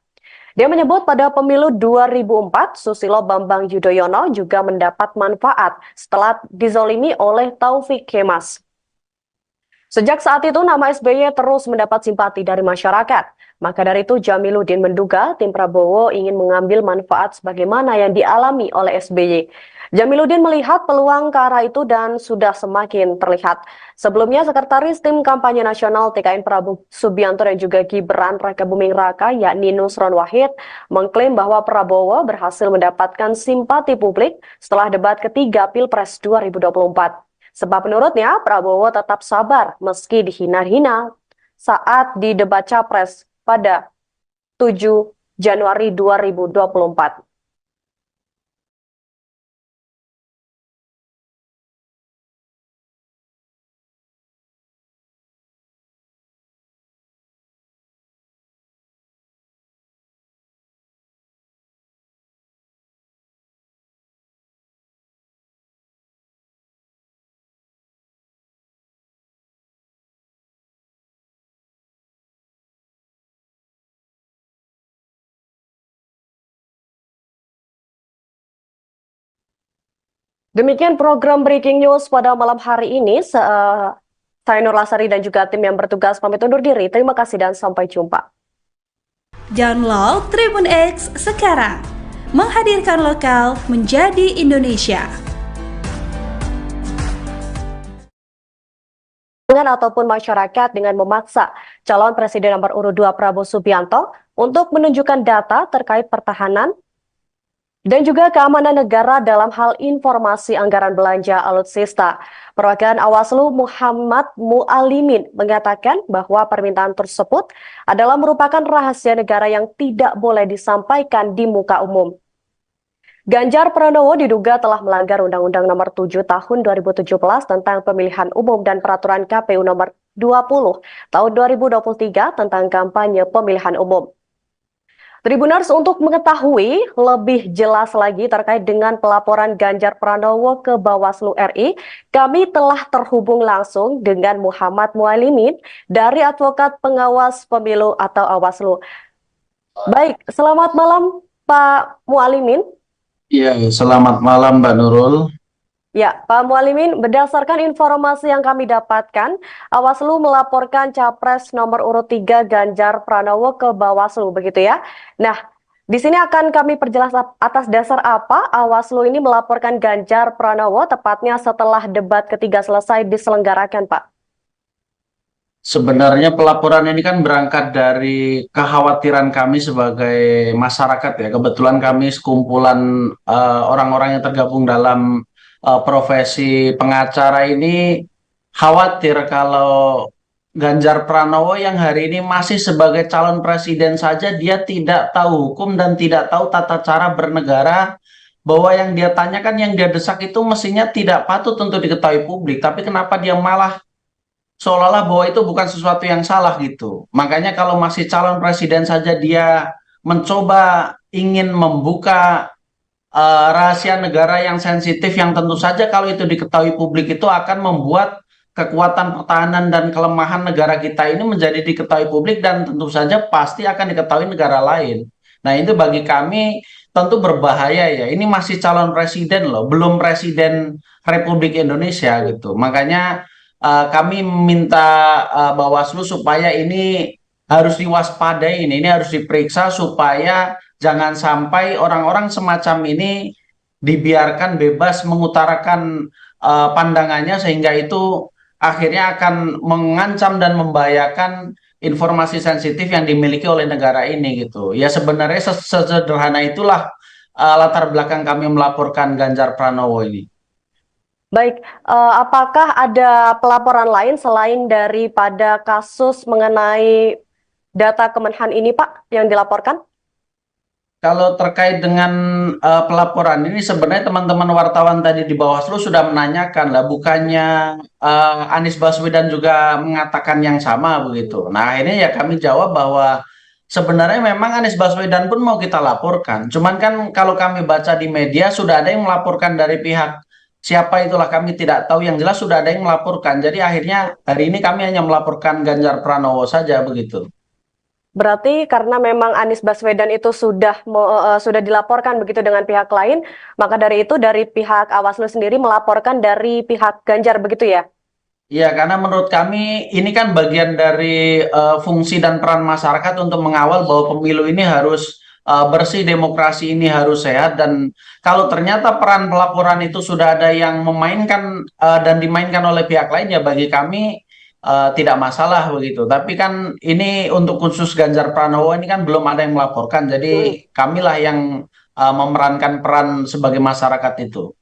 Dia menyebut pada pemilu 2004, Susilo Bambang Yudhoyono juga mendapat manfaat setelah dizolimi oleh Taufik Kemas. Sejak saat itu, nama SBY terus mendapat simpati dari masyarakat. Maka dari itu Jamiluddin menduga tim Prabowo ingin mengambil manfaat sebagaimana yang dialami oleh SBY. Jamiluddin melihat peluang ke arah itu dan sudah semakin terlihat. Sebelumnya, Sekretaris Tim Kampanye Nasional TKN Prabowo Subianto dan juga Gibran Rakabuming Raka, yakni Nusron Wahid, mengklaim bahwa Prabowo berhasil mendapatkan simpati publik setelah debat ketiga Pilpres 2024. Sebab menurutnya, Prabowo tetap sabar meski dihina-hina saat di debat Capres pada 7 Januari 2024. Demikian program Breaking News pada malam hari ini. Saya Nur Lasari dan juga tim yang bertugas pamit undur diri. Terima kasih dan sampai jumpa. Download Tribun X sekarang, menghadirkan lokal menjadi Indonesia. Ataupun masyarakat dengan memaksa calon presiden nomor urut 2 Prabowo Subianto untuk menunjukkan data terkait pertahanan dan juga keamanan negara dalam hal informasi anggaran belanja alutsista. Perwakilan Awaslu Muhammad Mualimin mengatakan bahwa permintaan tersebut adalah merupakan rahasia negara yang tidak boleh disampaikan di muka umum. Ganjar Pranowo diduga telah melanggar Undang-Undang Nomor 7 Tahun 2017 tentang Pemilihan Umum dan Peraturan KPU Nomor 20 Tahun 2023 tentang kampanye pemilihan umum. Tribuners, untuk mengetahui lebih jelas lagi terkait dengan pelaporan Ganjar Pranowo ke Bawaslu RI, kami telah terhubung langsung dengan Muhammad Mualimin dari Advokat Pengawas Pemilu atau Awaslu. Baik, selamat malam Pak Mualimin. Iya, selamat malam Mbak Nurul. Ya, Pak Mualimin, berdasarkan informasi yang kami dapatkan, Awaslu melaporkan Capres nomor urut 3 Ganjar Pranowo ke Bawaslu, begitu ya? Nah, di sini akan kami perjelas atas dasar apa Awaslu ini melaporkan Ganjar Pranowo tepatnya setelah debat ketiga selesai diselenggarakan, Pak. Sebenarnya pelaporan ini kan berangkat dari kekhawatiran kami sebagai masyarakat ya. Kebetulan kami sekumpulan orang-orang yang tergabung dalam profesi pengacara ini khawatir kalau Ganjar Pranowo yang hari ini masih sebagai calon presiden saja dia tidak tahu hukum dan tidak tahu tata cara bernegara, bahwa yang dia tanyakan, yang dia desak itu mestinya tidak patut untuk diketahui publik, tapi kenapa dia malah seolah-olah bahwa itu bukan sesuatu yang salah gitu. Makanya kalau masih calon presiden saja dia mencoba ingin membuka rahasia negara yang sensitif, yang tentu saja kalau itu diketahui publik itu akan membuat kekuatan pertahanan dan kelemahan negara kita ini menjadi diketahui publik dan tentu saja pasti akan diketahui negara lain. Nah, itu bagi kami tentu berbahaya ya. Ini masih calon presiden loh, belum presiden Republik Indonesia gitu. Makanya kami minta Bawaslu supaya ini harus diwaspadai, ini harus diperiksa supaya jangan sampai orang-orang semacam ini dibiarkan bebas mengutarakan pandangannya, sehingga itu akhirnya akan mengancam dan membahayakan informasi sensitif yang dimiliki oleh negara ini gitu. Ya sebenarnya sesederhana itulah latar belakang kami melaporkan Ganjar Pranowo ini. Baik, apakah ada pelaporan lain selain daripada kasus mengenai data Kemenhan ini, Pak, yang dilaporkan? Kalau terkait dengan pelaporan ini, sebenarnya teman-teman wartawan tadi di Bawaslu sudah menanyakan lah, bukannya Anies Baswedan juga mengatakan yang sama begitu. Nah, ini ya kami jawab bahwa sebenarnya memang Anies Baswedan pun mau kita laporkan. Cuman kan kalau kami baca di media sudah ada yang melaporkan dari pihak siapa itulah kami tidak tahu, yang jelas sudah ada yang melaporkan. Jadi akhirnya hari ini kami hanya melaporkan Ganjar Pranowo saja begitu. Berarti karena memang Anies Baswedan itu sudah dilaporkan begitu dengan pihak lain, maka dari itu dari pihak Awaslu sendiri melaporkan dari pihak Ganjar begitu ya? Iya, karena menurut kami ini kan bagian dari fungsi dan peran masyarakat untuk mengawal bahwa pemilu ini harus bersih, demokrasi ini harus sehat, dan kalau ternyata peran pelaporan itu sudah ada yang memainkan dan dimainkan oleh pihak lain, ya bagi kami tidak masalah begitu. Tapi kan ini untuk khusus Ganjar Pranowo ini kan belum ada yang melaporkan, Hmm. jadi kamilah yang memerankan peran sebagai masyarakat itu.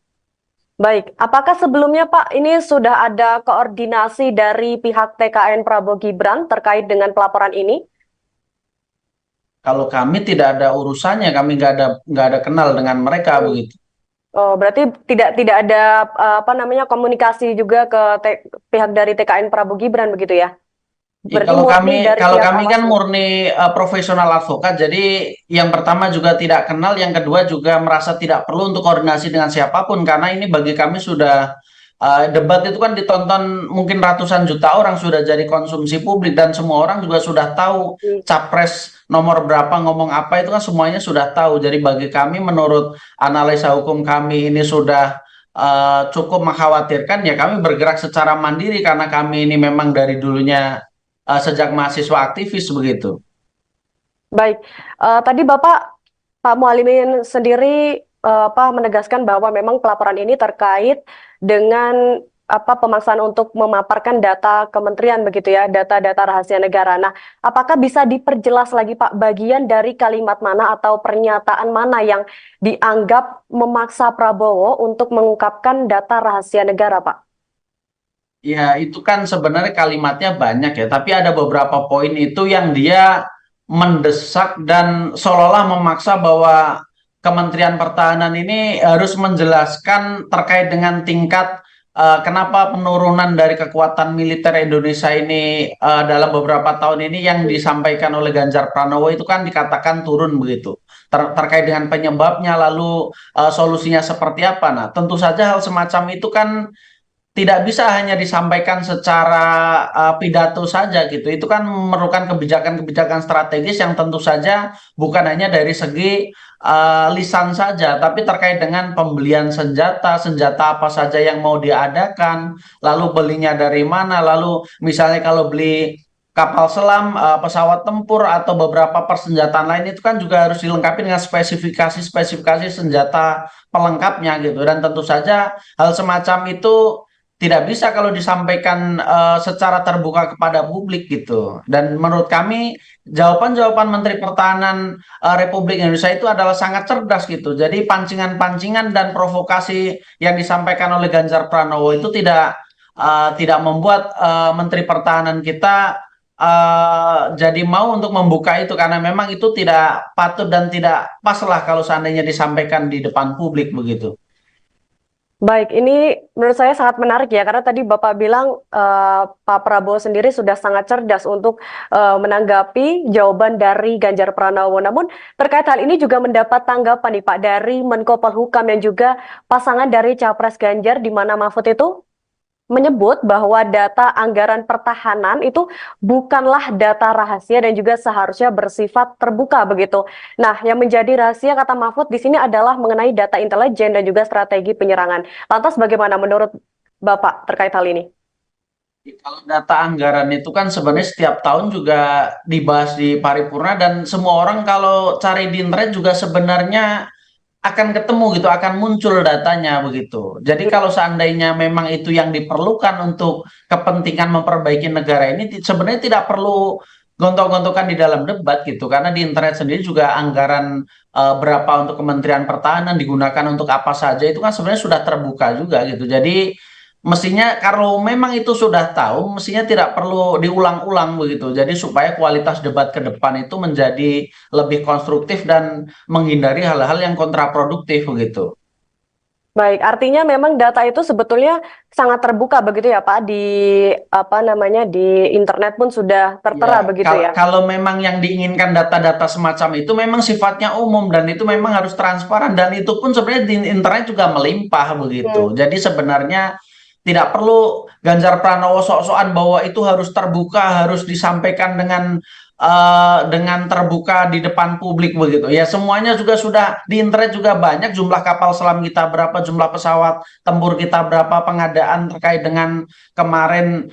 Baik, apakah sebelumnya Pak ini sudah ada koordinasi dari pihak TKN Prabowo Gibran terkait dengan pelaporan ini? Kalau kami tidak ada urusannya, kami nggak ada kenal dengan mereka Hmm. begitu. Oh, berarti tidak ada apa namanya komunikasi juga ke pihak dari TKN Prabowo Gibran begitu ya? Ya, Berarti kalau murni kami dari kalau pihak kami kan Awaslu. murni profesional advokat, jadi yang pertama juga tidak kenal, yang kedua juga merasa tidak perlu untuk koordinasi dengan siapapun, karena ini bagi kami sudah debat itu kan ditonton mungkin ratusan juta orang, sudah jadi konsumsi publik dan semua orang juga sudah tahu Hmm. capres nomor berapa ngomong apa, itu kan semuanya sudah tahu. Jadi bagi kami, menurut analisa hukum kami, ini sudah cukup mengkhawatirkan, ya kami bergerak secara mandiri karena kami ini memang dari dulunya sejak mahasiswa aktivis begitu. Baik, tadi Pak Mualimin sendiri apa menegaskan bahwa memang pelaporan ini terkait dengan apa pemaksaan untuk memaparkan data kementerian begitu ya, data-data rahasia negara. Nah, apakah bisa diperjelas lagi Pak bagian dari kalimat mana atau pernyataan mana yang dianggap memaksa Prabowo untuk mengungkapkan data rahasia negara, Pak? Ya, itu kan sebenarnya kalimatnya banyak ya, tapi ada beberapa poin itu yang dia mendesak dan seolah-olah memaksa bahwa Kementerian Pertahanan ini harus menjelaskan terkait dengan tingkat kenapa penurunan dari kekuatan militer Indonesia ini dalam beberapa tahun ini yang disampaikan oleh Ganjar Pranowo itu kan dikatakan turun begitu. Terkait dengan penyebabnya, lalu solusinya seperti apa. Nah, tentu saja hal semacam itu kan tidak bisa hanya disampaikan secara pidato saja gitu. Itu kan memerlukan kebijakan-kebijakan strategis yang tentu saja bukan hanya dari segi lisan saja, tapi terkait dengan pembelian senjata, senjata apa saja yang mau diadakan, lalu belinya dari mana, lalu misalnya kalau beli kapal selam, pesawat tempur atau beberapa persenjataan lain itu kan juga harus dilengkapi dengan spesifikasi-spesifikasi senjata pelengkapnya gitu. Dan tentu saja hal semacam itu tidak bisa kalau disampaikan secara terbuka kepada publik gitu. Dan menurut kami jawaban-jawaban Menteri Pertahanan Republik Indonesia itu adalah sangat cerdas gitu. Jadi pancingan-pancingan dan provokasi yang disampaikan oleh Ganjar Pranowo itu tidak membuat Menteri Pertahanan kita jadi mau untuk membuka itu, karena memang itu tidak patut dan tidak pas lah kalau seandainya disampaikan di depan publik begitu. Baik, ini menurut saya sangat menarik ya, karena tadi Bapak bilang Pak Prabowo sendiri sudah sangat cerdas untuk menanggapi jawaban dari Ganjar Pranowo. Namun terkait hal ini juga mendapat tanggapan nih Pak dari Menko Polhukam yang juga pasangan dari Capres Ganjar, di mana Mahfud itu menyebut bahwa data anggaran pertahanan itu bukanlah data rahasia dan juga seharusnya bersifat terbuka begitu. Nah, yang menjadi rahasia kata Mahfud di sini adalah mengenai data intelijen dan juga strategi penyerangan. Lantas bagaimana menurut Bapak terkait hal ini? Kalau data anggaran itu kan sebenarnya setiap tahun juga dibahas di paripurna, dan semua orang kalau cari di internet juga sebenarnya akan ketemu gitu, akan muncul datanya begitu. Jadi kalau seandainya memang itu yang diperlukan untuk kepentingan memperbaiki negara ini, sebenarnya tidak perlu gontok-gontokan di dalam debat gitu, karena di internet sendiri juga anggaran berapa untuk Kementerian Pertahanan digunakan untuk apa saja itu kan sebenarnya sudah terbuka juga gitu. Jadi mestinya kalau memang itu sudah tahu, mestinya tidak perlu diulang-ulang begitu. Jadi supaya kualitas debat ke depan itu menjadi lebih konstruktif dan menghindari hal-hal yang kontraproduktif begitu. Baik, artinya memang data itu sebetulnya sangat terbuka begitu ya Pak, di apa namanya di internet pun sudah tertera Ya, begitu kalau, ya. kalau memang yang diinginkan data-data semacam itu memang sifatnya umum dan itu memang harus transparan, dan itu pun sebenarnya di internet juga melimpah Hmm. begitu. Jadi sebenarnya tidak perlu Ganjar Pranowo sok-sokan bahwa itu harus terbuka, harus disampaikan dengan dengan terbuka di depan publik begitu. Ya semuanya juga sudah di internet juga banyak, jumlah kapal selam kita berapa, jumlah pesawat tempur kita berapa, pengadaan terkait dengan kemarin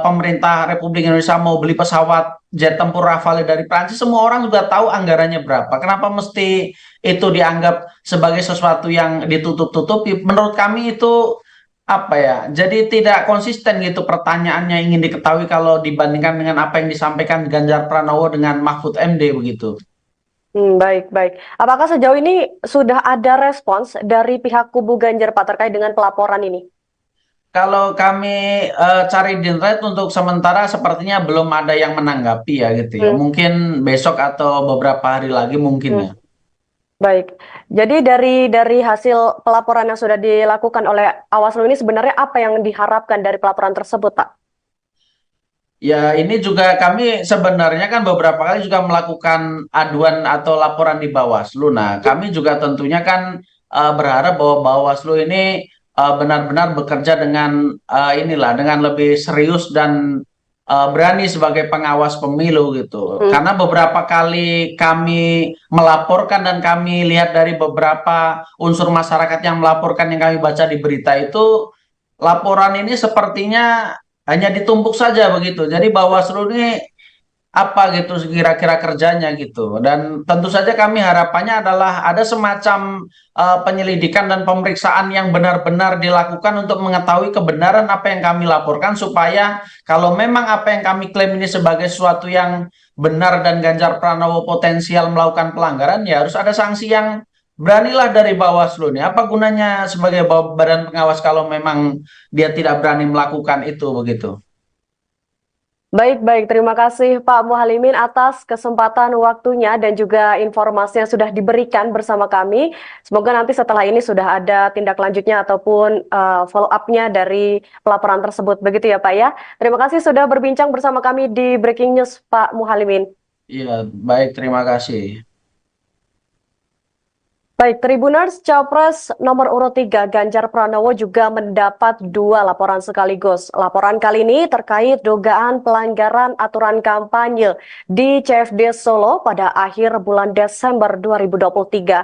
pemerintah Republik Indonesia mau beli pesawat jet tempur Rafale dari Prancis, semua orang juga tahu anggarannya berapa. Kenapa mesti itu dianggap sebagai sesuatu yang ditutup-tutupi? Menurut kami itu apa ya, jadi tidak konsisten gitu pertanyaannya ingin diketahui kalau dibandingkan dengan apa yang disampaikan Ganjar Pranowo dengan Mahfud MD begitu. Baik, baik. Apakah sejauh ini sudah ada respons dari pihak kubu Ganjar, Pak, terkait dengan pelaporan ini? Kalau kami cari di internet untuk sementara sepertinya belum ada yang menanggapi ya gitu ya. Hmm, Mungkin besok atau beberapa hari lagi mungkin hmm. ya. Baik. Jadi dari hasil pelaporan yang sudah dilakukan oleh Awaslu ini sebenarnya apa yang diharapkan dari pelaporan tersebut, Pak? Ya, ini juga kami sebenarnya kan beberapa kali juga melakukan aduan atau laporan di Bawaslu. Nah, kami juga tentunya kan berharap bahwa Bawaslu ini benar-benar bekerja dengan dengan lebih serius dan berani sebagai pengawas pemilu gitu. Hmm, Karena beberapa kali kami melaporkan dan kami lihat dari beberapa unsur masyarakat yang melaporkan yang kami baca di berita itu, laporan ini sepertinya hanya ditumpuk saja begitu. Jadi Bawaslu ini apa gitu kira-kira kerjanya gitu. Dan tentu saja kami harapannya adalah ada semacam penyelidikan dan pemeriksaan yang benar-benar dilakukan untuk mengetahui kebenaran apa yang kami laporkan, supaya kalau memang apa yang kami klaim ini sebagai sesuatu yang benar dan Ganjar Pranowo potensial melakukan pelanggaran, ya harus ada sanksi yang beranilah dari Bawaslu nih. Apa gunanya sebagai badan pengawas kalau memang dia tidak berani melakukan itu begitu. baik, baik. Terima kasih Pak Muhalimin atas kesempatan waktunya dan juga informasi yang sudah diberikan bersama kami. Semoga nanti setelah ini sudah ada tindak lanjutnya ataupun follow up-nya dari pelaporan tersebut. Begitu ya Pak ya. Terima kasih sudah berbincang bersama kami di Breaking News Pak Muhalimin. Iya, baik, terima kasih. Baik, Tribuners, Capres nomor urut 3 Ganjar Pranowo juga mendapat 2 laporan sekaligus. Laporan kali ini terkait dugaan pelanggaran aturan kampanye di CFD Solo pada akhir bulan Desember 2023.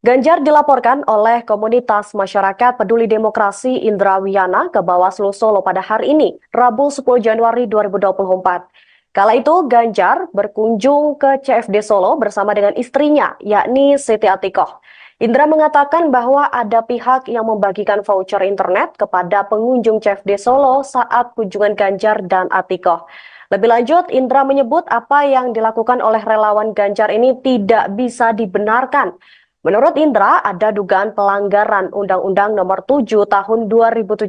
Ganjar dilaporkan oleh komunitas masyarakat peduli demokrasi Indra Wiyana ke Bawaslu Solo pada hari ini, Rabu 10 Januari 2024. Kala itu Ganjar berkunjung ke CFD Solo bersama dengan istrinya, yakni Siti Atikoh. Indra mengatakan bahwa ada pihak yang membagikan voucher internet kepada pengunjung CFD Solo saat kunjungan Ganjar dan Atikoh. Lebih lanjut, Indra menyebut apa yang dilakukan oleh relawan Ganjar ini tidak bisa dibenarkan. Menurut Indra, ada dugaan pelanggaran Undang-Undang Nomor 7 Tahun 2017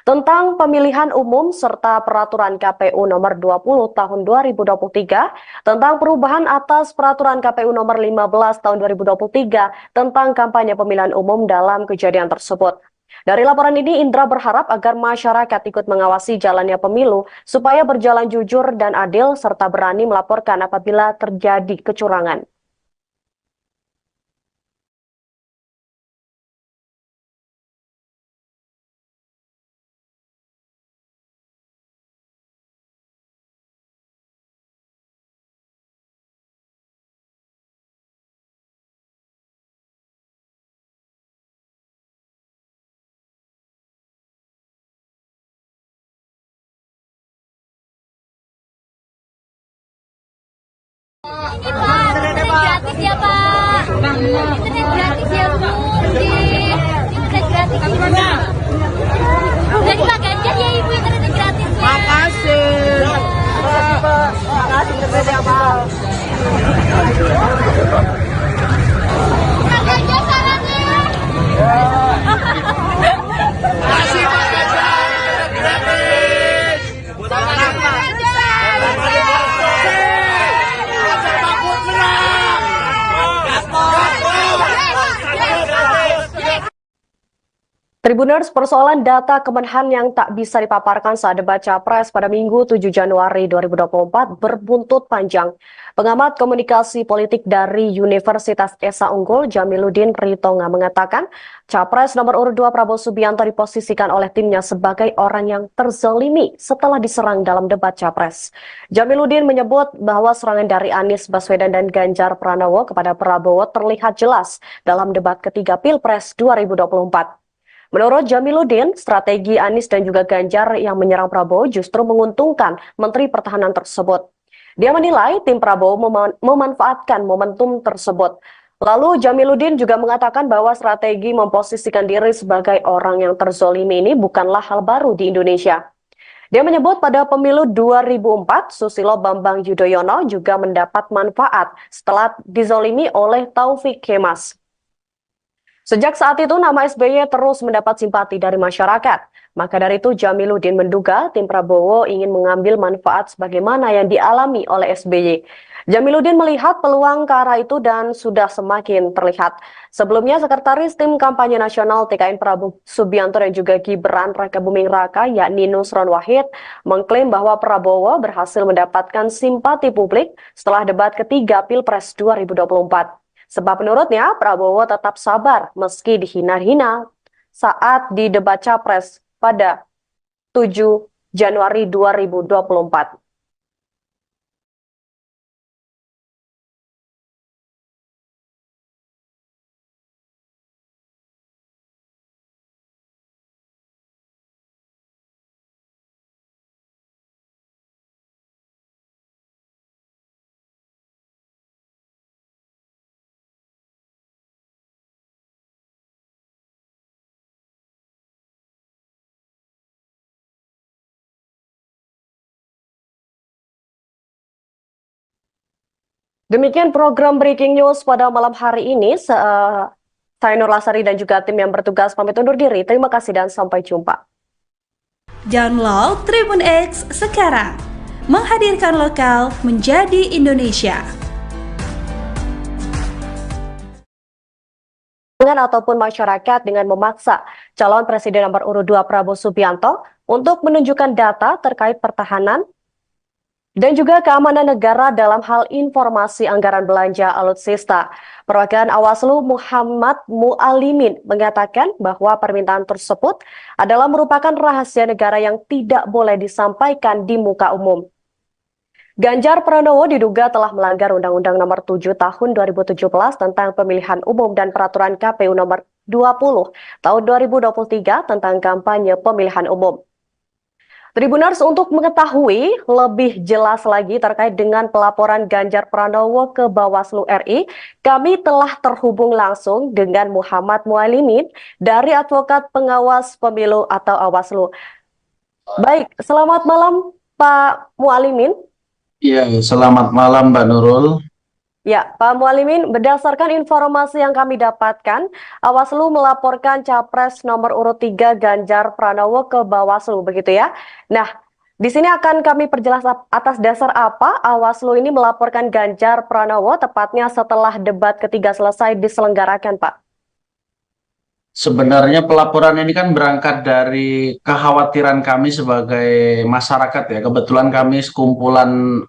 tentang pemilihan umum serta Peraturan KPU Nomor 20 Tahun 2023 tentang perubahan atas Peraturan KPU Nomor 15 Tahun 2023 tentang kampanye pemilihan umum dalam kejadian tersebut. Dari laporan ini, Indra berharap agar masyarakat ikut mengawasi jalannya pemilu supaya berjalan jujur dan adil serta berani melaporkan apabila terjadi kecurangan. Ini Pak, internet gratis ya Pak. Internet gratis ya Bu. Internet gratis. Dari Pak Ganjar ya Ibu internet gratis. Makasih. Makasih internetnya Pak. Pak Ganjar sarannya. Kasih Pak Ganjar gratis. Buat anak Pak. Tribuners, persoalan data Kemenhan yang tak bisa dipaparkan saat debat Capres pada Minggu 7 Januari 2024 berbuntut panjang. Pengamat komunikasi politik dari Universitas Esa Unggul, Jamiluddin Ritonga, mengatakan Capres nomor urut 2 Prabowo Subianto diposisikan oleh timnya sebagai orang yang terzalimi setelah diserang dalam debat Capres. Jamiluddin menyebut bahwa serangan dari Anies Baswedan dan Ganjar Pranowo kepada Prabowo terlihat jelas dalam debat ketiga Pilpres 2024. Menurut Jamiluddin, strategi Anies dan juga Ganjar yang menyerang Prabowo justru menguntungkan Menteri Pertahanan tersebut. Dia menilai tim Prabowo memanfaatkan momentum tersebut. Lalu Jamiluddin juga mengatakan bahwa strategi memposisikan diri sebagai orang yang terzolimi ini bukanlah hal baru di Indonesia. Dia menyebut pada pemilu 2004, Susilo Bambang Yudhoyono juga mendapat manfaat setelah dizolimi oleh Taufik Kemas. Sejak saat itu, nama SBY terus mendapat simpati dari masyarakat. Maka dari itu, Jamiluddin menduga tim Prabowo ingin mengambil manfaat sebagaimana yang dialami oleh SBY. Jamiluddin melihat peluang ke arah itu dan sudah semakin terlihat. Sebelumnya, Sekretaris Tim Kampanye Nasional TKN Prabowo Subianto dan juga Gibran Rakabuming Raka, yakni Nusron Wahid, mengklaim bahwa Prabowo berhasil mendapatkan simpati publik setelah debat ketiga Pilpres 2024. Sebab menurutnya Prabowo tetap sabar meski dihina-hina saat di debat Capres pada 7 Januari 2024. Demikian program Breaking News pada malam hari ini. Saya Nur Lasari dan juga tim yang bertugas pamit undur diri. Terima kasih dan sampai jumpa. Download Tribun X sekarang. Menghadirkan lokal menjadi Indonesia. Ataupun masyarakat dengan memaksa calon presiden nomor urut 2 Prabowo Subianto untuk menunjukkan data terkait pertahanan dan juga keamanan negara dalam hal informasi anggaran belanja alutsista. Perwakilan Awaslu Muhammad Mualimin mengatakan bahwa permintaan tersebut adalah merupakan rahasia negara yang tidak boleh disampaikan di muka umum. Ganjar Pranowo diduga telah melanggar Undang-Undang Nomor 7 Tahun 2017 tentang Pemilihan Umum dan Peraturan KPU Nomor 20 Tahun 2023 tentang kampanye pemilihan umum. Tribuners, untuk mengetahui lebih jelas lagi terkait dengan pelaporan Ganjar Pranowo ke Bawaslu RI, kami telah terhubung langsung dengan Muhammad Mualimin dari Advokat Pengawas Pemilu atau Awaslu. Baik, selamat malam Pak Mualimin. Iya, selamat malam Mbak Nurul. Ya, Pak Mualimin, berdasarkan informasi yang kami dapatkan, Awaslu melaporkan Capres nomor urut 3 Ganjar Pranowo ke Bawaslu, begitu ya? Nah, di sini akan kami perjelas atas dasar apa Awaslu ini melaporkan Ganjar Pranowo tepatnya setelah debat ketiga selesai diselenggarakan, Pak. Sebenarnya pelaporan ini kan berangkat dari kekhawatiran kami sebagai masyarakat ya. Kebetulan kami sekumpulan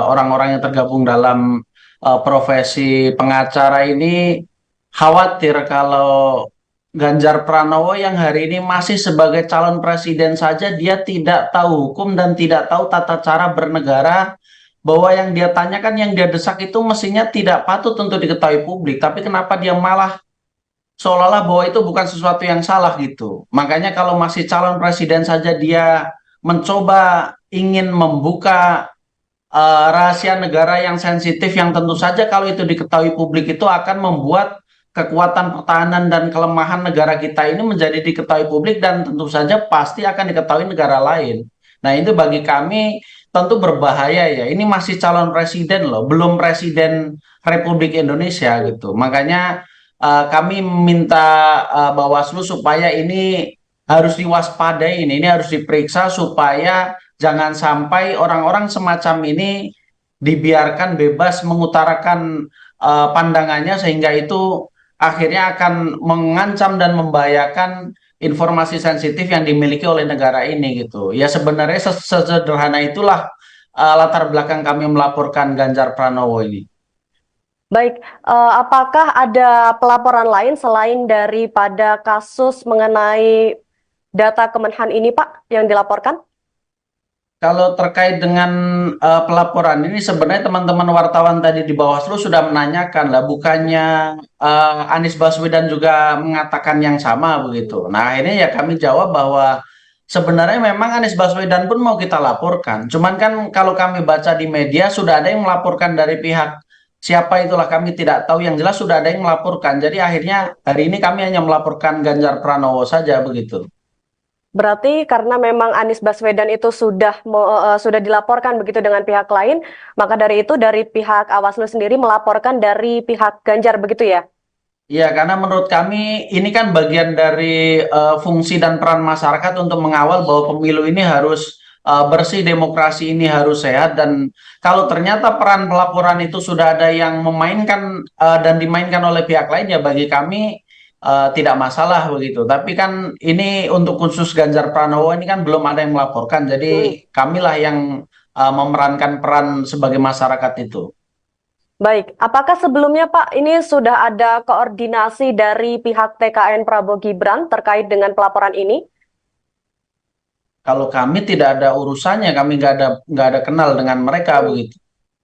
orang-orang yang tergabung dalam profesi pengacara ini khawatir kalau Ganjar Pranowo yang hari ini masih sebagai calon presiden saja dia tidak tahu hukum dan tidak tahu tata cara bernegara, bahwa yang dia tanyakan, yang dia desak itu mestinya tidak patut untuk diketahui publik, tapi kenapa dia malah seolah-olah bahwa itu bukan sesuatu yang salah gitu. Makanya kalau masih calon presiden saja dia mencoba ingin membuka rahasia negara yang sensitif, yang tentu saja kalau itu diketahui publik itu akan membuat kekuatan pertahanan dan kelemahan negara kita ini menjadi diketahui publik dan tentu saja pasti akan diketahui negara lain. Nah, itu bagi kami tentu berbahaya ya. Ini masih calon presiden loh, belum presiden Republik Indonesia gitu. Makanya kami minta Bawaslu supaya ini harus diwaspadai, ini harus diperiksa supaya jangan sampai orang-orang semacam ini dibiarkan bebas mengutarakan pandangannya, sehingga itu akhirnya akan mengancam dan membahayakan informasi sensitif yang dimiliki oleh negara ini gitu. Ya sebenarnya sesederhana itulah latar belakang kami melaporkan Ganjar Pranowo ini. Baik, apakah ada pelaporan lain selain daripada kasus mengenai data Kemenhan ini, Pak, yang dilaporkan? Kalau terkait dengan pelaporan ini sebenarnya teman-teman wartawan tadi di Bawaslu sudah menanyakan lah, bukannya Anies Baswedan juga mengatakan yang sama begitu. Nah ini ya kami jawab bahwa sebenarnya memang Anies Baswedan pun mau kita laporkan. Cuman kan kalau kami baca di media sudah ada yang melaporkan dari pihak siapa itulah kami tidak tahu. Yang jelas sudah ada yang melaporkan. Jadi akhirnya hari ini kami hanya melaporkan Ganjar Pranowo saja begitu. Berarti karena memang Anies Baswedan itu sudah dilaporkan begitu dengan pihak lain, maka dari itu dari pihak Awaslu sendiri melaporkan dari pihak Ganjar begitu ya? Iya, karena menurut kami ini kan bagian dari fungsi dan peran masyarakat untuk mengawal bahwa pemilu ini harus bersih, demokrasi ini harus sehat, dan kalau ternyata peran pelaporan itu sudah ada yang memainkan dan dimainkan oleh pihak lain, ya bagi kami tidak masalah begitu. Tapi kan ini untuk khusus Ganjar Pranowo ini kan belum ada yang melaporkan, jadi kamilah yang memerankan peran sebagai masyarakat itu. Baik, apakah sebelumnya Pak ini sudah ada koordinasi dari pihak TKN Prabowo Gibran terkait dengan pelaporan ini? Kalau kami tidak ada urusannya, kami nggak ada kenal dengan mereka begitu.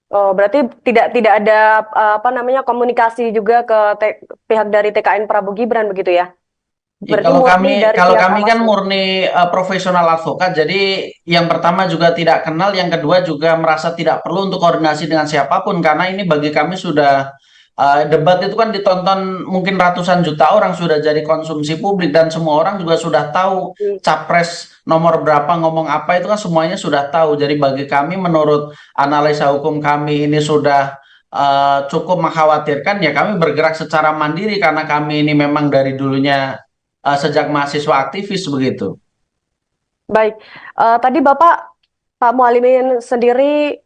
Oh, berarti tidak ada komunikasi juga ke pihak dari TKN Prabowo Gibran begitu ya? Ya, Berarti kalau murni dari pihak kami kan Awaslu. murni profesional advokat, jadi yang pertama juga tidak kenal, yang kedua juga merasa tidak perlu untuk koordinasi dengan siapapun, karena ini bagi kami sudah debat itu kan ditonton mungkin ratusan juta orang, sudah jadi konsumsi publik dan semua orang juga sudah tahu capres nomor berapa ngomong apa, itu kan semuanya sudah tahu. Jadi bagi kami menurut analisa hukum kami ini sudah cukup mengkhawatirkan, ya kami bergerak secara mandiri karena kami ini memang dari dulunya sejak mahasiswa aktivis begitu. Baik, tadi Pak Mualimin sendiri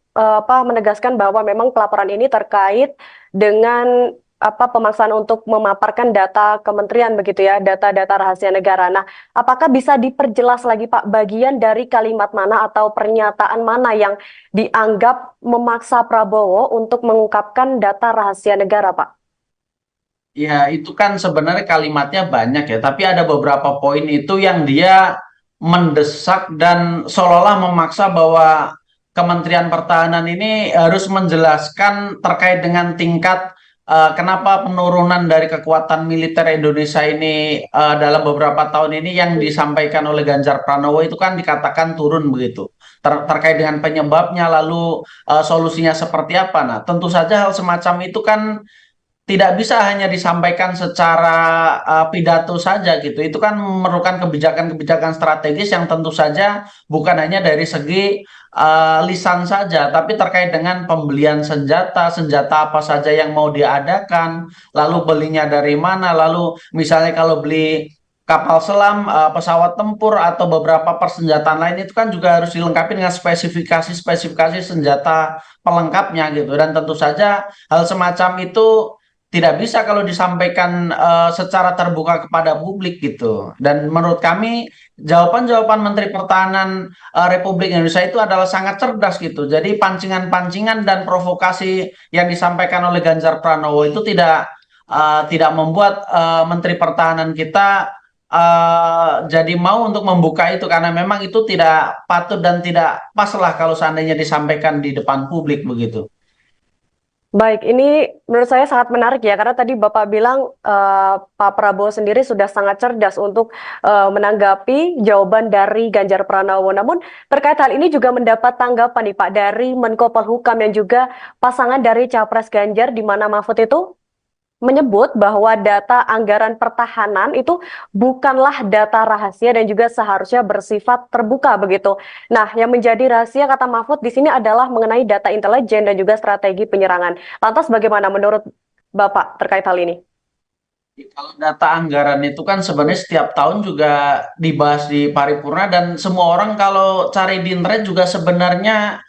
menegaskan bahwa memang pelaporan ini terkait dengan pemaksaan untuk memaparkan data kementerian begitu ya, data-data rahasia negara. Nah, apakah bisa diperjelas lagi Pak bagian dari kalimat mana atau pernyataan mana yang dianggap memaksa Prabowo untuk mengungkapkan data rahasia negara, Pak? Ya, itu kan sebenarnya kalimatnya banyak ya, tapi ada beberapa poin itu yang dia mendesak dan seolah-olah memaksa bahwa Kementerian Pertahanan ini harus menjelaskan terkait dengan tingkat kenapa penurunan dari kekuatan militer Indonesia ini dalam beberapa tahun ini yang disampaikan oleh Ganjar Pranowo itu kan dikatakan turun begitu. Terkait dengan penyebabnya lalu solusinya seperti apa. Nah, tentu saja hal semacam itu kan tidak bisa hanya disampaikan secara pidato saja gitu. Itu kan memerlukan kebijakan-kebijakan strategis yang tentu saja bukan hanya dari segi lisan saja, tapi terkait dengan pembelian senjata, senjata apa saja yang mau diadakan, lalu belinya dari mana, lalu misalnya kalau beli kapal selam, pesawat tempur atau beberapa persenjataan lain itu kan juga harus dilengkapi dengan spesifikasi-spesifikasi senjata pelengkapnya gitu. Dan tentu saja hal semacam itu tidak bisa kalau disampaikan secara terbuka kepada publik gitu. Dan menurut kami jawaban-jawaban Menteri Pertahanan Republik Indonesia itu adalah sangat cerdas gitu. Jadi pancingan-pancingan dan provokasi yang disampaikan oleh Ganjar Pranowo itu tidak membuat Menteri Pertahanan kita jadi mau untuk membuka itu, karena memang itu tidak patut dan tidak pas lah kalau seandainya disampaikan di depan publik begitu. Baik, ini menurut saya sangat menarik ya, karena tadi Bapak bilang Pak Prabowo sendiri sudah sangat cerdas untuk menanggapi jawaban dari Ganjar Pranowo. Namun terkait hal ini juga mendapat tanggapan nih Pak dari Menko Polhukam yang juga pasangan dari Capres Ganjar, di mana Mahfud itu menyebut bahwa data anggaran pertahanan itu bukanlah data rahasia dan juga seharusnya bersifat terbuka begitu. Nah, yang menjadi rahasia kata Mahfud di sini adalah mengenai data intelijen dan juga strategi penyerangan. Lantas bagaimana menurut Bapak terkait hal ini? Kalau data anggaran itu kan sebenarnya setiap tahun juga dibahas di paripurna, dan semua orang kalau cari di internet juga sebenarnya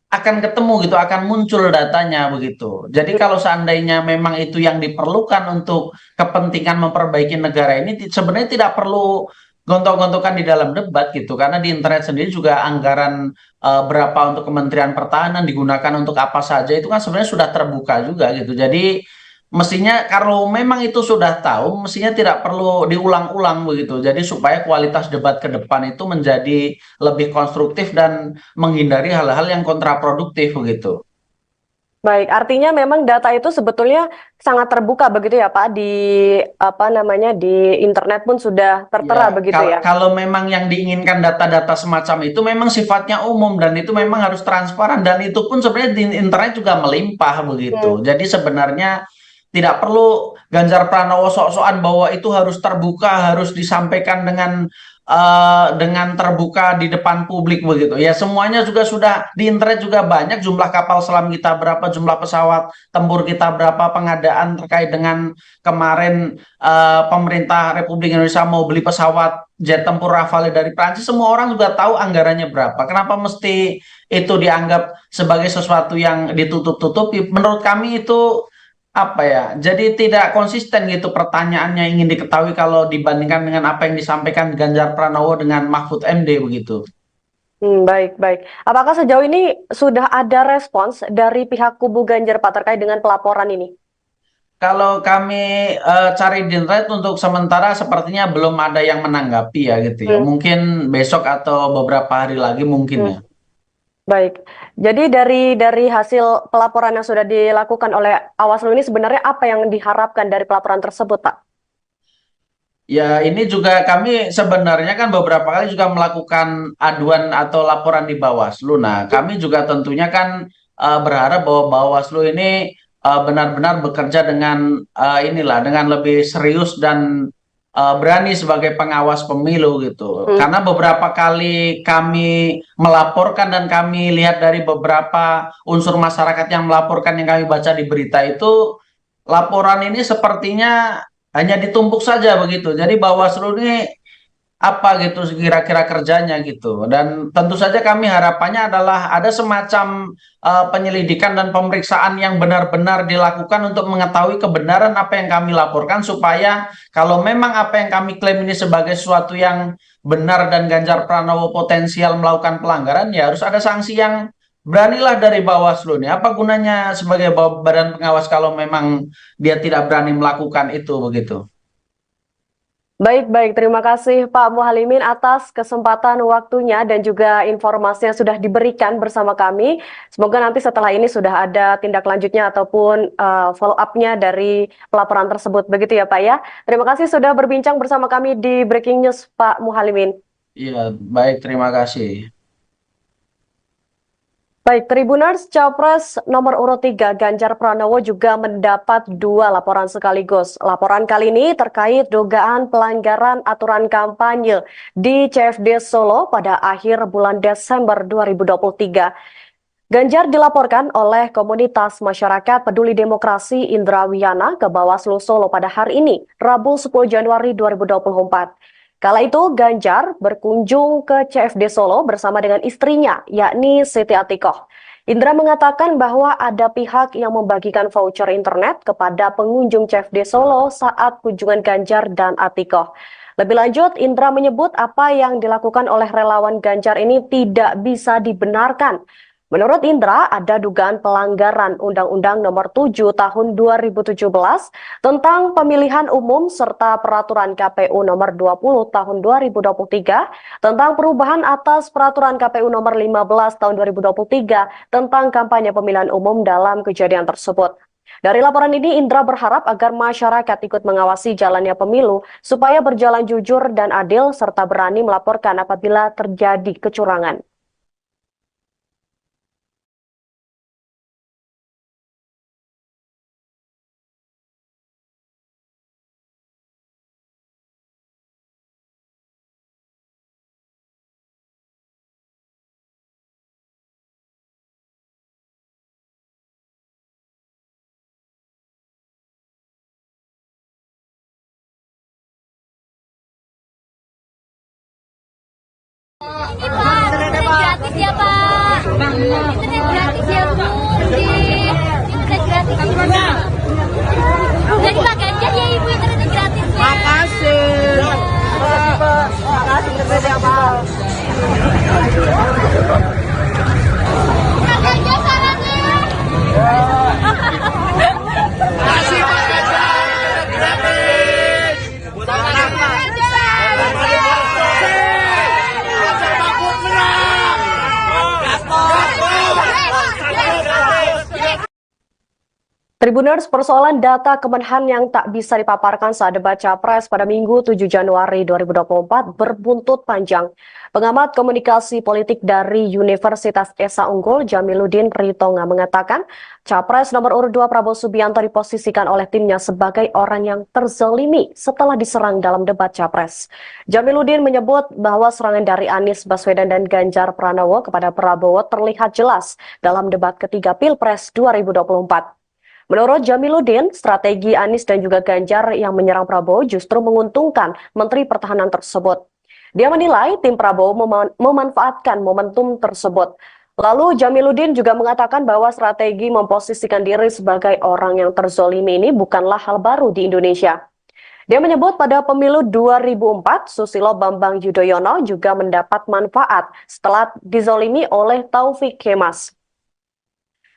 akan ketemu gitu, akan muncul datanya begitu. Jadi kalau seandainya memang itu yang diperlukan untuk kepentingan memperbaiki negara ini, sebenarnya tidak perlu gontok-gontokan di dalam debat gitu, karena di internet sendiri juga anggaran berapa untuk Kementerian Pertahanan digunakan untuk apa saja itu kan sebenarnya sudah terbuka juga gitu. Jadi mestinya kalau memang itu sudah tahu, mestinya tidak perlu diulang-ulang begitu. Jadi supaya kualitas debat ke depan itu menjadi lebih konstruktif dan menghindari hal-hal yang kontraproduktif begitu. Baik, artinya memang data itu sebetulnya sangat terbuka begitu ya Pak, di apa namanya, di internet pun sudah tertera Ya, begitu ya. kalau memang yang diinginkan data-data semacam itu memang sifatnya umum dan itu memang harus transparan dan itu pun sebenarnya di internet juga melimpah begitu. Hmm. Jadi sebenarnya tidak perlu Ganjar Pranowo sok-sokan bahwa itu harus terbuka, harus disampaikan dengan terbuka di depan publik begitu. Ya semuanya juga sudah di internet juga banyak, jumlah kapal selam kita berapa, jumlah pesawat tempur kita berapa, pengadaan terkait dengan kemarin pemerintah Republik Indonesia mau beli pesawat jet tempur Rafale dari Prancis, semua orang juga tahu anggarannya berapa. Kenapa mesti itu dianggap sebagai sesuatu yang ditutup-tutupi? Menurut kami itu apa ya, jadi tidak konsisten gitu pertanyaannya ingin diketahui kalau dibandingkan dengan apa yang disampaikan Ganjar Pranowo dengan Mahfud MD begitu. Baik, baik. Apakah sejauh ini sudah ada respons dari pihak kubu Ganjar Pak terkait dengan pelaporan ini? Kalau kami cari di internet untuk sementara sepertinya belum ada yang menanggapi ya gitu ya. Hmm. Mungkin besok atau beberapa hari lagi mungkin ya. Baik, jadi dari hasil pelaporan yang sudah dilakukan oleh Awaslu ini sebenarnya apa yang diharapkan dari pelaporan tersebut, Pak? Ya, ini juga kami sebenarnya kan beberapa kali juga melakukan aduan atau laporan di Bawaslu. Nah, kami juga tentunya kan berharap bahwa Bawaslu ini benar-benar bekerja dengan dengan lebih serius dan berani sebagai pengawas pemilu gitu. Karena beberapa kali kami melaporkan dan kami lihat dari beberapa unsur masyarakat yang melaporkan yang kami baca di berita itu, laporan ini sepertinya hanya ditumpuk saja begitu. Jadi Bawaslu ini apa gitu kira-kira kerjanya gitu. Dan tentu saja kami harapannya adalah ada semacam penyelidikan dan pemeriksaan yang benar-benar dilakukan untuk mengetahui kebenaran apa yang kami laporkan, supaya kalau memang apa yang kami klaim ini sebagai sesuatu yang benar dan Ganjar Pranowo potensial melakukan pelanggaran, ya harus ada sanksi yang beranilah dari Bawaslu nih. Apa gunanya sebagai badan pengawas kalau memang dia tidak berani melakukan itu begitu. Baik, baik. Terima kasih Pak Muhalimin atas kesempatan waktunya dan juga informasi yang sudah diberikan bersama kami. Semoga nanti setelah ini sudah ada tindak lanjutnya ataupun follow up-nya dari pelaporan tersebut. Begitu ya Pak ya. Terima kasih sudah berbincang bersama kami di Breaking News Pak Muhalimin. Iya, baik. Terima kasih. Baik, Tribuners, Capres nomor urut 3 Ganjar Pranowo juga mendapat 2 laporan sekaligus. Laporan kali ini terkait dugaan pelanggaran aturan kampanye di CFD Solo pada akhir bulan Desember 2023. Ganjar dilaporkan oleh komunitas masyarakat peduli demokrasi Indra Wiyana ke Bawaslu Solo pada hari ini, Rabu 10 Januari 2024. Kala itu Ganjar berkunjung ke CFD Solo bersama dengan istrinya, yakni Siti Atikoh. Indra mengatakan bahwa ada pihak yang membagikan voucher internet kepada pengunjung CFD Solo saat kunjungan Ganjar dan Atikoh. Lebih lanjut, Indra menyebut apa yang dilakukan oleh relawan Ganjar ini tidak bisa dibenarkan. Menurut Indra, ada dugaan pelanggaran Undang-Undang Nomor 7 Tahun 2017 tentang pemilihan umum serta Peraturan KPU Nomor 20 Tahun 2023 tentang perubahan atas Peraturan KPU Nomor 15 Tahun 2023 tentang kampanye pemilihan umum dalam kejadian tersebut. Dari laporan ini, Indra berharap agar masyarakat ikut mengawasi jalannya pemilu supaya berjalan jujur dan adil serta berani melaporkan apabila terjadi kecurangan. Ini Pak, internet gratis ya Pak. Internet gratis ya Bu. Internet gratis. Dari Pak Ganjar ya Ibu internet gratis. Makasih. Tribuners, persoalan data Kemenhan yang tak bisa dipaparkan saat debat Capres pada Minggu 7 Januari 2024 berbuntut panjang. Pengamat komunikasi politik dari Universitas Esa Unggul, Jamiluddin Ritonga, mengatakan Capres nomor urut 2 Prabowo Subianto diposisikan oleh timnya sebagai orang yang terzalimi setelah diserang dalam debat Capres. Jamiluddin menyebut bahwa serangan dari Anies Baswedan dan Ganjar Pranowo kepada Prabowo terlihat jelas dalam debat ketiga Pilpres 2024. Menurut Jamiluddin, strategi Anies dan juga Ganjar yang menyerang Prabowo justru menguntungkan Menteri Pertahanan tersebut. Dia menilai tim Prabowo memanfaatkan momentum tersebut. Lalu Jamiluddin juga mengatakan bahwa strategi memposisikan diri sebagai orang yang terzolimi ini bukanlah hal baru di Indonesia. Dia menyebut pada pemilu 2004, Susilo Bambang Yudhoyono juga mendapat manfaat setelah dizolimi oleh Taufik Kemas.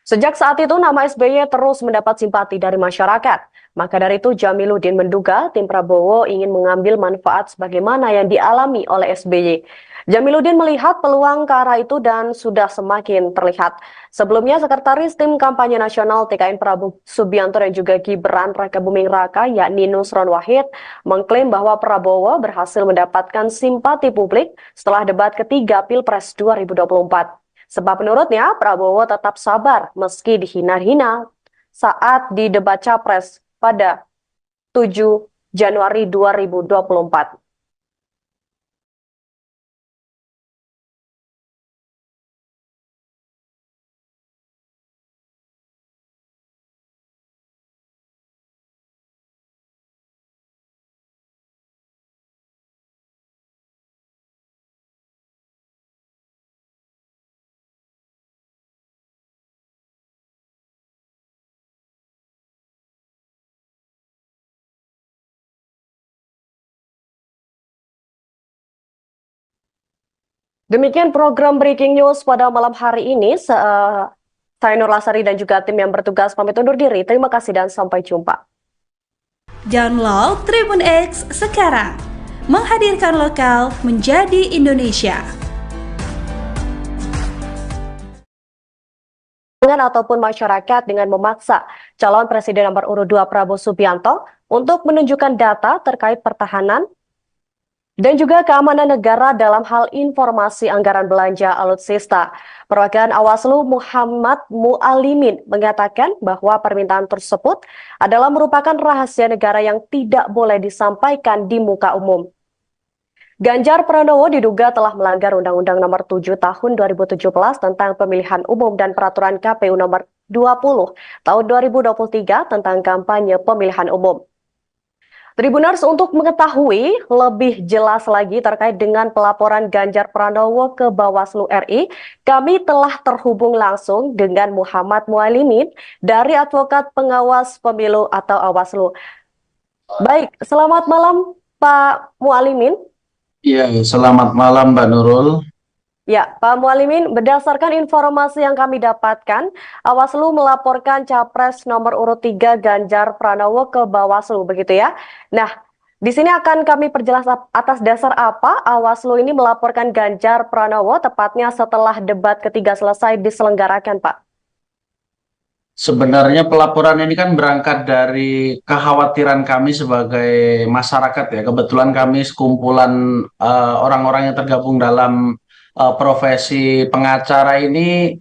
Sejak saat itu, nama SBY terus mendapat simpati dari masyarakat. Maka dari itu, Jamiluddin menduga tim Prabowo ingin mengambil manfaat sebagaimana yang dialami oleh SBY. Jamiluddin melihat peluang ke arah itu dan sudah semakin terlihat. Sebelumnya, Sekretaris Tim Kampanye Nasional TKN Prabowo Subianto dan juga Gibran Rakabuming Raka, yakni Nusron Wahid, mengklaim bahwa Prabowo berhasil mendapatkan simpati publik setelah debat ketiga Pilpres 2024. Sebab menurutnya Prabowo tetap sabar meski dihina-hina saat di debat Capres pada 7 Januari 2024. Demikian program Breaking News pada malam hari ini. Saya Nur Lasari dan juga tim yang bertugas pamit undur diri. Terima kasih dan sampai jumpa. Download Tribun X sekarang. Menghadirkan lokal menjadi Indonesia. Ataupun masyarakat dengan memaksa calon presiden nomor urut 2 Prabowo Subianto untuk menunjukkan data terkait pertahanan dan juga keamanan negara dalam hal informasi anggaran belanja alutsista. Perwakilan Awaslu Muhammad Mualimin mengatakan bahwa permintaan tersebut adalah merupakan rahasia negara yang tidak boleh disampaikan di muka umum. Ganjar Pranowo diduga telah melanggar Undang-Undang Nomor 7 Tahun 2017 tentang Pemilihan Umum dan Peraturan KPU Nomor 20 Tahun 2023 tentang kampanye pemilihan umum. Tribuners, untuk mengetahui lebih jelas lagi terkait dengan pelaporan Ganjar Pranowo ke Bawaslu RI, kami telah terhubung langsung dengan Muhammad Mualimin dari Advokat Pengawas Pemilu atau Awaslu. Baik, selamat malam Pak Mualimin. Iya, selamat malam Mbak Nurul. Ya, Pak Mualimin, berdasarkan informasi yang kami dapatkan, Awaslu melaporkan Capres nomor urut 3 Ganjar Pranowo ke Bawaslu, begitu ya? Nah, di sini akan kami perjelas atas dasar apa Awaslu ini melaporkan Ganjar Pranowo tepatnya setelah debat ketiga selesai diselenggarakan, Pak. Sebenarnya pelaporan ini kan berangkat dari kekhawatiran kami sebagai masyarakat ya. Kebetulan kami sekumpulan orang-orang yang tergabung dalam profesi pengacara ini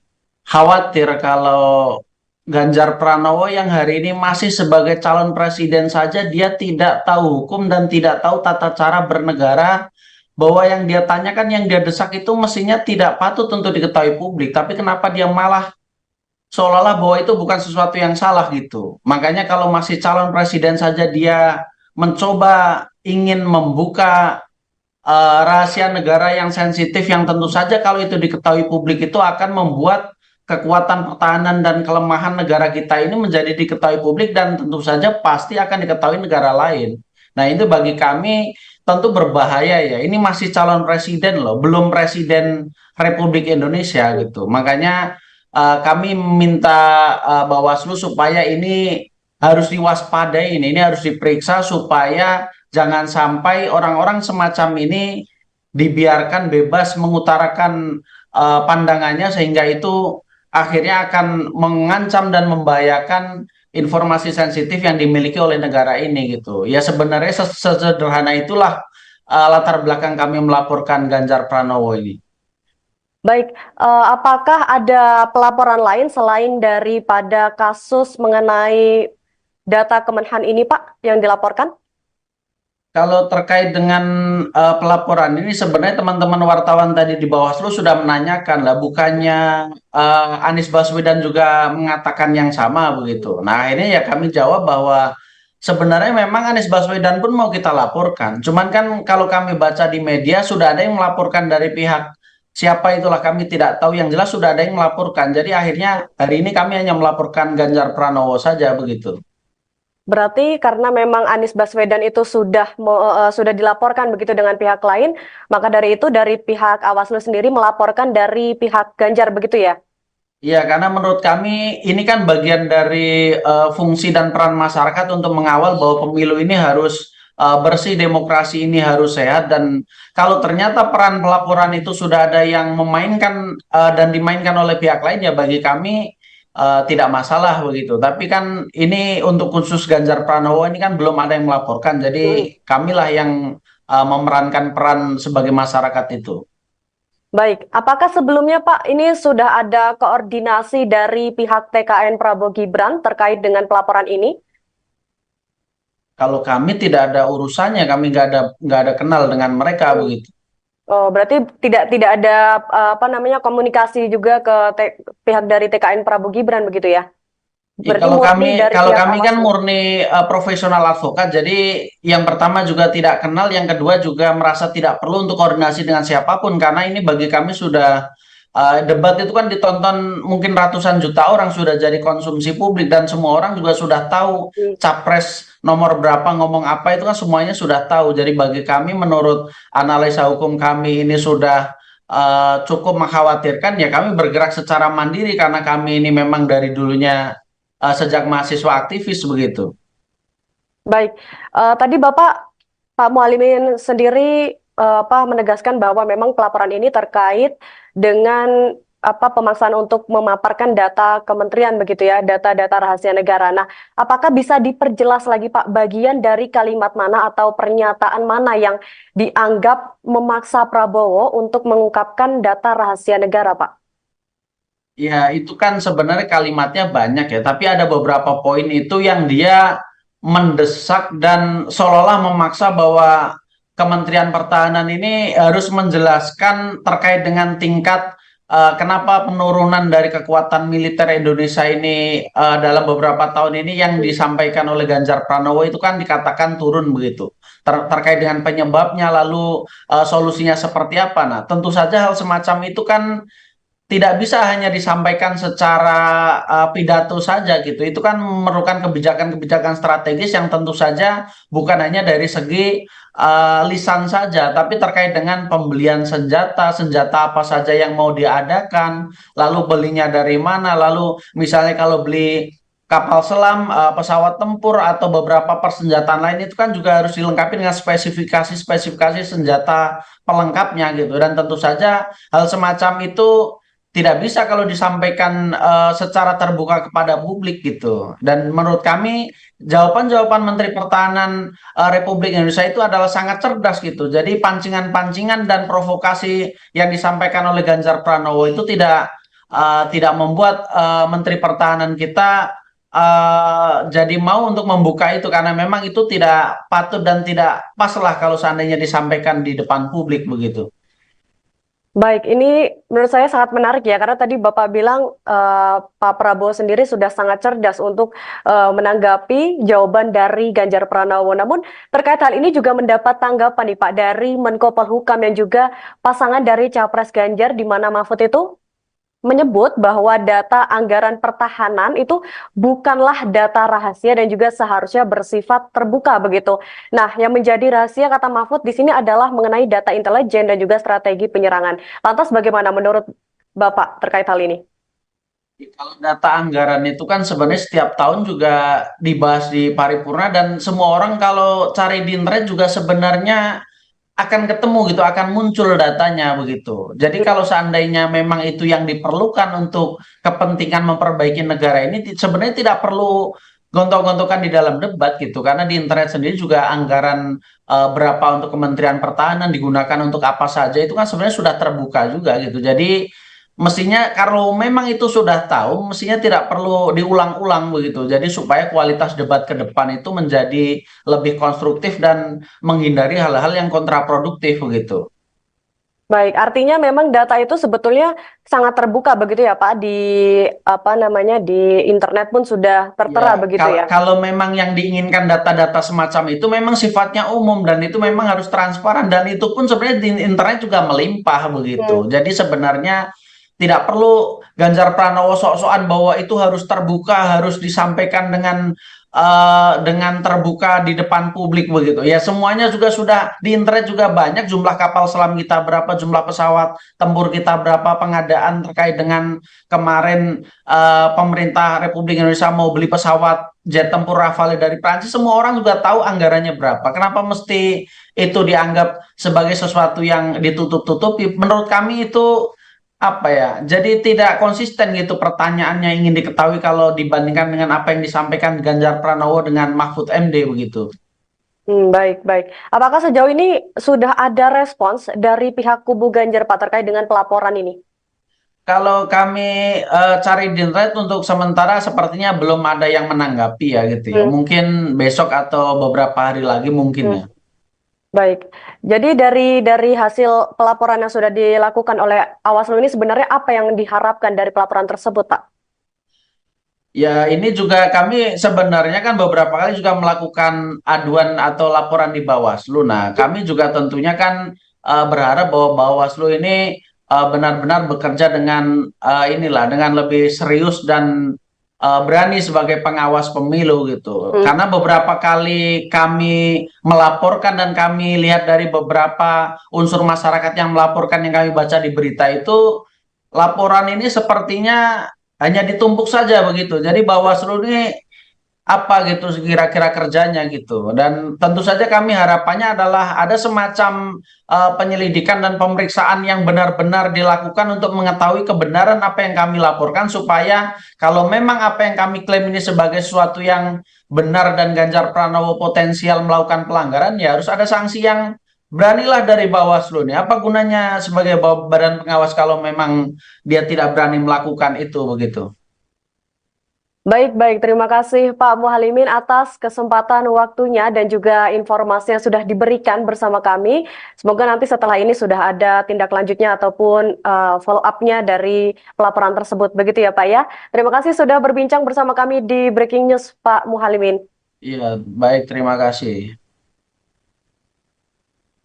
khawatir kalau Ganjar Pranowo yang hari ini masih sebagai calon presiden saja dia tidak tahu hukum dan tidak tahu tata cara bernegara, bahwa yang dia tanyakan, yang dia desak itu mestinya tidak patut untuk diketahui publik, tapi kenapa dia malah seolah-olah bahwa itu bukan sesuatu yang salah gitu. Makanya kalau masih calon presiden saja dia mencoba ingin membuka rahasia negara yang sensitif, yang tentu saja kalau itu diketahui publik itu akan membuat kekuatan pertahanan dan kelemahan negara kita ini menjadi diketahui publik dan tentu saja pasti akan diketahui negara lain. Nah, itu bagi kami tentu berbahaya ya. Ini masih calon presiden loh, belum presiden Republik Indonesia gitu. Makanya kami minta Bawaslu supaya ini harus diwaspadai, ini harus diperiksa supaya jangan sampai orang-orang semacam ini dibiarkan bebas mengutarakan pandangannya, sehingga itu akhirnya akan mengancam dan membahayakan informasi sensitif yang dimiliki oleh negara ini gitu. Ya sebenarnya sesederhana itulah latar belakang kami melaporkan Ganjar Pranowo ini. Baik, apakah ada pelaporan lain selain daripada kasus mengenai data Kemenhan ini, Pak, yang dilaporkan? Kalau terkait dengan pelaporan ini sebenarnya teman-teman wartawan tadi di Bawaslu sudah menanyakan lah, bukannya Anies Baswedan juga mengatakan yang sama begitu. Nah ini ya kami jawab bahwa sebenarnya memang Anies Baswedan pun mau kita laporkan. Cuman kan kalau kami baca di media sudah ada yang melaporkan dari pihak siapa itulah kami tidak tahu. Yang jelas sudah ada yang melaporkan. Jadi akhirnya hari ini kami hanya melaporkan Ganjar Pranowo saja begitu. Berarti karena memang Anies Baswedan itu sudah dilaporkan begitu dengan pihak lain, maka dari itu dari pihak Bawaslu sendiri melaporkan dari pihak Ganjar begitu ya? Iya, karena menurut kami ini kan bagian dari fungsi dan peran masyarakat untuk mengawal bahwa pemilu ini harus bersih, demokrasi ini harus sehat, dan kalau ternyata peran pelaporan itu sudah ada yang memainkan dan dimainkan oleh pihak lain, ya bagi kami tidak masalah begitu. Tapi kan ini untuk khusus Ganjar Pranowo ini kan belum ada yang melaporkan, jadi kamilah yang memerankan peran sebagai masyarakat itu. Baik, apakah sebelumnya Pak ini sudah ada koordinasi dari pihak TKN Prabowo Gibran terkait dengan pelaporan ini? Kalau kami tidak ada urusannya, kami nggak ada kenal dengan mereka begitu. Oh, berarti tidak ada komunikasi juga ke pihak dari TKN Prabowo Gibran begitu ya? Ya, Berarti kalau murni dari kalau pihak kami kan Bawaslu. murni profesional advokat, jadi yang pertama juga tidak kenal, yang kedua juga merasa tidak perlu untuk koordinasi dengan siapapun karena ini bagi kami sudah debat itu kan ditonton mungkin ratusan juta orang, sudah jadi konsumsi publik dan semua orang juga sudah tahu capres nomor berapa ngomong apa itu kan semuanya sudah tahu. Jadi bagi kami menurut analisa hukum kami ini sudah cukup mengkhawatirkan, ya kami bergerak secara mandiri karena kami ini memang dari dulunya sejak mahasiswa aktivis begitu. Baik, tadi Pak Mualimin sendiri menegaskan bahwa memang pelaporan ini terkait dengan pemaksaan untuk memaparkan data kementerian begitu ya, data-data rahasia negara. Nah, apakah bisa diperjelas lagi Pak bagian dari kalimat mana atau pernyataan mana yang dianggap memaksa Prabowo untuk mengungkapkan data rahasia negara, Pak? Ya, itu kan sebenarnya kalimatnya banyak ya, tapi ada beberapa poin itu yang dia mendesak dan seolah-olah memaksa bahwa Kementerian Pertahanan ini harus menjelaskan terkait dengan tingkat kenapa penurunan dari kekuatan militer Indonesia ini dalam beberapa tahun ini yang disampaikan oleh Ganjar Pranowo itu kan dikatakan turun begitu. Terkait dengan penyebabnya lalu solusinya seperti apa. Nah, tentu saja hal semacam itu kan tidak bisa hanya disampaikan secara pidato saja gitu. Itu kan memerlukan kebijakan-kebijakan strategis yang tentu saja bukan hanya dari segi lisan saja, tapi terkait dengan pembelian senjata, senjata apa saja yang mau diadakan, lalu belinya dari mana, lalu misalnya kalau beli kapal selam, pesawat tempur atau beberapa persenjataan lain itu kan juga harus dilengkapi dengan spesifikasi senjata pelengkapnya gitu. Dan tentu saja hal semacam itu tidak bisa kalau disampaikan secara terbuka kepada publik gitu. Dan menurut kami jawaban-jawaban Menteri Pertahanan Republik Indonesia itu adalah sangat cerdas gitu. Jadi pancingan-pancingan dan provokasi yang disampaikan oleh Ganjar Pranowo itu tidak membuat Menteri Pertahanan kita jadi mau untuk membuka itu karena memang itu tidak patut dan tidak pas lah kalau seandainya disampaikan di depan publik begitu. Baik, ini menurut saya sangat menarik ya, karena tadi Bapak bilang Pak Prabowo sendiri sudah sangat cerdas untuk menanggapi jawaban dari Ganjar Pranowo. Namun terkait hal ini juga mendapat tanggapan nih Pak dari Menko Polhukam yang juga pasangan dari Capres Ganjar, di mana Mahfud itu menyebut bahwa data anggaran pertahanan itu bukanlah data rahasia dan juga seharusnya bersifat terbuka begitu. Nah, yang menjadi rahasia kata Mahfud di sini adalah mengenai data intelijen dan juga strategi penyerangan. Lantas bagaimana menurut Bapak terkait hal ini? Kalau data anggaran itu kan sebenarnya setiap tahun juga dibahas di paripurna dan semua orang kalau cari di internet juga sebenarnya akan ketemu gitu, akan muncul datanya begitu. Jadi kalau seandainya memang itu yang diperlukan untuk kepentingan memperbaiki negara ini, sebenarnya tidak perlu gontok-gontokan di dalam debat gitu, karena di internet sendiri juga anggaran berapa untuk Kementerian Pertahanan digunakan untuk apa saja itu kan sebenarnya sudah terbuka juga gitu. Jadi mestinya kalau memang itu sudah tahu, mestinya tidak perlu diulang-ulang begitu. Jadi supaya kualitas debat ke depan itu menjadi lebih konstruktif dan menghindari hal-hal yang kontraproduktif begitu. Baik, artinya memang data itu sebetulnya sangat terbuka begitu ya Pak, di apa namanya, di internet pun sudah tertera Ya, begitu ya. kalau memang yang diinginkan data-data semacam itu memang sifatnya umum dan itu memang harus transparan dan itu pun sebenarnya di internet juga melimpah begitu. Jadi sebenarnya tidak perlu Ganjar Pranowo sok-sokan bahwa itu harus terbuka, harus disampaikan dengan terbuka di depan publik begitu. Ya semuanya juga sudah di internet juga banyak, jumlah kapal selam kita berapa, jumlah pesawat tempur kita berapa, pengadaan terkait dengan kemarin pemerintah Republik Indonesia mau beli pesawat jet tempur Rafale dari Prancis, semua orang juga tahu anggarannya berapa. Kenapa mesti itu dianggap sebagai sesuatu yang ditutup-tutupi? Menurut kami itu apa ya, jadi tidak konsisten gitu pertanyaannya ingin diketahui kalau dibandingkan dengan apa yang disampaikan Ganjar Pranowo dengan Mahfud MD begitu. Baik, baik. Apakah sejauh ini sudah ada respons dari pihak kubu Ganjar Pak terkait dengan pelaporan ini? Kalau kami cari di internet untuk sementara sepertinya belum ada yang menanggapi ya gitu ya. Mungkin besok atau beberapa hari lagi mungkin ya. Baik, jadi dari hasil pelaporan yang sudah dilakukan oleh Awaslu ini sebenarnya apa yang diharapkan dari pelaporan tersebut, Pak? Ya, ini juga kami sebenarnya kan beberapa kali juga melakukan aduan atau laporan di Bawaslu. Nah, kami juga tentunya kan berharap bahwa Bawaslu ini benar-benar bekerja dengan dengan lebih serius dan berani sebagai pengawas pemilu gitu. Karena beberapa kali kami melaporkan dan kami lihat dari beberapa unsur masyarakat yang melaporkan yang kami baca di berita itu, laporan ini sepertinya hanya ditumpuk saja begitu. Jadi Bawaslu ini apa gitu kira-kira kerjanya gitu. Dan tentu saja kami harapannya adalah ada semacam penyelidikan dan pemeriksaan yang benar-benar dilakukan untuk mengetahui kebenaran apa yang kami laporkan, supaya kalau memang apa yang kami klaim ini sebagai sesuatu yang benar dan Ganjar Pranowo potensial melakukan pelanggaran, ya harus ada sanksi yang beranilah dari Bawaslu nih. Apa gunanya sebagai badan pengawas kalau memang dia tidak berani melakukan itu begitu. Baik, baik. Terima kasih Pak Muhalimin atas kesempatan waktunya dan juga informasi yang sudah diberikan bersama kami. Semoga nanti setelah ini sudah ada tindak lanjutnya ataupun follow up-nya dari pelaporan tersebut. Begitu ya Pak ya. Terima kasih sudah berbincang bersama kami di Breaking News Pak Muhalimin. Iya, baik. Terima kasih.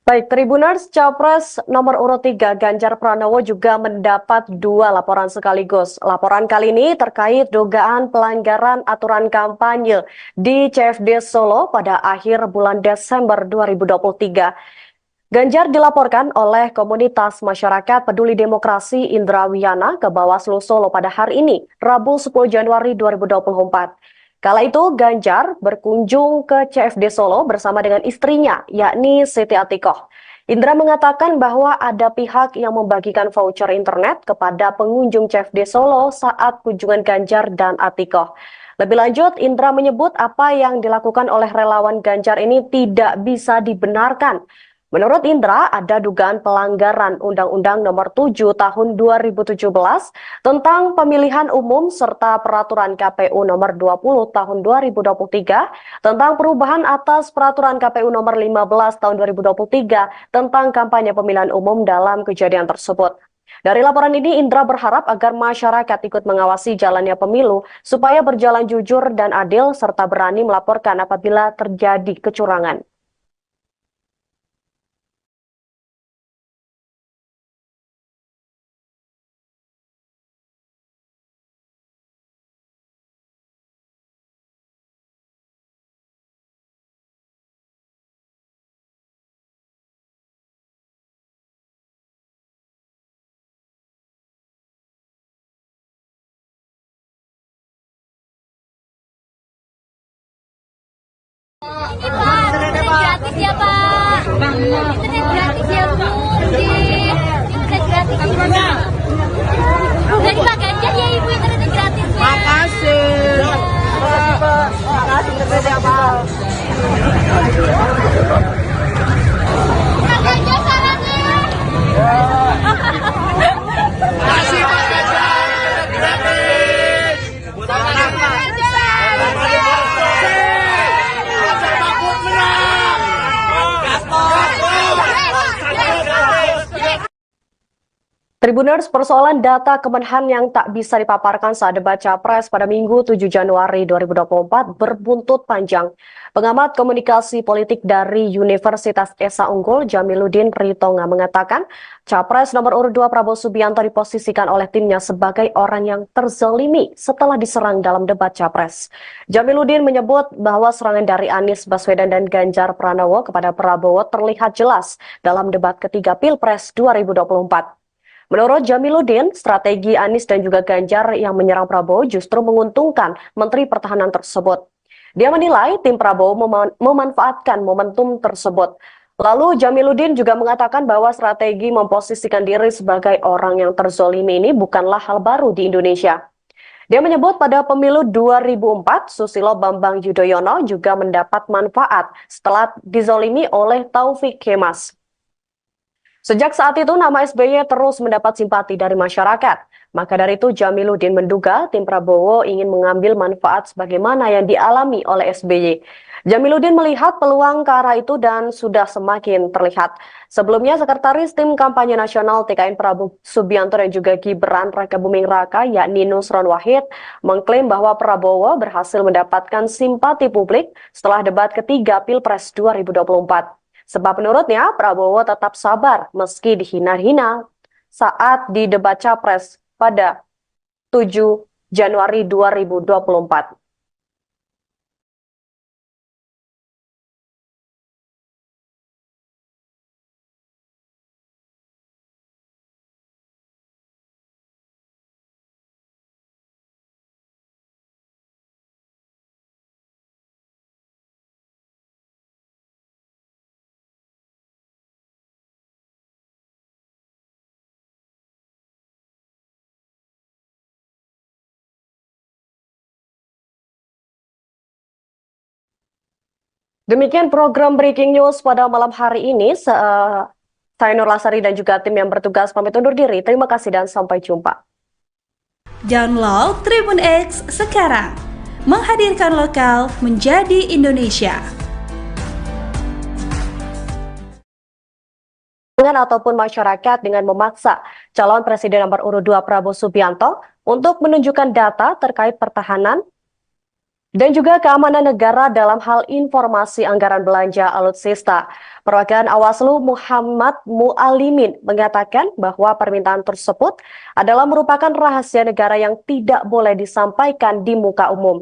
Baik, Tribuners, Capres nomor urut 3 Ganjar Pranowo juga mendapat 2 laporan sekaligus. Laporan kali ini terkait dugaan pelanggaran aturan kampanye di CFD Solo pada akhir bulan Desember 2023. Ganjar dilaporkan oleh komunitas masyarakat peduli demokrasi Indra Wiyana ke Bawaslu Solo pada hari ini, Rabu 10 Januari 2024. Kala itu Ganjar berkunjung ke CFD Solo bersama dengan istrinya, yakni Siti Atikoh. Indra mengatakan bahwa ada pihak yang membagikan voucher internet kepada pengunjung CFD Solo saat kunjungan Ganjar dan Atikoh. Lebih lanjut, Indra menyebut apa yang dilakukan oleh relawan Ganjar ini tidak bisa dibenarkan. Menurut Indra, ada dugaan pelanggaran Undang-Undang Nomor 7 Tahun 2017 tentang Pemilihan Umum serta Peraturan KPU Nomor 20 Tahun 2023 tentang perubahan atas Peraturan KPU Nomor 15 Tahun 2023 tentang kampanye pemilihan umum dalam kejadian tersebut. Dari laporan ini, Indra berharap agar masyarakat ikut mengawasi jalannya pemilu supaya berjalan jujur dan adil serta berani melaporkan apabila terjadi kecurangan. Ini Pak, internet gratis ya Pak. Internet gratis ya Bu. Internet gratis. Dari Pak Ganjar ya Ibu internet gratis. Makasih. Makanya sarannya. Kasih Pak Ganjar gratis. Bukan Mahfud menang. Tribuners, persoalan data Kemenhan yang tak bisa dipaparkan saat debat Capres pada Minggu 7 Januari 2024 berbuntut panjang. Pengamat komunikasi politik dari Universitas Esa Unggul, Jamiluddin Ritonga, mengatakan Capres nomor urut 2 Prabowo Subianto diposisikan oleh timnya sebagai orang yang terzalimi setelah diserang dalam debat Capres. Jamiluddin menyebut bahwa serangan dari Anies Baswedan dan Ganjar Pranowo kepada Prabowo terlihat jelas dalam debat ketiga Pilpres 2024. Menurut Jamiluddin, strategi Anies dan juga Ganjar yang menyerang Prabowo justru menguntungkan Menteri Pertahanan tersebut. Dia menilai tim Prabowo memanfaatkan momentum tersebut. Lalu Jamiluddin juga mengatakan bahwa strategi memposisikan diri sebagai orang yang terzolimi ini bukanlah hal baru di Indonesia. Dia menyebut pada pemilu 2004, Susilo Bambang Yudhoyono juga mendapat manfaat setelah dizolimi oleh Taufik Kemas. Sejak saat itu, nama SBY terus mendapat simpati dari masyarakat. Maka dari itu, Jamiluddin menduga tim Prabowo ingin mengambil manfaat sebagaimana yang dialami oleh SBY. Jamiluddin melihat peluang ke arah itu dan sudah semakin terlihat. Sebelumnya, Sekretaris Tim Kampanye Nasional TKN Prabowo Subianto dan juga Gibran Rakabuming Raka, yakni Nusron Wahid, mengklaim bahwa Prabowo berhasil mendapatkan simpati publik setelah debat ketiga Pilpres 2024. Sebab menurutnya Prabowo tetap sabar meski dihina-hina saat di debat Capres pada 7 Januari 2024. Demikian program Breaking News pada malam hari ini. Saya Nur Lasari dan juga tim yang bertugas pamit undur diri. Terima kasih dan sampai jumpa. Download Tribun X sekarang. Menghadirkan lokal menjadi Indonesia. Ataupun masyarakat dengan memaksa calon presiden nomor urut 2 Prabowo Subianto untuk menunjukkan data terkait pertahanan dan juga keamanan negara dalam hal informasi anggaran belanja alutsista. Perwakilan Awaslu Muhammad Mualimin mengatakan bahwa permintaan tersebut adalah merupakan rahasia negara yang tidak boleh disampaikan di muka umum.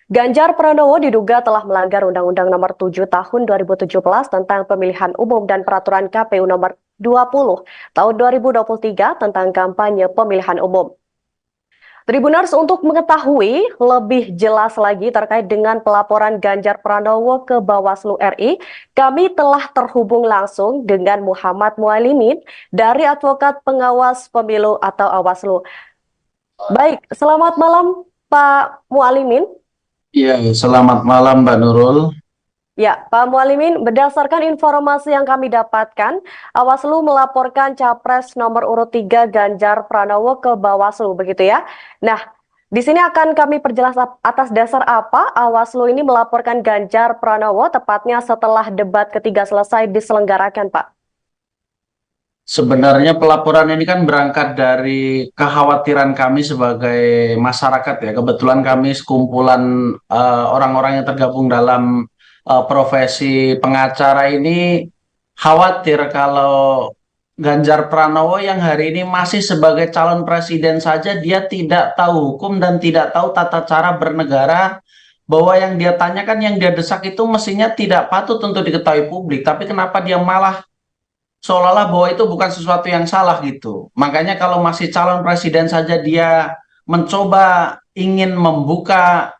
Ganjar Pranowo diduga telah melanggar Undang-Undang Nomor 7 Tahun 2017 tentang Pemilihan Umum dan Peraturan KPU Nomor 20 Tahun 2023 tentang kampanye pemilihan umum. Tribuners, untuk mengetahui lebih jelas lagi terkait dengan pelaporan Ganjar Pranowo ke Bawaslu RI, kami telah terhubung langsung dengan Muhammad Mualimin dari Advokat Pengawas Pemilu atau Awaslu. Baik, selamat malam Pak Mualimin. Iya, selamat malam Mbak Nurul. Ya, Pak Mualimin, berdasarkan informasi yang kami dapatkan, Awaslu melaporkan Capres nomor urut 3 Ganjar Pranowo ke Bawaslu, begitu ya? Nah, di sini akan kami perjelas atas dasar apa Awaslu ini melaporkan Ganjar Pranowo tepatnya setelah debat ketiga selesai diselenggarakan, Pak. Sebenarnya pelaporan ini kan berangkat dari kekhawatiran kami sebagai masyarakat ya. Kebetulan kami sekumpulan orang-orang yang tergabung dalam profesi pengacara ini khawatir kalau Ganjar Pranowo yang hari ini masih sebagai calon presiden saja dia tidak tahu hukum dan tidak tahu tata cara bernegara, bahwa yang dia tanyakan, yang dia desak itu mestinya tidak patut untuk diketahui publik, tapi kenapa dia malah seolah-olah bahwa itu bukan sesuatu yang salah gitu. Makanya kalau masih calon presiden saja dia mencoba ingin membuka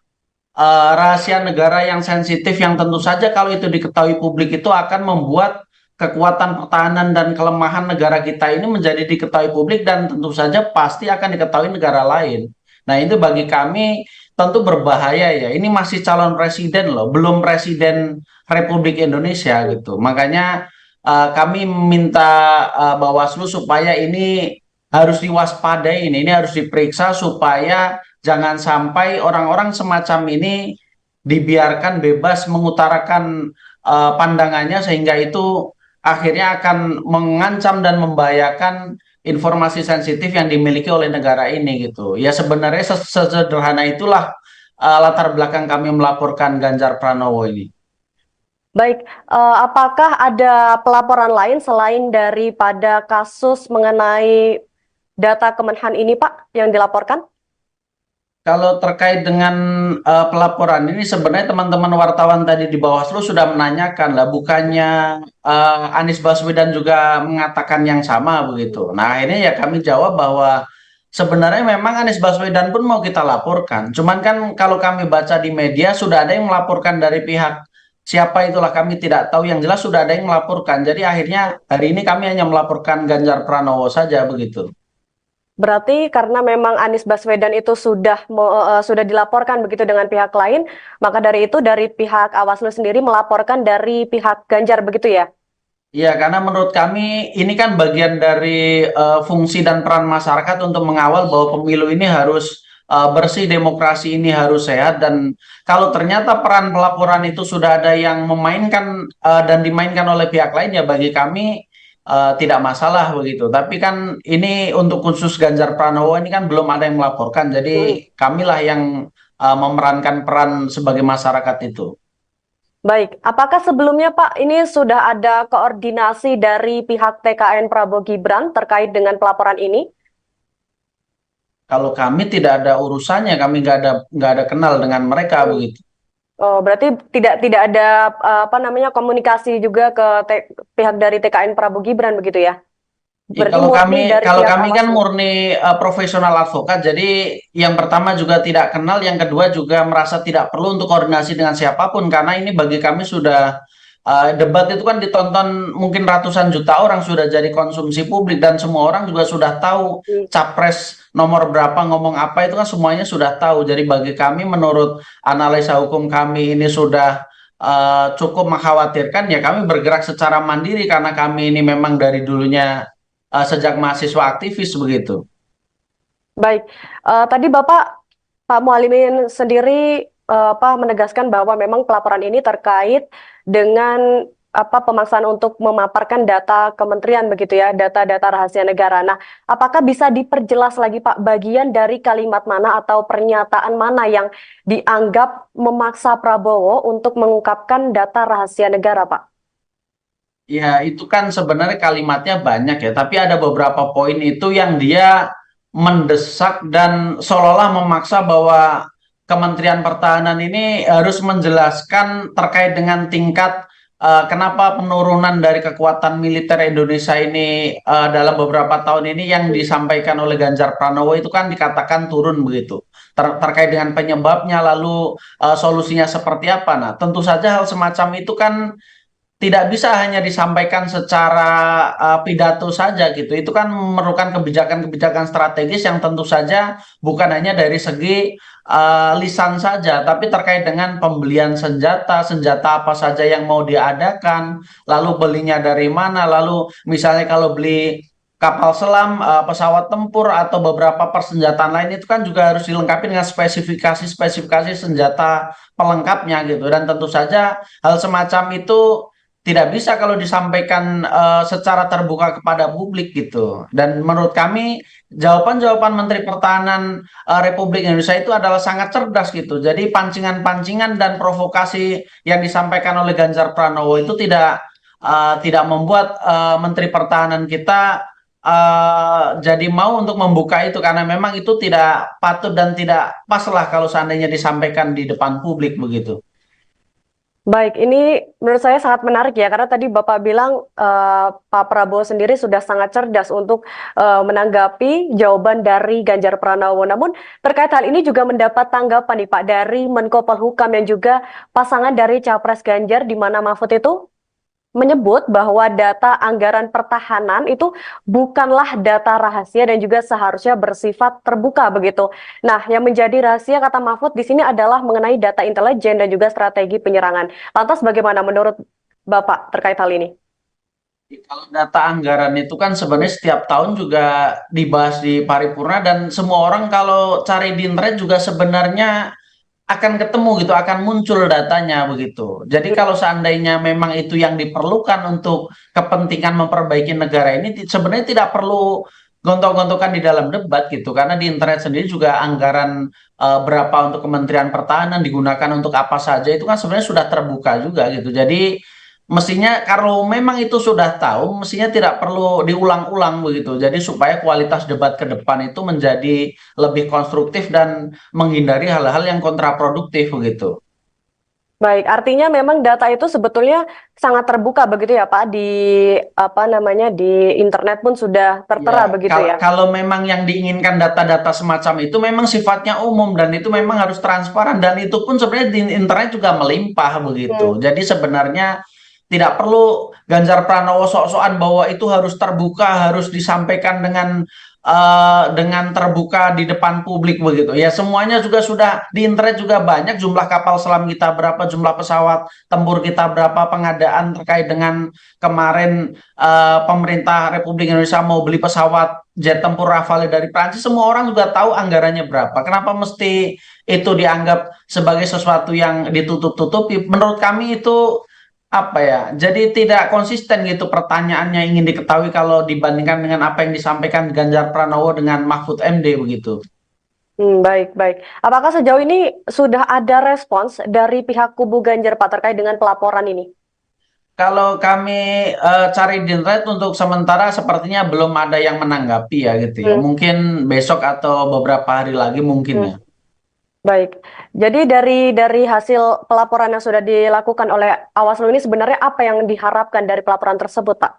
rahasia negara yang sensitif, yang tentu saja kalau itu diketahui publik itu akan membuat kekuatan pertahanan dan kelemahan negara kita ini menjadi diketahui publik dan tentu saja pasti akan diketahui negara lain. Nah, itu bagi kami tentu berbahaya ya. Ini masih calon presiden loh, belum presiden Republik Indonesia gitu. Makanya kami minta Bawaslu supaya ini harus diwaspadai, ini harus diperiksa supaya jangan sampai orang-orang semacam ini dibiarkan bebas mengutarakan pandangannya sehingga itu akhirnya akan mengancam dan membahayakan informasi sensitif yang dimiliki oleh negara ini gitu. Ya sebenarnya sesederhana itulah latar belakang kami melaporkan Ganjar Pranowo ini. Baik, apakah ada pelaporan lain selain daripada kasus mengenai data Kemenhan ini, Pak, yang dilaporkan? Kalau terkait dengan pelaporan ini sebenarnya teman-teman wartawan tadi di Bawaslu sudah menanyakan lah, bukannya Anies Baswedan juga mengatakan yang sama begitu. Nah akhirnya ya kami jawab bahwa sebenarnya memang Anies Baswedan pun mau kita laporkan. Cuman kan kalau kami baca di media sudah ada yang melaporkan dari pihak siapa itulah kami tidak tahu. Yang jelas sudah ada yang melaporkan. Jadi akhirnya hari ini kami hanya melaporkan Ganjar Pranowo saja begitu. Berarti karena memang Anies Baswedan itu sudah dilaporkan begitu dengan pihak lain, maka dari itu dari pihak Bawaslu sendiri melaporkan dari pihak Ganjar begitu ya? Iya, karena menurut kami ini kan bagian dari fungsi dan peran masyarakat untuk mengawal bahwa pemilu ini harus bersih, demokrasi ini harus sehat, dan kalau ternyata peran pelaporan itu sudah ada yang memainkan dan dimainkan oleh pihak lain, ya bagi kami tidak masalah begitu. Tapi kan ini untuk khusus Ganjar Pranowo ini kan belum ada yang melaporkan, jadi kamilah yang memerankan peran sebagai masyarakat itu. Baik, apakah sebelumnya Pak ini sudah ada koordinasi dari pihak TKN Prabowo Gibran terkait dengan pelaporan ini? Kalau kami tidak ada urusannya, kami nggak ada kenal dengan mereka begitu. Oh, berarti tidak ada komunikasi juga ke pihak dari TKN Prabowo Gibran begitu ya? Ya, Berarti murni dari kalau pihak kami kan Bawaslu. murni profesional advokat, jadi yang pertama juga tidak kenal, yang kedua juga merasa tidak perlu untuk koordinasi dengan siapapun karena ini bagi kami sudah debat itu kan ditonton mungkin ratusan juta orang, sudah jadi konsumsi publik dan semua orang juga sudah tahu capres nomor berapa ngomong apa itu kan semuanya sudah tahu. Jadi bagi kami menurut analisa hukum kami ini sudah cukup mengkhawatirkan, ya kami bergerak secara mandiri karena kami ini memang dari dulunya sejak mahasiswa aktivis begitu. Baik, tadi Pak Muhalimin sendiri menegaskan bahwa memang pelaporan ini terkait dengan pemaksaan untuk memaparkan data kementerian begitu ya, data-data rahasia negara. Nah, apakah bisa diperjelas lagi Pak bagian dari kalimat mana atau pernyataan mana yang dianggap memaksa Prabowo untuk mengungkapkan data rahasia negara, Pak? Ya, itu kan sebenarnya kalimatnya banyak ya, tapi ada beberapa poin itu yang dia mendesak dan seolah-olah memaksa bahwa Kementerian Pertahanan ini harus menjelaskan terkait dengan tingkat kenapa penurunan dari kekuatan militer Indonesia ini dalam beberapa tahun ini yang disampaikan oleh Ganjar Pranowo itu kan dikatakan turun begitu. Terkait dengan penyebabnya lalu solusinya seperti apa. Nah, tentu saja hal semacam itu kan tidak bisa hanya disampaikan secara pidato saja gitu. Itu kan memerlukan kebijakan-kebijakan strategis yang tentu saja bukan hanya dari segi lisan saja, tapi terkait dengan pembelian senjata, senjata apa saja yang mau diadakan, lalu belinya dari mana, lalu misalnya kalau beli kapal selam, pesawat tempur atau beberapa persenjataan lain itu kan juga harus dilengkapi dengan spesifikasi-spesifikasi senjata pelengkapnya gitu. Dan tentu saja hal semacam itu tidak bisa kalau disampaikan secara terbuka kepada publik gitu. Dan menurut kami jawaban-jawaban Menteri Pertahanan Republik Indonesia itu adalah sangat cerdas gitu. Jadi pancingan-pancingan dan provokasi yang disampaikan oleh Ganjar Pranowo itu tidak membuat Menteri Pertahanan kita jadi mau untuk membuka itu karena memang itu tidak patut dan tidak pas lah kalau seandainya disampaikan di depan publik begitu. Baik, ini menurut saya sangat menarik ya, karena tadi Bapak bilang Pak Prabowo sendiri sudah sangat cerdas untuk menanggapi jawaban dari Ganjar Pranowo. Namun terkait hal ini juga mendapat tanggapan nih Pak dari Menko Polhukam yang juga pasangan dari Capres Ganjar di mana Mahfud itu? menyebut bahwa data anggaran pertahanan itu bukanlah data rahasia dan juga seharusnya bersifat terbuka begitu. Nah, yang menjadi rahasia kata Mahfud di sini adalah mengenai data intelijen dan juga strategi penyerangan. Lantas bagaimana menurut Bapak terkait hal ini? Kalau data anggaran itu kan sebenarnya setiap tahun juga dibahas di paripurna dan semua orang kalau cari di internet juga sebenarnya akan ketemu gitu, akan muncul datanya begitu. Jadi kalau seandainya memang itu yang diperlukan untuk kepentingan memperbaiki negara ini, sebenarnya tidak perlu gontok-gontokan di dalam debat gitu, karena di internet sendiri juga anggaran berapa untuk Kementerian Pertahanan digunakan untuk apa saja itu kan sebenarnya sudah terbuka juga gitu. Jadi mestinya kalau memang itu sudah tahu, mestinya tidak perlu diulang-ulang begitu. Jadi supaya kualitas debat ke depan itu menjadi lebih konstruktif dan menghindari hal-hal yang kontraproduktif begitu. Baik, artinya memang data itu sebetulnya sangat terbuka begitu ya Pak, di apa namanya di internet pun sudah tertera Ya, begitu kalau ya. kalau memang yang diinginkan data-data semacam itu memang sifatnya umum dan itu memang harus transparan dan itu pun sebenarnya di internet juga melimpah begitu. Hmm. Jadi sebenarnya tidak perlu Ganjar Pranowo sok-sokan bahwa itu harus terbuka, harus disampaikan dengan terbuka di depan publik begitu. Ya semuanya juga sudah di internet juga banyak jumlah kapal selam kita berapa, jumlah pesawat tempur kita berapa, pengadaan terkait dengan kemarin pemerintah Republik Indonesia mau beli pesawat jet tempur Rafale dari Prancis, semua orang juga tahu anggarannya berapa. Kenapa mesti itu dianggap sebagai sesuatu yang ditutup-tutupi? Menurut kami itu apa ya? Jadi tidak konsisten gitu pertanyaannya ingin diketahui kalau dibandingkan dengan apa yang disampaikan Ganjar Pranowo dengan Mahfud MD begitu. Baik, baik. Apakah sejauh ini sudah ada respons dari pihak kubu Ganjar Pak terkait dengan pelaporan ini? Kalau kami cari di internet untuk sementara sepertinya belum ada yang menanggapi ya gitu ya. Hmm, Mungkin besok atau beberapa hari lagi mungkin hmm. ya. Baik. Jadi dari hasil pelaporan yang sudah dilakukan oleh Awaslu ini sebenarnya apa yang diharapkan dari pelaporan tersebut, Pak?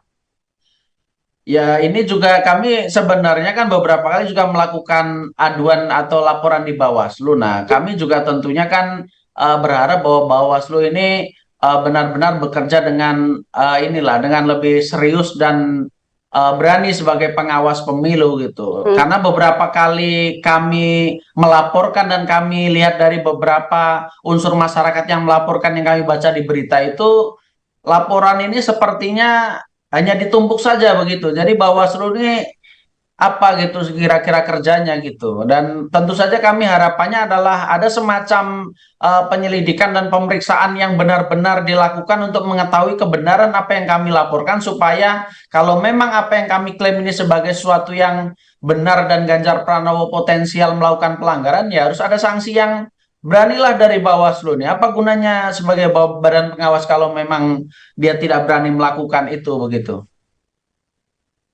Ya, ini juga kami sebenarnya kan beberapa kali juga melakukan aduan atau laporan di Bawaslu. Nah, kami juga tentunya kan berharap bahwa Bawaslu ini benar-benar bekerja dengan dengan lebih serius dan berani sebagai pengawas pemilu gitu. Hmm. Karena beberapa kali kami melaporkan dan kami lihat dari beberapa unsur masyarakat yang melaporkan yang kami baca di berita itu, laporan ini sepertinya hanya ditumpuk saja begitu. Jadi Bawaslu ini apa gitu kira-kira kerjanya gitu. Dan tentu saja kami harapannya adalah ada semacam penyelidikan dan pemeriksaan yang benar-benar dilakukan untuk mengetahui kebenaran apa yang kami laporkan supaya kalau memang apa yang kami klaim ini sebagai sesuatu yang benar dan Ganjar Pranowo potensial melakukan pelanggaran, ya harus ada sanksi yang beranilah dari Bawaslu nih. Apa gunanya sebagai badan pengawas kalau memang dia tidak berani melakukan itu begitu.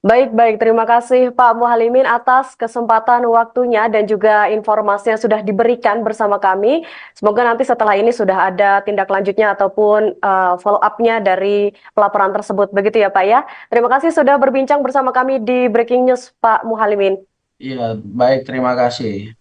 Baik, baik. Terima kasih Pak Muhalimin atas kesempatan waktunya dan juga informasi yang sudah diberikan bersama kami. Semoga nanti setelah ini sudah ada tindak lanjutnya ataupun follow up-nya dari pelaporan tersebut. Begitu ya Pak ya. Terima kasih sudah berbincang bersama kami di Breaking News Pak Muhalimin. Iya, baik, terima kasih.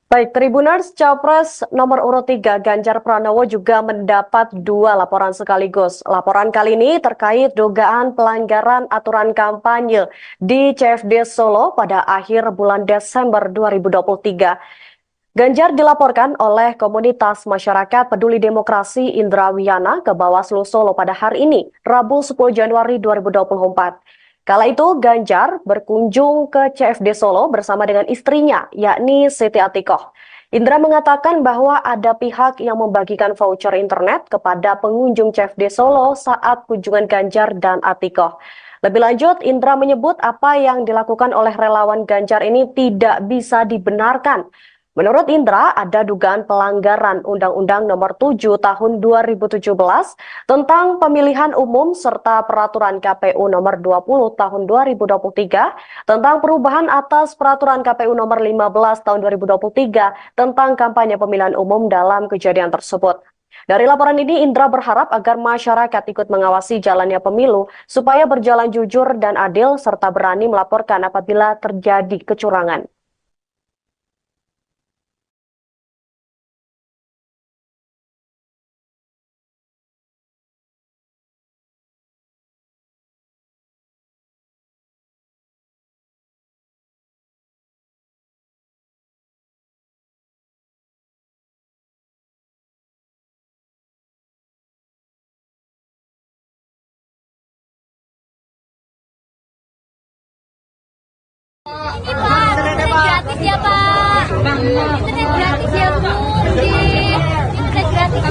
Baik, Tribuners, Capres nomor urut 3 Ganjar Pranowo juga mendapat 2 laporan sekaligus. Laporan kali ini terkait dugaan pelanggaran aturan kampanye di CFD Solo pada akhir bulan Desember 2023. Ganjar dilaporkan oleh komunitas masyarakat peduli demokrasi Indra Wiyana ke Bawaslu Solo pada hari ini, Rabu 10 Januari 2024. Kala itu Ganjar berkunjung ke CFD Solo bersama dengan istrinya, yakni Siti Atikoh. Indra mengatakan bahwa ada pihak yang membagikan voucher internet kepada pengunjung CFD Solo saat kunjungan Ganjar dan Atikoh. Lebih lanjut, Indra menyebut apa yang dilakukan oleh relawan Ganjar ini tidak bisa dibenarkan. Menurut Indra, ada dugaan pelanggaran Undang-Undang Nomor 7 Tahun 2017 tentang pemilihan umum serta Peraturan KPU Nomor 20 Tahun 2023 tentang perubahan atas Peraturan KPU Nomor 15 Tahun 2023 tentang kampanye pemilihan umum dalam kejadian tersebut. Dari laporan ini, Indra berharap agar masyarakat ikut mengawasi jalannya pemilu supaya berjalan jujur dan adil serta berani melaporkan apabila terjadi kecurangan. ini Pak, internet gratis ya Pak. Internet gratis ya Bu. Internet gratis.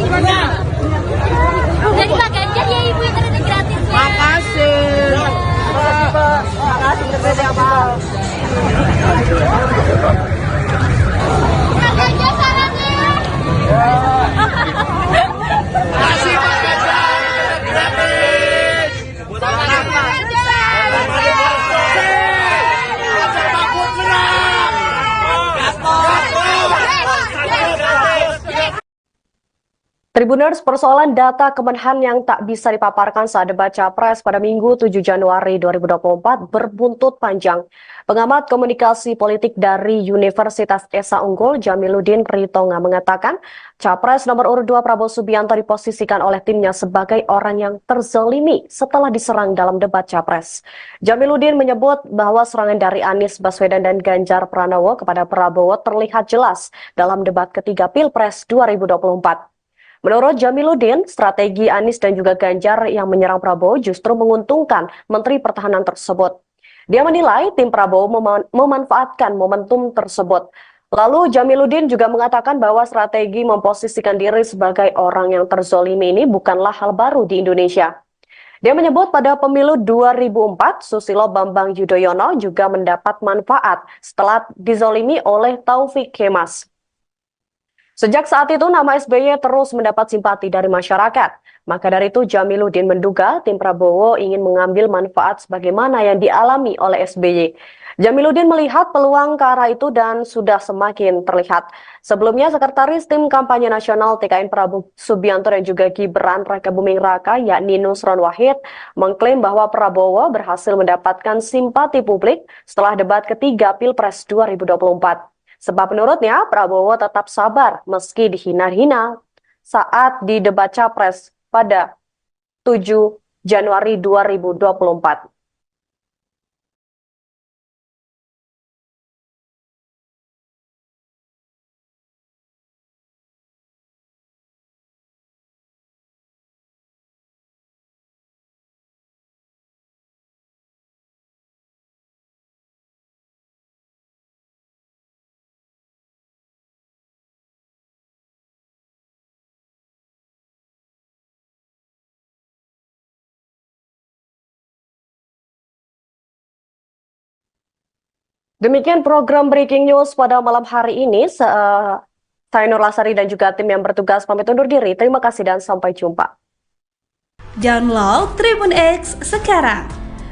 Dari Pak Ganjar ya Ibu internet gratis. Makasih. Makasih internet Pak. Pak Ganjar sarannya. Kasih Pak Ganjar gratis. Buat anak-anak. Ganjar Mahfud menang. Tribuners, persoalan data Kemenhan yang tak bisa dipaparkan saat debat Capres pada Minggu 7 Januari 2024 berbuntut panjang. Pengamat komunikasi politik dari Universitas Esa Unggul, Jamiluddin Ritonga, mengatakan Capres nomor urut 2 Prabowo Subianto diposisikan oleh timnya sebagai orang yang terzolimi setelah diserang dalam debat Capres. Jamiluddin menyebut bahwa serangan dari Anies Baswedan dan Ganjar Pranowo kepada Prabowo terlihat jelas dalam debat ketiga Pilpres 2024. Menurut Jamiluddin, strategi Anies dan juga Ganjar yang menyerang Prabowo justru menguntungkan Menteri Pertahanan tersebut. Dia menilai tim Prabowo memanfaatkan momentum tersebut. Lalu Jamiluddin juga mengatakan bahwa strategi memposisikan diri sebagai orang yang terzolimi ini bukanlah hal baru di Indonesia. Dia menyebut pada pemilu 2004, Susilo Bambang Yudhoyono juga mendapat manfaat setelah dizolimi oleh Taufik Kemas. Sejak saat itu, nama SBY terus mendapat simpati dari masyarakat. Maka dari itu, Jamiluddin menduga tim Prabowo ingin mengambil manfaat sebagaimana yang dialami oleh SBY. Jamiluddin melihat peluang ke arah itu dan sudah semakin terlihat. Sebelumnya, Sekretaris Tim Kampanye Nasional TKN Prabowo Subianto dan juga Gibran Rakabuming Raka, yakni Nusron Wahid, mengklaim bahwa Prabowo berhasil mendapatkan simpati publik setelah debat ketiga Pilpres 2024. Sebab menurutnya Prabowo tetap sabar meski dihina-hina saat di debat Capres pada 7 Januari 2024. Demikian program Breaking News pada malam hari ini. Saya Nur Lasari dan juga tim yang bertugas pamit undur diri. Terima kasih dan sampai jumpa. Download Tribun X sekarang.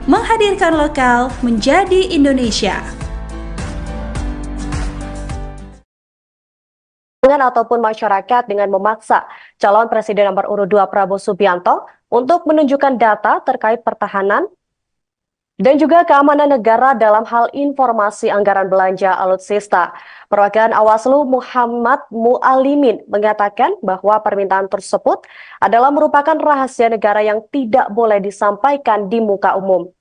Menghadirkan lokal menjadi Indonesia. Ataupun masyarakat dengan memaksa calon presiden nomor urut 2 Prabowo Subianto untuk menunjukkan data terkait pertahanan dan juga keamanan negara dalam hal informasi anggaran belanja alutsista. Perwakilan Awaslu Muhammad Mualimin mengatakan bahwa permintaan tersebut adalah merupakan rahasia negara yang tidak boleh disampaikan di muka umum.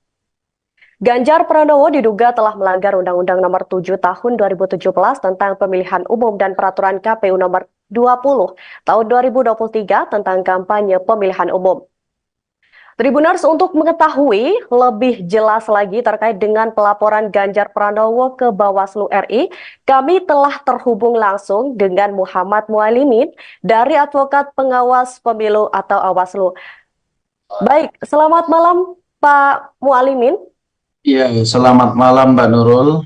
Ganjar Pranowo diduga telah melanggar Undang-Undang Nomor 7 Tahun 2017 tentang Pemilihan Umum dan Peraturan KPU Nomor 20 Tahun 2023 tentang kampanye pemilihan umum. Tribuners, untuk mengetahui lebih jelas lagi terkait dengan pelaporan Ganjar Pranowo ke Bawaslu RI, kami telah terhubung langsung dengan Muhammad Mualimin dari Advokat Pengawas Pemilu atau Awaslu. Baik, selamat malam Pak Mualimin. Iya, selamat malam Mbak Nurul.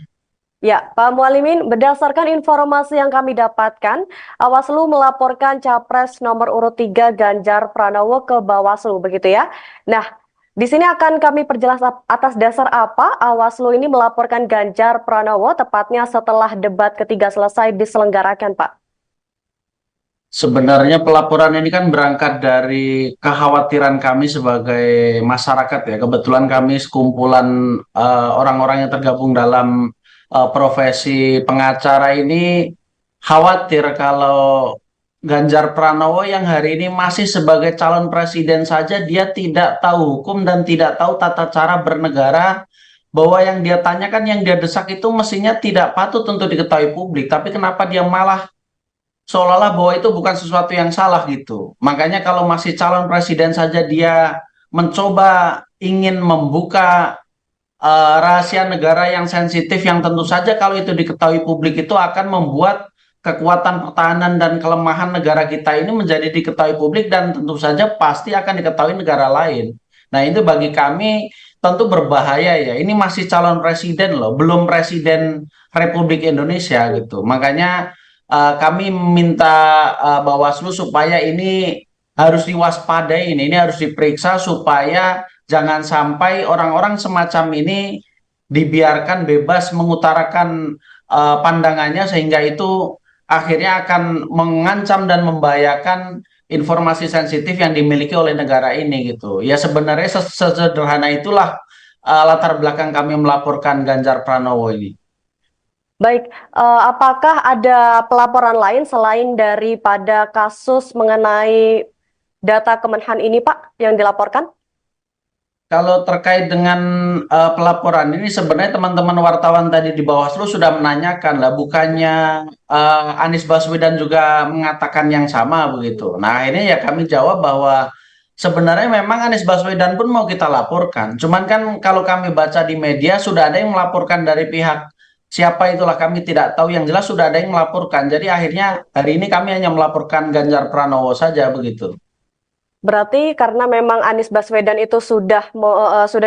Ya, Pak Mualimin, berdasarkan informasi yang kami dapatkan, Awaslu melaporkan Capres nomor urut 3 Ganjar Pranowo ke Bawaslu, begitu ya? Nah, di sini akan kami perjelas atas dasar apa Awaslu ini melaporkan Ganjar Pranowo tepatnya setelah debat ketiga selesai diselenggarakan, Pak. Sebenarnya pelaporan ini kan berangkat dari kekhawatiran kami sebagai masyarakat ya. Kebetulan kami sekumpulan orang-orang yang tergabung dalam profesi pengacara ini khawatir kalau Ganjar Pranowo yang hari ini masih sebagai calon presiden saja dia tidak tahu hukum dan tidak tahu tata cara bernegara, bahwa yang dia tanyakan, yang dia desak itu mestinya tidak patut untuk diketahui publik, tapi kenapa dia malah seolah-olah bahwa itu bukan sesuatu yang salah gitu. Makanya kalau masih calon presiden saja dia mencoba ingin membuka rahasia negara yang sensitif yang tentu saja kalau itu diketahui publik itu akan membuat kekuatan pertahanan dan kelemahan negara kita ini menjadi diketahui publik dan tentu saja pasti akan diketahui negara lain. Nah, itu bagi kami tentu berbahaya ya. Ini masih calon presiden loh, belum presiden Republik Indonesia gitu. Makanya kami minta Bawaslu supaya ini harus diwaspadai, ini harus diperiksa supaya jangan sampai orang-orang semacam ini dibiarkan bebas mengutarakan pandangannya sehingga itu akhirnya akan mengancam dan membahayakan informasi sensitif yang dimiliki oleh negara ini gitu. Ya sebenarnya sesederhana itulah latar belakang kami melaporkan Ganjar Pranowo ini. Baik, apakah ada pelaporan lain selain daripada kasus mengenai data Kemenhan ini, Pak, yang dilaporkan? Kalau terkait dengan pelaporan ini sebenarnya teman-teman wartawan tadi di Bawaslu sudah menanyakan lah, bukannya Anies Baswedan juga mengatakan yang sama begitu. Nah, ini ya kami jawab bahwa sebenarnya memang Anies Baswedan pun mau kita laporkan. Cuman kan kalau kami baca di media sudah ada yang melaporkan dari pihak siapa itulah kami tidak tahu, yang jelas sudah ada yang melaporkan. Jadi akhirnya hari ini kami hanya melaporkan Ganjar Pranowo saja begitu. Berarti karena memang Anies Baswedan itu sudah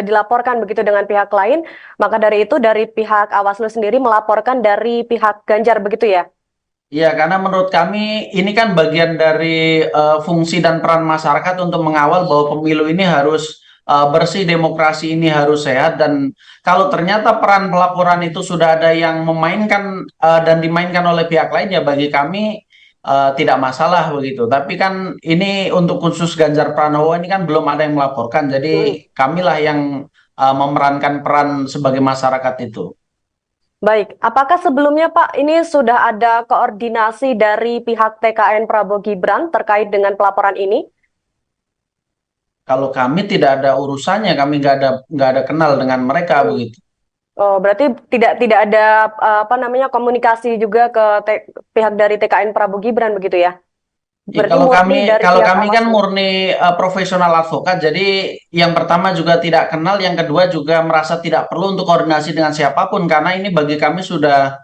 dilaporkan begitu dengan pihak lain, maka dari itu dari pihak Awaslu sendiri melaporkan dari pihak Ganjar begitu ya? Iya, karena menurut kami ini kan bagian dari fungsi dan peran masyarakat untuk mengawal bahwa pemilu ini harus bersih, demokrasi ini harus sehat, dan kalau ternyata peran pelaporan itu sudah ada yang memainkan dan dimainkan oleh pihak lain, ya bagi kami tidak masalah begitu. Tapi kan ini untuk khusus Ganjar Pranowo ini kan belum ada yang melaporkan, jadi kamilah yang memerankan peran sebagai masyarakat itu. Baik, apakah sebelumnya Pak ini sudah ada koordinasi dari pihak TKN Prabowo Gibran terkait dengan pelaporan ini? Kalau kami tidak ada urusannya, kami nggak ada kenal dengan mereka begitu. Oh, berarti tidak ada komunikasi juga ke pihak dari TKN Prabowo Gibran begitu ya? Ya, Berarti murni dari kalau pihak kami kan Awaslu. murni profesional advokat, jadi yang pertama juga tidak kenal, yang kedua juga merasa tidak perlu untuk koordinasi dengan siapapun karena ini bagi kami sudah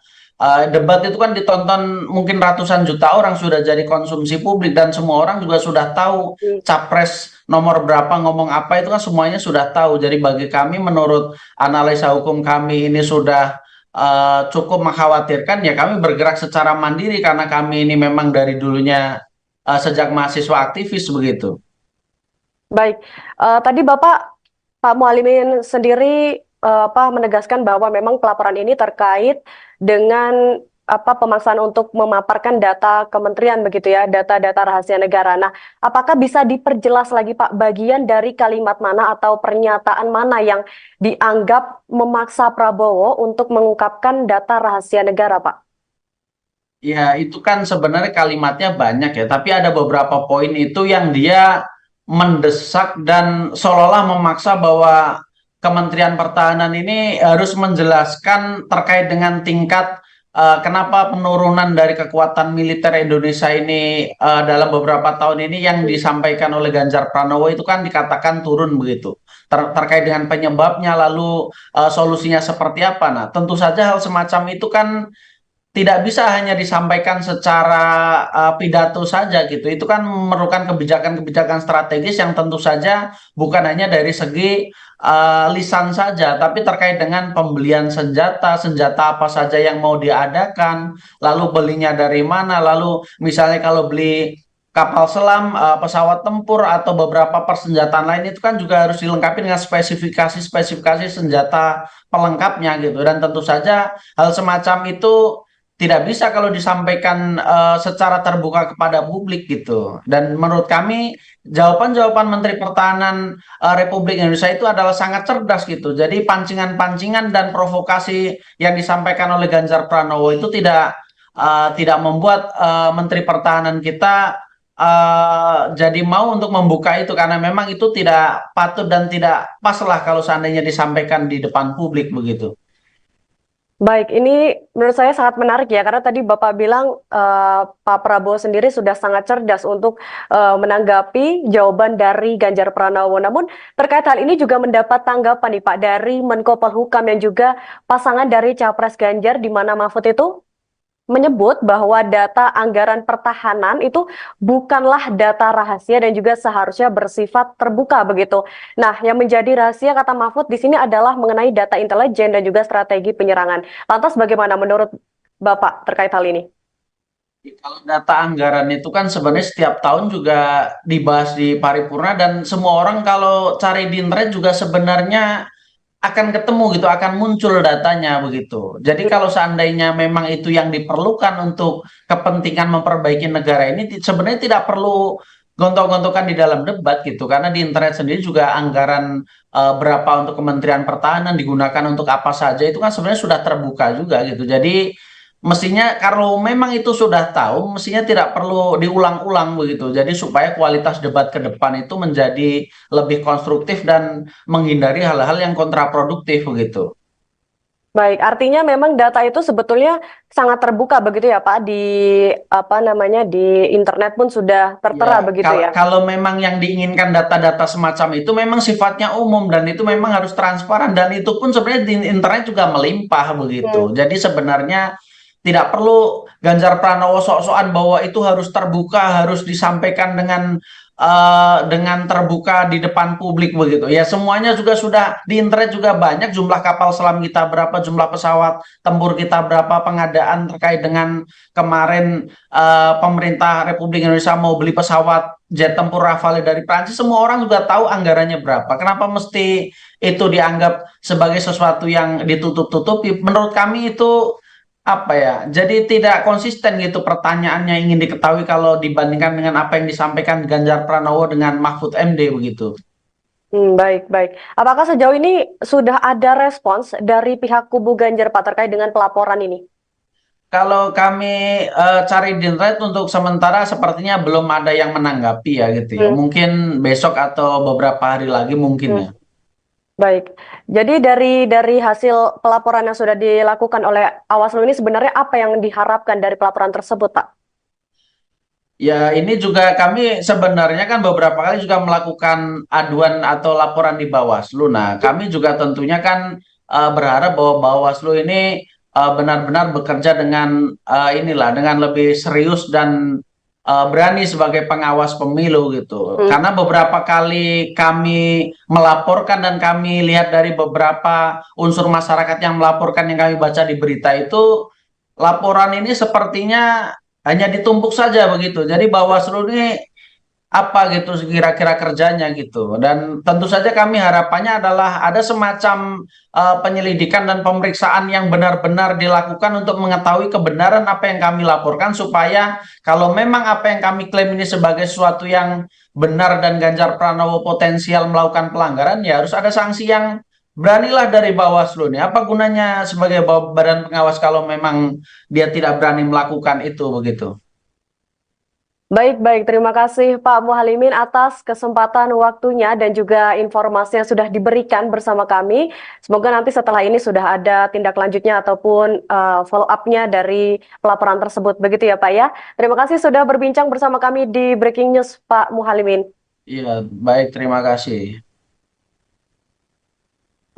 debat itu kan ditonton mungkin ratusan juta orang, sudah jadi konsumsi publik dan semua orang juga sudah tahu capres nomor berapa ngomong apa, itu kan semuanya sudah tahu. Jadi bagi kami menurut analisa hukum kami ini sudah cukup mengkhawatirkan, ya kami bergerak secara mandiri karena kami ini memang dari dulunya sejak mahasiswa aktivis begitu. Baik, tadi Pak Mualimin sendiri menegaskan bahwa memang pelaporan ini terkait dengan pemaksaan untuk memaparkan data kementerian begitu ya, data-data rahasia negara. Nah, apakah bisa diperjelas lagi Pak bagian dari kalimat mana atau pernyataan mana yang dianggap memaksa Prabowo untuk mengungkapkan data rahasia negara, Pak? Ya, itu kan sebenarnya kalimatnya banyak ya, tapi ada beberapa poin itu yang dia mendesak dan seolah-olah memaksa bahwa Kementerian Pertahanan ini harus menjelaskan terkait dengan tingkat kenapa penurunan dari kekuatan militer Indonesia ini dalam beberapa tahun ini yang disampaikan oleh Ganjar Pranowo itu kan dikatakan turun begitu. Terkait dengan penyebabnya lalu solusinya seperti apa. Nah, tentu saja hal semacam itu kan tidak bisa hanya disampaikan secara pidato saja gitu. Itu kan memerlukan kebijakan-kebijakan strategis yang tentu saja bukan hanya dari segi lisan saja, tapi terkait dengan pembelian senjata, senjata apa saja yang mau diadakan, lalu belinya dari mana, lalu misalnya kalau beli kapal selam, pesawat tempur atau beberapa persenjataan lain itu kan juga harus dilengkapi dengan spesifikasi senjata pelengkapnya gitu. Dan tentu saja hal semacam itu tidak bisa kalau disampaikan secara terbuka kepada publik gitu. Dan menurut kami jawaban-jawaban Menteri Pertahanan Republik Indonesia itu adalah sangat cerdas gitu. Jadi pancingan-pancingan dan provokasi yang disampaikan oleh Ganjar Pranowo itu tidak membuat Menteri Pertahanan kita jadi mau untuk membuka itu karena memang itu tidak patut dan tidak pas lah kalau seandainya disampaikan di depan publik begitu. Baik, ini menurut saya sangat menarik ya, karena tadi Bapak bilang Pak Prabowo sendiri sudah sangat cerdas untuk menanggapi jawaban dari Ganjar Pranowo. Namun terkait hal ini juga mendapat tanggapan nih Pak dari Menko Polhukam yang juga pasangan dari Capres Ganjar, di mana Mahfud itu menyebut bahwa data anggaran pertahanan itu bukanlah data rahasia dan juga seharusnya bersifat terbuka begitu. Nah, yang menjadi rahasia kata Mahfud di sini adalah mengenai data intelijen dan juga strategi penyerangan. Lantas bagaimana menurut Bapak terkait hal ini? Kalau data anggaran itu kan sebenarnya setiap tahun juga dibahas di paripurna dan semua orang kalau cari di internet juga sebenarnya akan ketemu gitu, akan muncul datanya begitu. Jadi kalau seandainya memang itu yang diperlukan untuk kepentingan memperbaiki negara ini, sebenarnya tidak perlu gontok-gontokan di dalam debat gitu, karena di internet sendiri juga anggaran berapa untuk Kementerian Pertahanan digunakan untuk apa saja itu kan sebenarnya sudah terbuka juga gitu. Jadi mestinya kalau memang itu sudah tahu, mestinya tidak perlu diulang-ulang begitu. Jadi supaya kualitas debat ke depan itu menjadi lebih konstruktif dan menghindari hal-hal yang kontraproduktif begitu. Baik, artinya memang data itu sebetulnya sangat terbuka begitu ya Pak, di apa namanya, di internet pun sudah tertera Ya, begitu ya. kalau memang yang diinginkan data-data semacam itu memang sifatnya umum dan itu memang harus transparan dan itu pun sebenarnya di internet juga melimpah begitu. Hmm. Jadi sebenarnya tidak perlu Ganjar Pranowo sok-sokan bahwa itu harus terbuka, harus disampaikan dengan terbuka di depan publik begitu. Ya semuanya juga sudah di internet juga banyak jumlah kapal selam kita berapa, jumlah pesawat tempur kita berapa, pengadaan terkait dengan kemarin pemerintah Republik Indonesia mau beli pesawat jet tempur Rafale dari Prancis, semua orang juga tahu anggarannya berapa. Kenapa mesti itu dianggap sebagai sesuatu yang ditutup-tutupi? Menurut kami itu apa ya? Jadi tidak konsisten gitu pertanyaannya ingin diketahui kalau dibandingkan dengan apa yang disampaikan Ganjar Pranowo dengan Mahfud MD begitu. Baik, baik. Apakah sejauh ini sudah ada respons dari pihak kubu Ganjar Pak terkait dengan pelaporan ini? Kalau kami cari di internet untuk sementara sepertinya belum ada yang menanggapi ya gitu ya. Hmm, Mungkin besok atau beberapa hari lagi mungkin hmm. ya. Baik. Jadi dari hasil pelaporan yang sudah dilakukan oleh Awaslu ini sebenarnya apa yang diharapkan dari pelaporan tersebut, Pak? Ya, ini juga kami sebenarnya kan beberapa kali juga melakukan aduan atau laporan di Bawaslu. Nah, kami juga tentunya kan berharap bahwa Bawaslu ini benar-benar bekerja dengan dengan lebih serius dan berani sebagai pengawas pemilu gitu. Hmm. Karena beberapa kali kami melaporkan dan kami lihat dari beberapa unsur masyarakat yang melaporkan yang kami baca di berita itu, laporan ini sepertinya hanya ditumpuk saja begitu. Jadi Bawaslu ini apa gitu kira-kira kerjanya gitu. Dan tentu saja kami harapannya adalah ada semacam penyelidikan dan pemeriksaan yang benar-benar dilakukan untuk mengetahui kebenaran apa yang kami laporkan supaya kalau memang apa yang kami klaim ini sebagai sesuatu yang benar dan Ganjar Pranowo potensial melakukan pelanggaran, ya harus ada sanksi yang beranilah dari Bawaslu nih. Apa gunanya sebagai badan pengawas kalau memang dia tidak berani melakukan itu begitu. Baik, baik. Terima kasih Pak Muhalimin atas kesempatan waktunya dan juga informasi yang sudah diberikan bersama kami. Semoga nanti setelah ini sudah ada tindak lanjutnya ataupun follow up-nya dari pelaporan tersebut. Begitu ya Pak ya. Terima kasih sudah berbincang bersama kami di Breaking News Pak Muhalimin. Iya, baik, terima kasih.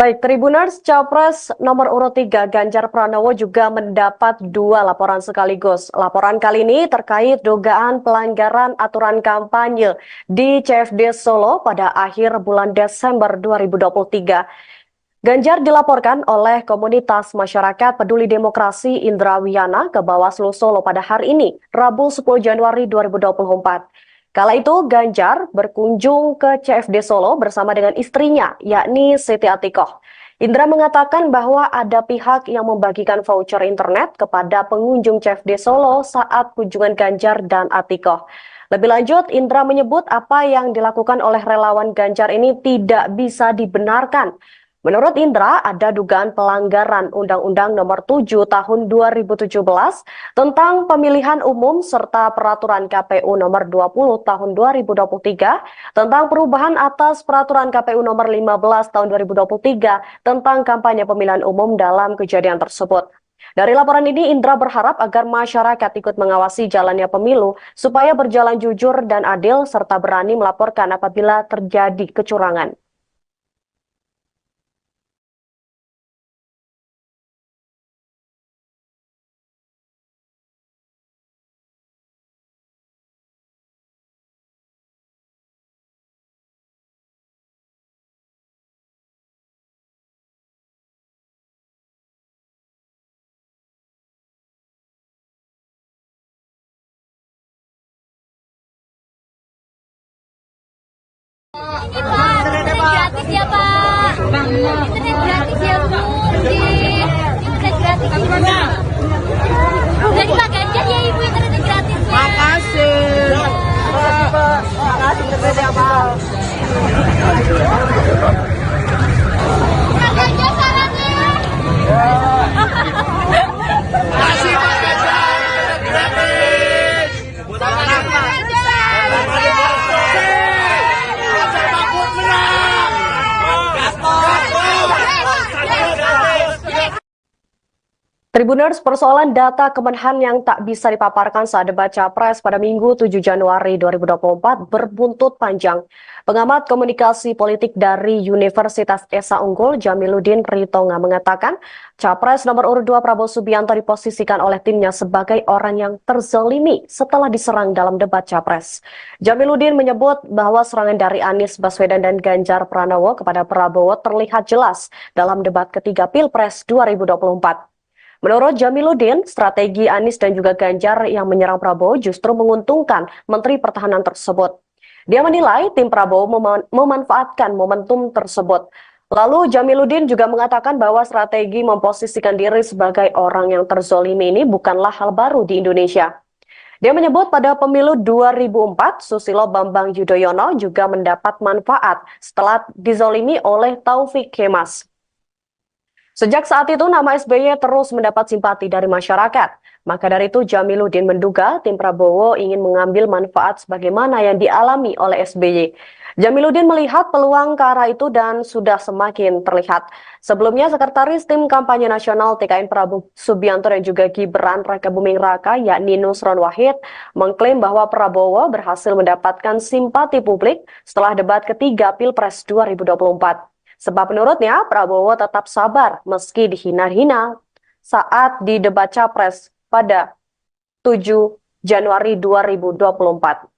Baik, Tribuners, Capres nomor urut 3 Ganjar Pranowo juga mendapat 2 laporan sekaligus. Laporan kali ini terkait dugaan pelanggaran aturan kampanye di CFD Solo pada akhir bulan Desember 2023. Ganjar dilaporkan oleh komunitas masyarakat peduli demokrasi Indra Wiyana ke Bawaslu Solo pada hari ini, Rabu 10 Januari 2024. Kala itu Ganjar berkunjung ke CFD Solo bersama dengan istrinya, yakni Siti Atikoh. Indra mengatakan bahwa ada pihak yang membagikan voucher internet kepada pengunjung CFD Solo saat kunjungan Ganjar dan Atikoh. Lebih lanjut, Indra menyebut apa yang dilakukan oleh relawan Ganjar ini tidak bisa dibenarkan. Menurut Indra, ada dugaan pelanggaran Undang-Undang Nomor 7 Tahun 2017 tentang pemilihan umum serta Peraturan KPU Nomor 20 Tahun 2023 tentang perubahan atas Peraturan KPU Nomor 15 Tahun 2023 tentang kampanye pemilihan umum dalam kejadian tersebut. Dari laporan ini, Indra berharap agar masyarakat ikut mengawasi jalannya pemilu supaya berjalan jujur dan adil serta berani melaporkan apabila terjadi kecurangan. Ini Pak, internet gratis ya Pak. Internet gratis ya Bu. Internet gratis. Dari Pak Ganjar ya Ibu internet gratis. Makasih. Makasih internet ya Pak. Pak Ganjar sarannya. Makasih Pak Ganjar, internet gratis. Buat anak-anak. Tribuners, persoalan data Kemenhan yang tak bisa dipaparkan saat debat Capres pada Minggu 7 Januari 2024 berbuntut panjang. Pengamat komunikasi politik dari Universitas Esa Unggul, Jamiluddin Ritonga, mengatakan Capres nomor urut 2 Prabowo Subianto diposisikan oleh timnya sebagai orang yang terzalimi setelah diserang dalam debat Capres. Jamiluddin menyebut bahwa serangan dari Anies Baswedan dan Ganjar Pranowo kepada Prabowo terlihat jelas dalam debat ketiga Pilpres 2024. Menurut Jamiluddin, strategi Anies dan juga Ganjar yang menyerang Prabowo justru menguntungkan Menteri Pertahanan tersebut. Dia menilai tim Prabowo memanfaatkan momentum tersebut. Lalu Jamiluddin juga mengatakan bahwa strategi memposisikan diri sebagai orang yang terzolimi ini bukanlah hal baru di Indonesia. Dia menyebut pada pemilu 2004, Susilo Bambang Yudhoyono juga mendapat manfaat setelah dizolimi oleh Taufik Kemas. Sejak saat itu, nama SBY terus mendapat simpati dari masyarakat. Maka dari itu, Jamiluddin menduga tim Prabowo ingin mengambil manfaat sebagaimana yang dialami oleh SBY. Jamiluddin melihat peluang ke arah itu dan sudah semakin terlihat. Sebelumnya, Sekretaris Tim Kampanye Nasional TKN Prabowo Subianto dan juga Gibran Rakabuming Raka, yakni Nusron Wahid, mengklaim bahwa Prabowo berhasil mendapatkan simpati publik setelah debat ketiga Pilpres 2024. Sebab menurutnya Prabowo tetap sabar meski dihina-hina saat di debat Capres pada 7 Januari 2024.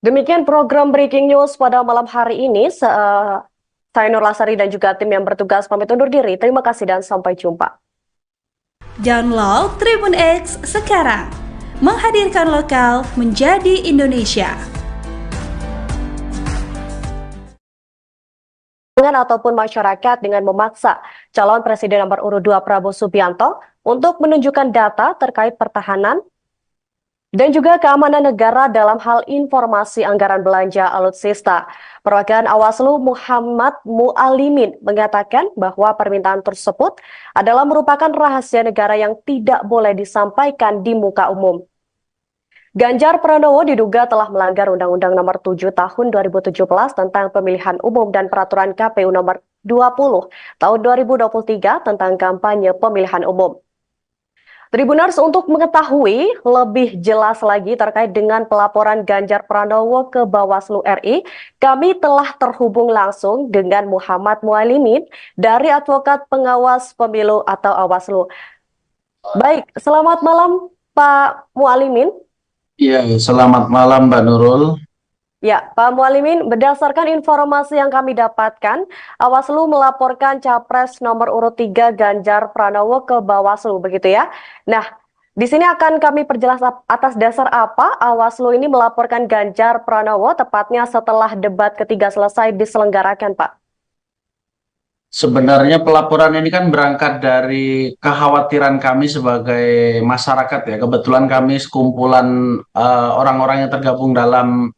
Demikian program Breaking News pada malam hari ini. Saya Nur Lasari dan juga tim yang bertugas pamit undur diri. Terima kasih dan sampai jumpa. Download Tribun X sekarang. Menghadirkan lokal menjadi Indonesia. Ataupun masyarakat dengan memaksa calon presiden nomor urut 2 Prabowo Subianto untuk menunjukkan data terkait pertahanan dan juga keamanan negara dalam hal informasi anggaran belanja alutsista. Perwakilan Awaslu Muhammad Mualimin mengatakan bahwa permintaan tersebut adalah merupakan rahasia negara yang tidak boleh disampaikan di muka umum. Ganjar Pranowo diduga telah melanggar Undang-Undang Nomor 7 Tahun 2017 tentang Pemilihan Umum dan Peraturan KPU Nomor 20 Tahun 2023 tentang kampanye pemilihan umum. Tribuners, untuk mengetahui lebih jelas lagi terkait dengan pelaporan Ganjar Pranowo ke Bawaslu RI, kami telah terhubung langsung dengan Muhammad Mualimin dari Advokat Pengawas Pemilu atau Awaslu. Baik, selamat malam Pak Mualimin. Iya, selamat malam Mbak Nurul. Ya, Pak Mualimin, berdasarkan informasi yang kami dapatkan, Bawaslu melaporkan Capres nomor urut 3 Ganjar Pranowo ke Bawaslu, begitu ya. Nah, di sini akan kami perjelas atas dasar apa Bawaslu ini melaporkan Ganjar Pranowo, tepatnya setelah debat ketiga selesai diselenggarakan, Pak. Sebenarnya pelaporan ini kan berangkat dari kekhawatiran kami sebagai masyarakat ya. Kebetulan kami sekumpulan orang-orang yang tergabung dalam